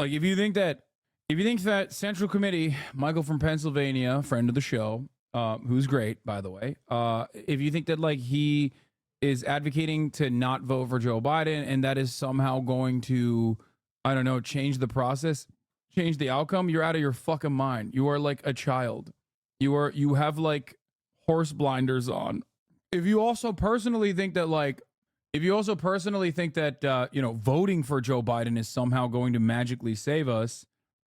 Like if you think that Central Committee, Michael from Pennsylvania, friend of the show, who's great, by the way, if you think that like he is advocating to not vote for Joe Biden and that is somehow going to, I don't know, change the process, change the outcome, you're out of your fucking mind. You are like a child. You have like horse blinders on if you also personally think that voting for Joe Biden is somehow going to magically save us,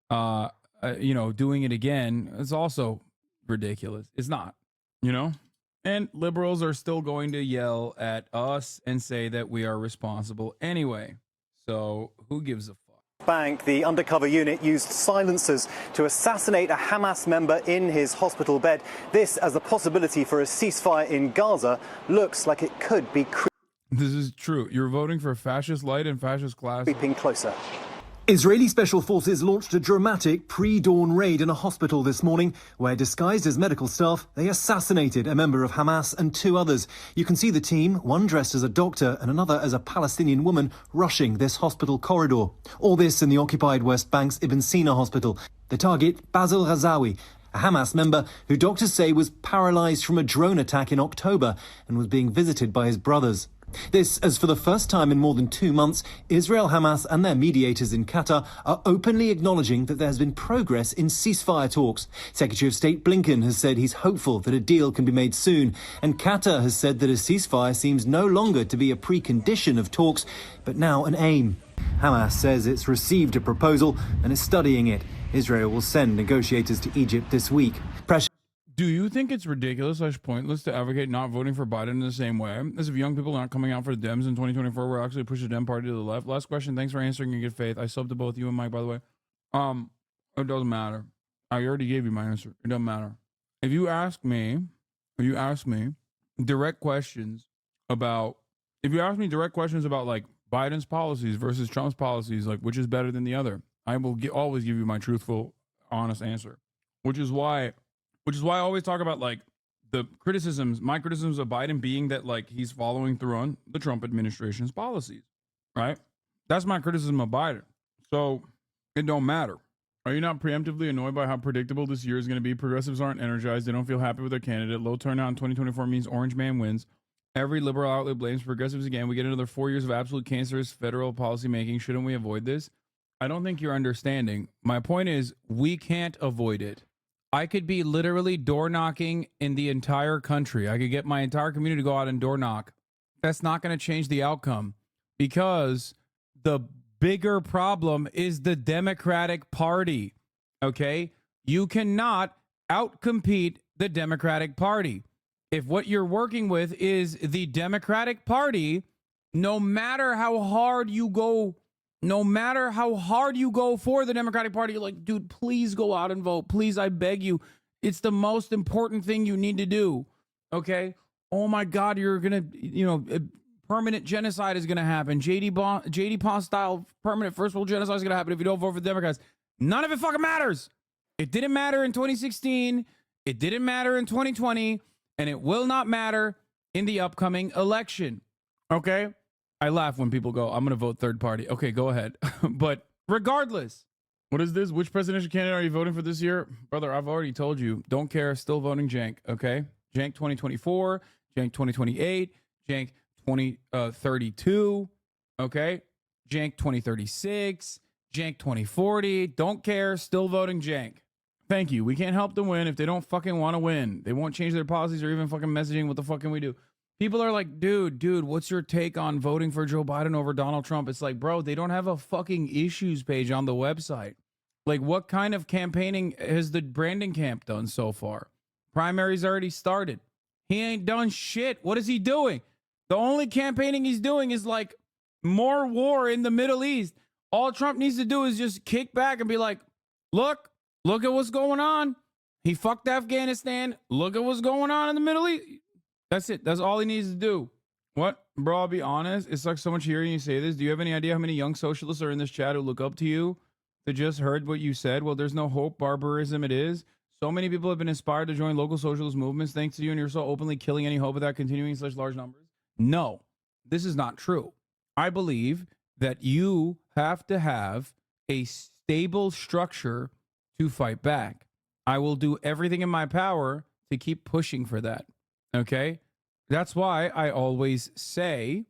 doing it again is also ridiculous. It's not, and liberals are still going to yell at us and say that we are responsible anyway. So who gives a fuck? Bank, the undercover unit used silencers to assassinate a Hamas member in his hospital bed. This as the possibility for a ceasefire in Gaza looks like it could be This is true. You're voting for fascist light and fascist class. creeping closer. Israeli special forces launched a dramatic pre-dawn raid in a hospital this morning where, disguised as medical staff, they assassinated a member of Hamas and 2 others. You can see the team, one dressed as a doctor and another as a Palestinian woman, rushing this hospital corridor. All this in the occupied West Bank's Ibn Sina hospital. The target, Basil Ghazawi, a Hamas member who doctors say was paralyzed from a drone attack in October and was being visited by his brothers. This, as for the first time in more than 2 months, Israel, Hamas and their mediators in Qatar are openly acknowledging that there has been progress in ceasefire talks. Secretary of State Blinken has said he's hopeful that a deal can be made soon. And Qatar has said that a ceasefire seems no longer to be a precondition of talks, but now an aim. Hamas says it's received a proposal and is studying it. Israel will send negotiators to Egypt this week. Do you think it's ridiculous / pointless to advocate not voting for Biden in the same way as if young people aren't coming out for the Dems in 2024 will actually push the Dem party to the left? Last question. Thanks for answering in good faith. I subbed to both you and Mike, by the way. It doesn't matter. I already gave you my answer. It doesn't matter. If you ask me direct questions about like Biden's policies versus Trump's policies, like which is better than the other, I will always give you my truthful, honest answer, which is why I always talk about like my criticisms of Biden being that like he's following through on the Trump administration's policies, right? That's my criticism of Biden. So it don't matter. Are you not preemptively annoyed by how predictable this year is going to be? Progressives aren't energized. They don't feel happy with their candidate. Low turnout in 2024 means Orange Man wins. Every liberal outlet blames progressives again. We get another 4 years of absolute cancerous federal policy making. Shouldn't we avoid this? I don't think you're understanding. My point is we can't avoid it. I could be literally door knocking in the entire country. I could get my entire community to go out and door knock. That's not going to change the outcome because the bigger problem is the Democratic Party. Okay? You cannot outcompete the Democratic Party. If what you're working with is the Democratic Party, no matter how hard you go for the Democratic Party, you're like, dude, please go out and vote. Please, I beg you. It's the most important thing you need to do. Okay? Oh my God, you're going to, permanent genocide is going to happen. J.D. Pond style permanent first world genocide is going to happen if you don't vote for the Democrats. None of it fucking matters. It didn't matter in 2016. It didn't matter in 2020. And it will not matter in the upcoming election. Okay? I laugh when people go, I'm going to vote third party. Okay, go ahead. But regardless, what is this? Which presidential candidate are you voting for this year? Brother, I've already told you. Don't care. Still voting Jank. Okay? Jank 2024, Jank 2028, Jank 2032. Okay? Jank 2036, Jank 2040. Don't care. Still voting Jank. Thank you. We can't help them win if they don't fucking want to win. They won't change their policies or even fucking messaging. What the fuck can we do? People are like, dude, what's your take on voting for Joe Biden over Donald Trump? It's like, bro, they don't have a fucking issues page on the website. Like, what kind of campaigning has the Brandon camp done so far? Primaries already started. He ain't done shit. What is he doing? The only campaigning he's doing is like more war in the Middle East. All Trump needs to do is just kick back and be like, look at what's going on. He fucked Afghanistan. Look at what's going on in the Middle East. That's it. That's all he needs to do. What? Bro, I'll be honest. It sucks so much hearing you say this. Do you have any idea how many young socialists are in this chat who look up to you that just heard what you said? Well, there's no hope. Barbarism it is. So many people have been inspired to join local socialist movements thanks to you, and you're so openly killing any hope of that continuing in such large numbers. No, this is not true. I believe that you have to have a stable structure to fight back. I will do everything in my power to keep pushing for that. Okay? That's why I always say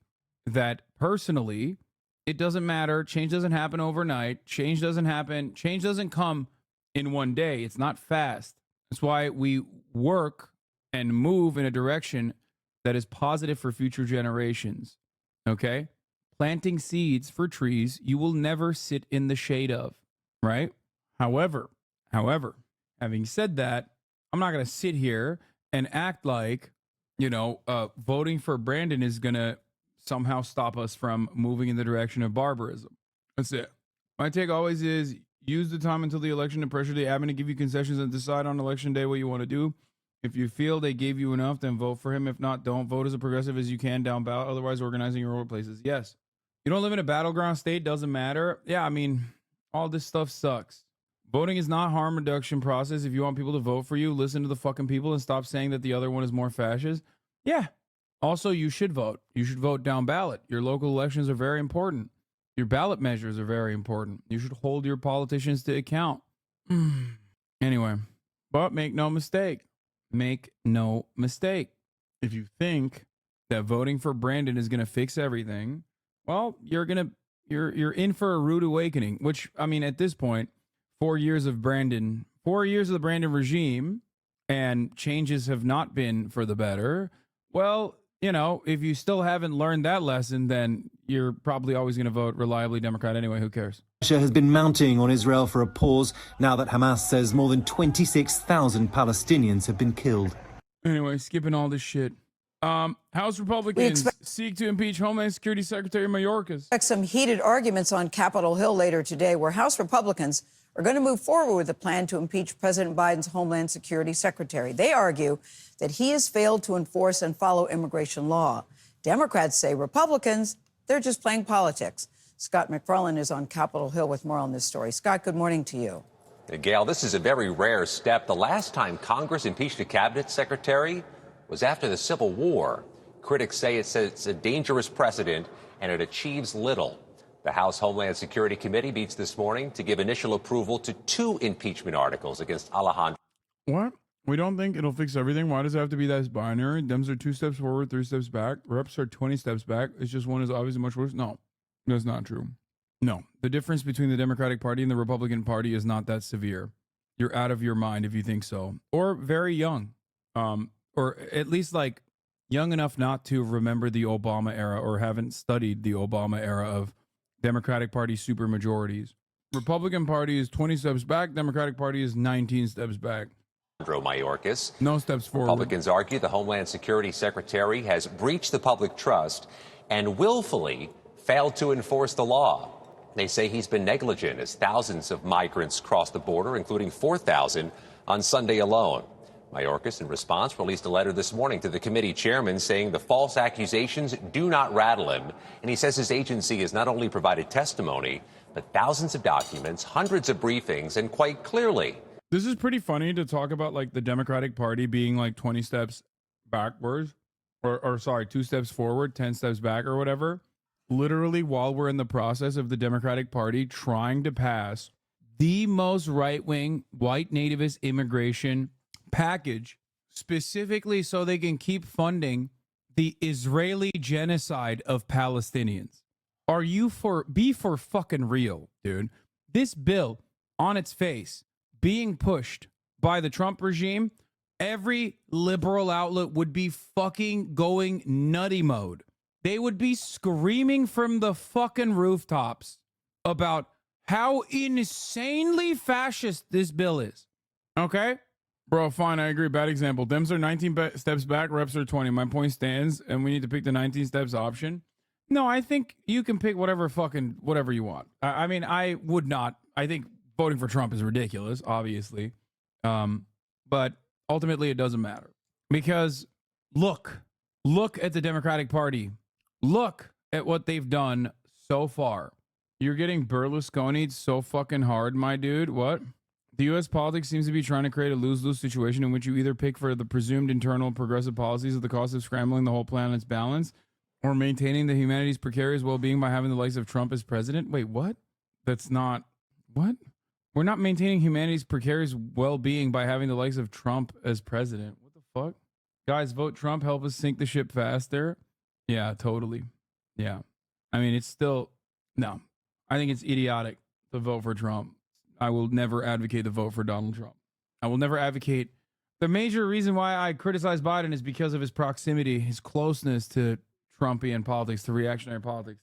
that personally, it doesn't matter. Change doesn't happen overnight. Change doesn't come in one day. It's not fast. That's why we work and move in a direction that is positive for future generations. Okay? Planting seeds for trees you will never sit in the shade of, right? However, having said that, I'm not going to sit here and act like, voting for Brandon is going to somehow stop us from moving in the direction of barbarism. That's it. My take always is use the time until the election to pressure the admin to give you concessions and decide on election day what you want to do. If you feel they gave you enough, then vote for him. If not, don't. Vote as a progressive as you can down ballot. Otherwise, organizing your own places. Yes. You don't live in a battleground state, doesn't matter. Yeah, I mean, all this stuff sucks. Voting is not harm reduction process. If you want people to vote for you, listen to the fucking people and stop saying that the other one is more fascist. Yeah. Also, you should vote. You should vote down ballot. Your local elections are very important. Your ballot measures are very important. You should hold your politicians to account. Anyway, but make no mistake. Make no mistake. If you think that voting for Brandon is going to fix everything, well, you're in for a rude awakening, which, I mean, at this point, 4 years of the Brandon regime, and changes have not been for the better. Well, if you still haven't learned that lesson, then you're probably always going to vote reliably Democrat anyway. Who cares? Pressure has been mounting on Israel for a pause now that Hamas says more than 26,000 Palestinians have been killed. Anyway, skipping all this shit. House Republicans seek to impeach Homeland Security Secretary Mayorkas. Expect some heated arguments on Capitol Hill later today, where House Republicans are going to move forward with a plan to impeach President Biden's Homeland Security Secretary. They argue that he has failed to enforce and follow immigration law. Democrats say Republicans, they're just playing politics. Scott McFarland is on Capitol Hill with more on this story. Scott, good morning to you. Gail, this is a very rare step. The last time Congress impeached a cabinet secretary was after the Civil War. Critics say it's a dangerous precedent and it achieves little. The House Homeland Security Committee meets this morning to give initial approval to 2 impeachment articles against Alejandro. What? We don't think it'll fix everything? Why does it have to be that binary? Dems are 2 steps forward, 3 steps back. Reps are 20 steps back. It's just one is obviously much worse. No, that's not true. No, the difference between the Democratic Party and the Republican Party is not that severe. You're out of your mind if you think so. Or very young. Or at least like young enough not to remember the Obama era or haven't studied the Obama era of Democratic Party supermajorities. Republican Party is 20 steps back. Democratic Party is 19 steps back. Mayorkas. No steps forward. Republicans argue the Homeland Security Secretary has breached the public trust and willfully failed to enforce the law. They say he's been negligent as thousands of migrants crossed the border, including 4,000 on Sunday alone. Mayorkas, in response, released a letter this morning to the committee chairman saying the false accusations do not rattle him. And he says his agency has not only provided testimony, but thousands of documents, hundreds of briefings, and quite clearly. This is pretty funny to talk about like the Democratic Party being like 20 steps backwards or 2 steps forward, 10 steps back or whatever. Literally while we're in the process of the Democratic Party trying to pass the most right-wing white nativist immigration package specifically so they can keep funding the Israeli genocide of Palestinians. Be for fucking real, dude. This bill on its face being pushed by the Trump regime, every liberal outlet would be fucking going nutty mode. They would be screaming from the fucking rooftops about how insanely fascist this bill is. Okay? Bro, fine, I agree. Bad example. Dems are 19 steps back, reps are 20. My point stands, and we need to pick the 19 steps option. No, I think you can pick whatever you want. I mean, I would not. I think voting for Trump is ridiculous, obviously. But ultimately, it doesn't matter. Because look at the Democratic Party. Look at what they've done so far. You're getting Berlusconi so fucking hard, my dude. What? The U.S. politics seems to be trying to create a lose-lose situation in which you either pick for the presumed internal progressive policies at the cost of scrambling the whole planet's balance or maintaining the humanity's precarious well-being by having the likes of Trump as president. Wait, what? That's not... What? We're not maintaining humanity's precarious well-being by having the likes of Trump as president. What the fuck? Guys, vote Trump. Help us sink the ship faster. Yeah, totally. Yeah. I mean, it's still... No. I think it's idiotic to vote for Trump. I will never advocate the vote for Donald Trump. I will never advocate The major reason why I criticize Biden is because of his proximity, his closeness to Trumpian politics, to reactionary politics.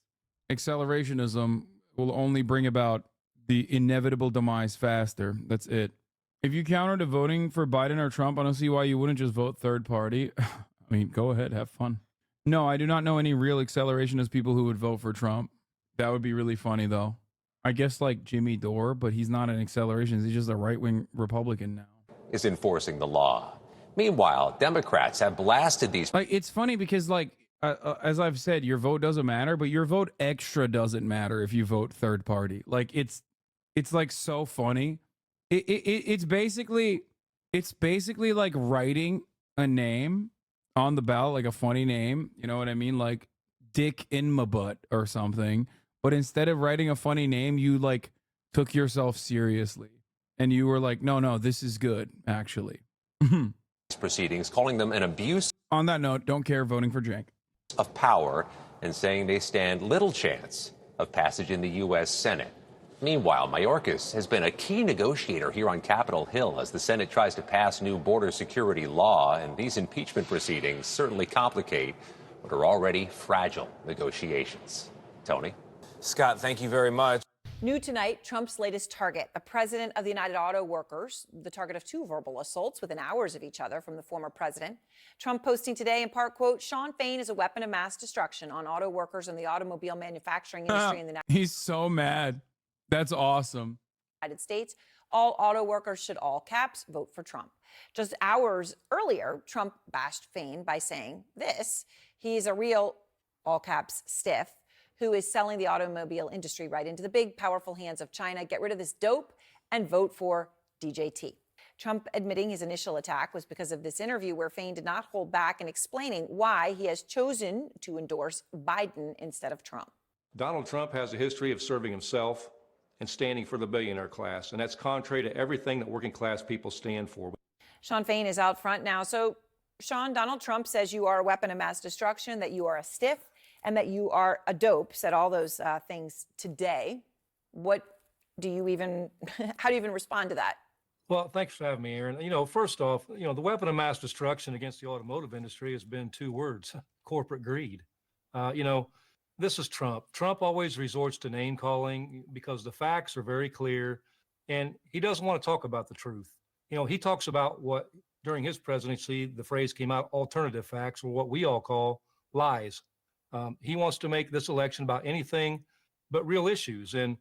Accelerationism will only bring about the inevitable demise faster. That's it. If you counter to voting for Biden or Trump, I don't see why you wouldn't just vote third party. I mean, go ahead, have fun. No, I do not know any real accelerationist people who would vote for Trump. That would be really funny, though. I guess like Jimmy Dore, but he's not an accelerationist. He's just a right-wing Republican now. Is enforcing the law. Meanwhile, Democrats have blasted these. Like, it's funny because, like, as I've said, your vote doesn't matter, but your vote extra doesn't matter if you vote third party. Like, it's like so funny. It's basically like writing a name on the ballot, like a funny name. You know what I mean? Like Dick in my butt or something. But instead of writing a funny name, you like took yourself seriously. And you were like, no, this is good, actually. Proceedings, calling them an abuse. On that note, don't care, voting for Jank. Of power, and saying they stand little chance of passage in the U.S. Senate. Meanwhile, Mayorkas has been a key negotiator here on Capitol Hill as the Senate tries to pass new border security law, and these impeachment proceedings certainly complicate what are already fragile negotiations. Tony? Scott, thank you very much. New tonight, Trump's latest target, the president of the United Auto Workers, the target of 2 verbal assaults within hours of each other from the former president. Trump posting today in part, quote, Sean Fain is a weapon of mass destruction on auto workers and the automobile manufacturing industry in the He's so mad. That's awesome. United States. All auto workers should, all caps, vote for Trump. Just hours earlier, Trump bashed Fain by saying this: he's a real, all caps, stiff, who is selling the automobile industry right into the big, powerful hands of China. Get rid of this dope and vote for DJT. Trump admitting his initial attack was because of this interview where Fain did not hold back in explaining why he has chosen to endorse Biden instead of Trump. Donald Trump has a history of serving himself and standing for the billionaire class, and that's contrary to everything that working class people stand for. Sean Fain is out front now. So, Sean, Donald Trump says you are a weapon of mass destruction, that you are a stiff, and that you are a dope, said all those things today. What do you even, how do you even respond to that? Well, thanks for having me, Aaron. You know, first off, the weapon of mass destruction against the automotive industry has been 2 words: corporate greed. This is Trump. Trump always resorts to name calling because the facts are very clear, and he doesn't want to talk about the truth. He talks about what, during his presidency, the phrase came out, alternative facts, or what we all call lies. He wants to make this election about anything but real issues. And,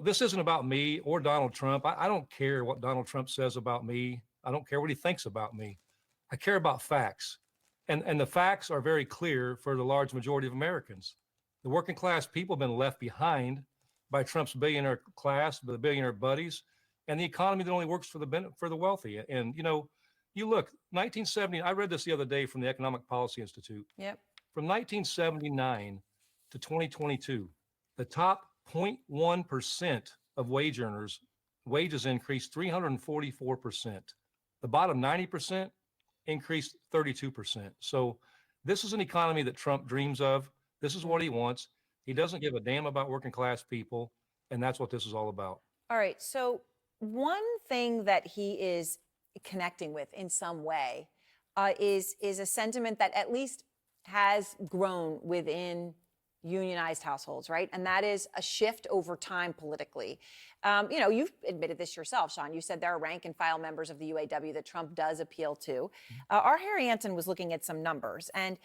this isn't about me or Donald Trump. I don't care what Donald Trump says about me. I don't care what he thinks about me. I care about facts. And the facts are very clear for the large majority of Americans. The working class people have been left behind by Trump's billionaire class, the billionaire buddies, and the economy that only works for the wealthy. And, you look, 1970, I read this the other day from the Economic Policy Institute. Yep. From 1979 to 2022, the top 0.1% of wage earners, wages increased 344%. The bottom 90% increased 32%. So this is an economy that Trump dreams of. This is what he wants. He doesn't give a damn about working class people, and that's what this is all about. All right. So one thing that he is connecting with in some way is a sentiment that at least has grown within unionized households, right? And that is a shift over time politically. You've admitted this yourself, Sean. You said there are rank and file members of the UAW that Trump does appeal to. Our Harry Anton was looking at some numbers, and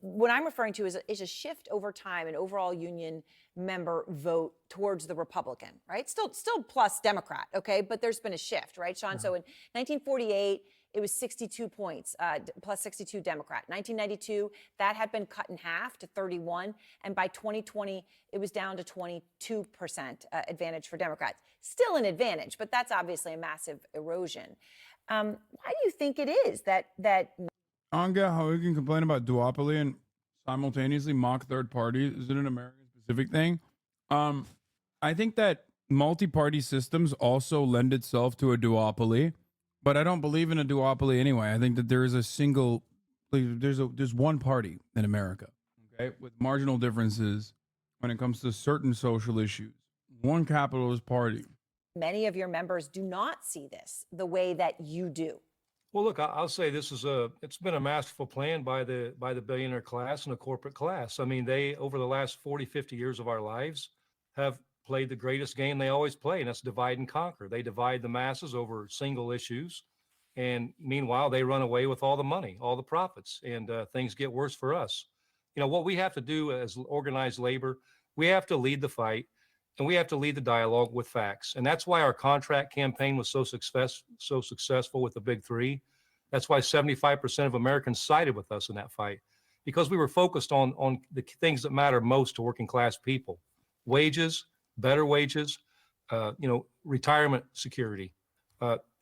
what I'm referring to is a shift over time in overall union member vote towards the Republican, right? Still plus Democrat, okay? But there's been a shift, right, Sean? So in 1948, it was 62 points, plus 62 Democrat. 1992, that had been cut in half to 31. And by 2020, it was down to 22% advantage for Democrats. Still an advantage, but that's obviously a massive erosion. Why do you think it is that I don't get how we can complain about duopoly and simultaneously mock third parties. Is it an American-specific thing? I think that multi-party systems also lend itself to a duopoly. But I don't believe in a duopoly anyway. I think that there is a single, there's one party in America, okay, with marginal differences when it comes to certain social issues. One capitalist party. Many of your members do not see this the way that you do. Well, look, I'll say it's been a masterful plan by the billionaire class and the corporate class. I mean, they, over the last 40, 50 years of our lives, have played the greatest game they always play, and that's divide and conquer. They divide the masses over single issues, and meanwhile, they run away with all the money, all the profits, and things get worse for us. You know, what we have to do as organized labor, we have to lead the fight, and we have to lead the dialogue with facts. And that's why our contract campaign was so successful with the big three. That's why 75% of Americans sided with us in that fight, because we were focused on the things that matter most to working class people: wages, better wages, retirement security,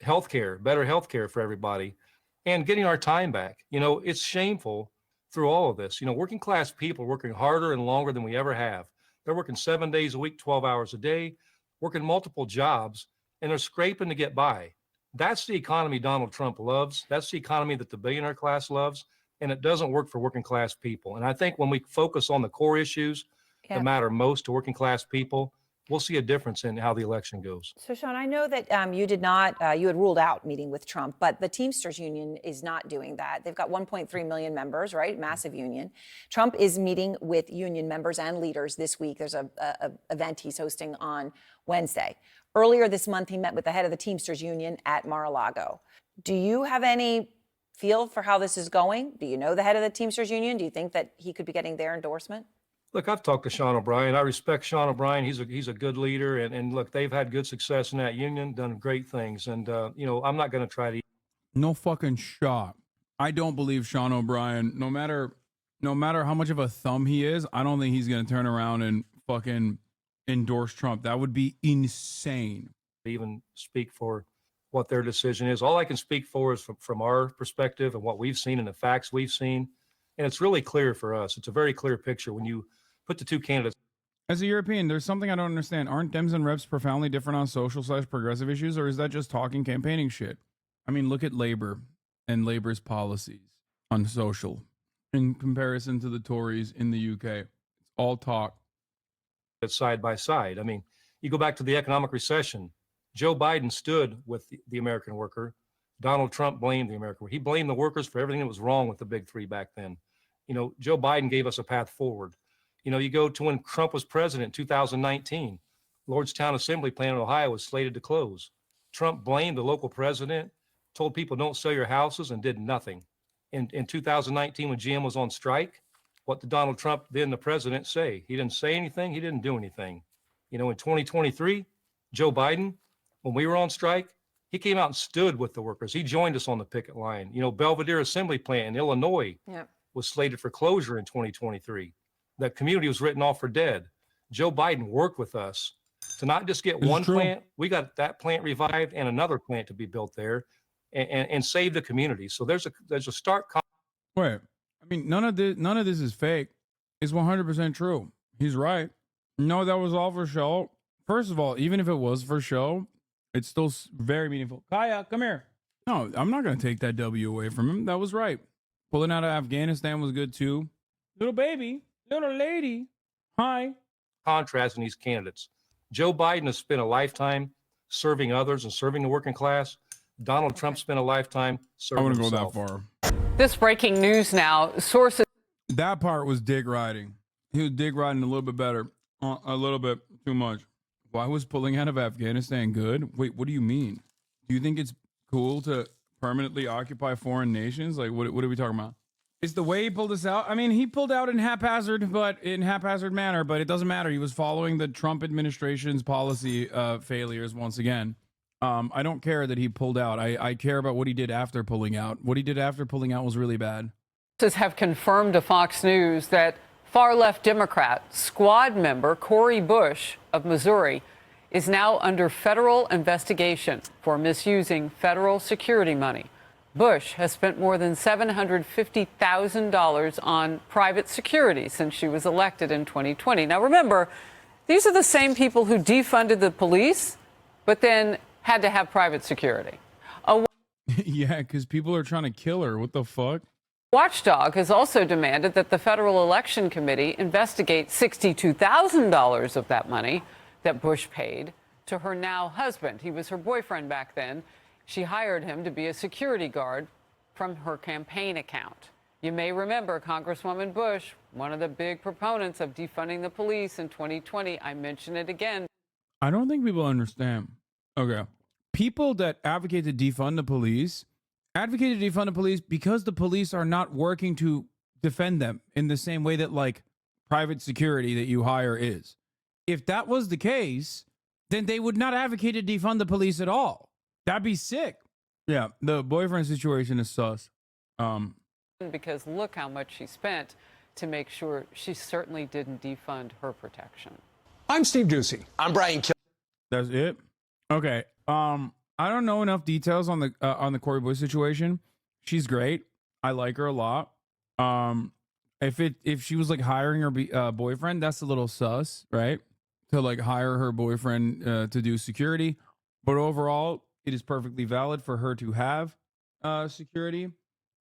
healthcare, better healthcare for everybody, and getting our time back. You know, it's shameful through all of this. You know, working class people are working harder and longer than we ever have. They're working 7 days a week, 12 hours a day, working multiple jobs, and they're scraping to get by. That's the economy Donald Trump loves. That's the economy that the billionaire class loves, and it doesn't work for working class people. And I think when we focus on the core issues that matter most to working class people, we'll see a difference in how the election goes. So, Sean, I know that you had ruled out meeting with Trump, but the Teamsters Union is not doing that. They've got 1.3 million members, right? Massive union. Trump is meeting with union members and leaders this week. There's a event he's hosting on Wednesday. Earlier this month, he met with the head of the Teamsters Union at Mar-a-Lago. Do you have any feel for how this is going? Do you know the head of the Teamsters Union? Do you think that he could be getting their endorsement? Look, I've talked to Sean O'Brien. I respect Sean O'Brien. He's a good leader, and look, they've had good success in that union, done great things. And I'm not going to try to. No fucking shot. I don't believe Sean O'Brien. No matter how much of a thumb he is, I don't think he's going to turn around and fucking endorse Trump. That would be insane. Even speak for what their decision is. All I can speak for is from our perspective and what we've seen and the facts we've seen. And it's really clear for us. It's a very clear picture when you put the two candidates. As a European, there's something I don't understand. Aren't Dems and Reps profoundly different on social/progressive issues, or is that just talking campaigning shit? I mean, look at Labor and Labor's policies on social in comparison to the Tories in the UK. It's all talk. Side by side. I mean, you go back to the economic recession. Joe Biden stood with the American worker. Donald Trump blamed the American worker. He blamed the workers for everything that was wrong with the big three back then. You know, Joe Biden gave us a path forward. You know, you go to when Trump was president in 2019, Lordstown Assembly Plant in Ohio was slated to close. Trump blamed the local president, told people don't sell your houses, and did nothing. In 2019, when GM was on strike, what did Donald Trump, then the president, say? He didn't say anything. He didn't do anything. You know, in 2023, Joe Biden, when we were on strike, he came out and stood with the workers. He joined us on the picket line. You know, Belvedere Assembly Plant in Illinois was slated for closure in 2023. That community was written off for dead. Joe Biden worked with us to not just get one plant. We got that plant revived and another plant to be built there and save the community. So there's a stark. Wait, I mean, none of this is fake. It's 100% true. He's right. No, that was all for show. First of all, even if it was for show, it's still very meaningful. Kaya, come here. No, I'm not going to take that W away from him. That was right. Pulling out of Afghanistan was good too. Little baby, little lady. Hi. Contrast in these candidates. Joe Biden has spent a lifetime serving others and serving the working class. Donald Trump spent a lifetime serving himself. I wouldn't go that far. This breaking news now. Sources. That part was dick riding. He was dick riding a little bit better. A little bit too much. Why was pulling out of Afghanistan good? Wait, what do you mean? Do you think it's cool to permanently occupy foreign nations? Like, what are we talking about? It's the way he pulled us out. I mean, he pulled out in haphazard manner, but it doesn't matter. He was following the Trump administration's policy failures once again. I don't care that he pulled out. I care about what he did after pulling out. What he did after pulling out was really bad. Have confirmed to Fox News that far-left Democrat squad member Cori Bush of Missouri is now under federal investigation for misusing federal security money. Bush has spent more than $750,000 on private security since she was elected in 2020. Now, remember, these are the same people who defunded the police, but then had to have private security. Yeah, because people are trying to kill her. What the fuck? Watchdog has also demanded that the Federal Election Committee investigate $62,000 of that money that Bush paid to her now husband. He was her boyfriend back then. she hired him to be a security guard from her campaign account. You may remember Congresswoman Bush, one of the big proponents of defunding the police in 2020. I mention it again. I don't think people understand. Okay. People that advocate to defund the police advocate to defund the police because the police are not working to defend them in the same way that like private security that you hire is. If that was the case, then they would not advocate to defund the police at all. That'd be sick. Yeah, the boyfriend situation is sus. Because look how much she spent to make sure she certainly didn't defund her protection. I'm Steve Ducey. I'm Brian. That's it. Okay. I don't know enough details on the Cori Bush situation. She's great. I like her a lot. If she was like hiring her boyfriend, that's a little sus, right? To like hire her boyfriend to do security. But overall, it is perfectly valid for her to have security.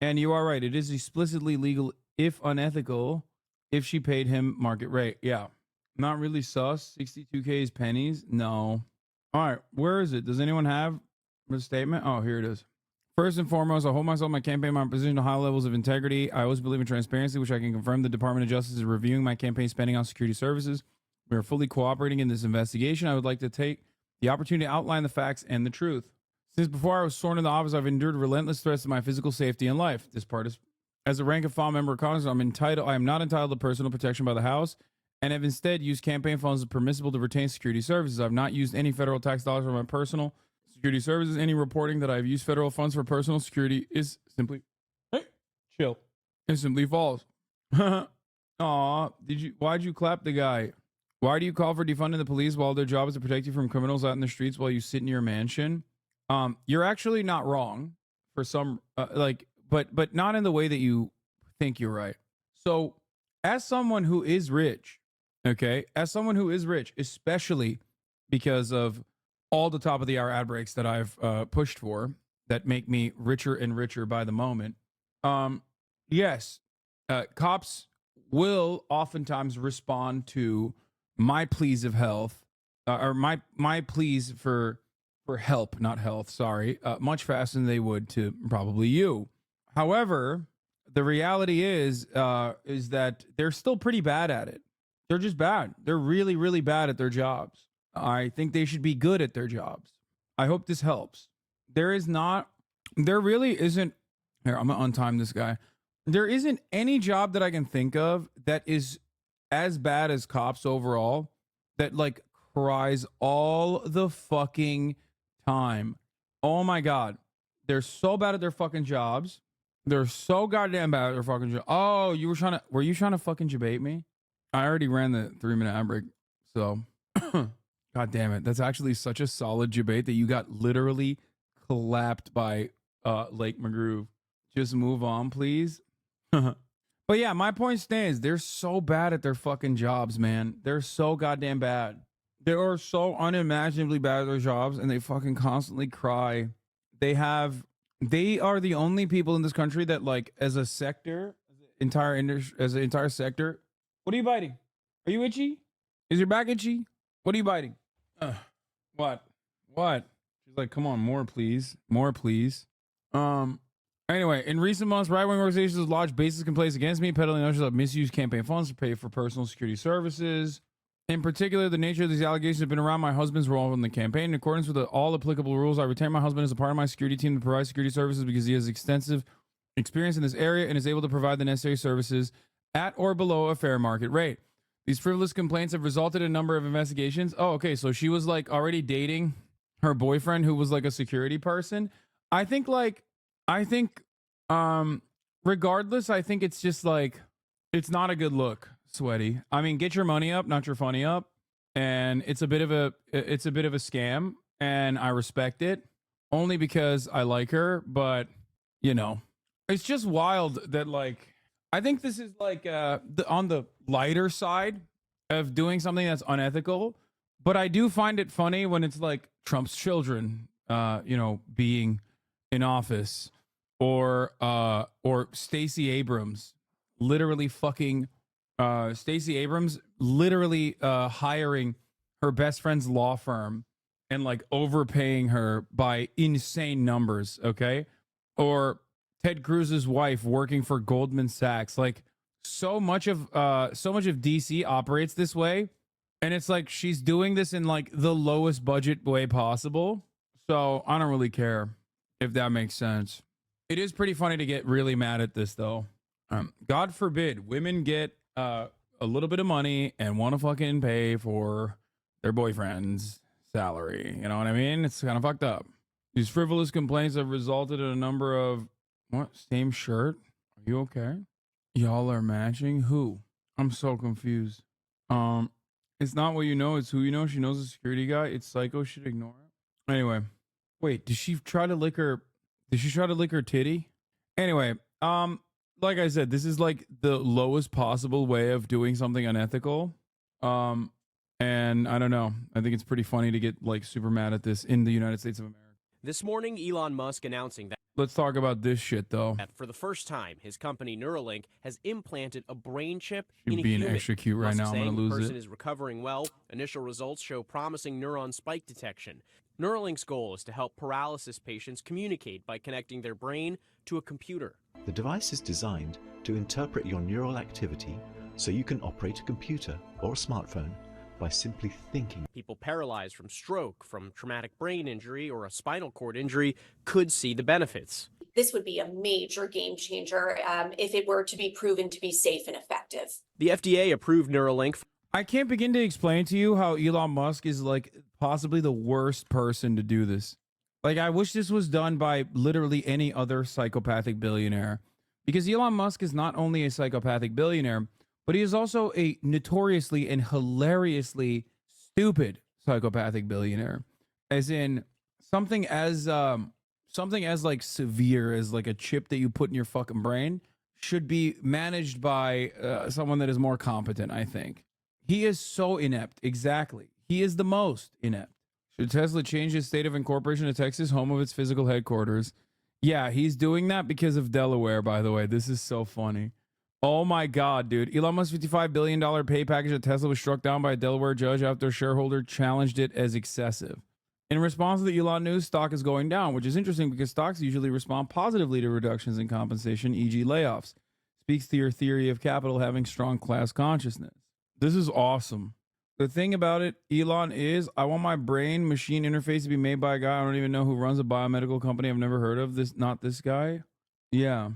And you are right. It is explicitly legal, if unethical, if she paid him market rate. Yeah. Not really sus. 62K is pennies. No. All right. Where is it? Does anyone have a statement? Oh, here it is. First and foremost, I hold myself, my campaign, my position to high levels of integrity. I always believe in transparency, which I can confirm the Department of Justice is reviewing my campaign spending on security services. We are fully cooperating in this investigation. I would like to take the opportunity to outline the facts and the truth. Since before I was sworn into office, I've endured relentless threats to my physical safety and life. This part is, as a rank and file member of Congress, I am not entitled to personal protection by the House, and have instead used campaign funds as permissible to retain security services. I've not used any federal tax dollars for my personal security services. Any reporting that I've used federal funds for personal security is simply chill. It's simply false. Aw, why'd you clap the guy? Why do you call for defunding the police while their job is to protect you from criminals out in the streets while you sit in your mansion? You're actually not wrong for some, but not in the way that you think you're right. So as someone who is rich, especially because of all the top of the hour ad breaks that I've pushed for that make me richer and richer by the moment. Yes, cops will oftentimes respond to my pleas of health or my pleas for help, not health, sorry, much faster than they would to probably you. However, the reality is that they're still pretty bad at it. They're just bad. They're really, really bad at their jobs. I think they should be good at their jobs. I hope this helps. There really isn't, here, I'm going to untime this guy. There isn't any job that I can think of that is as bad as cops overall, that like cries all the fucking time. Oh my God. They're so bad at their fucking jobs. They're so goddamn bad at their fucking job. Oh, were you trying to fucking debate me? I already ran the 3-minute ad break. So, God damn it. That's actually such a solid debate that you got literally clapped by Lake McGroove. Just move on, please. But yeah, my point stands. They're so bad at their fucking jobs, man. They're so goddamn bad. They are so unimaginably bad at their jobs, and they fucking constantly cry. They are the only people in this country that, like, as a sector, as an entire sector. What are you biting? Are you itchy? Is your back itchy? What are you biting? What? She's like, come on, more please. More please. Anyway, in recent months, right-wing organizations have lodged baseless complaints against me, peddling notions of misuse campaign funds to pay for personal security services. In particular, the nature of these allegations have been around my husband's role in the campaign. In accordance with all applicable rules, I retain my husband as a part of my security team to provide security services because he has extensive experience in this area and is able to provide the necessary services at or below a fair market rate. These frivolous complaints have resulted in a number of investigations. Oh, okay, so she was like already dating her boyfriend who was like a security person. I think regardless, I think it's just like, it's not a good look, Sweaty. I mean, get your money up, not your funny up. And it's a bit of a scam, and I respect it only because I like her. But you know, it's just wild that, like, I think this is like on the lighter side of doing something that's unethical. But I do find it funny when it's like Trump's children, being in office, or Stacey Abrams literally hiring her best friend's law firm and like overpaying her by insane numbers, okay? Or Ted Cruz's wife working for Goldman Sachs. Like so much of DC operates this way, and it's like she's doing this in like the lowest budget way possible. So I don't really care if that makes sense. It is pretty funny to get really mad at this though. God forbid women get a little bit of money and want to fucking pay for their boyfriend's salary. You know what I mean? It's kind of fucked up. These frivolous complaints have resulted in a number of what? Same shirt? Are you okay? Y'all are matching? Who? I'm so confused. It's not what you know, it's who you know. She knows the security guy. It's psycho, should ignore it. Anyway. Wait, did she try to lick her titty? Anyway, like I said, this is like the lowest possible way of doing something unethical. And I don't know. I think it's pretty funny to get like super mad at this in the United States of America. This morning, Elon Musk announcing that Let's talk about this shit though. for the first time, his company Neuralink has implanted a brain chip You're in a being human. extra cute right Musk now. I'm saying gonna the lose person it. is recovering well. Initial results show promising neuron spike detection. Neuralink's goal is to help paralysis patients communicate by connecting their brain to a computer. The device is designed to interpret your neural activity so you can operate a computer or a smartphone by simply thinking. People paralyzed from stroke, from traumatic brain injury, or a spinal cord injury could see the benefits. This would be a major game changer if it were to be proven to be safe and effective. The FDA approved Neuralink. I can't begin to explain to you how Elon Musk is like possibly the worst person to do this. Like, I wish this was done by literally any other psychopathic billionaire, because Elon Musk is not only a psychopathic billionaire, but he is also a notoriously and hilariously stupid psychopathic billionaire. As in something as like severe as like a chip that you put in your fucking brain should be managed by someone that is more competent, I think. He is so inept. Exactly. He is the most inept. Should Tesla change its state of incorporation to Texas, home of its physical headquarters? Yeah, he's doing that because of Delaware, by the way. This is so funny. Oh my God, dude. Elon Musk's $55 billion pay package at Tesla was struck down by a Delaware judge after a shareholder challenged it as excessive. In response to the Elon news, stock is going down, which is interesting because stocks usually respond positively to reductions in compensation, e.g. layoffs. Speaks to your theory of capital having strong class consciousness. This is awesome. The thing about it, Elon, is I want my brain machine interface to be made by a guy I don't even know who runs a biomedical company I've never heard of. Not this guy. Yeah.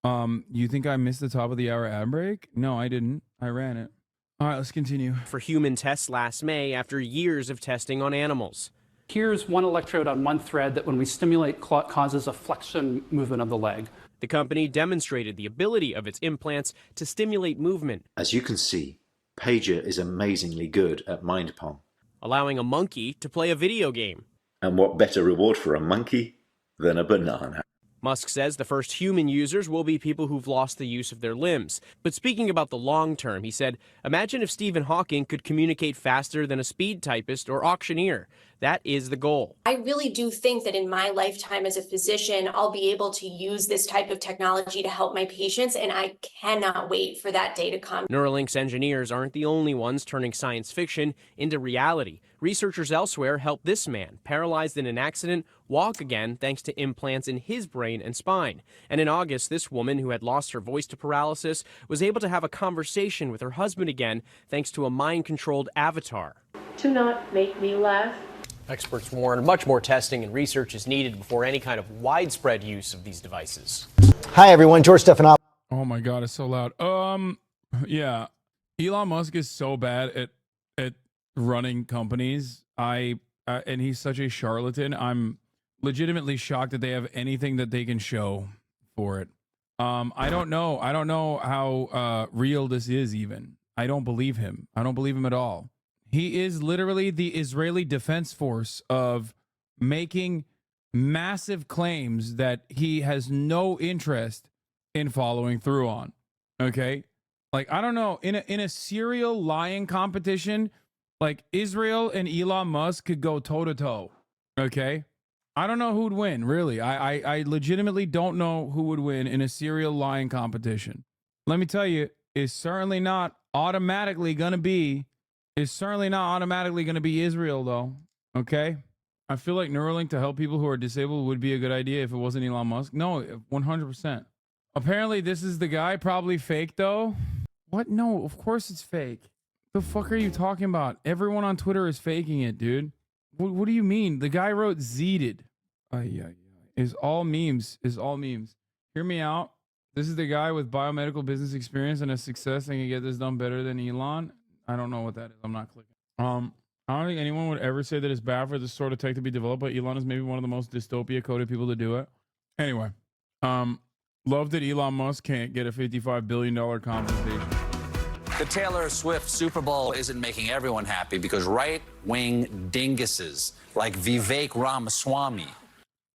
You think I missed the top of the hour ad break? No, I didn't. I ran it. All right, let's continue. For human tests last May after years of testing on animals. Here's one electrode on one thread that when we stimulate causes a flexion movement of the leg. The company demonstrated the ability of its implants to stimulate movement. As you can see, Pager is amazingly good at mind pong. Allowing a monkey to play a video game. And what better reward for a monkey than a banana? Musk says the first human users will be people who've lost the use of their limbs. But speaking about the long term, he said, imagine if Stephen Hawking could communicate faster than a speed typist or auctioneer. That is the goal. I really do think that in my lifetime as a physician, I'll be able to use this type of technology to help my patients, and I cannot wait for that day to come. Neuralink's engineers aren't the only ones turning science fiction into reality. Researchers elsewhere helped this man, paralyzed in an accident, walk again thanks to implants in his brain and spine. And in August, this woman who had lost her voice to paralysis was able to have a conversation with her husband again thanks to a mind-controlled avatar. Do not make me laugh. Experts warn much more testing and research is needed before any kind of widespread use of these devices. Hi, everyone. George Stephanopoulos. Oh my God, it's so loud. Yeah. Elon Musk is so bad at running companies. And he's such a charlatan. I'm legitimately shocked that they have anything that they can show for it. I don't know how real this is even. I don't believe him. I don't believe him at all. He is literally the Israeli Defense Force of making massive claims that he has no interest in following through on. Okay? Like, I don't know, in a serial lying competition, like Israel and Elon Musk could go toe to toe. Okay? I don't know who'd win, really. I legitimately don't know who would win in a serial lying competition. Let me tell you, it's certainly not automatically gonna be Israel, though. Okay? I feel like Neuralink to help people who are disabled would be a good idea if it wasn't Elon Musk. No, 100%. Apparently, this is the guy. Probably fake, though. What? No, of course it's fake. The fuck are you talking about? Everyone on Twitter is faking it, dude. What do you mean? The guy wrote Zeeted. Is all memes. Is all memes. Hear me out. This is the guy with biomedical business experience and a success and can get this done better than Elon. I don't know what that is. I'm not clicking. I don't think anyone would ever say that it's bad for this sort of tech to be developed, but Elon is maybe one of the most dystopia-coded people to do it. Anyway, love that Elon Musk can't get a $55 billion compensation. The Taylor Swift Super Bowl isn't making everyone happy because right-wing dinguses like Vivek Ramaswamy.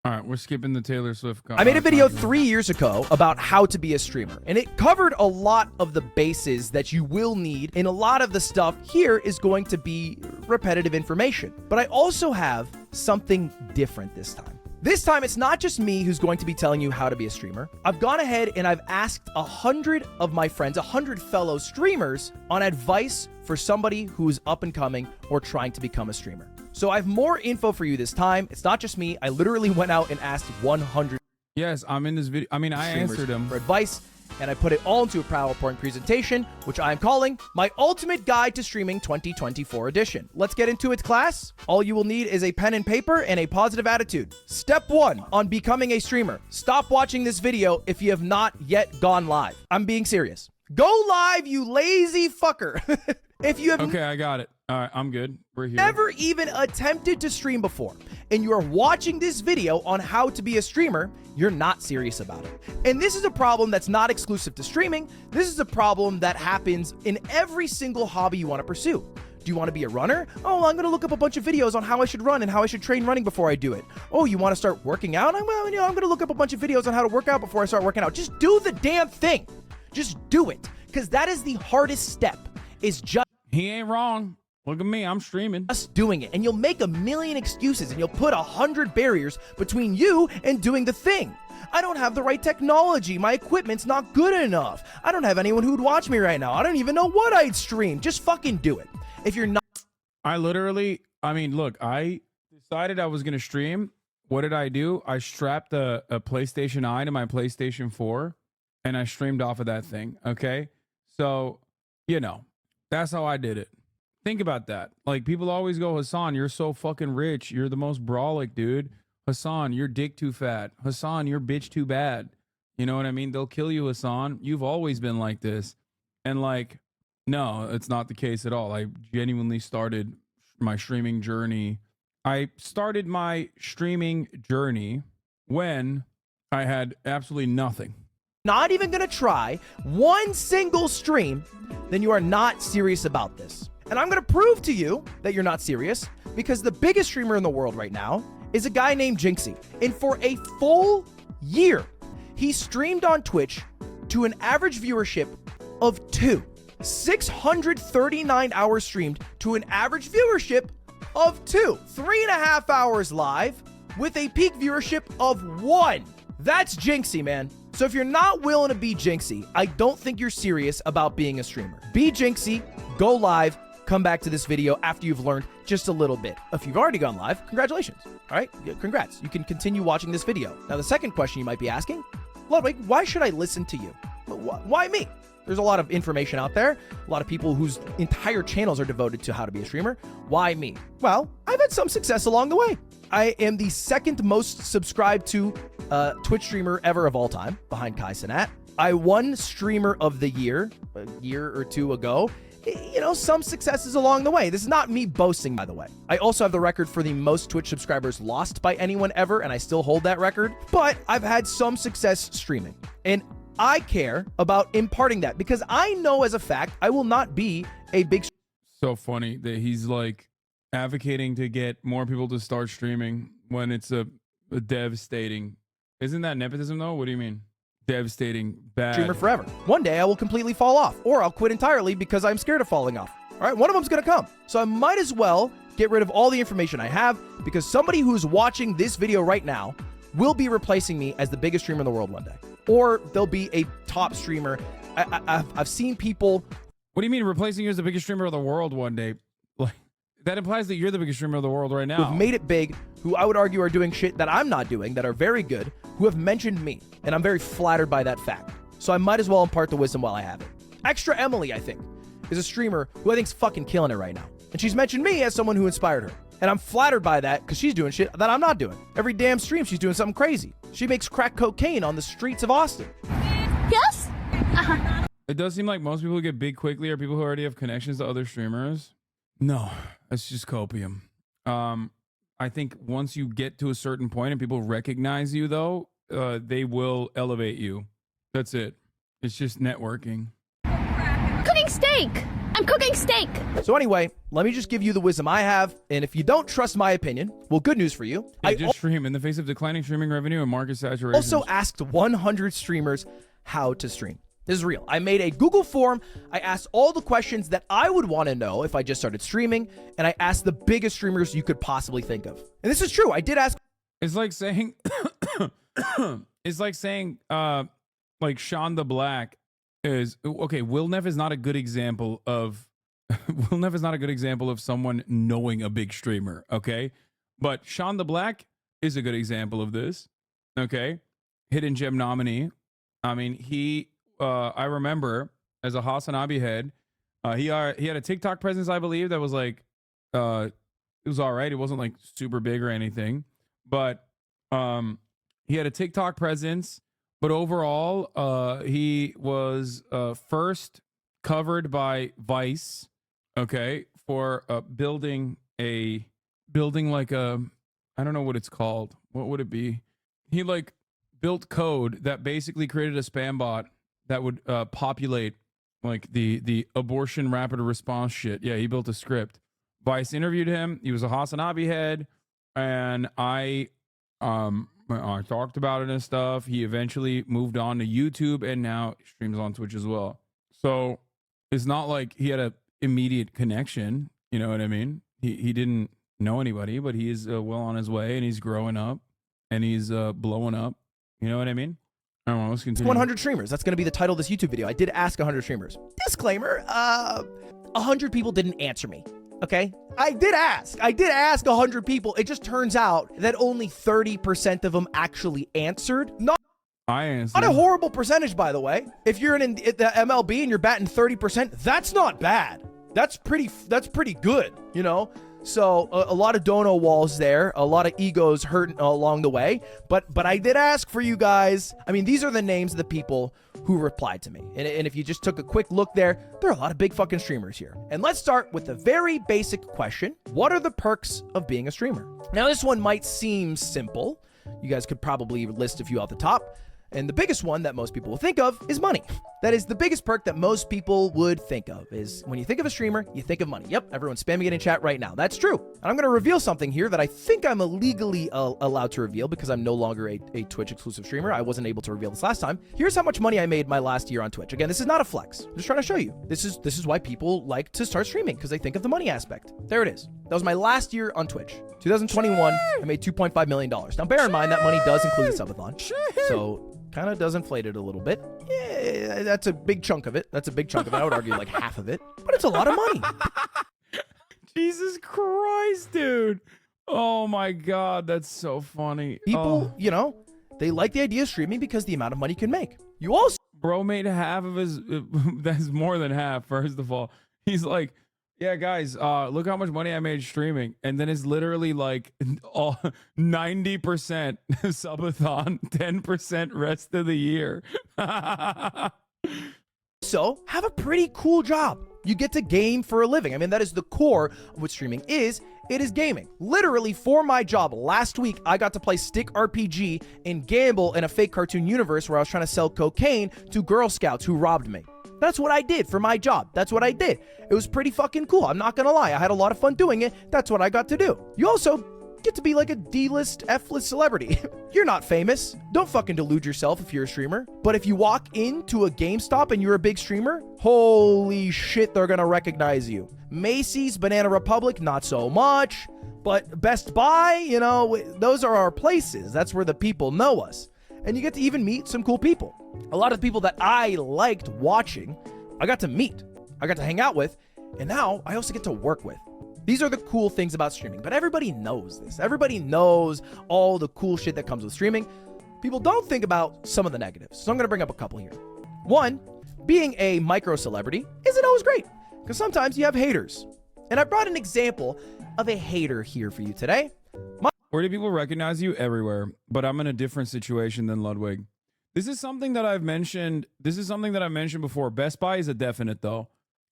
All right, we're skipping the Taylor Swift. I made a video 3 years ago about how to be a streamer, and it covered a lot of the bases that you will need, and a lot of the stuff here is going to be repetitive information. But I also have something different this time. This time, it's not just me who's going to be telling you how to be a streamer. I've gone ahead and I've asked 100 of my friends, 100 fellow streamers, on advice for somebody who's up and coming or trying to become a streamer. So I have more info for you this time. It's not just me. I literally went out and asked 100. Yes, I'm in this video. I mean, I answered him for advice, and I put it all into a PowerPoint presentation, which I'm calling My Ultimate Guide to Streaming 2024 Edition. Let's get into it, class. All you will need is a pen and paper and a positive attitude. Step 1 on becoming a streamer. Stop watching this video if you have not yet gone live. I'm being serious. Go live, you lazy fucker. If you have Okay, I got it. All right, I'm good. We're here. Never even attempted to stream before, and you are watching this video on how to be a streamer, you're not serious about it. And this is a problem that's not exclusive to streaming. This is a problem that happens in every single hobby you want to pursue. Do you want to be a runner? Oh, I'm going to look up a bunch of videos on how I should run and how I should train running before I do it. Oh, you want to start working out? I'm going to look up a bunch of videos on how to work out before I start working out. Just do the damn thing. Just do it, because that is the hardest step, is just... He ain't wrong. Look at me, I'm streaming. Just doing it, and you'll make a million excuses, and you'll put 100 barriers between you and doing the thing. I don't have the right technology. My equipment's not good enough. I don't have anyone who'd watch me right now. I don't even know what I'd stream. Just fucking do it. If you're not... I mean, look, I decided I was going to stream. What did I do? I strapped a PlayStation Eye to my PlayStation 4, and I streamed off of that thing, okay? So, you know, that's how I did it. Think about that. Like, people always go, Hasan, you're so fucking rich. You're the most brolic, dude. Hasan, your dick too fat. Hasan, your bitch too bad. You know what I mean? They'll kill you, Hasan. You've always been like this. And like, no, it's not the case at all. I genuinely started my streaming journey. I started my streaming journey when I had absolutely nothing. Not even going to try one single stream, then you are not serious about this. And I'm going to prove to you that you're not serious, because the biggest streamer in the world right now is a guy named Jinxie. And for a full year, he streamed on Twitch to an average viewership of 2. 639 hours streamed to an average viewership of 2. 3.5 hours live with a peak viewership of 1. That's Jinxie, man. So if you're not willing to be Jinxie, I don't think you're serious about being a streamer. Be Jinxie, go live, come back to this video after you've learned just a little bit. If you've already gone live, congratulations. All right, congrats. You can continue watching this video. Now, the second question you might be asking, Ludwig, why should I listen to you? Why me? There's a lot of information out there, a lot of people whose entire channels are devoted to how to be a streamer. Why me? Well, I've had some success along the way. I am the second most subscribed to Twitch streamer ever of all time, behind Kai Cenat. I won Streamer of the Year a year or two ago. You know, some successes along the way. This is not me boasting, by the way. I also have the record for the most Twitch subscribers lost by anyone ever, and I still hold that record. But I've had some success streaming, and I care about imparting that, because I know as a fact I will not be a big... So funny that he's like advocating to get more people to start streaming when it's a devastating... Isn't that nepotism though? What do you mean? Devastating, bad. Streamer forever. One day I will completely fall off, or I'll quit entirely because I'm scared of falling off. All right, one of them's gonna come. So I might as well get rid of all the information I have, because somebody who's watching this video right now will be replacing me as the biggest streamer in the world one day. Or they'll be a top streamer. I've seen people... What do you mean replacing you as the biggest streamer of the world one day? Like, that implies that you're the biggest streamer of the world right now. Who've made it big who I would argue are doing shit that I'm not doing, that are very good, who have mentioned me. And I'm very flattered by that fact. So I might as well impart the wisdom while I have it. Extra Emily, I think, is a streamer who I think's fucking killing it right now. And she's mentioned me as someone who inspired her. And I'm flattered by that because she's doing shit that I'm not doing. Every damn stream, she's doing something crazy. She makes crack cocaine on the streets of Austin. Yes? It does seem like most people who get big quickly are people who already have connections to other streamers. No, that's just copium. I think once you get to a certain point and people recognize you, though, they will elevate you. That's it. It's just networking. Cooking steak! I'm cooking steak! So anyway, let me just give you the wisdom I have. And if you don't trust my opinion, well, good news for you. I just stream in the face of declining streaming revenue and market saturation. Also asked 100 streamers how to stream. This is real. I made a Google form. I asked all the questions that I would want to know if I just started streaming, and I asked the biggest streamers you could possibly think of. And this is true. I did ask. It's like saying, like Sean the Black is okay. Will Neff is not a good example of Will Neff is not a good example of someone knowing a big streamer. Okay, but Sean the Black is a good example of this. Okay, Hidden Gem nominee. I mean, I remember as a HasanAbi head, he had a TikTok presence, I believe, that was like, it was all right. It wasn't like super big or anything, but he had a TikTok presence. But overall, he was first covered by Vice, okay, for building like a, I don't know what it's called. What would it be? He like built code that basically created a spam bot that would populate like the abortion rapid response shit. Yeah, he built a script. Vice interviewed him. He was a HasanAbi head, and I talked about it and stuff. He eventually moved on to YouTube and now streams on Twitch as well. So it's not like he had a immediate connection. You know what I mean? He didn't know anybody, but he is well on his way, and he's growing up, and he's blowing up. You know what I mean? I don't know, let's continue. 100 streamers. That's going to be the title of this YouTube video. I did ask 100 streamers. Disclaimer, 100 people didn't answer me. Okay? I did ask 100 people. It just turns out that only 30% of them actually answered. Not a horrible percentage, by the way. If you're in the MLB and you're batting 30%, that's not bad. That's pretty good, you know? So a lot of dono walls there, a lot of egos hurt along the way. But I did ask for you guys. I mean, these are the names of the people who replied to me. And if you just took a quick look there are a lot of big fucking streamers here. And let's start with the very basic question. What are the perks of being a streamer? Now, this one might seem simple. You guys could probably list a few off the top. And the biggest one that most people will think of is money. That is the biggest perk that most people would think of, is when you think of a streamer, you think of money. Yep, everyone's spamming it in chat right now. That's true. And I'm going to reveal something here that I think I'm illegally allowed to reveal because I'm no longer a Twitch exclusive streamer. I wasn't able to reveal this last time. Here's how much money I made my last year on Twitch. Again, this is not a flex. I'm just trying to show you. This is why people like to start streaming, because they think of the money aspect. There it is. That was my last year on Twitch. 2021, I made $2.5 million. Now, bear in mind that money does include the subathon. So kind of does inflate it a little bit. Yeah, that's a big chunk of it. I would argue like half of it, but it's a lot of money. Jesus Christ, dude. Oh my God, that's so funny. People, you know, they like the idea of streaming because the amount of money you can make. You also... Bro made half of his, that's more than half, first of all. He's like, yeah, guys, look how much money I made streaming. And then it's literally like 90% subathon, 10% rest of the year. So have a pretty cool job. You get to game for a living. I mean, that is the core of what streaming is. It is gaming. Literally, for my job last week, I got to play Stick RPG and gamble in a fake cartoon universe where I was trying to sell cocaine to Girl Scouts who robbed me. That's what I did for my job. That's what I did. It was pretty fucking cool. I'm not gonna lie. I had a lot of fun doing it. That's what I got to do. You also get to be like a D-list, F-list celebrity. You're not famous. Don't fucking delude yourself if you're a streamer. But if you walk into a GameStop and you're a big streamer, holy shit, they're gonna recognize you. Macy's, Banana Republic, not so much. But Best Buy, you know, those are our places. That's where the people know us. And you get to even meet some cool people. A lot of the people that I liked watching, I got to meet. I got to hang out with. And now I also get to work with. These are the cool things about streaming, but everybody knows this. Everybody knows all the cool shit that comes with streaming. People don't think about some of the negatives. So I'm going to bring up a couple here. One, being a micro celebrity isn't always great because sometimes you have haters. And I brought an example of a hater here for you today. Where do people recognize you? Everywhere. But I'm in a different situation than Ludwig. This is something that I've mentioned. This is something that I mentioned before. Best Buy is a definite though.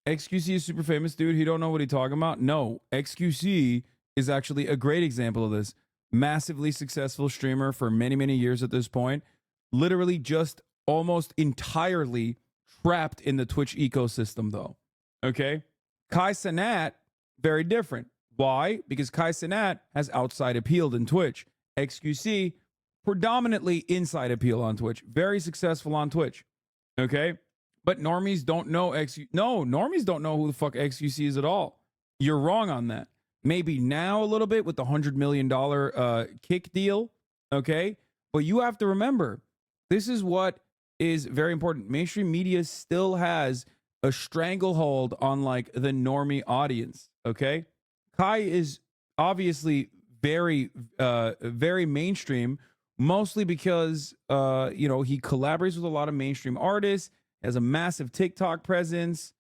XQC is super famous, dude. He don't know what he's talking about. No, XQC is actually a great example of this. Massively successful streamer for many, many years at this point. Literally just almost entirely trapped in the Twitch ecosystem though. Okay. Kai Cenat, very different. Why? Because Kai Cenat has outside appeal in Twitch. XQC, predominantly inside appeal on Twitch. Very successful on Twitch. Okay. But normies don't know normies don't know who the fuck XQC is at all. You're wrong on that. Maybe now a little bit with the $100 million kick deal. Okay. But you have to remember, this is what is very important. Mainstream media still has a stranglehold on like the normie audience. Okay. Kai is obviously very, very mainstream, mostly because, he collaborates with a lot of mainstream artists, has a massive TikTok presence.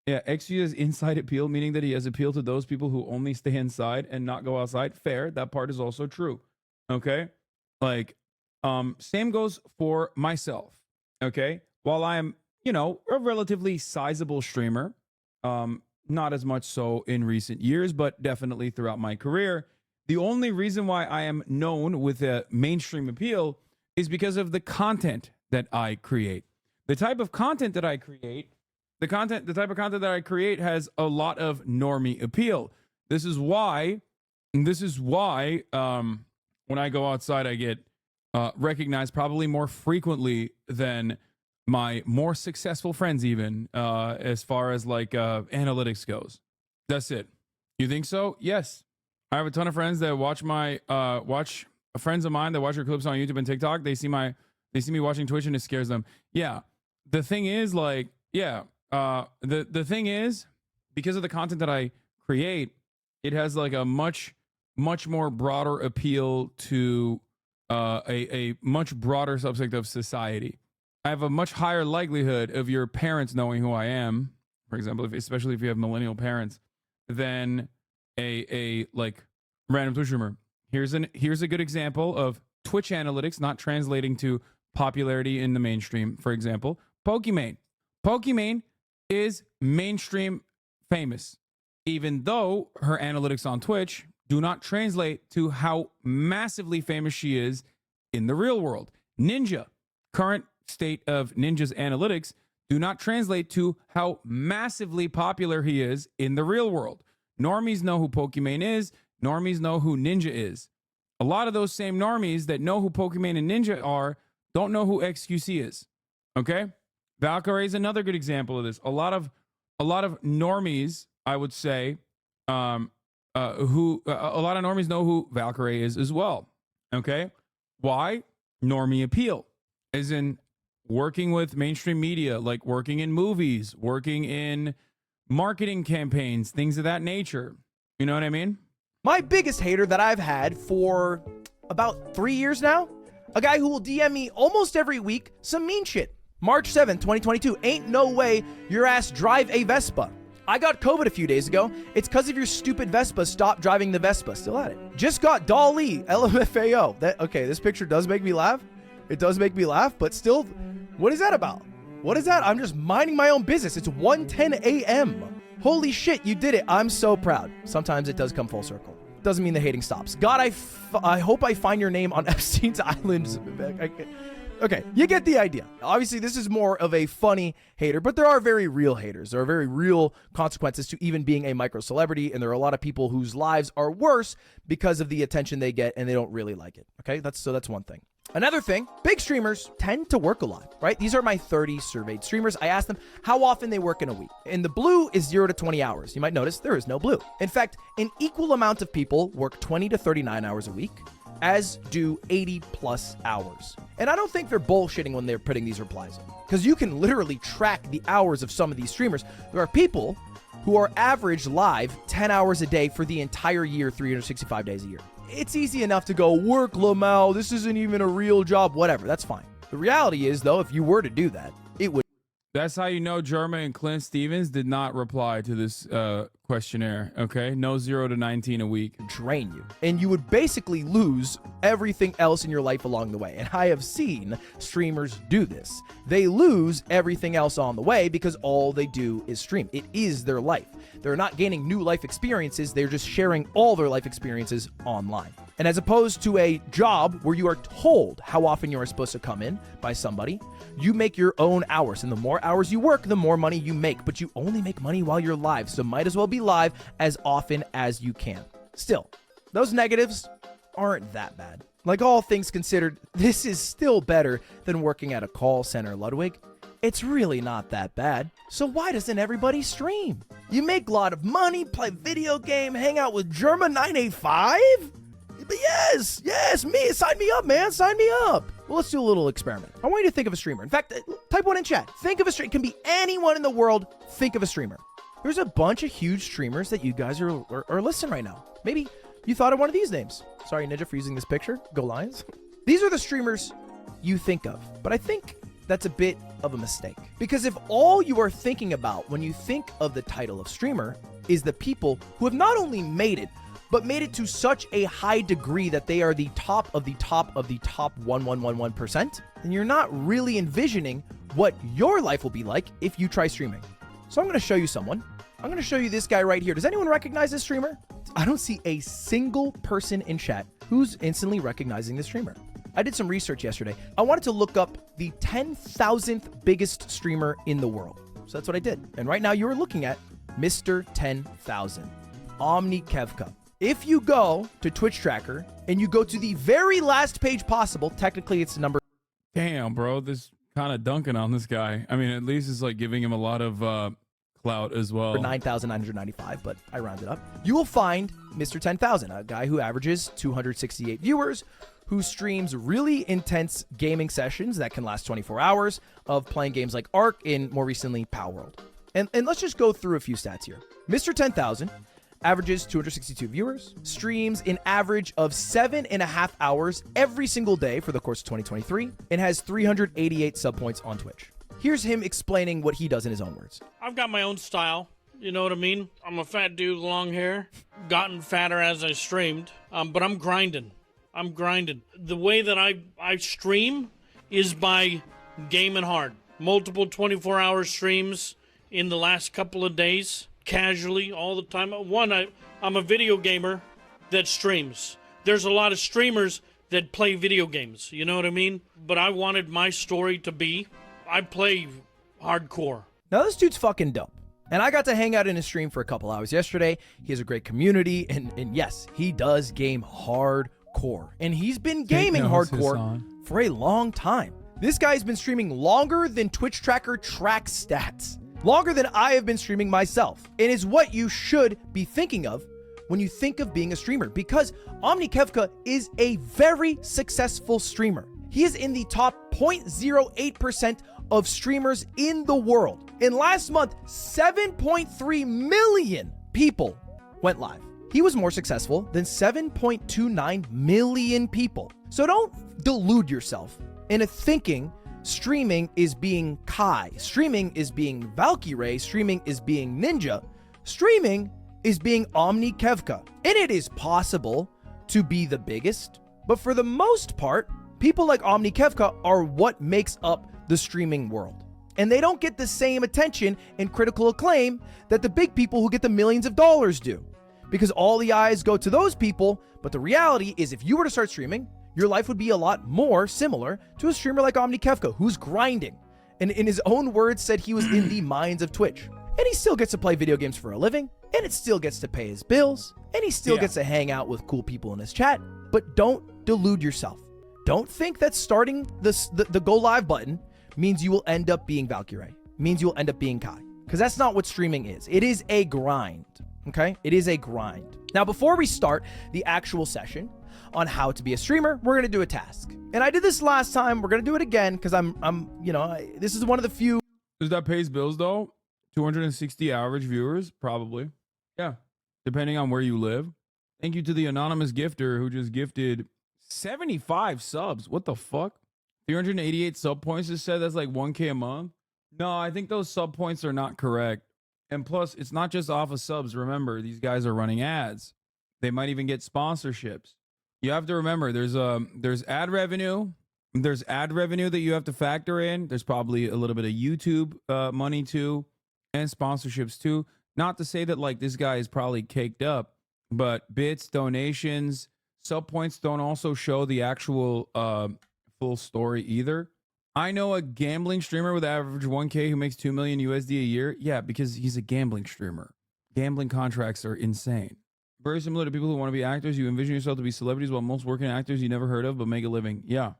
Yeah, XQ has inside appeal, meaning that he has appeal to those people who only stay inside and not go outside. Fair. That part is also true. Okay. Like, same goes for myself. Okay. While I'm, a relatively sizable streamer, not as much so in recent years, but definitely throughout my career, the only reason why I am known with a mainstream appeal is because of the content that I create. The type of content that I create, the type of content that I create has a lot of normie appeal. This is why when I go outside, I get recognized probably more frequently than my more successful friends, even as far as like analytics goes. That's it. You think so? Yes. I have a ton of friends that watch my friends of mine that watch your clips on YouTube and TikTok. They see me watching Twitch and it scares them. Yeah. The thing is, like, yeah. The thing is, because of the content that I create, it has like a much more broader appeal to a much broader subset of society. I have a much higher likelihood of your parents knowing who I am, for example, especially if you have millennial parents, than a like random Twitch streamer. Here's a good example of Twitch analytics not translating to popularity in the mainstream. For example, Pokimane. Pokimane is mainstream famous, even though her analytics on Twitch do not translate to how massively famous she is in the real world. Ninja, current state of Ninja's analytics do not translate to how massively popular he is in the real world. Normies know who Pokimane is. Normies know who Ninja is. A lot of those same normies that know who Pokimane and Ninja are don't know who XQC is. Okay? Valkyrie is another good example of this. A lot of normies, I would say, a lot of normies know who Valkyrie is as well. Okay? Why? Normie appeal. As in working with mainstream media, like working in movies, working in marketing campaigns, things of that nature. You know what I mean? My biggest hater that I've had for about 3 years now, a guy who will DM me almost every week some mean shit. March 7th, 2022. Ain't no way your ass drive a Vespa. I got COVID a few days ago. It's because of your stupid Vespa. Stop driving the Vespa. Still at it. Just got Dolly. LMFAO. Okay, this picture does make me laugh. It does make me laugh, but still, what is that about? What is that? I'm just minding my own business. It's 1:10 a.m. Holy shit, you did it. I'm so proud. Sometimes it does come full circle. Doesn't mean the hating stops. God, I hope I find your name on Epstein's Island. Okay, you get the idea. Obviously, this is more of a funny hater, but there are very real haters. There are very real consequences to even being a micro celebrity, and there are a lot of people whose lives are worse because of the attention they get, and they don't really like it. Okay, that's one thing. Another thing, big streamers tend to work a lot, right? These are my 30 surveyed streamers. I asked them how often they work in a week. And the blue is 0 to 20 hours. You might notice there is no blue. In fact, an equal amount of people work 20 to 39 hours a week, as do 80 plus hours. And I don't think they're bullshitting when they're putting these replies in, because you can literally track the hours of some of these streamers. There are people who are average live 10 hours a day for the entire year, 365 days a year. It's easy enough to go, work, Lamau, this isn't even a real job, whatever, that's fine. The reality is, though, if you were to do that, it would. That's how you know Jerma and Clint Stevens did not reply to this questionnaire, okay? No 0 to 19 a week. Drain you. And you would basically lose everything else in your life along the way. And I have seen streamers do this. They lose everything else on the way because all they do is stream. It is their life. They're not gaining new life experiences. They're just sharing all their life experiences online. And as opposed to a job where you are told how often you are supposed to come in by somebody, you make your own hours. And the more hours you work, the more money you make. But you only make money while you're live. So might as well be live as often as you can. Still, those negatives aren't that bad. Like all things considered, this is still better than working at a call center, Ludwig. It's really not that bad. So why doesn't everybody stream? You make a lot of money, play video game, hang out with Germa985? But yes, me. Sign me up, man. Sign me up. Well, let's do a little experiment. I want you to think of a streamer. In fact, type one in chat. Think of a streamer. It can be anyone in the world. Think of a streamer. There's a bunch of huge streamers that you guys are listening right now. Maybe you thought of one of these names. Sorry, Ninja, for using this picture. Go Lions. These are the streamers you think of. But I think that's a bit of a mistake. Because if all you are thinking about when you think of the title of streamer is the people who have not only made it, but made it to such a high degree that they are the top of the top of the top 1,111%, then you're not really envisioning what your life will be like if you try streaming. So I'm going to show you someone. I'm going to show you this guy right here. Does anyone recognize this streamer? I don't see a single person in chat who's instantly recognizing this streamer. I did some research yesterday. I wanted to look up the 10,000th biggest streamer in the world. So that's what I did. And right now you are looking at Mr. 10,000, Omni Kevka. If you go to Twitch Tracker and you go to the very last page possible, technically it's number. Damn, bro, this kind of dunking on this guy. I mean, at least it's like giving him a lot of clout as well. 9,995, but I rounded up. You will find Mr. 10,000, a guy who averages 268 viewers, who streams really intense gaming sessions that can last 24 hours of playing games like Ark and more recently Power World. And let's just go through a few stats here. Mr. 10,000 averages 262 viewers, streams an average of 7.5 hours every single day for the course of 2023, and has 388 sub points on Twitch. Here's him explaining what he does in his own words. I've got my own style. You know what I mean? I'm a fat dude with long hair, gotten fatter as I streamed, but I'm grinding. The way that I stream is by gaming hard. Multiple 24-hour streams in the last couple of days. Casually, all the time. One, I'm a video gamer that streams. There's a lot of streamers that play video games, you know what I mean? But I wanted my story to be, I play hardcore. Now this dude's fucking dope. And I got to hang out in his stream for a couple hours yesterday. He has a great community, and yes, he does game hardcore. And he's been gaming hardcore for a long time. This guy's been streaming longer than Twitch Tracker tracks stats. Longer than I have been streaming myself. It is what you should be thinking of when you think of being a streamer, because Omni Kevka is a very successful streamer. He is in the top 0.08% of streamers in the world. In last month, 7.3 million people went live. He was more successful than 7.29 million people. So don't delude yourself into thinking streaming is being Kai, streaming is being Valkyrie, streaming is being Ninja, streaming is being Omni Kevka. And it is possible to be the biggest, but for the most part, people like Omni Kevka are what makes up the streaming world. And they don't get the same attention and critical acclaim that the big people who get the millions of dollars do. Because all the eyes go to those people, but the reality is if you were to start streaming, your life would be a lot more similar to a streamer like Omni Kevka, who's grinding. And in his own words said he was in the mines of Twitch. And he still gets to play video games for a living, and it still gets to pay his bills, and he still gets to hang out with cool people in his chat. But don't delude yourself. Don't think that starting the go live button means you will end up being Valkyrie, means you will end up being Kai. Because that's not what streaming is. It is a grind, okay? It is a grind. Now, before we start the actual session on how to be a streamer, we're going to do a task. And I did this last time. We're going to do it again because I'm this is one of the few. That pays bills though. 260 average viewers, probably. Yeah, depending on where you live. Thank you to the anonymous gifter who just gifted 75 subs. What the fuck? 388 sub points just said that's like 1K a month. No, I think those sub points are not correct. And plus, it's not just off of subs. Remember, these guys are running ads. They might even get sponsorships. You have to remember, there's ad revenue. There's ad revenue that you have to factor in. There's probably a little bit of YouTube money too, and sponsorships too. Not to say that like this guy is probably caked up, but bits, donations, sub points don't also show the actual full story either. I know a gambling streamer with average 1K who makes 2 million USD a year. Yeah, because he's a gambling streamer. Gambling contracts are insane. Very similar to people who want to be actors. You envision yourself to be celebrities, while most working actors you never heard of but make a living. Yeah.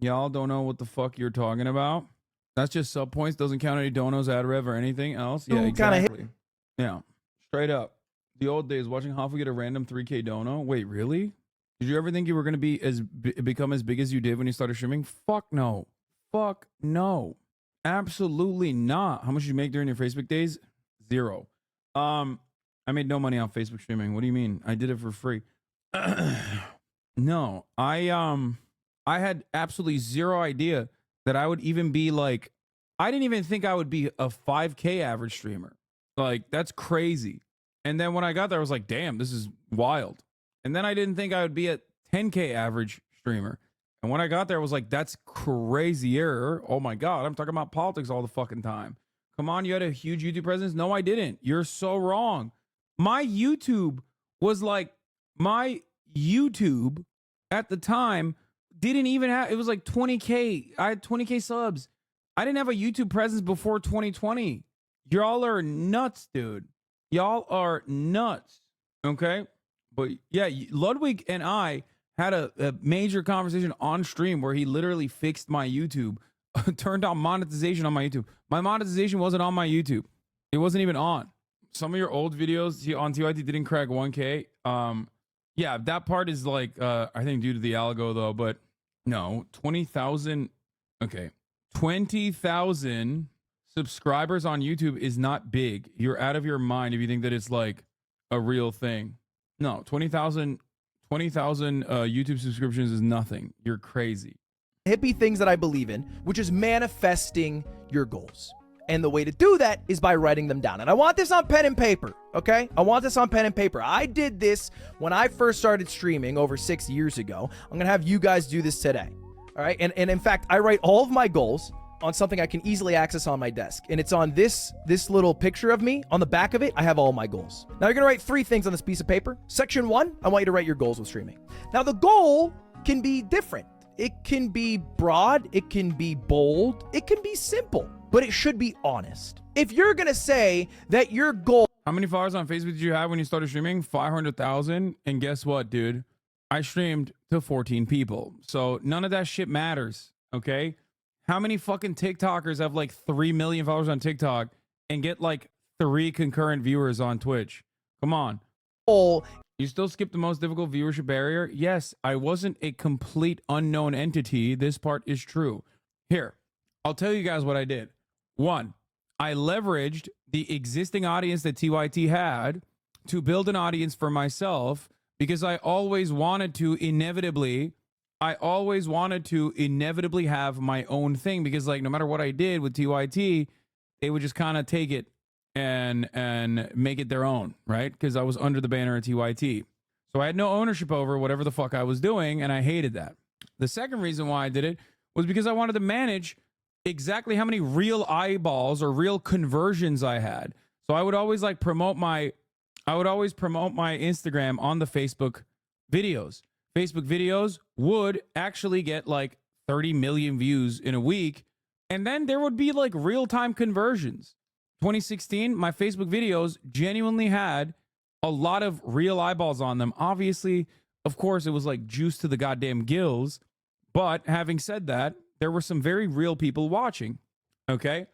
Y'all don't know what the fuck you're talking about. That's just sub points. Doesn't count any donos, ad rev, or anything else. Yeah, exactly. Yeah. Straight up. The old days, watching Hoffa get a random 3K dono. Wait, really? Did you ever think you were going to become as big as you did when you started streaming? Fuck no. Fuck no. Absolutely not. How much did you make during your Facebook days? 0. I made no money on Facebook streaming. What do you mean? I did it for free. No, I had absolutely zero idea that I would even be like, I didn't even think I would be a 5K average streamer. Like, that's crazy. And then when I got there, I was like, damn, this is wild. And then I didn't think I would be a 10K average streamer. And when I got there, I was like, that's crazier. Oh my God, I'm talking about politics all the fucking time. Come on, you had a huge YouTube presence? No, I didn't. You're so wrong. My YouTube was like, my YouTube at the time didn't even have, it was like 20K. I had 20K subs. I didn't have a YouTube presence before 2020. Y'all are nuts, dude. Y'all are nuts. Okay? But yeah, Ludwig and I had a major conversation on stream where he literally fixed my YouTube, turned on monetization on my YouTube. My monetization wasn't on my YouTube. It wasn't even on. Some of your old videos on TYT didn't crack 1K. Yeah, that part is like, I think due to the algo though, but no, 20,000. Okay. 20,000 subscribers on YouTube is not big. You're out of your mind if you think that it's like a real thing. No, 20,000 YouTube subscriptions is nothing. You're crazy. Hippie things that I believe in, which is manifesting your goals. And the way to do that is by writing them down. And I want this on pen and paper, okay? I want this on pen and paper. I did this when I first started streaming over 6 years ago. I'm gonna have you guys do this today, all right? And in fact, I write all of my goals on something I can easily access on my desk. And it's on this little picture of me. On the back of it, I have all my goals. Now you're gonna write 3 things on this piece of paper. Section 1, I want you to write your goals with streaming. Now the goal can be different. It can be broad, it can be bold, it can be simple, but it should be honest. If you're gonna say that your goal... How many followers on Facebook did you have when you started streaming? 500,000. And guess what, dude? I streamed to 14 people. So none of that shit matters, okay? How many fucking TikTokers have like 3 million followers on TikTok and get like 3 concurrent viewers on Twitch? Come on. You still skip the most difficult viewership barrier? Yes, I wasn't a complete unknown entity. This part is true. Here, I'll tell you guys what I did. 1, I leveraged the existing audience that TYT had to build an audience for myself because I always wanted to inevitably have my own thing because like no matter what I did with TYT, they would just kind of take it and make it their own, right? Because I was under the banner of TYT. So I had no ownership over whatever the fuck I was doing, and I hated that. The second reason why I did it was because I wanted to manage exactly how many real eyeballs or real conversions I had. So I would always like promote my Instagram on the Facebook videos. Facebook videos would actually get like 30 million views in a week, and then there would be like real-time conversions. 2016, my Facebook videos genuinely had a lot of real eyeballs on them. Obviously, of course, it was like juice to the goddamn gills. But having said that, there were some very real people watching. Okay.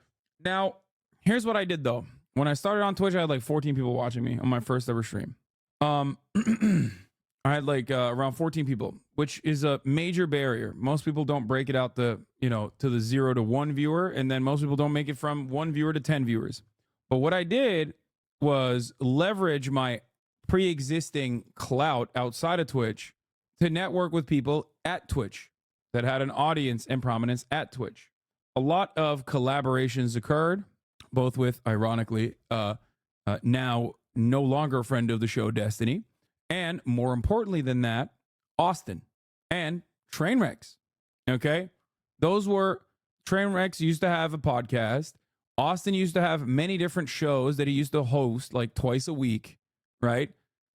Now, here's what I did though. When I started on Twitch, I had like 14 people watching me on my first ever stream. I had like around 14 people, which is a major barrier. Most people don't break it out to the 0 to 1 viewer. And then most people don't make it from 1 viewer to 10 viewers. But what I did was leverage my pre-existing clout outside of Twitch to network with people at Twitch that had an audience and prominence at Twitch. A lot of collaborations occurred, both with, ironically, now no longer a friend of the show, Destiny, and more importantly than that, Austin and Trainwrecks. Okay? Those were, Trainwrecks used to have a podcast. Austin used to have many different shows that he used to host like twice a week, right?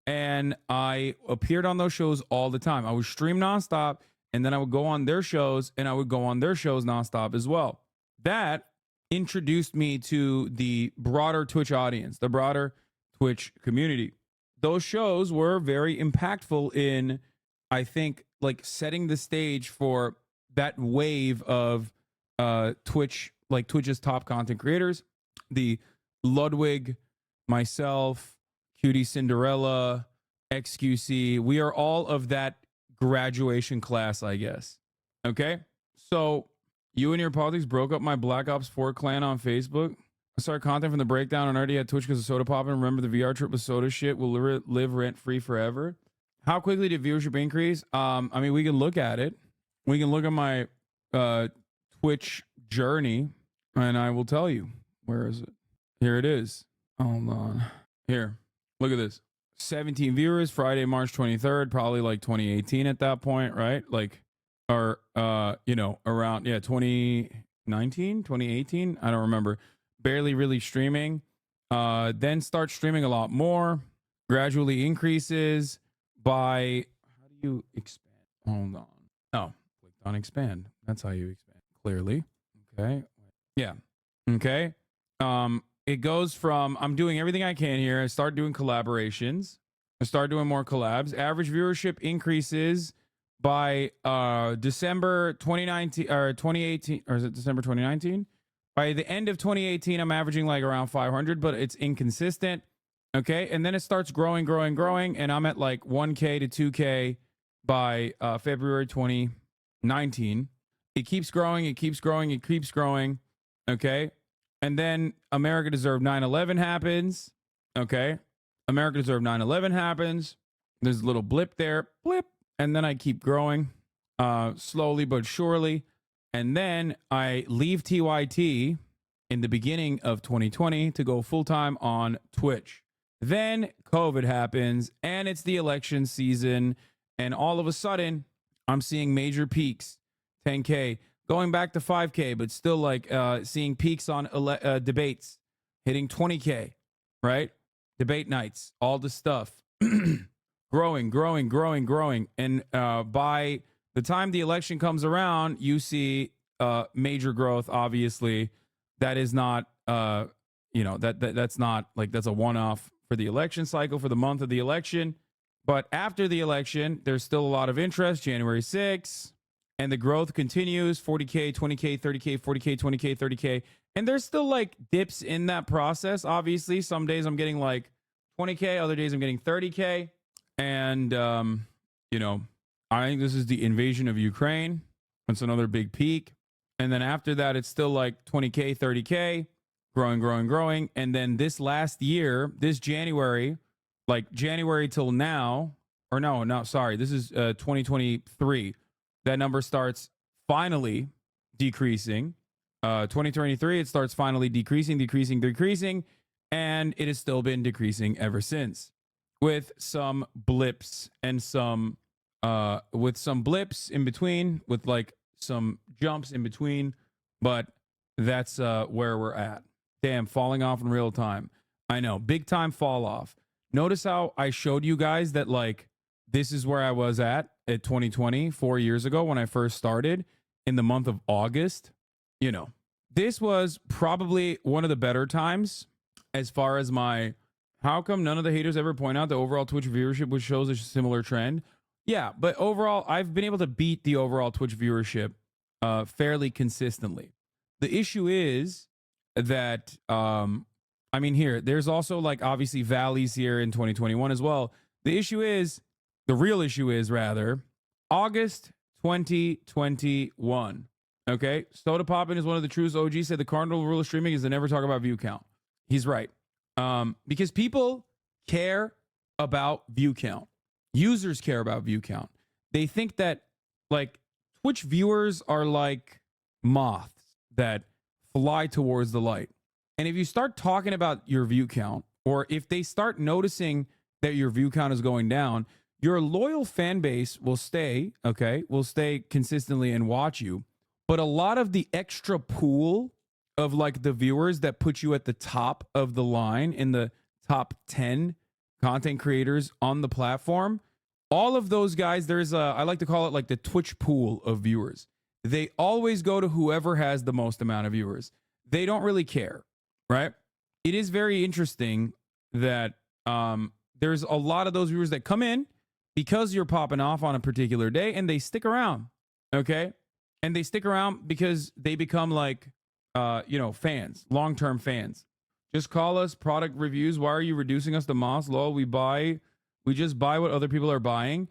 And I appeared on those shows all the time. I would stream nonstop, and then I would go on their shows, and I would go on their shows nonstop as well. That introduced me to the broader Twitch audience, the broader Twitch community. Those shows were very impactful in, I think, like setting the stage for that wave of Twitch, like Twitch's top content creators. The Ludwig, myself, Cutie Cinderella, XQC, we are all of that graduation class, I guess. Okay? So you and your politics broke up my Black Ops 4 clan on Facebook. I started content from the breakdown and already had Twitch because of soda popping. Remember the VR trip with soda shit will live rent free forever. How quickly did viewership increase? I mean, we can look at it. We can look at my Twitch journey, and I will tell you. Where is it? Here it is. Hold on. Here. Look at this. 17 viewers, Friday, March 23rd, probably like 2018 at that point, right? Like, or, you know, around, yeah, 2019, 2018. I don't remember. Barely really streaming. Then start streaming a lot more. Gradually increases by, how do you expand? Hold on. Oh, click on expand. That's how you expand. Clearly. Okay. Yeah. Okay. It goes from, I'm doing everything I can here. I start doing collaborations. I start doing more collabs. Average viewership increases by December 2019 or 2018, or is it December 2019? By the end of 2018, I'm averaging like around 500, but it's inconsistent. Okay. And then it starts growing, and I'm at like 1K to 2K by February 2019. It keeps growing, it keeps growing, it keeps growing. Okay. And then America Deserved 9/11 happens. Okay. America Deserved 9/11 happens. There's a little blip there. Blip. And then I keep growing slowly but surely. And then I leave TYT in the beginning of 2020 to go full-time on Twitch. Then COVID happens, and it's the election season. And all of a sudden, I'm seeing major peaks. 10K. Going back to 5K, but still like seeing peaks on debates, hitting 20K, right? Debate nights, all the stuff. growing. And by the time the election comes around, you see major growth, obviously. That is not, you know, that's not like, that's a one-off for the election cycle, for the month of the election. But after the election, there's still a lot of interest. January 6th. And the growth continues, 40K, 20K, 30K, 40K, 20K, 30K. And there's still like dips in that process. Obviously, some days I'm getting like 20K, other days I'm getting 30K. And, you know, I think this is the invasion of Ukraine. It's another big peak. And then after that, it's still like 20K, 30K, growing. And then this last year, this January, like January till now, or no, sorry, this is 2023. That number starts finally decreasing. 2023, it starts finally decreasing. And it has still been decreasing ever since. With some blips and some blips in between, with like some jumps in between. But that's where we're at. Damn, falling off in real time. I know, big time fall off. Notice how I showed you guys that like, this is where I was at 2020, 4 years ago when I first started in the month of August. You know, this was probably one of the better times as far as my, how come none of the haters ever point out the overall Twitch viewership, which shows a similar trend? Yeah, but overall, I've been able to beat the overall Twitch viewership fairly consistently. The issue is that, I mean, here, there's also like obviously valleys here in 2021 as well. The real issue is rather August 2021. Okay. Soda Poppin is one of the truest OGs, said the cardinal rule of streaming is to never talk about view count. He's right. Because people care about view count. Users care about view count. They think that like Twitch viewers are like moths that fly towards the light. And if you start talking about your view count, or if they start noticing that your view count is going down, your loyal fan base will stay, okay? Will stay consistently and watch you. But a lot of the extra pool of like the viewers that put you at the top of the line in the top 10 content creators on the platform, all of those guys, there's a, I like to call it like the Twitch pool of viewers. They always go to whoever has the most amount of viewers. They don't really care, right? It is very interesting that there's a lot of those viewers that come in because you're popping off on a particular day, and they stick around, okay? And they stick around because they become like, fans, long-term fans. Just call us product reviews. Why are you reducing us to moss? Lol, we just buy what other people are buying.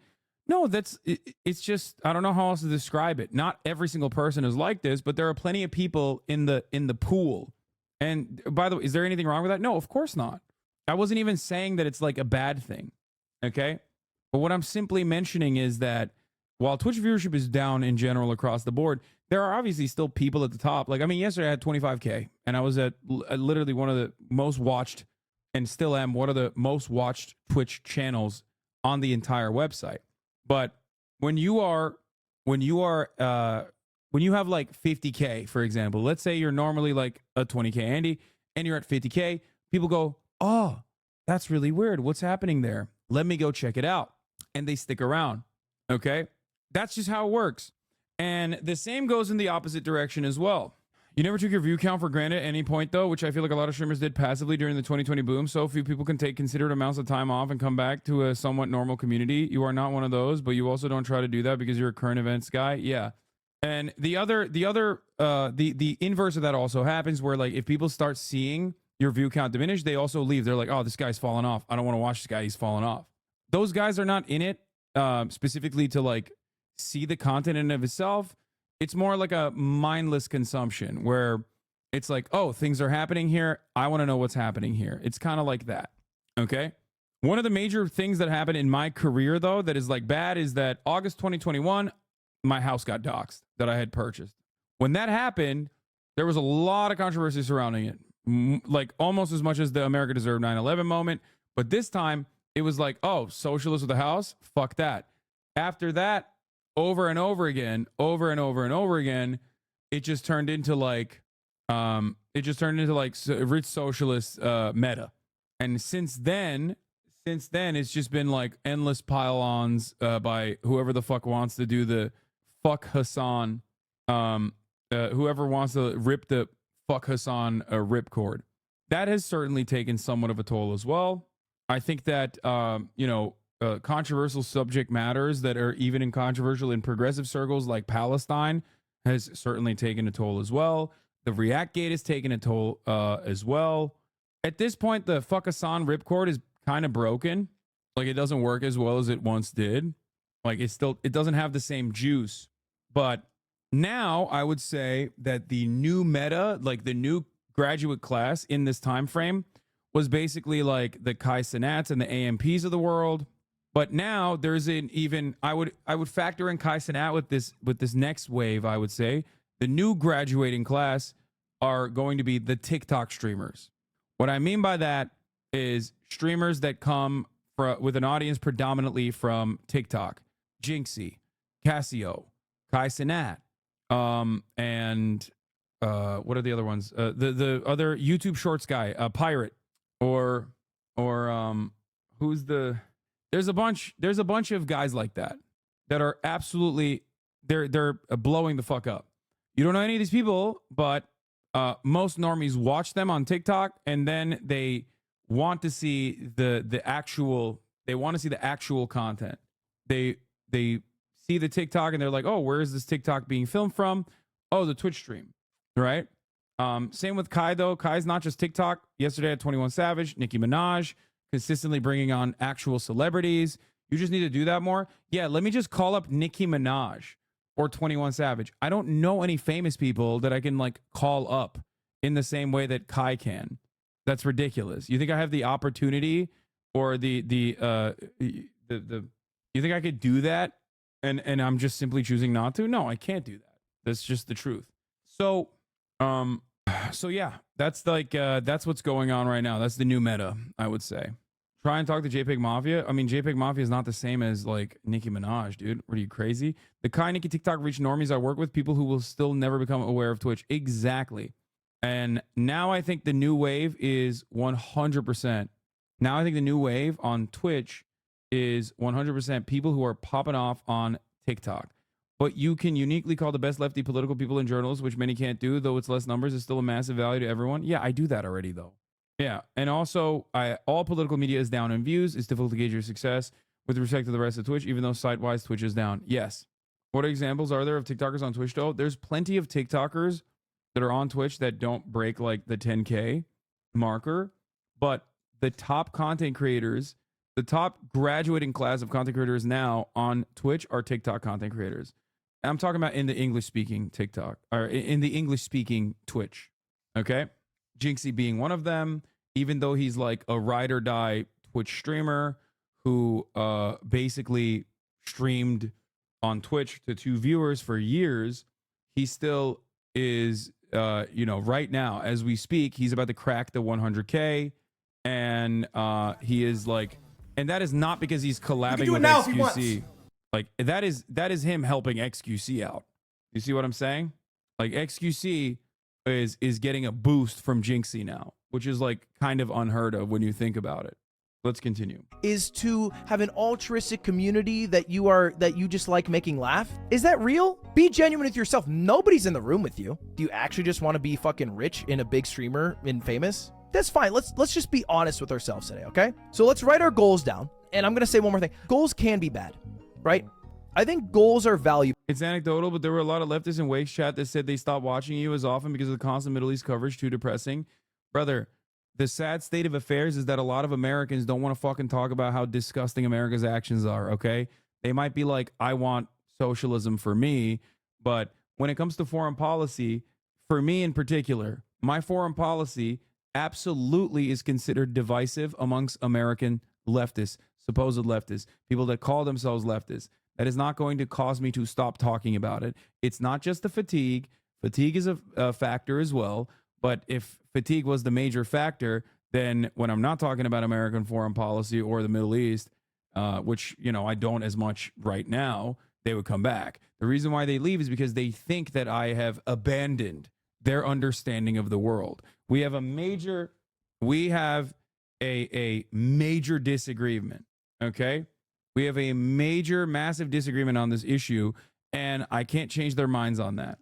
No, it's just, I don't know how else to describe it. Not every single person is like this, but there are plenty of people in the pool. And by the way, is there anything wrong with that? No, of course not. I wasn't even saying that it's like a bad thing. Okay. But what I'm simply mentioning is that while Twitch viewership is down in general across the board, there are obviously still people at the top. Like, I mean, yesterday I had 25K and I was at literally one of the most watched, and still am one of the most watched Twitch channels on the entire website. But when you have like 50K, for example, let's say you're normally like a 20K Andy and you're at 50K, people go, oh, that's really weird. What's happening there? Let me go check it out. And they stick around. Okay. That's just how it works. And the same goes in the opposite direction as well. You never took your view count for granted at any point, though, which I feel like a lot of streamers did passively during the 2020 boom. So few people can take considerate amounts of time off and come back to a somewhat normal community. You are not one of those, but you also don't try to do that because you're a current events guy. Yeah. And the inverse of that also happens, where like if people start seeing your view count diminish, they also leave. They're like, oh, this guy's falling off. I don't want to watch this guy. He's falling off. Those guys are not in it specifically to like see the content in and of itself. It's more like a mindless consumption where it's like, oh, things are happening here. I want to know what's happening here. It's kind of like that. Okay. One of the major things that happened in my career, though, that is like bad is that August 2021, my house got doxxed that I had purchased. When that happened, there was a lot of controversy surrounding it, like almost as much as the America Deserved 9/11 moment. But this time it was like, oh, socialist with a house? Fuck that. After that, over and over again, it just turned into like, rich socialist meta. And since then, it's just been like endless pile-ons by whoever the fuck wants to do the fuck Hasan, whoever wants to rip the fuck Hasan ripcord. That has certainly taken somewhat of a toll as well. I think that, controversial subject matters that are even in controversial in progressive circles like Palestine has certainly taken a toll as well. The React Gate has taken a toll as well. At this point, the fuck Hasan ripcord is kind of broken. Like, it doesn't work as well as it once did. Like, it doesn't have the same juice. But now I would say that the new meta, like the new graduate class in this time frame, was basically like the Kai Cenats and the AMPs of the world. But now there's an even, I would factor in Kai Cenat with this next wave. I would say the new graduating class are going to be the TikTok streamers. What I mean by that is streamers that come with an audience predominantly from TikTok. Jinxie, Casio, Kai Cenat, and what are the other ones? The other YouTube Shorts guy, Pirate, or who's the? There's a bunch of guys like that are absolutely they're blowing the fuck up. You don't know any of these people, but most normies watch them on TikTok, and then they want to see the actual content. They see the TikTok and they're like, oh, where is this TikTok being filmed from? Oh, the Twitch stream, right? Same with Kai, though. Kai's not just TikTok. Yesterday at 21 Savage, Nicki Minaj, consistently bringing on actual celebrities. You just need to do that more. Yeah, let me just call up Nicki Minaj or 21 Savage. I don't know any famous people that I can like call up in the same way that Kai can. That's ridiculous. You think I have the opportunity or you think I could do that and I'm just simply choosing not to? No, I can't do that. That's just the truth. So yeah, that's like that's what's going on right now. That's the new meta, I would say. Try and talk to JPEG Mafia. I mean, JPEG Mafia is not the same as like Nicki Minaj, dude. What are you, crazy? The Kai Nicki TikTok reach normies I work with, people who will still never become aware of Twitch. Exactly. And now I think the new wave is 100%. Now I think the new wave on Twitch is 100% people who are popping off on TikTok. But you can uniquely call the best lefty political people and journalists, which many can't do, though it's less numbers. It's still a massive value to everyone. Yeah, I do that already, though. Yeah, and also, all political media is down in views. It's difficult to gauge your success with respect to the rest of Twitch, even though site-wise Twitch is down. Yes. What examples are there of TikTokers on Twitch, though? There's plenty of TikTokers that are on Twitch that don't break, like, the 10K marker. But the top content creators, the top graduating class of content creators now on Twitch are TikTok content creators. I'm talking about in the English-speaking TikTok, or in the English-speaking Twitch, okay? Jinxie being one of them, even though he's like a ride or die Twitch streamer who basically streamed on Twitch to 2 viewers for years, he still is, right now, as we speak, he's about to crack the 100K, and he is like, and that is not because he's collabing with XQC. Like, that is him helping XQC out. You see what I'm saying? Like, XQC is getting a boost from Jinxie now, which is like kind of unheard of when you think about it. Let's continue. Is to have an altruistic community that you just like making laugh? Is that real? Be genuine with yourself. Nobody's in the room with you. Do you actually just want to be fucking rich and a big streamer and famous? That's fine. Let's just be honest with ourselves today, okay? So let's write our goals down. And I'm gonna say one more thing. Goals can be bad, right? I think goals are valuable. It's anecdotal, but there were a lot of leftists in Wake's chat that said they stopped watching you as often because of the constant Middle East coverage. Too depressing. Brother, the sad state of affairs is that a lot of Americans don't want to fucking talk about how disgusting America's actions are, okay? They might be like, I want socialism for me, but when it comes to foreign policy, for me in particular, my foreign policy absolutely is considered divisive amongst American leftists, supposed leftists, people that call themselves leftists. That is not going to cause me to stop talking about it. It's not just the fatigue. Fatigue is a factor as well. But if fatigue was the major factor, then when I'm not talking about American foreign policy or the Middle East, which, I don't as much right now, they would come back. The reason why they leave is because they think that I have abandoned their understanding of the world. We have a major disagreement, okay? We have a massive disagreement on this issue, and I can't change their minds on that.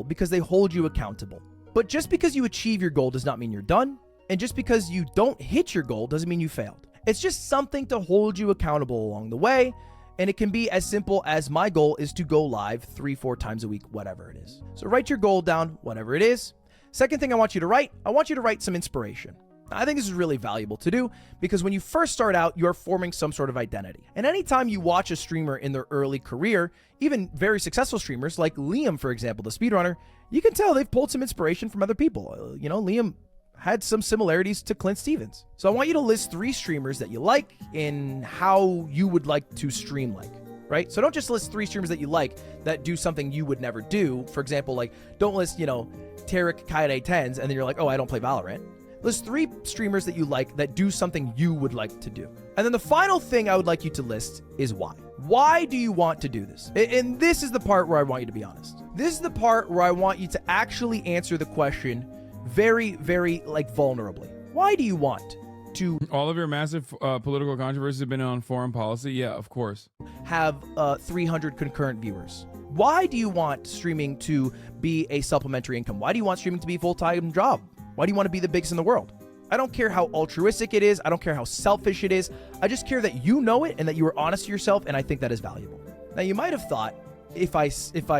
Because they hold you accountable. But just because you achieve your goal does not mean you're done. And just because you don't hit your goal doesn't mean you failed. It's just something to hold you accountable along the way. And it can be as simple as my goal is to go live 3-4 times a week, whatever it is. So write your goal down, whatever it is. Second thing I want you to write some inspiration. I think this is really valuable to do because when you first start out, you're forming some sort of identity. And anytime you watch a streamer in their early career, even very successful streamers like Liam, for example, the speedrunner, you can tell they've pulled some inspiration from other people. Liam had some similarities to Clint Stevens. So I want you to list 3 streamers that you like and how you would like to stream like, right? So don't just list 3 streamers that you like that do something you would never do. For example, like don't list, Tarek Kaide 10s and then you're like, oh, I don't play Valorant. List 3 streamers that you like that do something you would like to do. And then the final thing I would like you to list is why. Why do you want to do this? And this is the part where I want you to be honest. This is the part where I want you to actually answer the question very, very vulnerably. Why do you want to... All of your massive political controversies have been on foreign policy? Yeah, of course. Have 300 concurrent viewers. Why do you want streaming to be a supplementary income? Why do you want streaming to be a full-time job? Why do you want to be the biggest in the world? I don't care how altruistic it is. I don't care how selfish it is. I just care that you know it and that you are honest to yourself, and I think that is valuable. Now, you might have thought if I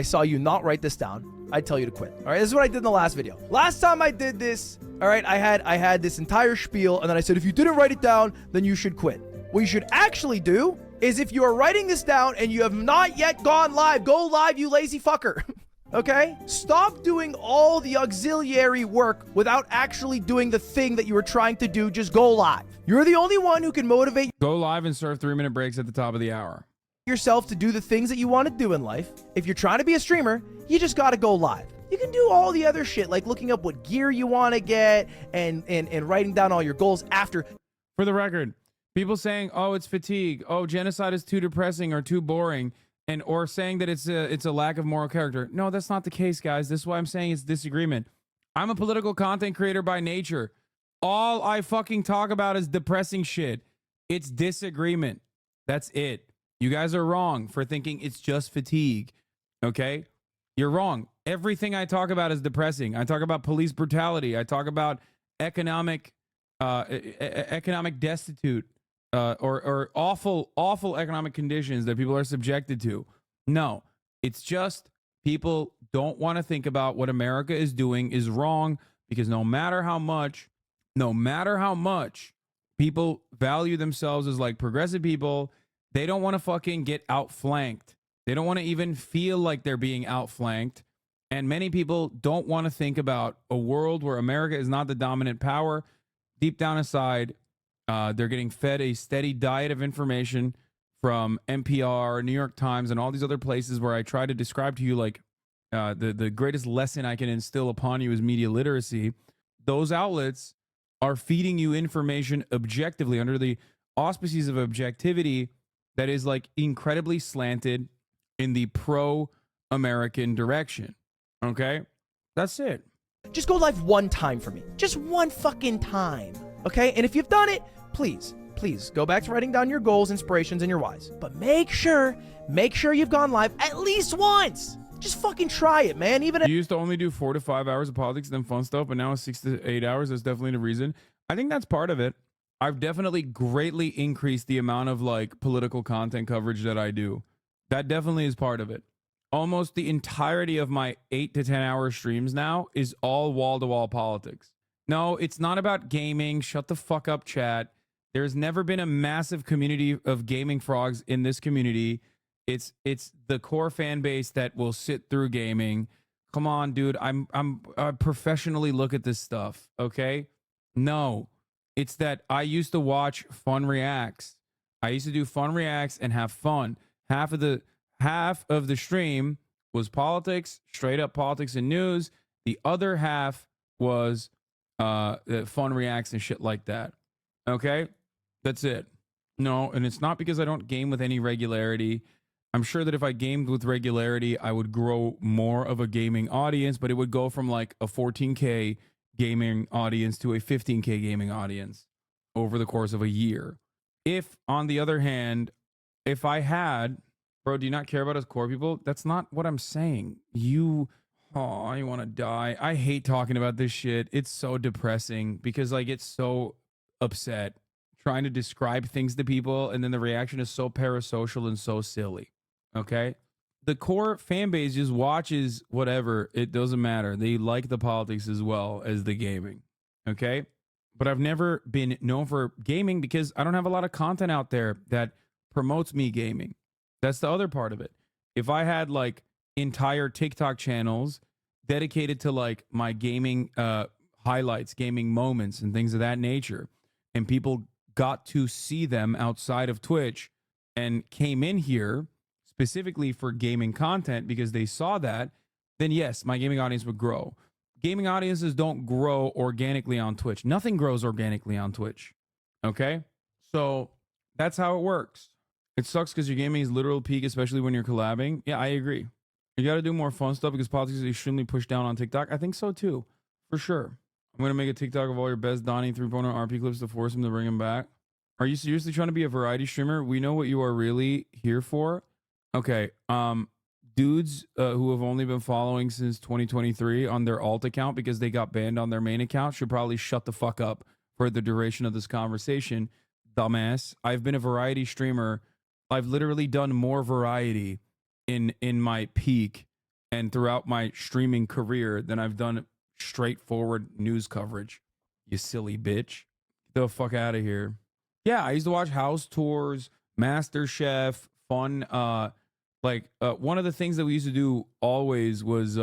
saw you not write this down, I'd tell you to quit. All right, this is what I did in the last video. Last time I did this, all right, I had this entire spiel, and then I said, if you didn't write it down, then you should quit. What you should actually do is if you are writing this down and you have not yet gone live, go live, you lazy fucker. Okay? Stop doing all the auxiliary work without actually doing the thing that you were trying to do. Just go live. You're the only one who can motivate Go live and serve 3-minute breaks at the top of the hour. yourself to do the things that you want to do in life. If you're trying to be a streamer, you just got to go live. You can do all the other shit, like looking up what gear you want to get and writing down all your goals after. For the record, people saying, oh, it's fatigue. Oh, genocide is too depressing or too boring. And or saying that it's a lack of moral character. No, that's not the case, guys. This is why I'm saying it's disagreement. I'm a political content creator by nature. All I fucking talk about is depressing shit. It's disagreement. That's it. You guys are wrong for thinking it's just fatigue. Okay? You're wrong. Everything I talk about is depressing. I talk about police brutality. I talk about economic destitute. Or awful economic conditions that people are subjected to. No, it's just people don't want to think about what America is doing is wrong, because no matter how much people value themselves as like progressive people, they don't want to fucking get outflanked. They don't want to even feel like they're being outflanked. And many people don't want to think about a world where America is not the dominant power. Deep down inside, they're getting fed a steady diet of information from NPR, New York Times, and all these other places where I try to describe to you like the greatest lesson I can instill upon you is media literacy. Those outlets are feeding you information objectively under the auspices of objectivity that is like incredibly slanted in the pro-American direction. Okay? That's it. Just go live one time for me. Just one fucking time. Okay? And if you've done it, please go back to writing down your goals, inspirations, and your whys. But make sure you've gone live at least once. Just fucking try it, man. Even you used to only do 4 to 5 hours of politics and then fun stuff, but now it's 6 to 8 hours. That's definitely the reason. I think that's part of it. I've definitely greatly increased the amount of like political content coverage that I do. That definitely is part of it. Almost the entirety of my 8 to 10 hour streams now is all wall-to-wall politics. No, it's not about gaming. Shut the fuck up, chat. There's never been a massive community of gaming frogs in this community. It's the core fan base that will sit through gaming. Come on, dude. I professionally look at this stuff, okay? No, it's that I used to watch fun reacts. I used to do fun reacts and have fun. Half of the stream was politics, straight up politics and news. The other half was fun reacts and shit like that. Okay? That's it. No, and it's not because I don't game with any regularity. I'm sure that if I gamed with regularity, I would grow more of a gaming audience, but it would go from like a 14K gaming audience to a 15K gaming audience over the course of a year. If, on the other hand, if I had, bro, do you not care about us core people? That's not what I'm saying. You want to die. I hate talking about this shit. It's so depressing because I get so upset trying to describe things to people, and then the reaction is so parasocial and so silly. Okay? The core fan base just watches whatever. It doesn't matter. They like the politics as well as the gaming. Okay? But I've never been known for gaming because I don't have a lot of content out there that promotes me gaming. That's the other part of it. If I had like entire TikTok channels dedicated to like my gaming highlights, gaming moments and things of that nature, and people got to see them outside of Twitch and came in here specifically for gaming content because they saw that, then yes, my gaming audience would grow. Gaming audiences don't grow organically on Twitch. Nothing grows organically on Twitch. Okay? So that's how it works. It sucks because your gaming is literal peak, especially when you're collabing. Yeah, I agree. You got to do more fun stuff because politics is extremely pushed down on TikTok. I think so too, for sure. I'm going to make a TikTok of all your best Donnie 3.0 RP clips to force him to bring him back. Are you seriously trying to be a variety streamer? We know what you are really here for. Okay. Dudes who have only been following since 2023 on their alt account because they got banned on their main account should probably shut the fuck up for the duration of this conversation. Dumbass. I've been a variety streamer. I've literally done more variety in my peak and throughout my streaming career than I've done straightforward news coverage. You silly bitch. Get the fuck out of here. Yeah, I used to watch house tours, MasterChef, fun Like one of the things that we used to do always was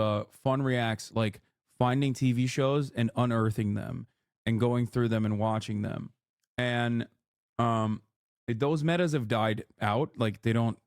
fun reacts, like finding TV shows and unearthing them and going through them and watching them. And those metas have died out. Like they don't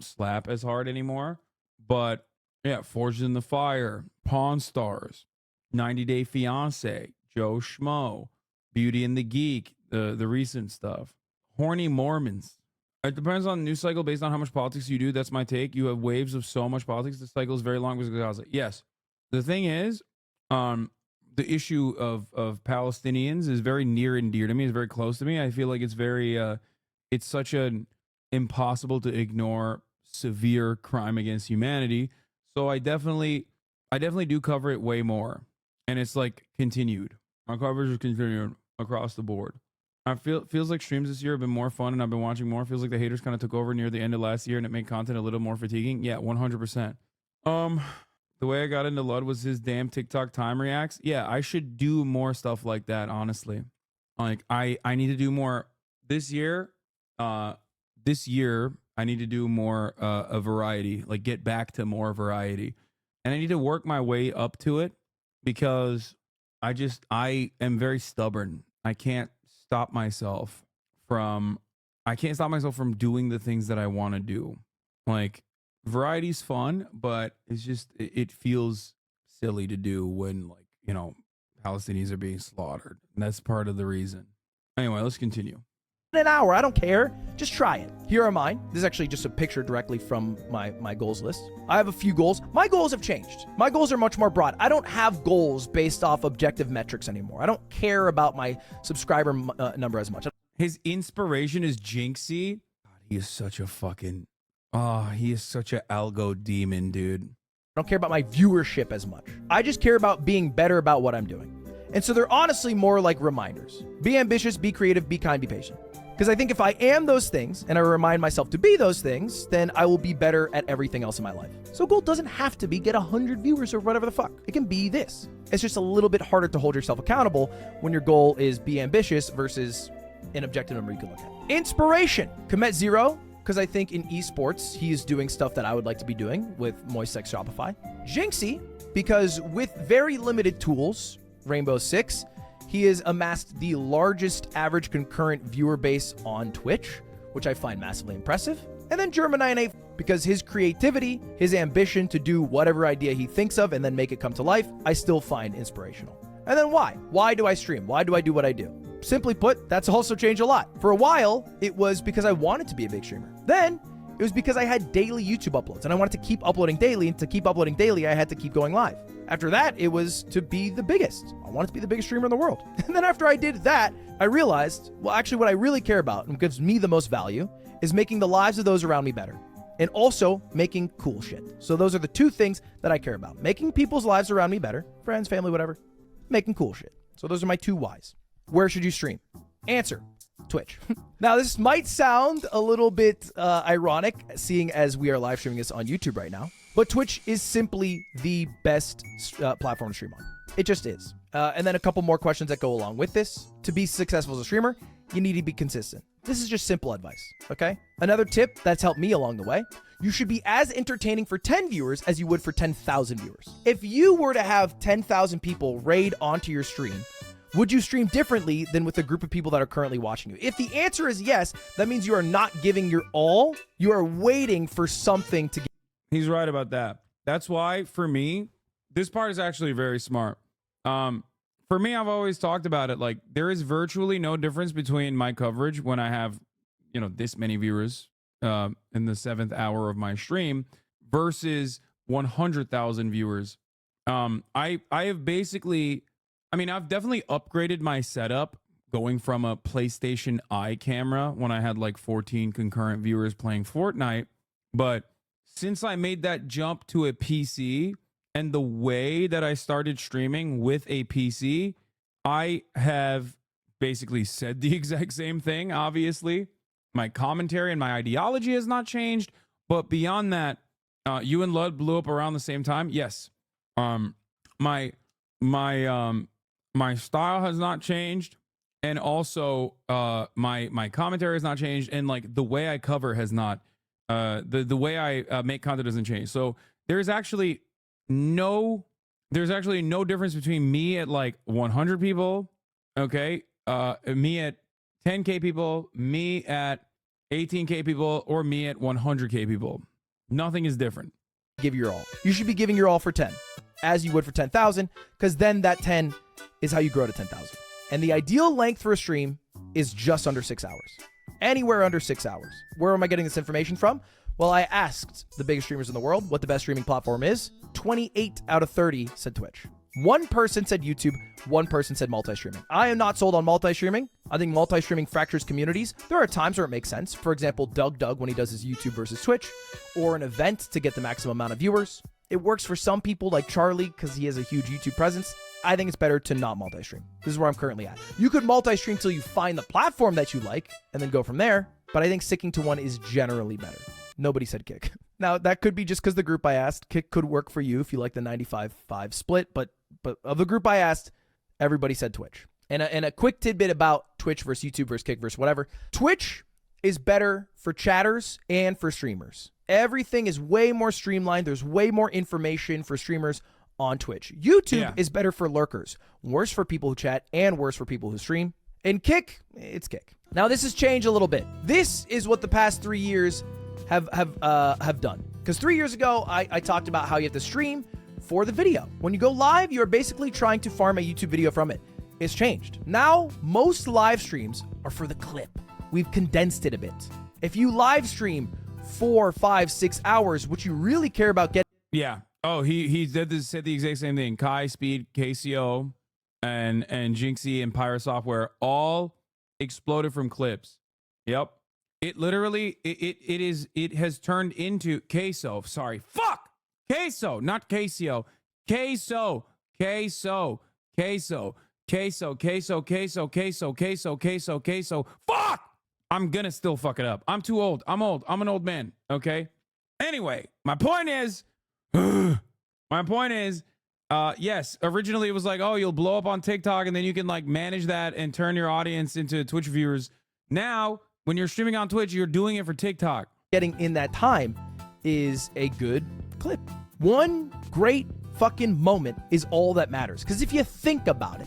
slap as hard anymore. But yeah, Forged in the Fire, Pawn Stars, 90 Day Fiance, Joe Schmo, Beauty and the Geek, the recent stuff, Horny Mormons. It depends on the news cycle based on how much politics you do. That's my take. You have waves of so much politics. The cycle is very long because of Gaza. Yes. The thing is, the issue of Palestinians is very near and dear to me. It's very close to me. I feel like it's very, it's such an impossible to ignore severe crime against humanity. So I definitely do cover it way more. And it's like continued. My coverage is continued across the board. Feels like streams this year have been more fun and I've been watching more. Feels like the haters kind of took over near the end of last year and it made content a little more fatiguing. Yeah, 100%. The way I got into Lud was his damn TikTok time reacts. Yeah, I should do more stuff like that, honestly. Like I need to do more this year. This year I need to do more a variety, like get back to more variety. And I need to work my way up to it because I am very stubborn. I can't stop myself from doing the things that I want to do. Like variety's fun, but it's just it feels silly to do when, like, you know, Palestinians are being slaughtered. And that's part of the reason. Anyway, let's continue. An hour, I don't care. Just try it. Here are mine. This is actually just a picture directly from my goals list. I have a few goals. My goals have changed. My goals are much more broad. I don't have goals based off objective metrics anymore. I don't care about my subscriber number as much. His inspiration is Jinxie. God, he is such a fucking... he is such a algo demon, dude. I don't care about my viewership as much. I just care about being better about what I'm doing. And so they're honestly more like reminders. Be ambitious, be creative, be kind, be patient. Because I think if I am those things and I remind myself to be those things, then I will be better at everything else in my life. So goal doesn't have to be get 100 viewers or whatever the fuck. It can be this. It's just a little bit harder to hold yourself accountable when your goal is be ambitious versus an objective number you can look at. Inspiration. Komet Zero, because I think in esports, he is doing stuff that I would like to be doing with Moist Sex Shopify. Jinxie, because with very limited tools, Rainbow Six, he has amassed the largest average concurrent viewer base on Twitch, which I find massively impressive. And then German98, because his creativity, his ambition to do whatever idea he thinks of and then make it come to life, I still find inspirational. And then why? Why do I stream? Why do I do what I do? Simply put, that's also changed a lot. For a while, it was because I wanted to be a big streamer. Then it was because I had daily YouTube uploads and I wanted to keep uploading daily. And to keep uploading daily, I had to keep going live. After that, it was to be the biggest. I wanted to be the biggest streamer in the world. And then after I did that, I realized, well, actually what I really care about and gives me the most value is making the lives of those around me better. And also making cool shit. So those are the two things that I care about. Making people's lives around me better. Friends, family, whatever. Making cool shit. So those are my two whys. Where should you stream? Answer: Twitch. Now, this might sound a little bit ironic, seeing as we are live streaming this on YouTube right now, but Twitch is simply the best platform to stream on. It just is. And then a couple more questions that go along with this. To be successful as a streamer, you need to be consistent. This is just simple advice, okay? Another tip that's helped me along the way: you should be as entertaining for 10 viewers as you would for 10,000 viewers. If you were to have 10,000 people raid onto your stream, would you stream differently than with a group of people that are currently watching you? If the answer is yes, that means you are not giving your all. You are waiting for something to give. He's right about that. That's why, for me, this part is actually very smart. For me, I've always talked about it. Like, there is virtually no difference between my coverage when I have, you know, this many viewers in the 7th hour of my stream versus 100,000 viewers. I have basically... I mean, I've definitely upgraded my setup going from a PlayStation Eye camera when I had like 14 concurrent viewers playing Fortnite. But since I made that jump to a PC and the way that I started streaming with a PC, I have basically said the exact same thing, obviously. My commentary and my ideology has not changed. But beyond that, you and Lud blew up around the same time. Yes. My style has not changed, and also my commentary has not changed, and like the way I cover has not The way I make content doesn't change. So there's actually no difference between me at like 100 people, okay, me at 10K people, me at 18K people, or me at 100K people. Nothing is different. Give your all. You should be giving your all for 10, as you would for 10,000, because then that 10 is how you grow to 10,000. And the ideal length for a stream is just under 6 hours. Anywhere under 6 hours. Where am I getting this information from? Well, I asked the biggest streamers in the world what the best streaming platform is. 28 out of 30 said Twitch. One person said YouTube. One person said multi-streaming. I am not sold on multi-streaming. I think multi-streaming fractures communities. There are times where it makes sense. For example, Doug when he does his YouTube versus Twitch, or an event to get the maximum amount of viewers. It works for some people like Charlie because he has a huge YouTube presence. I think it's better to not multi-stream. This is where I'm currently at. You could multi-stream till you find the platform that you like and then go from there. But I think sticking to one is generally better. Nobody said Kick. Now, that could be just because the group I asked. Kick could work for you if you like the 95-5 split. But of the group I asked, everybody said Twitch. And a quick tidbit about Twitch versus YouTube versus Kick versus whatever. Twitch is better for chatters and for streamers. Everything is way more streamlined. There's way more information for streamers on Twitch. YouTube is better for lurkers. Worse for people who chat and worse for people who stream. And Kick, it's Kick. Now, this has changed a little bit. This is what the past 3 years have done. Because 3 years ago, I talked about how you have to stream for the video. When you go live, you're basically trying to farm a YouTube video from it. It's changed. Now, most live streams are for the clip. We've condensed it a bit. If you live stream 4, 5, 6 hours, what you really care about getting... Yeah. Oh, he said the exact same thing. Kai, Speed, KCO, and Jinxie and Pirate Software all exploded from clips. Yep. It literally it has turned into Queso. Sorry. Fuck! Queso, not KCO. Queso. Fuck! I'm gonna still fuck it up. I'm too old. I'm old. I'm an old man. Okay? Anyway, my point is, yes, originally it was like, oh, you'll blow up on TikTok and then you can like manage that and turn your audience into Twitch viewers. Now, when you're streaming on Twitch, you're doing it for TikTok. Getting in that time is a good clip. One great fucking moment is all that matters. Because if you think about it,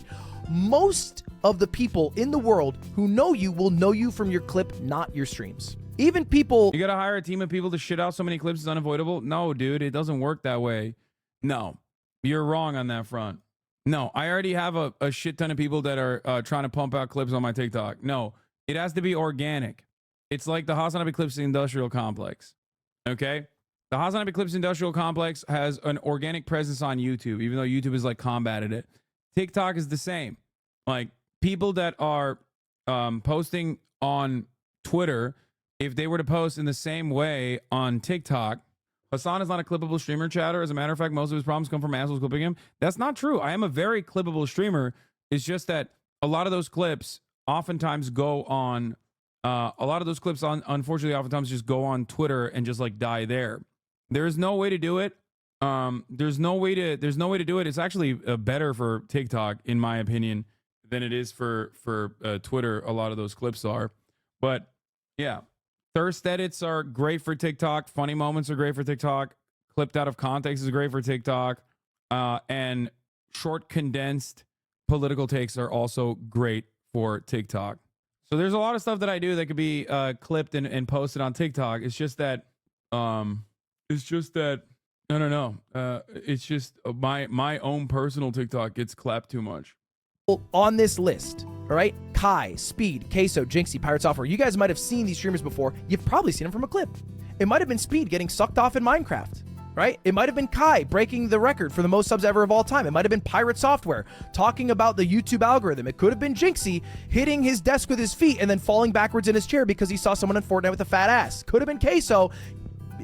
most of the people in the world who know you will know you from your clip, not your streams. Even people... You gotta hire a team of people to shit out so many clips is unavoidable? No, dude, it doesn't work that way. No, you're wrong on that front. No, I already have a shit ton of people that are trying to pump out clips on my TikTok. No, it has to be organic. It's like the HasanAbi Clips Industrial Complex. Okay? The HasanAbi Clips Industrial Complex has an organic presence on YouTube, even though YouTube has like combated it. TikTok is the same. Like people that are posting on Twitter, if they were to post in the same way on TikTok, Hasan is not a clippable streamer, chatter. As a matter of fact, most of his problems come from assholes clipping him. That's not true. I am a very clippable streamer. It's just that a lot of those clips oftentimes go on, unfortunately, oftentimes just go on Twitter and just like die there. There's no way to do it. There's no way to do it. It's actually better for TikTok, in my opinion, than it is for Twitter. A lot of those clips are, but yeah. Thirst edits are great for TikTok. Funny moments are great for TikTok. Clipped out of context is great for TikTok. And short, condensed political takes are also great for TikTok. So there's a lot of stuff that I do that could be clipped and posted on TikTok. It's just that, I don't know. It's just my own personal TikTok gets clapped too much. On this list, all right? Kai, Speed, Queso, Jinxie, Pirate Software. You guys might have seen these streamers before. You've probably seen them from a clip. It might have been Speed getting sucked off in Minecraft, right? It might have been Kai breaking the record for the most subs ever of all time. It might have been Pirate Software talking about the YouTube algorithm. It could have been Jinxie hitting his desk with his feet and then falling backwards in his chair because he saw someone in Fortnite with a fat ass. Could have been Queso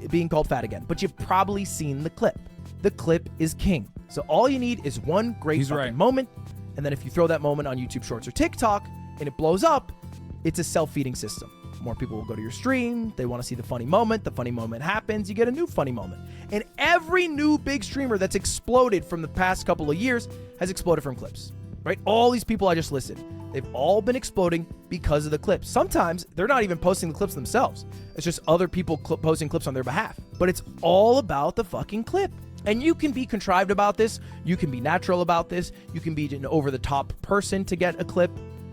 being called fat again. But you've probably seen the clip. The clip is king. So all you need is one great moment. And then if you throw that moment on YouTube Shorts or TikTok and it blows up, it's a self-feeding system. More people will go to your stream. They want to see the funny moment. The funny moment happens. You get a new funny moment. And every new big streamer that's exploded from the past couple of years has exploded from clips, right? All these people I just listed. They've all been exploding because of the clips. Sometimes they're not even posting the clips themselves. It's just other people posting clips on their behalf. But it's all about the fucking clip. And you can be contrived about this. You can be natural about this. You can be an over-the-top person to get a clip.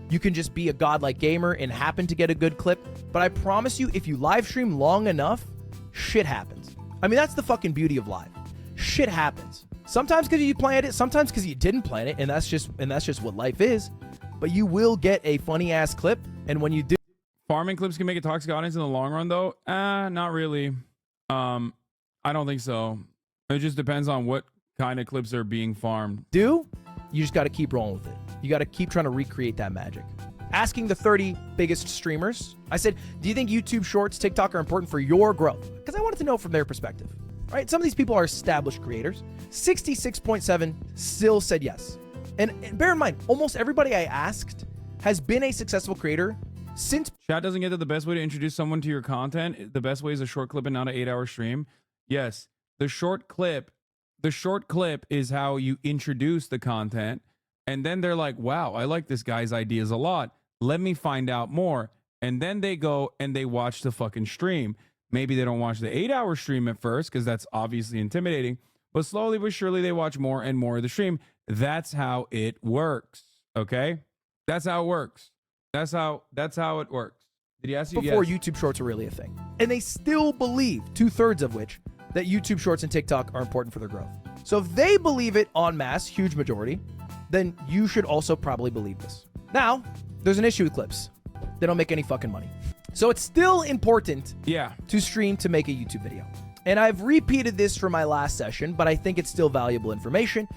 You can just be a godlike gamer and happen to get a good clip. But I promise you, if you live stream long enough, shit happens. I mean, that's the fucking beauty of live. Shit happens. Sometimes because you planned it, sometimes because you didn't plan it, and that's just what life is. But you will get a funny ass clip, and when you do, farming clips can make a toxic audience in the long run, though. Not really. I don't think so. It just depends on what kind of clips are being farmed. You just got to keep rolling with it. You got to keep trying to recreate that magic. Asking the 30 biggest streamers, I said, do you think YouTube Shorts, TikTok are important for your growth? Because I wanted to know from their perspective. Right? Some of these people are established creators. 66.7 still said yes. And bear in mind, almost everybody I asked has been a successful creator since. Chat doesn't get that the best way to introduce someone to your content, the best way is a short clip and not an 8-hour stream. Yes, the short clip is how you introduce the content. And then they're like, wow, I like this guy's ideas a lot. Let me find out more. And then they go and they watch the fucking stream. Maybe they don't watch the 8-hour stream at first because that's obviously intimidating. But slowly but surely they watch more and more of the stream. That's how it works. Okay? That's how it works. That's how it works. Did he ask you? Before Yes. YouTube Shorts are really a thing. And they still believe, 2/3 of which, that YouTube Shorts and TikTok are important for their growth. So if they believe it en masse, huge majority, then you should also probably believe this. Now, there's an issue with clips. They don't make any fucking money. So it's still important to stream to make a YouTube video. And I've repeated this for my last session, but I think it's still valuable information.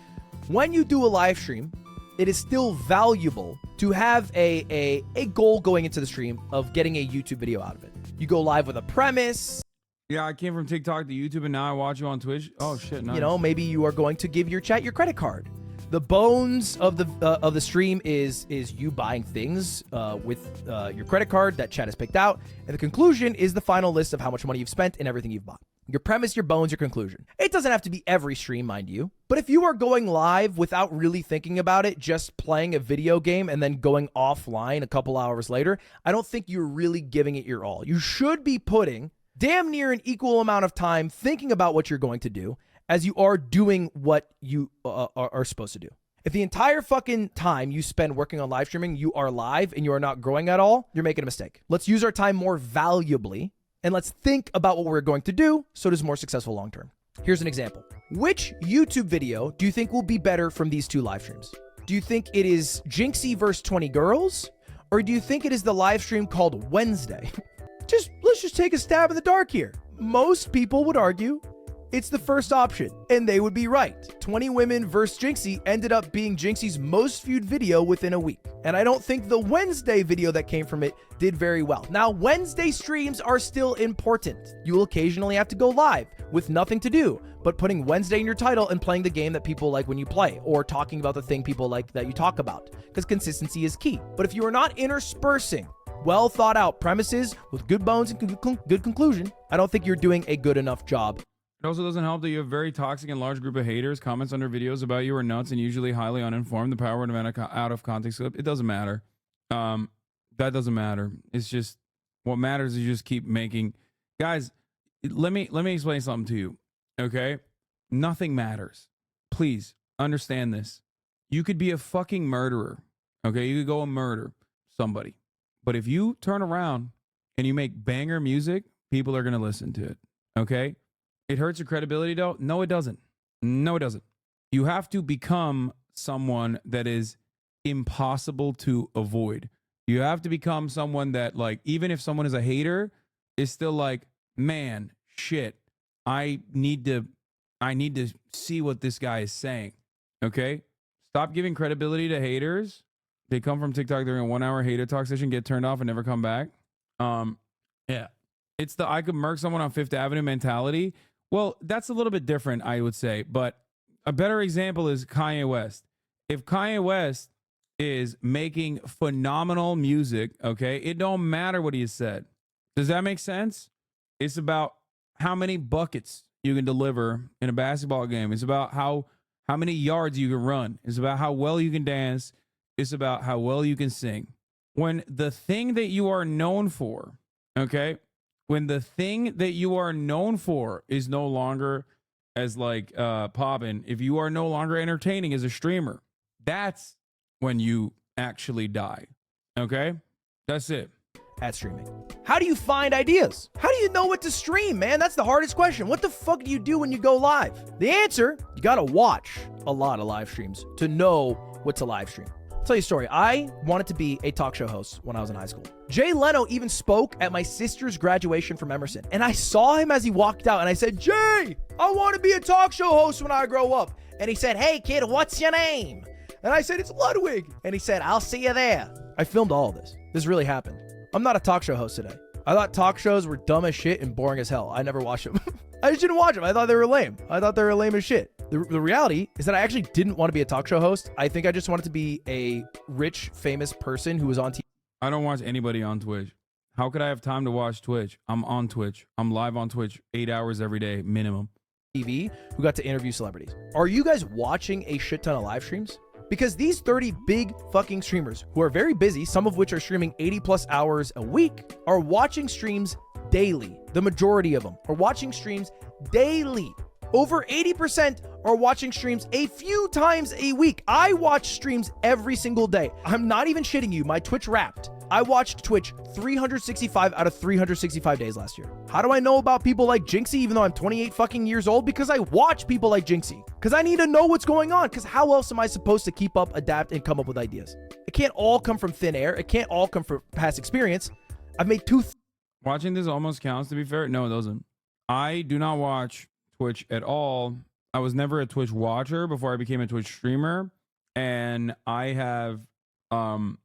When you do a live stream, it is still valuable to have a goal going into the stream of getting a YouTube video out of it. You go live with a premise. Yeah, I came from TikTok to YouTube and now I watch you on Twitch. Oh shit, nice. You know, maybe you are going to give your chat your credit card. The bones of the stream is you buying things with your credit card that chat has picked out, and the conclusion is the final list of how much money you've spent and everything you've bought. Your premise, your bones, your conclusion. It doesn't have to be every stream, mind you, but if you are going live without really thinking about it, just playing a video game and then going offline a couple hours later, I don't think you're really giving it your all. You should be putting damn near an equal amount of time thinking about what you're going to do as you are doing what you are supposed to do. If the entire fucking time you spend working on live streaming, you are live and you are not growing at all, you're making a mistake. Let's use our time more valuably and let's think about what we're going to do so it is more successful long term. Here's an example. Which YouTube video do you think will be better from these two live streams? Do you think it is Jinxie vs 20 girls? Or do you think it is the live stream called Wednesday? Let's just take a stab in the dark here. Most people would argue it's the first option, and they would be right. 20 women versus Jinxie ended up being Jinxie's most viewed video within a week. And I don't think the Wednesday video that came from it did very well. Now, Wednesday streams are still important. You will occasionally have to go live with nothing to do, but putting Wednesday in your title and playing the game that people like when you play, or talking about the thing people like that you talk about, because consistency is key. But if you are not interspersing well thought out premises with good bones and good conclusion, I don't think you're doing a good enough job. It also doesn't help that you have very toxic and large group of haters. Comments under videos about you are nuts and usually highly uninformed. The power of an out of context clip. It doesn't matter. That doesn't matter. It's just what matters is you just keep making. Guys, let me explain something to you. Okay? Nothing matters. Please understand this. You could be a fucking murderer. Okay? You could go and murder somebody. But if you turn around and you make banger music, people are going to listen to it. Okay? It hurts your credibility, though? No, it doesn't. No, it doesn't. You have to become someone that is impossible to avoid. You have to become someone that, like, even if someone is a hater, is still like, man, shit, I need to see what this guy is saying. Okay? Stop giving credibility to haters. They come from TikTok during a 1-hour hater talk session, get turned off, and never come back. Yeah. It's the I could murk someone on Fifth Avenue mentality. Well, that's a little bit different, I would say. But a better example is Kanye West. If Kanye West is making phenomenal music, okay, it don't matter what he has said. Does that make sense? It's about how many buckets you can deliver in a basketball game. It's about how many yards you can run. It's about how well you can dance. It's about how well you can sing. When the thing that you are known for, okay, when the thing that you are known for is no longer as like popping, if you are no longer entertaining as a streamer, that's when you actually die. Okay, that's it. At streaming. How do you find ideas? How do you know what to stream, man? That's the hardest question. What the fuck do you do when you go live? The answer, you gotta watch a lot of live streams to know what to live stream. I'll tell you a story. I wanted to be a talk show host when I was in high school. Jay Leno even spoke at my sister's graduation from Emerson. And I saw him as he walked out and I said, Jay, I want to be a talk show host when I grow up. And he said, hey kid, what's your name? And I said, it's Ludwig. And he said, I'll see you there. I filmed all of this. This really happened. I'm not a talk show host today. I thought talk shows were dumb as shit and boring as hell. I never watched them. I just didn't watch them. I thought they were lame. I thought they were lame as shit. The reality is that I actually didn't want to be a talk show host. I think I just wanted to be a rich, famous person who was on TV. I don't watch anybody on Twitch. How could I have time to watch Twitch? I'm on Twitch. I'm live on Twitch 8 hours every day, minimum. TV who got to interview celebrities. Are you guys watching a shit ton of live streams? Because these 30 big fucking streamers who are very busy, some of which are streaming 80 plus hours a week, are watching streams daily. The majority of them are watching streams daily. Over 80% are watching streams a few times a week. I watch streams every single day. I'm not even shitting you. My Twitch Wrapped. I watched Twitch 365 out of 365 days last year. How do I know about people like Jinxie even though I'm 28 fucking years old? Because I watch people like Jinxie. Because I need to know what's going on. Because how else am I supposed to keep up, adapt, and come up with ideas? It can't all come from thin air. It can't all come from past experience. I've made Watching this almost counts, to be fair. No, it doesn't. I do not watch Twitch at all. I was never a Twitch watcher before I became a Twitch streamer. And I have, the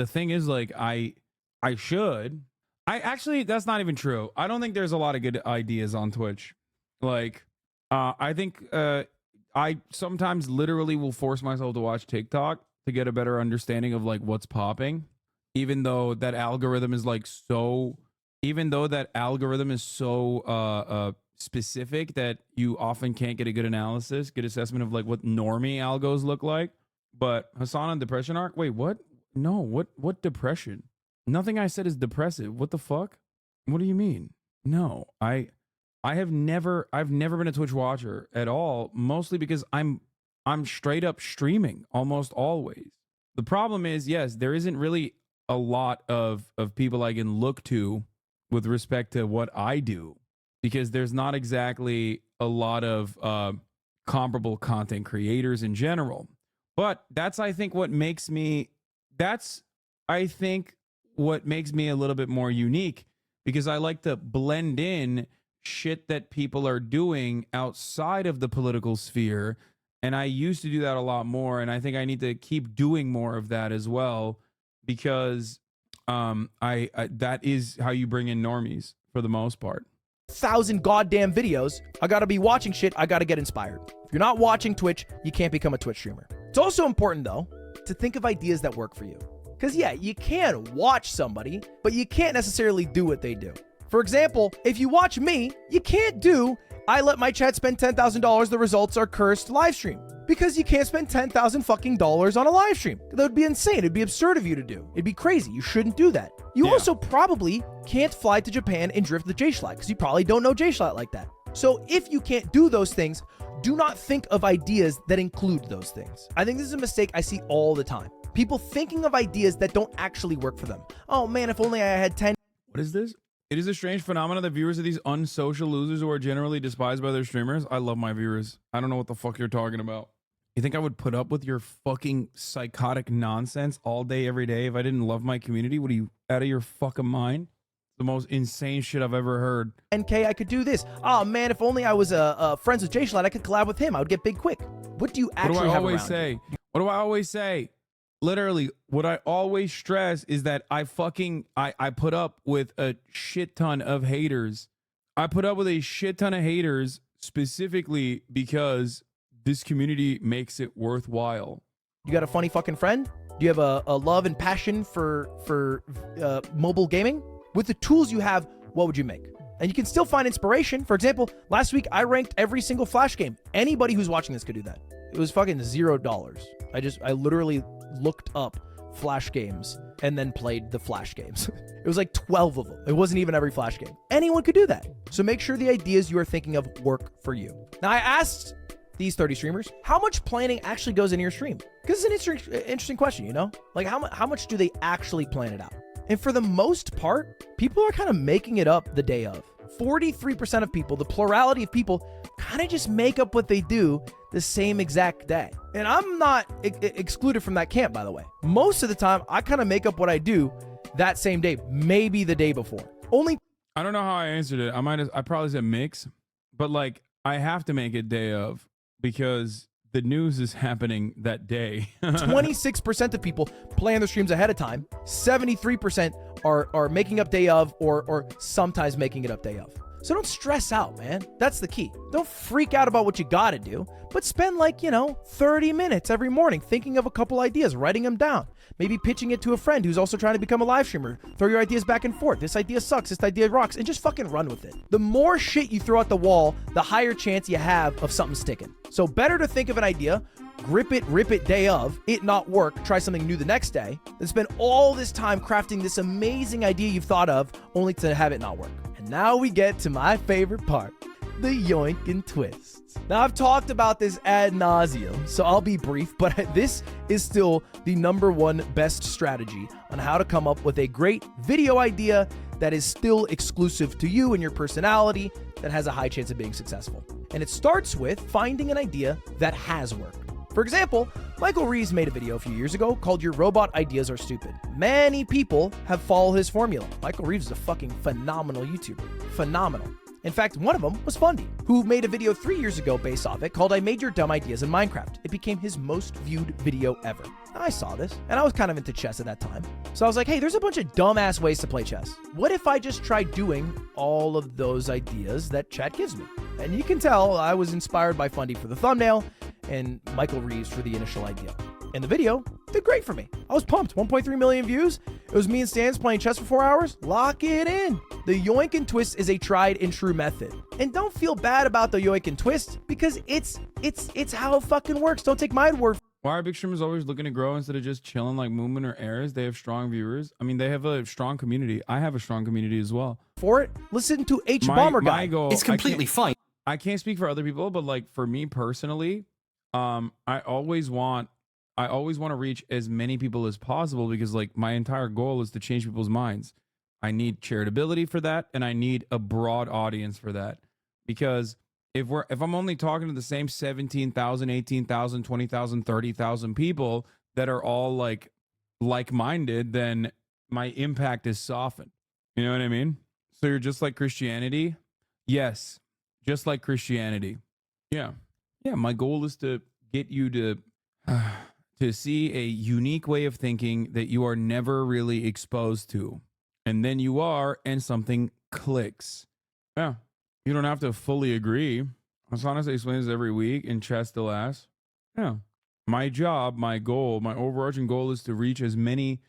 thing is, like, I should. I actually, that's not even true. I don't think there's a lot of good ideas on Twitch. Like, I think I sometimes literally will force myself to watch TikTok to get a better understanding of like what's popping, even though that algorithm is like so, specific that you often can't get a good analysis, good assessment of like what normie algos look like. But Hasan on depression arc, wait, what? No, what depression? Nothing I said is depressive. What the fuck? What do you mean? No, I've never been a Twitch watcher at all, mostly because I'm straight up streaming almost always. The problem is, yes, there isn't really a lot of people I can look to with respect to what I do, because there's not exactly a lot of comparable content creators in general. But that's, I think, what makes me a little bit more unique, because I like to blend in shit that people are doing outside of the political sphere. And I used to do that a lot more. And I think I need to keep doing more of that as well, because I that is how you bring in normies for the most part. 1,000 goddamn videos. I gotta be watching shit. I gotta get inspired. If you're not watching Twitch, you can't become a Twitch streamer. It's also important, though, to think of ideas that work for you. Because, yeah, you can watch somebody, but you can't necessarily do what they do. For example, if you watch me, you can't do, I let my chat spend $10,000, the results are cursed live stream. Because you can't spend $10,000 fucking dollars on a live stream. That would be insane. It'd be absurd of you to do. It'd be crazy. You shouldn't do that. You also probably can't fly to Japan and drift the J-Schlatt, because you probably don't know J-Schlatt like that. So if you can't do those things, do not think of ideas that include those things. I think this is a mistake I see all the time. People thinking of ideas that don't actually work for them. Oh man, if only I had 10. What is this? It is a strange phenomenon that viewers of these unsocial losers who are generally despised by their streamers. I love my viewers. I don't know what the fuck you're talking about. You think I would put up with your fucking psychotic nonsense all day, every day if I didn't love my community? What are you, out of your fucking mind? The most insane shit I've ever heard. NK, I could do this. Oh man, if only I was friends with J-Schlatt, I could collab with him. I would get big quick. What do you actually have around you? What do I always say? Literally, what I always stress is that I put up with a shit ton of haters. I put up with a shit ton of haters specifically because this community makes it worthwhile. You got a funny fucking friend? Do you have a love and passion for mobile gaming? With the tools you have, what would you make? And you can still find inspiration. For example, last week I ranked every single Flash game. Anybody who's watching this could do that. It was fucking $0. I literally looked up Flash games and then played the Flash games. It was like 12 of them. It wasn't even every Flash game. Anyone could do that. So make sure the ideas you are thinking of work for you. Now, I asked these 30 streamers, how much planning actually goes into your stream? Because it's an interesting question, you know? Like, how much do they actually plan it out? And for the most part, people are kind of making it up the day of. 43% of people, the plurality of people, kind of just make up what they do the same exact day. And I'm not excluded from that camp, by the way. Most of the time, I kind of make up what I do that same day, maybe the day before. I don't know how I answered it. I probably said mix, but like I have to make it day of because the news is happening that day. 26% of people plan their streams ahead of time. 73% are making up day of or sometimes making it up day of. So don't stress out, man. That's the key. Don't freak out about what you gotta do, but spend 30 minutes every morning thinking of a couple ideas, writing them down, maybe pitching it to a friend who's also trying to become a live streamer. Throw your ideas back and forth. This idea sucks, this idea rocks, and just fucking run with it. The more shit you throw at the wall, the higher chance you have of something sticking. So better to think of an idea, rip it day of, it not work, try something new the next day, than spend all this time crafting this amazing idea you've thought of only to have it not work. And now we get to my favorite part, the yoink and twists. Now, I've talked about this ad nauseum, so I'll be brief, but this is still the #1 best strategy on how to come up with a great video idea that is still exclusive to you and your personality that has a high chance of being successful. And it starts with finding an idea that has worked. For example, Michael Reeves made a video a few years ago called Your Robot Ideas Are Stupid. Many people have followed his formula. Michael Reeves is a fucking phenomenal YouTuber. Phenomenal. In fact, one of them was Fundy, who made a video 3 years ago based off it called I Made Your Dumb Ideas in Minecraft. It became his most viewed video ever. I saw this, and I was kind of into chess at that time. So I was like, hey, there's a bunch of dumbass ways to play chess. What if I just tried doing all of those ideas that chat gives me? And you can tell I was inspired by Fundy for the thumbnail and Michael Reeves for the initial idea. And the video did great for me. I was pumped. 1.3 million views. It was me and Stans playing chess for 4 hours. Lock it in. The yoink and twist is a tried and true method. And don't feel bad about the yoink and twist because it's how it fucking works. Don't take my word. Why are big streamers always looking to grow instead of just chilling like Movement or Airs? They have strong viewers. I mean, they have a strong community. I have a strong community as well. For it, listen to H Bomber Guy. My goal, it's completely fine. I can't speak for other people, but like for me personally, I always want to reach as many people as possible because like my entire goal is to change people's minds. I need charitability for that, and I need a broad audience for that. Because if I'm only talking to the same 17,000, 18,000, 20,000, 30,000 people that are all like-minded, then my impact is softened. You know what I mean? So you're just like Christianity? Yes, just like Christianity. Yeah. Yeah, my goal is to get you to see a unique way of thinking that you are never really exposed to. And then you are, and something clicks. Yeah. You don't have to fully agree. Hasan explains every week in Chess to Last. Yeah. My job, my goal, my overarching goal is to reach as many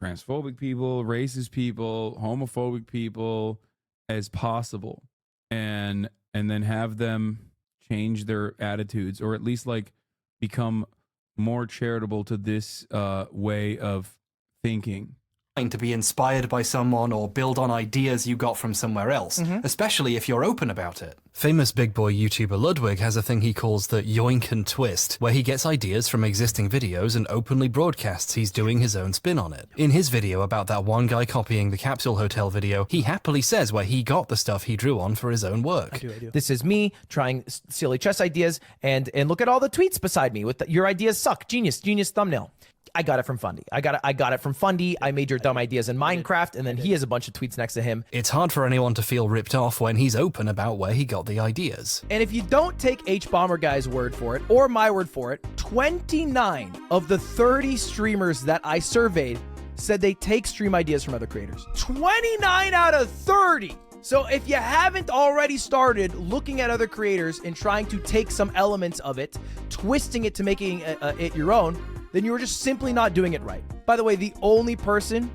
transphobic people, racist people, homophobic people as possible. And then have them change their attitudes, or at least like become more charitable to this way of thinking. To be inspired by someone or build on ideas you got from somewhere else, especially if you're open about it. Famous big boy YouTuber Ludwig has a thing he calls the yoink and twist, where he gets ideas from existing videos and openly broadcasts he's doing his own spin on it. In his video about that one guy copying the capsule hotel video, he happily says where he got the stuff he drew on for his own work. I do. This is me trying silly chess ideas, and look at all the tweets beside me with your ideas suck. Genius thumbnail. I got it from Fundy. I got it from Fundy. I made your dumb ideas in Minecraft, and then he has a bunch of tweets next to him. It's hard for anyone to feel ripped off when he's open about where he got the ideas. And if you don't take H Bomber Guy's word for it, or my word for it, 29 of the 30 streamers that I surveyed said they take stream ideas from other creators. 29 out of 30! So if you haven't already started looking at other creators and trying to take some elements of it, twisting it to making it your own, then you were just simply not doing it right. By the way, the only person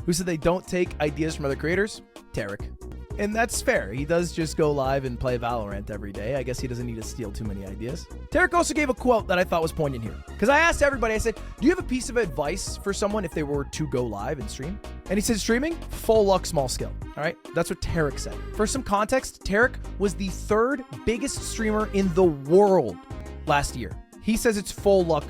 who said they don't take ideas from other creators, Tarek. And that's fair. He does just go live and play Valorant every day. I guess he doesn't need to steal too many ideas. Tarek also gave a quote that I thought was poignant here. Because I asked everybody, I said, do you have a piece of advice for someone if they were to go live and stream? And he said, streaming, full luck, small skill. All right, that's what Tarek said. For some context, Tarek was the 3rd biggest streamer in the world last year. He says it's full luck,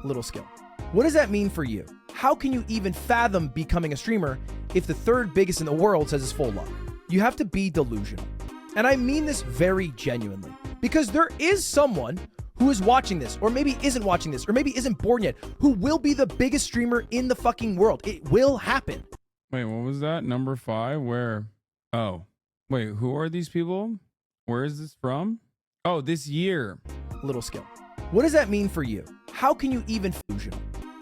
little skill. What does that mean for you? How can you even fathom becoming a streamer if the 3rd biggest in the world says it's full luck? You have to be delusional. And I mean this very genuinely. Because there is someone who is watching this, or maybe isn't watching this, or maybe isn't born yet, who will be the biggest streamer in the fucking world. It will happen. Wait, what was that? Number 5? Where? Oh. Wait, who are these people? Where is this from? Oh, this year. Little skill. What does that mean for you? How can you even delusional?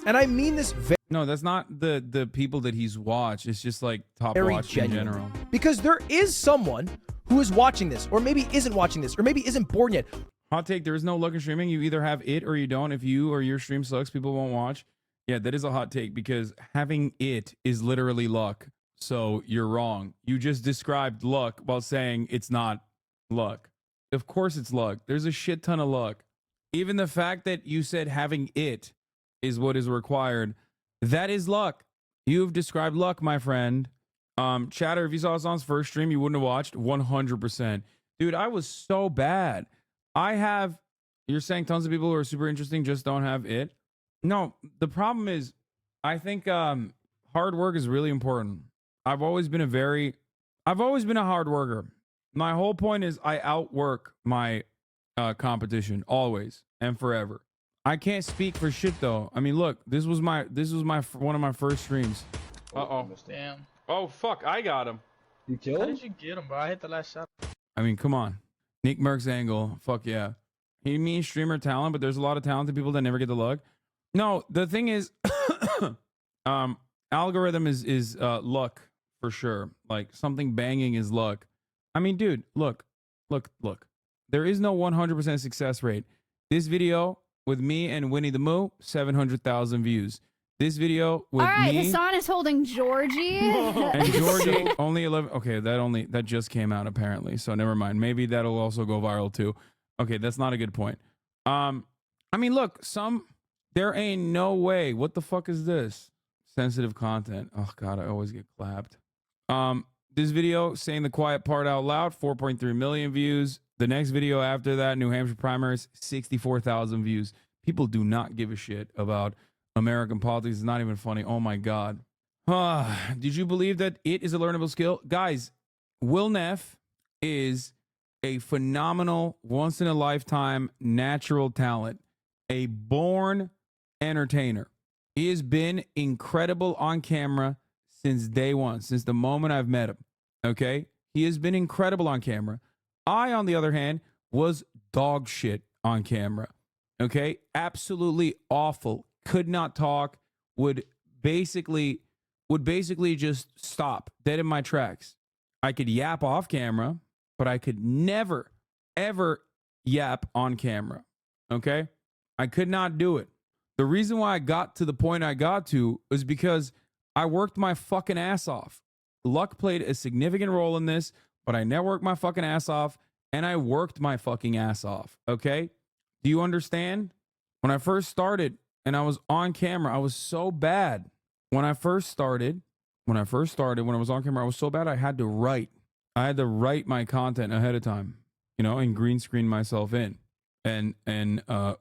And I mean this No, that's not the people that he's watched. It's just like top very watch genuine. in general. Because there is someone who is watching this, or maybe isn't watching this, or maybe isn't born yet. Hot take, there is no luck in streaming. You either have it or you don't. If you or your stream sucks, people won't watch. Yeah, that is a hot take because having it is literally luck. So you're wrong. You just described luck while saying it's not luck. Of course it's luck. There's a shit ton of luck. Even the fact that you said having it is what is required, that is luck. You've described luck, my friend. Chatter, if you saw Hasan's first stream, you wouldn't have watched. 100%. Dude, I was so bad. You're saying tons of people who are super interesting just don't have it. No, the problem is, I think hard work is really important. I've always been a hard worker. My whole point is I outwork my competition always and forever. I can't speak for shit though. I mean, look, this was my one of my first streams. Uh-oh. Damn. Oh fuck, I got him. You killed him? How did you get him, bro? I hit the last shot. I mean, come on. Nick Merck's angle. Fuck yeah. He means streamer talent, but there's a lot of talented people that never get the luck. No, the thing is algorithm is luck for sure. Like something banging is luck. I mean, dude, look. There is no 100% success rate. This video with me and Winnie the Moo, 700,000 views. This video with All right, me Hasan is holding Georgie. and Georgie only 11. Okay, that just came out apparently. So never mind. Maybe that'll also go viral too. Okay, that's not a good point. I mean, look, there ain't no way. What the fuck is this? Sensitive content. Oh god, I always get clapped. This video saying the quiet part out loud, 4.3 million views. The next video after that, New Hampshire primaries, 64,000 views. People do not give a shit about American politics. It's not even funny. Oh my god. Did you believe that it is a learnable skill? Guys, Will Neff is a phenomenal, once in a lifetime natural talent, a born entertainer. He has been incredible on camera since day one, since the moment I've met him. Okay? He has been incredible on camera. I, on the other hand, was dog shit on camera. Okay? Absolutely awful. Could not talk. Would basically just stop dead in my tracks. I could yap off camera, but I could never, ever yap on camera. Okay? I could not do it. The reason why I got to the point I got to was because I worked my fucking ass off. Luck played a significant role in this, but I networked my fucking ass off and I worked my fucking ass off. Okay? Do you understand? When I first started and I was on camera, I was so bad. When I was on camera, I was so bad I had to write. I had to write my content ahead of time, and green screen myself in and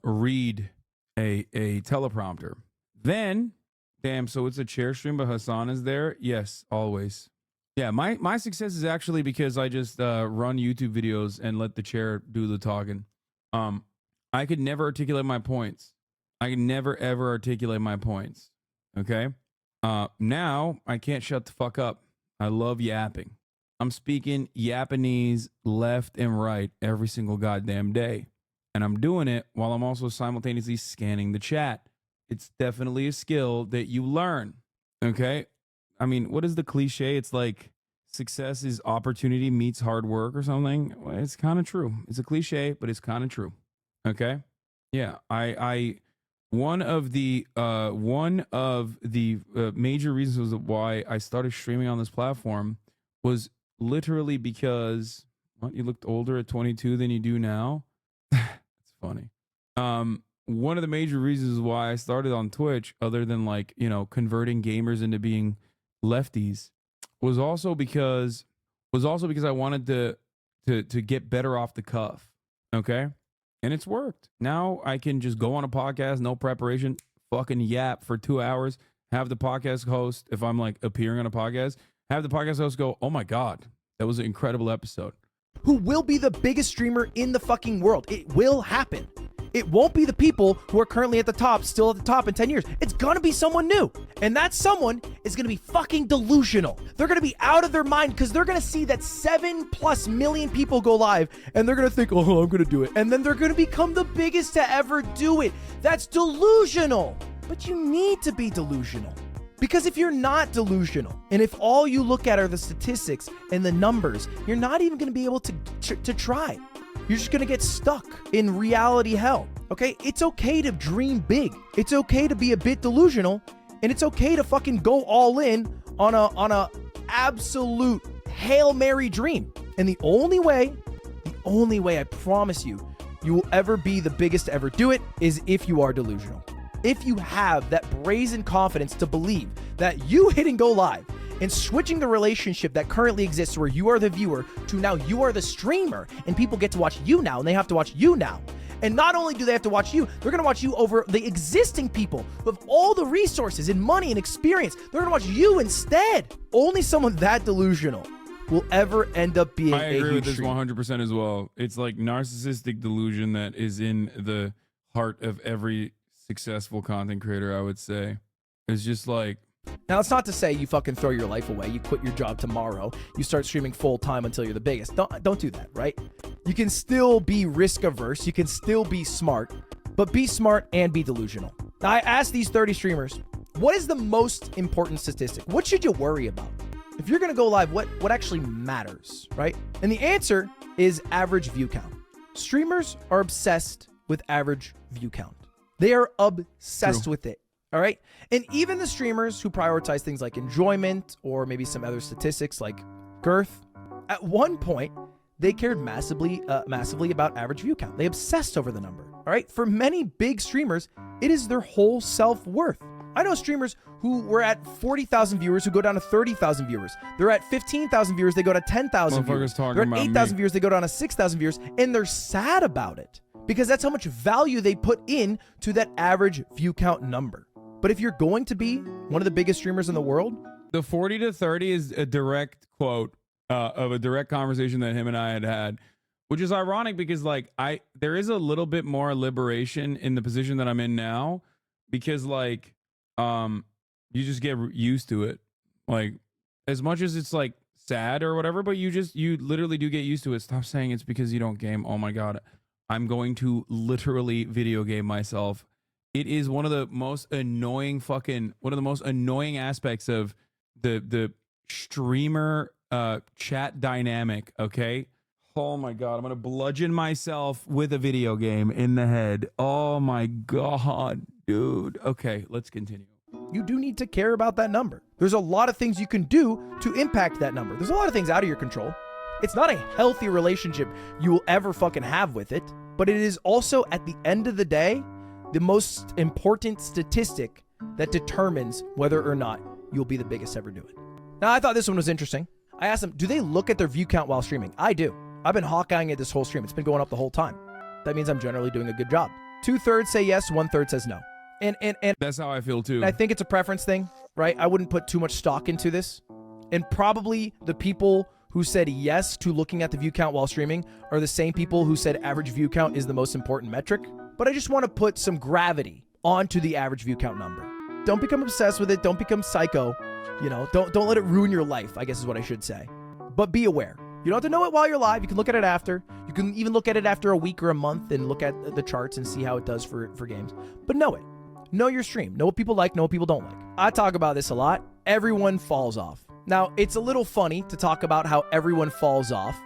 read a teleprompter. Then, damn, so it's a chair stream, but Hasan is there? Yes, always. Yeah, my success is actually because I just run YouTube videos and let the chair do the talking. I could never articulate my points. I could never, ever articulate my points. Okay? Now, I can't shut the fuck up. I love yapping. I'm speaking Japanese left and right every single goddamn day. And I'm doing it while I'm also simultaneously scanning the chat. It's definitely a skill that you learn. Okay? I mean, what is the cliche? It's like success is opportunity meets hard work or something. Well, it's kind of true. It's a cliche, but it's kind of true. Okay? Yeah, one of the major reasons why I started streaming on this platform was literally because what, you looked older at 22 than you do now. It's funny. One of the major reasons why I started on Twitch, other than like, you know, converting gamers into being lefties, was also because I wanted to get better off the cuff. Okay. And it's worked. Now I can just go on a podcast, no preparation, fucking yap for 2 hours, have the podcast host, if I'm like appearing on a podcast, have the podcast host go, oh my God, that was an incredible episode. Who will be the biggest streamer in the fucking world. It will happen. It won't be the people who are currently at the top, still at the top in 10 years. It's gonna be someone new. And that someone is gonna be fucking delusional. They're gonna be out of their mind because they're gonna see that 7+ million people go live and they're gonna think, oh, I'm gonna do it. And then they're gonna become the biggest to ever do it. That's delusional. But you need to be delusional. Because if you're not delusional, and if all you look at are the statistics and the numbers, you're not even gonna be able to try. You're just gonna get stuck in reality hell, okay? It's okay to dream big. It's okay to be a bit delusional, and it's okay to fucking go all in on a absolute Hail Mary dream. And the only way I promise you will ever be the biggest to ever do it is if you are delusional. If you have that brazen confidence to believe that you hitting go live and switching the relationship that currently exists where you are the viewer to now you are the streamer and people get to watch you now and they have to watch you now. And not only do they have to watch you, they're going to watch you over the existing people who have all the resources and money and experience. They're going to watch you instead. Only someone that delusional will ever end up being I agree with this streamer. 100% as well. It's like narcissistic delusion that is in the heart of every successful content creator, I would say. It's just like, now, it's not to say you fucking throw your life away. You quit your job tomorrow. You start streaming full time until you're the biggest. Don't do that, right? You can still be risk averse. You can still be smart, but be smart and be delusional. Now, I asked these 30 streamers, what is the most important statistic? What should you worry about? If you're going to go live, what actually matters, right? And the answer is average view count. Streamers are obsessed with average view count. They are obsessed with it. All right. And even the streamers who prioritize things like enjoyment or maybe some other statistics like girth, at one point, they cared massively about average view count. They obsessed over the number. All right. For many big streamers, it is their whole self-worth. I know streamers who were at 40,000 viewers who go down to 30,000 viewers. They're at 15,000 viewers. They go to 10,000 viewers. They're at 8,000 viewers. They go down to 6,000 viewers. And they're sad about it because that's how much value they put in to that average view count number. But if you're going to be one of the biggest streamers in the world, the 40 to 30 is a direct quote of a direct conversation that him and I had, which is ironic because like there is a little bit more liberation in the position that I'm in now because like you just get used to it. Like as much as it's like sad or whatever, but you literally do get used to it. Stop saying it's because you don't game. Oh my God, I'm going to literally video game myself. It is one of the most annoying aspects of the streamer chat dynamic, okay? Oh my God, I'm gonna bludgeon myself with a video game in the head. Oh my God, dude. Okay, let's continue. You do need to care about that number. There's a lot of things you can do to impact that number. There's a lot of things out of your control. It's not a healthy relationship you will ever fucking have with it, but it is also at the end of the day, the most important statistic that determines whether or not you'll be the biggest to ever do it. Now, I thought this one was interesting. I asked them, do they look at their view count while streaming? I do. I've been Hawkeyeing it this whole stream. It's been going up the whole time. That means I'm generally doing a good job. 2/3 say yes, 1/3 says no. And that's how I feel too. I think it's a preference thing, right? I wouldn't put too much stock into this. And probably the people who said yes to looking at the view count while streaming are the same people who said average view count is the most important metric. But I just want to put some gravity onto the average view count number. Don't become obsessed with it. Don't become psycho. You know, don't let it ruin your life, I guess is what I should say. But be aware. You don't have to know it while you're live. You can look at it after. You can even look at it after a week or a month and look at the charts and see how it does for games. But know it. Know your stream. Know what people like, know what people don't like. I talk about this a lot. Everyone falls off. Now, it's a little funny to talk about how everyone falls off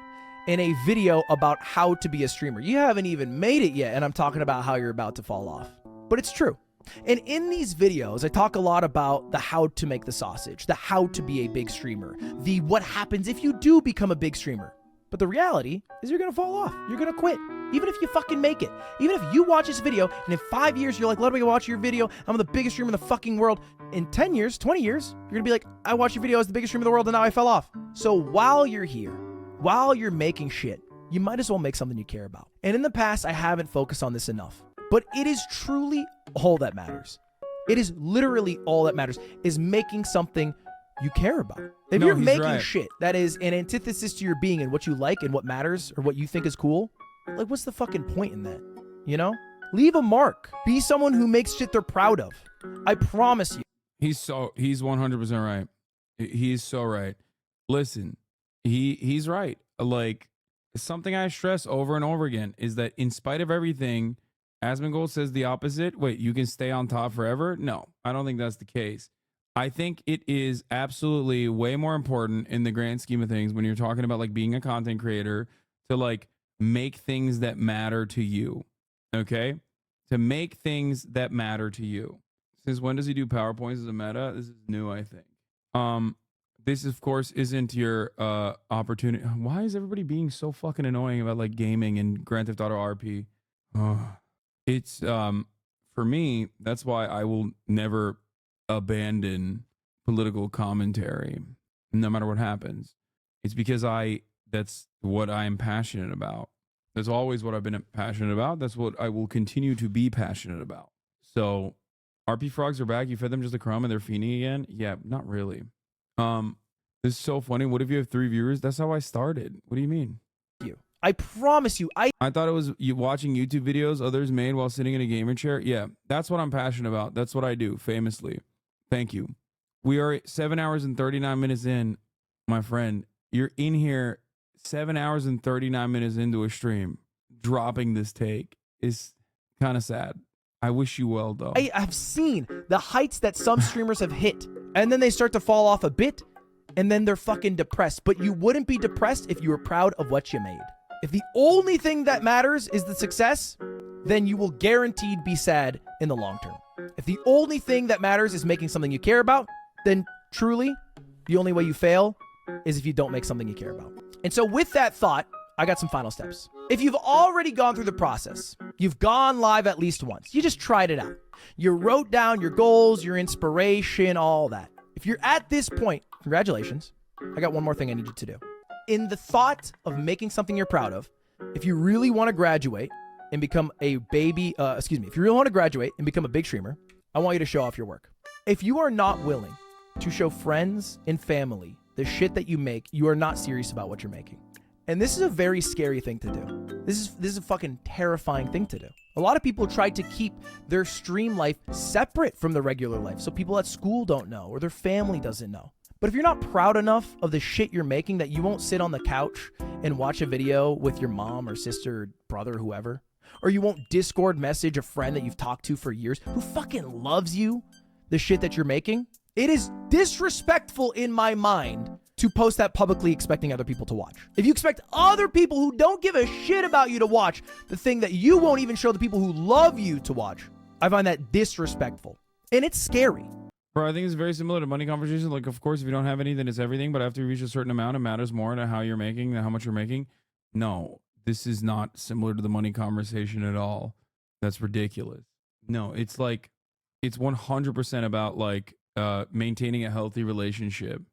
in a video about how to be a streamer. You haven't even made it yet, and I'm talking about how you're about to fall off. But it's true. And in these videos, I talk a lot about the how to make the sausage, the how to be a big streamer, the what happens if you do become a big streamer. But the reality is you're going to fall off. You're going to quit. Even if you fucking make it. Even if you watch this video and in 5 years you're like, let me watch your video. I'm the biggest streamer in the fucking world. In 10 years, 20 years, you're going to be like, I watched your video as the biggest streamer in the world and now I fell off. So while you're here, while you're making shit, you might as well make something you care about. And in the past, I haven't focused on this enough. But it is truly all that matters. It is literally all that matters, is making something you care about. If you're making shit that is an antithesis to your being and what you like and what matters or what you think is cool, like what's the fucking point in that? You know? Leave a mark. Be someone who makes shit they're proud of. I promise you. He's 100% right. He's so right. Listen, he's right. Like, something I stress over and over again is that in spite of everything, Asmongold says the opposite. Wait, you can stay on top forever? No, I don't think that's the case. I think it is absolutely way more important in the grand scheme of things when you're talking about like being a content creator to like make things that matter to you. Okay? To make things that matter to you. Since when does he do PowerPoints as a meta? This is new, I think. This of course isn't your opportunity. Why is everybody being so fucking annoying about like gaming and Grand Theft Auto RP? It's for me, that's why I will never abandon political commentary no matter what happens. It's because that's what I am passionate about. That's always what I've been passionate about. That's what I will continue to be passionate about. So RP frogs are back. You fed them just a crumb and they're feeding again? Yeah, not really. This is so funny. What if you have 3 viewers? That's how I started. What do you mean? I promise you. I thought it was you watching YouTube videos others made while sitting in a gamer chair. Yeah, that's what I'm passionate about. That's what I do, famously. Thank you. We are 7 hours and 39 minutes in, my friend. You're in here 7 hours and 39 minutes into a stream. Dropping this take is kind of sad. I wish you well, though. I have seen the heights that some streamers have hit, and then they start to fall off a bit, and then they're fucking depressed. But you wouldn't be depressed if you were proud of what you made. If the only thing that matters is the success, then you will guaranteed be sad in the long term. If the only thing that matters is making something you care about, then truly, the only way you fail is if you don't make something you care about. And so with that thought, I got some final steps. If you've already gone through the process, you've gone live at least once, you just tried it out. You wrote down your goals, your inspiration, all that. If you're at this point, congratulations. I got one more thing I need you to do. In the thought of making something you're proud of, if you really want to graduate and become a if you really want to graduate and become a big streamer, I want you to show off your work. If you are not willing to show friends and family the shit that you make, you are not serious about what you're making. And this is a very scary thing to do. This is a fucking terrifying thing to do. A lot of people try to keep their stream life separate from the regular life, so people at school don't know or their family doesn't know. But if you're not proud enough of the shit you're making that you won't sit on the couch and watch a video with your mom or sister or brother or whoever, or you won't Discord message a friend that you've talked to for years who fucking loves you, the shit that you're making, it is disrespectful in my mind to post that publicly expecting other people to watch. If you expect other people who don't give a shit about you to watch the thing that you won't even show the people who love you to watch, I find that disrespectful. And it's scary. Bro, I think it's very similar to money conversations. Like, of course, if you don't have any, then it's everything. But after you reach a certain amount, it matters more to how you're making than how much you're making. No, this is not similar to the money conversation at all. That's ridiculous. No, it's like, it's 100% about like maintaining a healthy relationship.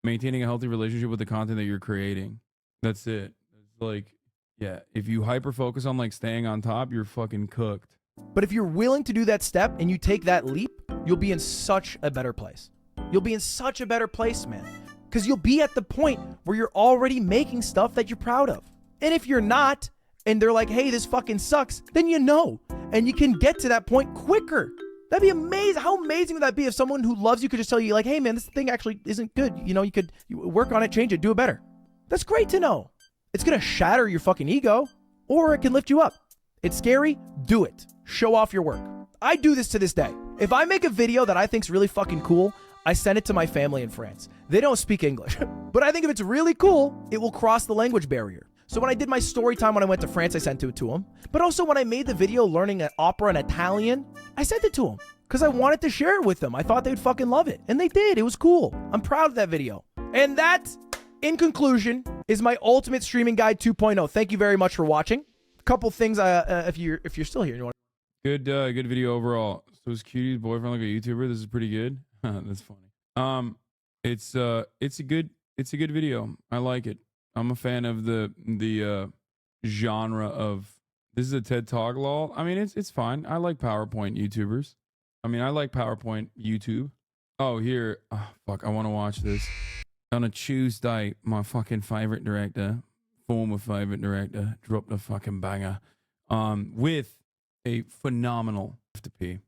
Maintaining a healthy relationship with the content that you're creating. That's it. It's like, yeah, if you hyper focus on like staying on top, you're fucking cooked. But if you're willing to do that step and you take that leap, you'll be in such a better place. You'll be in such a better place, man. Because you'll be at the point where you're already making stuff that you're proud of. And if you're not, and they're like, hey, this fucking sucks, then you know. And you can get to that point quicker. That'd be amazing. How amazing would that be if someone who loves you could just tell you like, hey man, this thing actually isn't good. You know, you work on it, change it, do it better. That's great to know. It's going to shatter your fucking ego, or it can lift you up. It's scary. Do it. Show off your work. I do this to this day. If I make a video that I think's really fucking cool, I send it to my family in France. They don't speak English, but I think if it's really cool, it will cross the language barrier. So when I did my story time when I went to France, I sent it to them. But also when I made the video learning an opera in Italian, I sent it to them. because I wanted to share it with them. I thought they'd fucking love it. And they did. It was cool. I'm proud of that video. And that, in conclusion, is my ultimate streaming guide 2.0. Thank you very much for watching. A couple things, if you're still here. You want good video overall. So is Cutie's boyfriend like a YouTuber? This is pretty good. That's funny. It's a good video. I like it. I'm a fan of the genre of, this is a TED Talk lol. I mean, it's fine. I like PowerPoint YouTubers. I mean, I like PowerPoint YouTube. Oh, here. Oh, fuck. I want to watch this. On a Tuesday, my fucking favorite director, former favorite director, dropped a fucking banger. With a phenomenal FTP.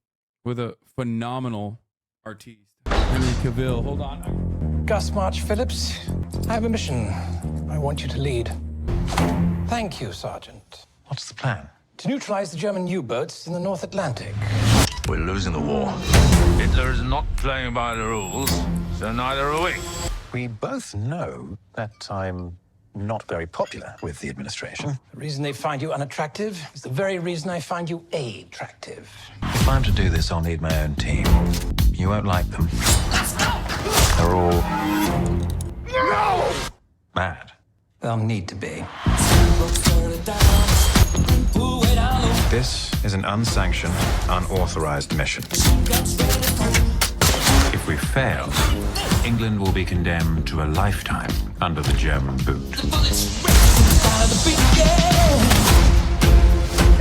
With a phenomenal artiste. Henry Cavill. Hold on. Gus March Phillips, I have a mission I want you to lead. Thank you, Sergeant. What's the plan? To neutralize the German U-boats in the North Atlantic. We're losing the war. Hitler is not playing by the rules, so neither are we. We both know that I'm not very popular with the administration. The reason they find you unattractive is the very reason I find you attractive. If I'm to do this, I'll need my own team. You won't like them. They're all... No! mad. They'll need to be. This is an unsanctioned, unauthorized mission. If we fail, England will be condemned to a lifetime under the German boot.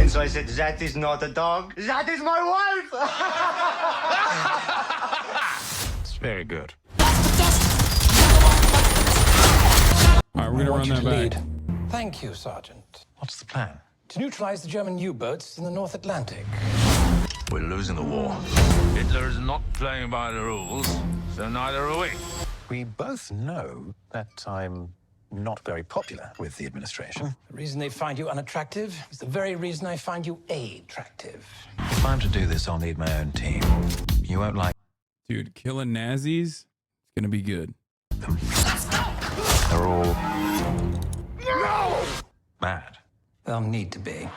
And so I said, that is not a dog, that is my wife! It's very good. All right, we're gonna run that back. Thank you, Sergeant. What's the plan? To neutralize the German U-boats in the North Atlantic. We're losing the war. Hitler is not playing by the rules, so neither are we. We both know that I'm not very popular with the administration. The reason they find you unattractive is the very reason I find you attractive. If I'm to do this, I'll need my own team. You won't like... Dude, killing Nazis, it's gonna be good. They're all... No! mad. They'll need to be.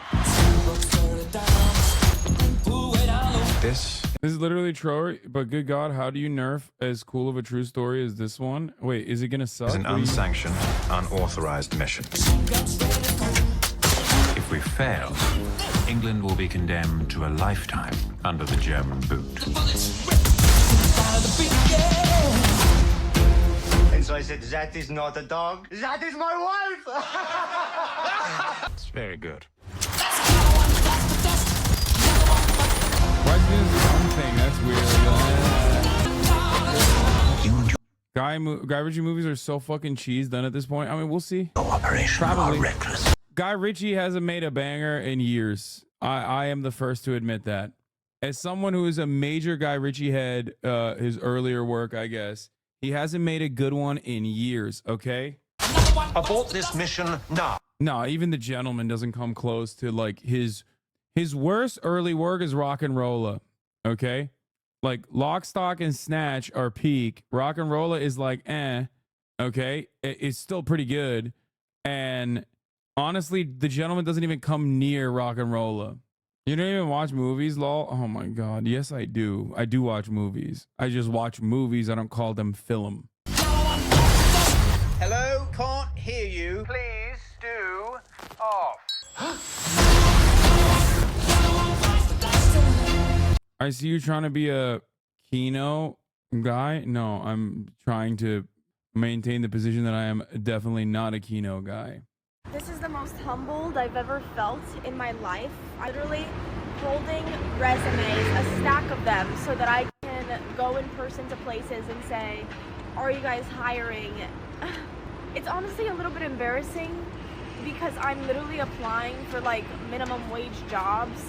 This is literally Troy, but good God, how do you nerf as cool of a true story as this one? Wait, is it gonna suck? is an unsanctioned, unauthorized mission. If we fail, England will be condemned to a lifetime under the German boot. And so I said, that is not a dog, that is my wife! It's very good. Why is this one thing? That's weird. Guy Ritchie movies are so fucking cheese done at this point. I mean, we'll see. Probably. Reckless. Guy Ritchie hasn't made a banger in years. I am the first to admit that. As someone who is a major Guy Ritchie head, his earlier work, I guess, he hasn't made a good one in years, okay? Abort this mission now. No, even The Gentleman doesn't come close to like his worst early work is Rock and Rolla, okay? Like Lock, Stock, and Snatch are peak. Rock and Rolla is like, okay? It's still pretty good. And honestly, The Gentleman doesn't even come near Rock and Rolla. You don't even watch movies, lol? Oh my God. Yes, I do. I do watch movies. I just watch movies. I don't call them film. Hello, can't hear you. Please do off. I see you trying to be a Kino guy. No, I'm trying to maintain the position that I am definitely not a Kino guy. This is the most humbled I've ever felt in my life. I'm literally holding resumes, a stack of them, so that I can go in person to places and say, are you guys hiring? It's honestly a little bit embarrassing because I'm literally applying for like minimum wage jobs,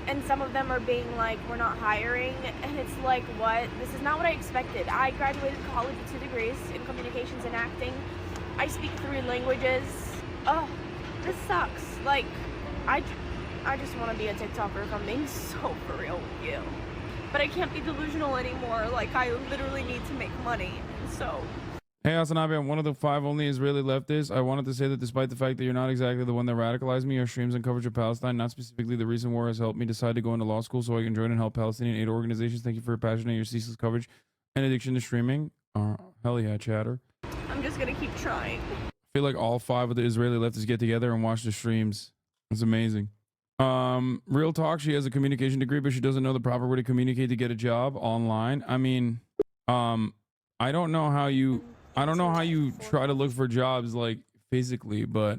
and some of them are being like, we're not hiring, and it's like, what? This is not what I expected. I graduated college with 2 degrees in communications and acting. I speak 3 languages. Oh, this sucks. Like, I just want to be a TikToker if I'm being so for real with you. But I can't be delusional anymore. Like, I literally need to make money. So Hey, HasanAbi, I'm one of the 5 only Israeli leftists. I wanted to say that despite the fact that you're not exactly the one that radicalized me, your streams and coverage of Palestine, not specifically the recent war, has helped me decide to go into law school so I can join and help Palestinian aid organizations. Thank you for your passion and your ceaseless coverage and addiction to streaming. Hell yeah, chatter. I'm just gonna keep trying. I feel like all 5 of the Israeli leftists get together and watch the streams. It's amazing. Real talk, she has a communication degree, but she doesn't know the proper way to communicate to get a job online. I mean, I don't know how you try to look for jobs like physically, but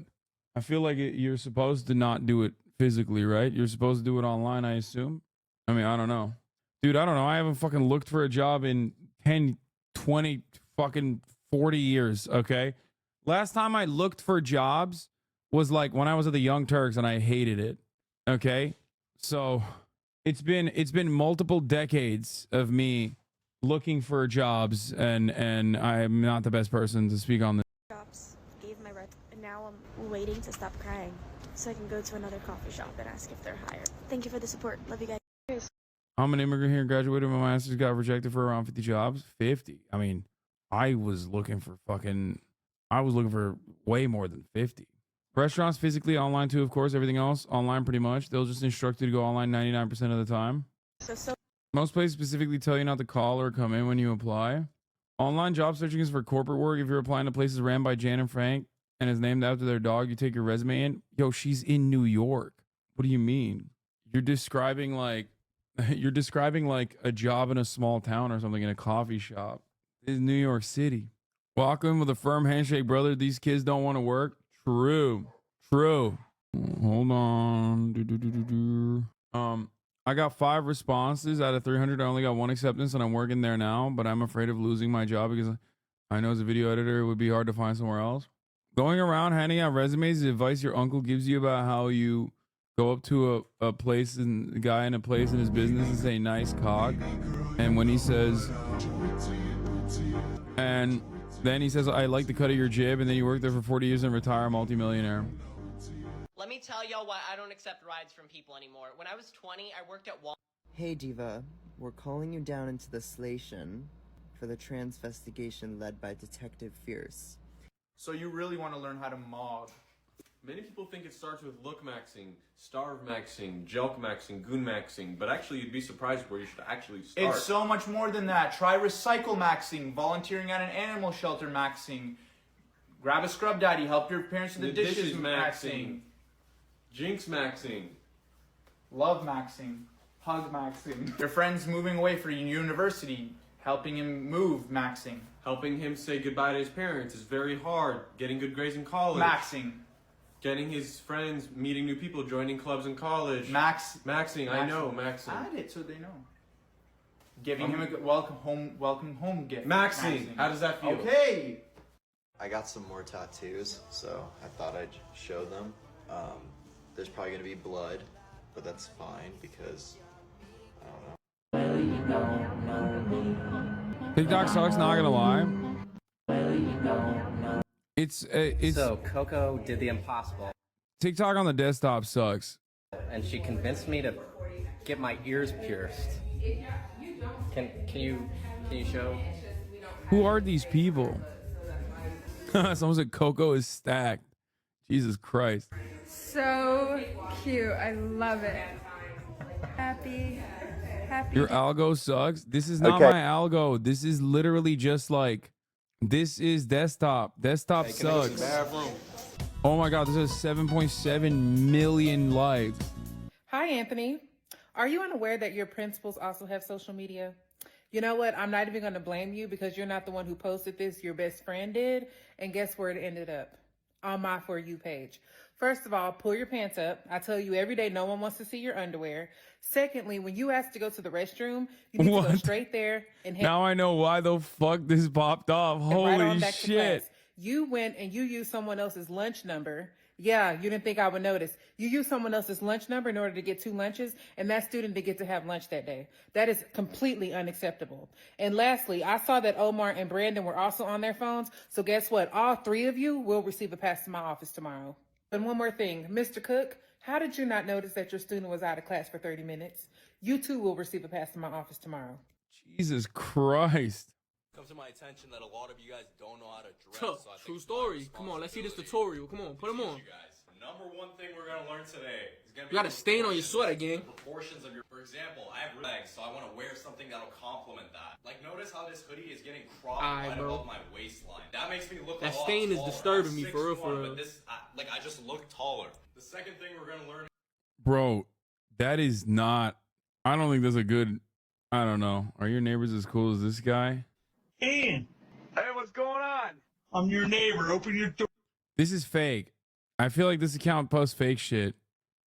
I feel like you're supposed to not do it physically, right? You're supposed to do it online, I assume. I mean, I don't know. Dude, I don't know. I haven't fucking looked for a job in 10, 20, fucking 40 years, okay? Last time I looked for jobs was like when I was at the Young Turks and I hated it, okay? So it's been multiple decades of me looking for jobs, and I'm not the best person to speak on this. Jobs gave my rep, and now I'm waiting to stop crying so I can go to another coffee shop and ask if they're hired. Thank you for the support. Love you guys. I'm an immigrant here, graduated with my master's, got rejected for around 50 jobs. 50. I mean, I was looking for way more than 50. Restaurants physically, online too, of course. Everything else online pretty much. They'll just instruct you to go online 99% of the time. So Most places specifically tell you not to call or come in when you apply. Online job searching is for corporate work. If you're applying to places ran by Jan and Frank and is named after their dog, you take your resume in. Yo, she's in New York. What do you mean? You're describing like a job in a small town or something in a coffee shop. This is New York City. Walk in with a firm handshake, brother. These kids don't want to work. True. Hold on. I got 5 responses out of 300. I only got 1 acceptance, and I'm working there now, but I'm afraid of losing my job because I know as a video editor, it would be hard to find somewhere else. Going around handing out resumes is advice your uncle gives you about how you go up to a place and a guy in a place in his business and say, nice cock. And when he says, and then he says, I like the cut of your jib, and then you work there for 40 years and retire a multimillionaire. Let me tell y'all why I don't accept rides from people anymore. When I was 20, I worked at Walmart. Hey Diva, we're calling you down into the Slation for the transvestigation led by Detective Fierce. So you really want to learn how to mob? Many people think it starts with look maxing, starve maxing, joke maxing, goon maxing, but actually you'd be surprised where you should actually start. It's so much more than that. Try recycle maxing, volunteering at an animal shelter maxing, grab a scrub daddy, help your parents with the dishes maxing. Jinx maxing. Love maxing. Hug maxing. Your friend's moving away for university. Helping him move maxing. Helping him say goodbye to his parents is very hard. Getting good grades in college. Maxing. Getting his friends, meeting new people, joining clubs in college. Maxing. I know, maxing. Add it so they know. Giving him a welcome home gift. Maxing. How does that feel? Okay. I got some more tattoos, so I thought I'd show them. There's probably gonna be blood, but that's fine because I don't know. TikTok sucks, not gonna lie. It's So Coco did the impossible, TikTok on the desktop sucks. and she convinced me to get my ears pierced. Can you show? Who are these people? Someone said Coco is stacked. Jesus Christ. So cute. I love it. Happy. Your algo sucks. This is not my algo. This is literally just like, this is desktop. Desktop sucks. Oh my God, this has 7.7 million likes. Hi, Anthony. Are you unaware that your principals also have social media? You know what? I'm not even going to blame you because you're not the one who posted this. Your best friend did. And guess where it ended up? On my For You page. First of all, pull your pants up. I tell you every day, no one wants to see your underwear. Secondly, when you ask to go to the restroom, you need to go straight there and head. Now I know why the fuck this popped off. Holy shit. You went and you used someone else's lunch number. Yeah, you didn't think I would notice. You used someone else's lunch number in order to get 2 lunches, and that student didn't get to have lunch that day. That is completely unacceptable. And lastly, I saw that Omar and Brandon were also on their phones, so guess what? All 3 of you will receive a pass to my office tomorrow. And one more thing, Mr. Cook, how did you not notice that your student was out of class for 30 minutes? You too will receive a pass to my office tomorrow. Jesus Christ. Come to my attention that a lot of you guys don't know how to dress. So I True story. Come on, let's see this tutorial. Come on, put them on. You guys. Number one thing we're gonna learn today is gonna be. You got a stain on your sweater, gang. Proportions of your. For example, I have legs, so I want to wear something that'll complement that. Like, notice how this hoodie is getting cropped right above my waistline. That makes me look. That a lot stain is taller. disturbing me I'm for real, 6'1", for real. But this, I just look taller. The second thing we're gonna learn. Bro, that is not. I don't think that's a good. I don't know. Are your neighbors as cool as this guy? Ian. Hey, what's going on? I'm your neighbor. Open your door. This is fake. I feel like this account posts fake shit.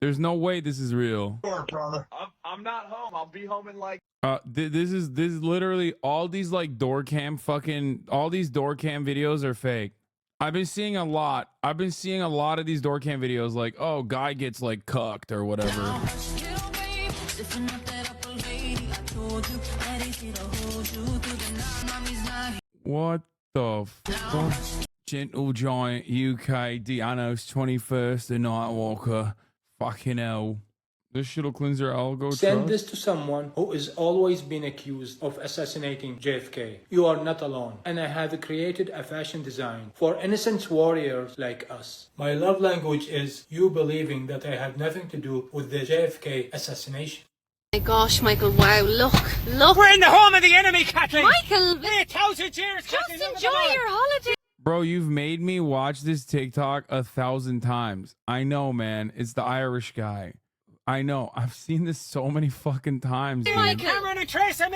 There's no way this is real. Brother. I'm not home. I'll be home in like. This is literally all these like door cam videos are fake. I've been seeing a lot of these door cam videos like, oh, guy gets like cucked or whatever. What the fuck? Gentle Giant UK Dianos 21st the Nightwalker. Fucking hell. This shit'll cleanse your algo. Send this to someone who is always been accused of assassinating JFK. You are not alone, and I have created a fashion design for innocent warriors like us. My love language is you believing that I had nothing to do with the JFK assassination. My gosh, Michael, wow, look. We're in the home of the enemy, Kathleen! Michael! Hey, 1,000 years, just enjoy your holiday! Bro, you've made me watch this TikTok 1,000 times. I know, man. It's the Irish guy. I know. I've seen this so many fucking times, dude. Michael, there's no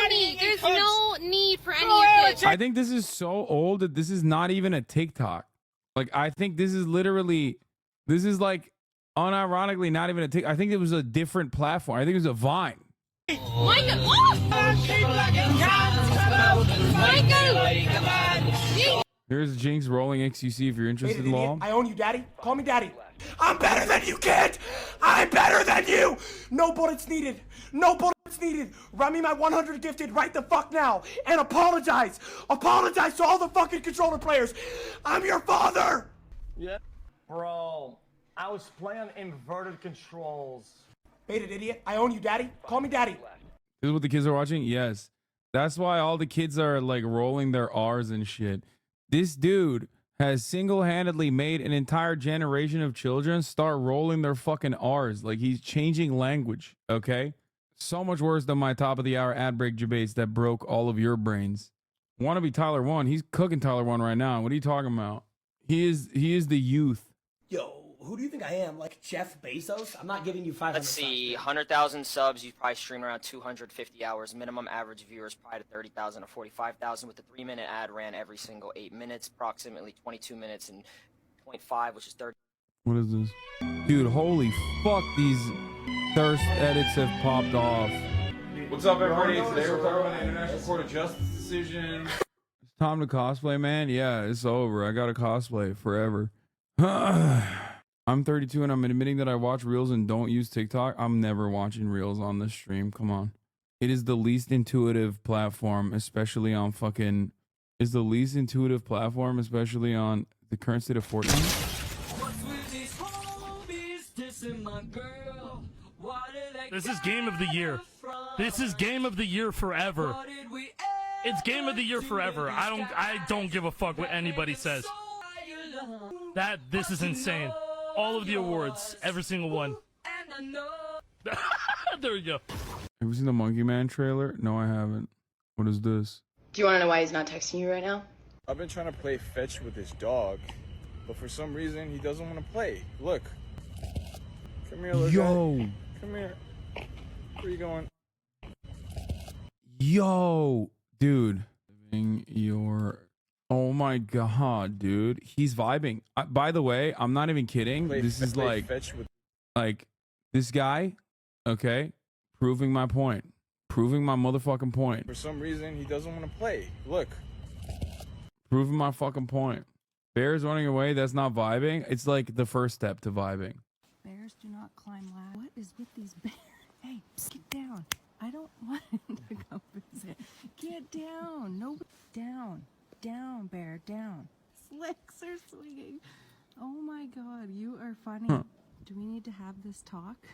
need. There's no need for any of this. I think this is so old that this is not even a TikTok. Like, I think this is like unironically not even a TikTok. I think it was a different platform. I think it was a Vine. Michael, what? Michael! Here's Jinx rolling XUC if you're interested in law. I own you, Daddy. Call me Daddy. I'm better than you, kid! I'm better than you! No bullets needed. No bullets needed. Run me my 100 gifted right the fuck now. And apologize. Apologize to all the fucking controller players. I'm your father! Yeah. Bro, I was playing inverted controls. Bait it, idiot. I own you, Daddy. Call me Daddy. This is what the kids are watching? Yes. That's why all the kids are like rolling their R's and shit. This dude has single-handedly made an entire generation of children start rolling their fucking R's. Like, he's changing language, okay? So much worse than my top of the hour ad break debates that broke all of your brains. Wannabe Tyler 1, he's cooking Tyler 1 right now. What are you talking about? He is the youth. Yo, who do you think I am? Like Jeff Bezos? I'm not giving you 500. Let's see, 100,000 subs, you probably stream around 250 hours. Minimum average viewers probably to 30,000 to 45,000 with the 3-minute ad ran every single 8 minutes, approximately 22 minutes and 0.5, which is 30. What is this? Dude, holy fuck, these thirst edits have popped off. What's up, everybody? Today we're talking about the International Court of Justice decision. It's time to cosplay, man. Yeah, it's over. I gotta cosplay forever. I'm 32 and I'm admitting that I watch Reels and don't use TikTok. I'm never watching Reels on this stream. Come on. It is the least intuitive platform, especially on fucking... Is the least intuitive platform, especially on the current state of Fortnite. This is game of the year. This is game of the year forever. It's game of the year forever. I don't give a fuck what anybody says. This is insane. All of the awards, every single one. There we go. Have you seen the Monkey Man trailer? No, I haven't. What is this? Do you want to know why he's not texting you right now? I've been trying to play fetch with his dog, but for some reason he doesn't want to play. Look. Come here, little guy. Come here. Where are you going? Yo, dude. Oh my god, dude. He's vibing. By the way, I'm not even kidding. This is like this guy, okay, proving my point. Proving my motherfucking point. For some reason, he doesn't want to play. Look. Proving my fucking point. Bears running away, that's not vibing. It's like the first step to vibing. Bears do not climb ladders. What is with these bears? Hey, get down. I don't want to go visit. Get down. No, down. Down, bear, down. Slicks are swinging. Oh my god, you are funny. Do we need to have this talk?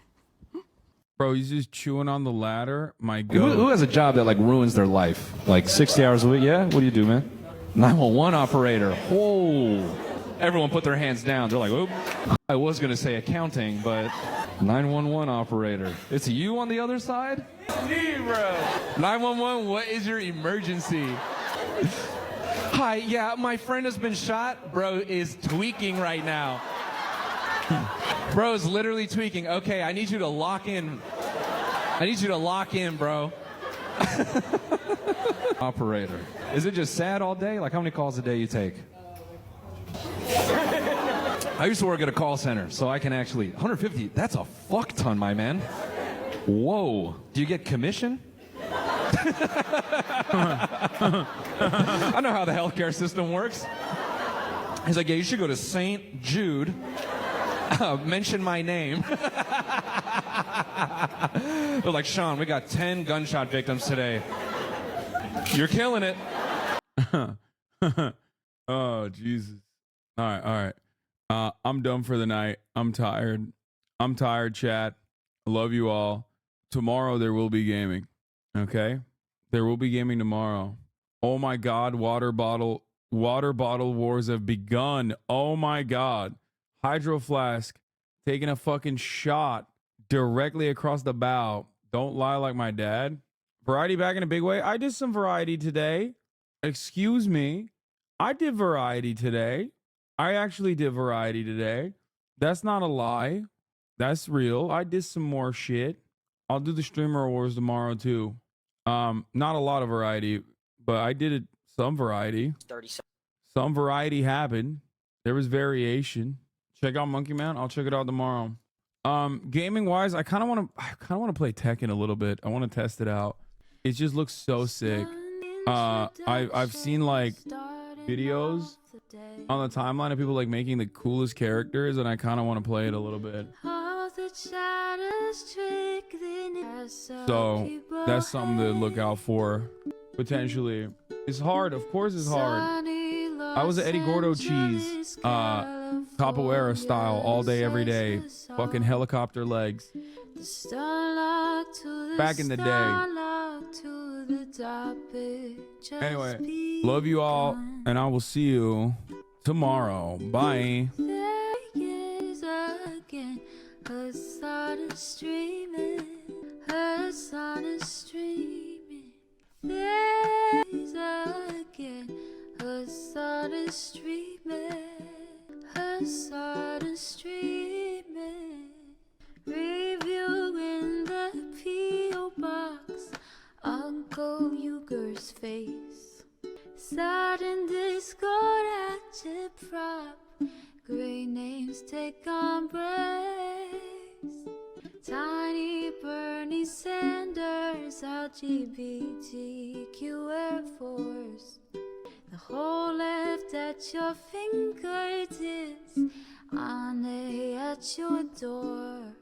Bro, he's just chewing on the ladder. My Who God. has a job that like ruins their life? Like 60 hours a week? Yeah? What do you do, man? 911 operator. Whoa. Everyone put their hands down. They're like, whoop. I was going to say accounting, but 911 operator. It's you on the other side? Me, bro. 911, what is your emergency? Hi, yeah, my friend has been shot. Bro is tweaking right now. Bro is literally tweaking. Okay, I need you to lock in. I need you to lock in, bro. Operator. Is it just sad all day? Like how many calls a day you take? I used to work at a call center, so I can actually 150. That's a fuck ton, my man. Whoa. Do you get commission? I know how the healthcare system works. He's like, yeah, you should go to St. Jude. Mention my name. They're like, Sean, we got 10 gunshot victims today. You're killing it. Oh, Jesus. All right. I'm done for the night. I'm tired. Chat. I love you all. Tomorrow there will be gaming. Okay? There will be gaming tomorrow. Oh my God, water bottle wars have begun. Oh my God. Hydro flask taking a fucking shot directly across the bow. Don't lie like my dad. Variety back in a big way. I did some variety today. Excuse me. I did variety today. I actually did variety today. That's not a lie. That's real. I did some more shit. I'll do the streamer wars tomorrow too. Not a lot of variety, but I did some variety. Some variety happened. There was variation. Check out Monkey Man. I'll check it out tomorrow. Gaming wise, I kind of want to play Tekken a little bit. I want to test it out. It just looks so sick. I've seen like videos on the timeline of people like making the coolest characters, and I kind of want to play it a little bit. So that's something to look out for potentially. It's hard, of course it's hard. I was an Eddie Gordo cheese, capoeira style all day every day, fucking helicopter legs. Back in the day. Anyway, love you all, and I will see you tomorrow. Bye. Her sun is streaming, her sun is streaming. Days again, her sun is streaming, her sun is streaming. Review in the P.O. box, Uncle Uger's face. Sudden discord at your prop. Great names take embrace. Tiny Bernie Sanders, LGBTQ Air Force. The whole left at your fingertips, Ane at your door.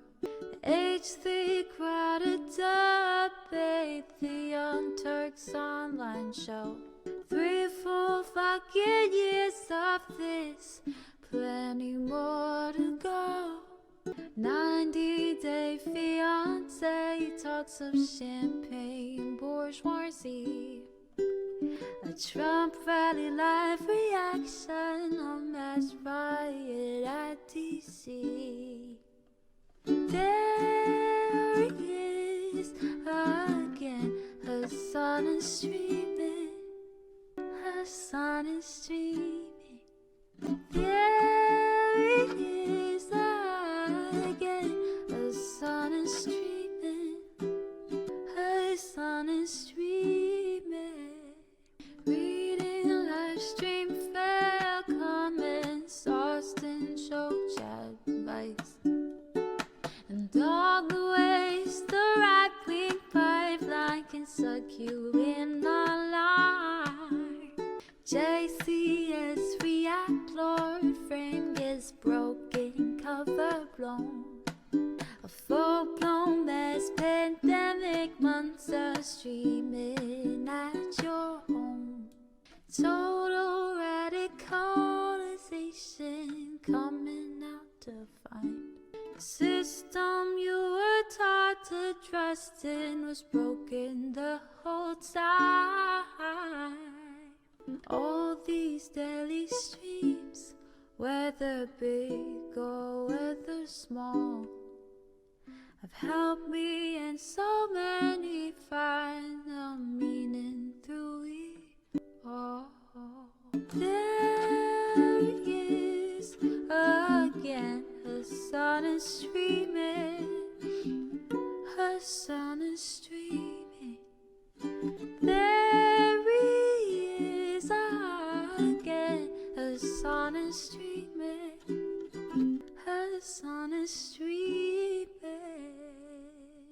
H3 crowded debate, the Young Turks online show. 3 full fucking years of this, plenty more to go. 90-day fiance talks of champagne bourgeoisie. A Trump rally live reaction, a mass riot at DC. There he is again, her sun is streaming, her sun is streaming. There he is again, her sun is streaming, her sun is streaming. Reading a live stream, fair comments, Austin show chat advice. And all the ways the right-wing pipeline can suck you in online. JCS react, Lord, frame gets broken, cover blown. A full-blown mass pandemic, monster streaming at your home. Total radicalization coming out to find the system you were taught to trust in was broken the whole time. All these daily streams, whether big or whether small, have helped me and so many find a meaning through it all. There he is again, her sun is streaming, her sun is streaming. There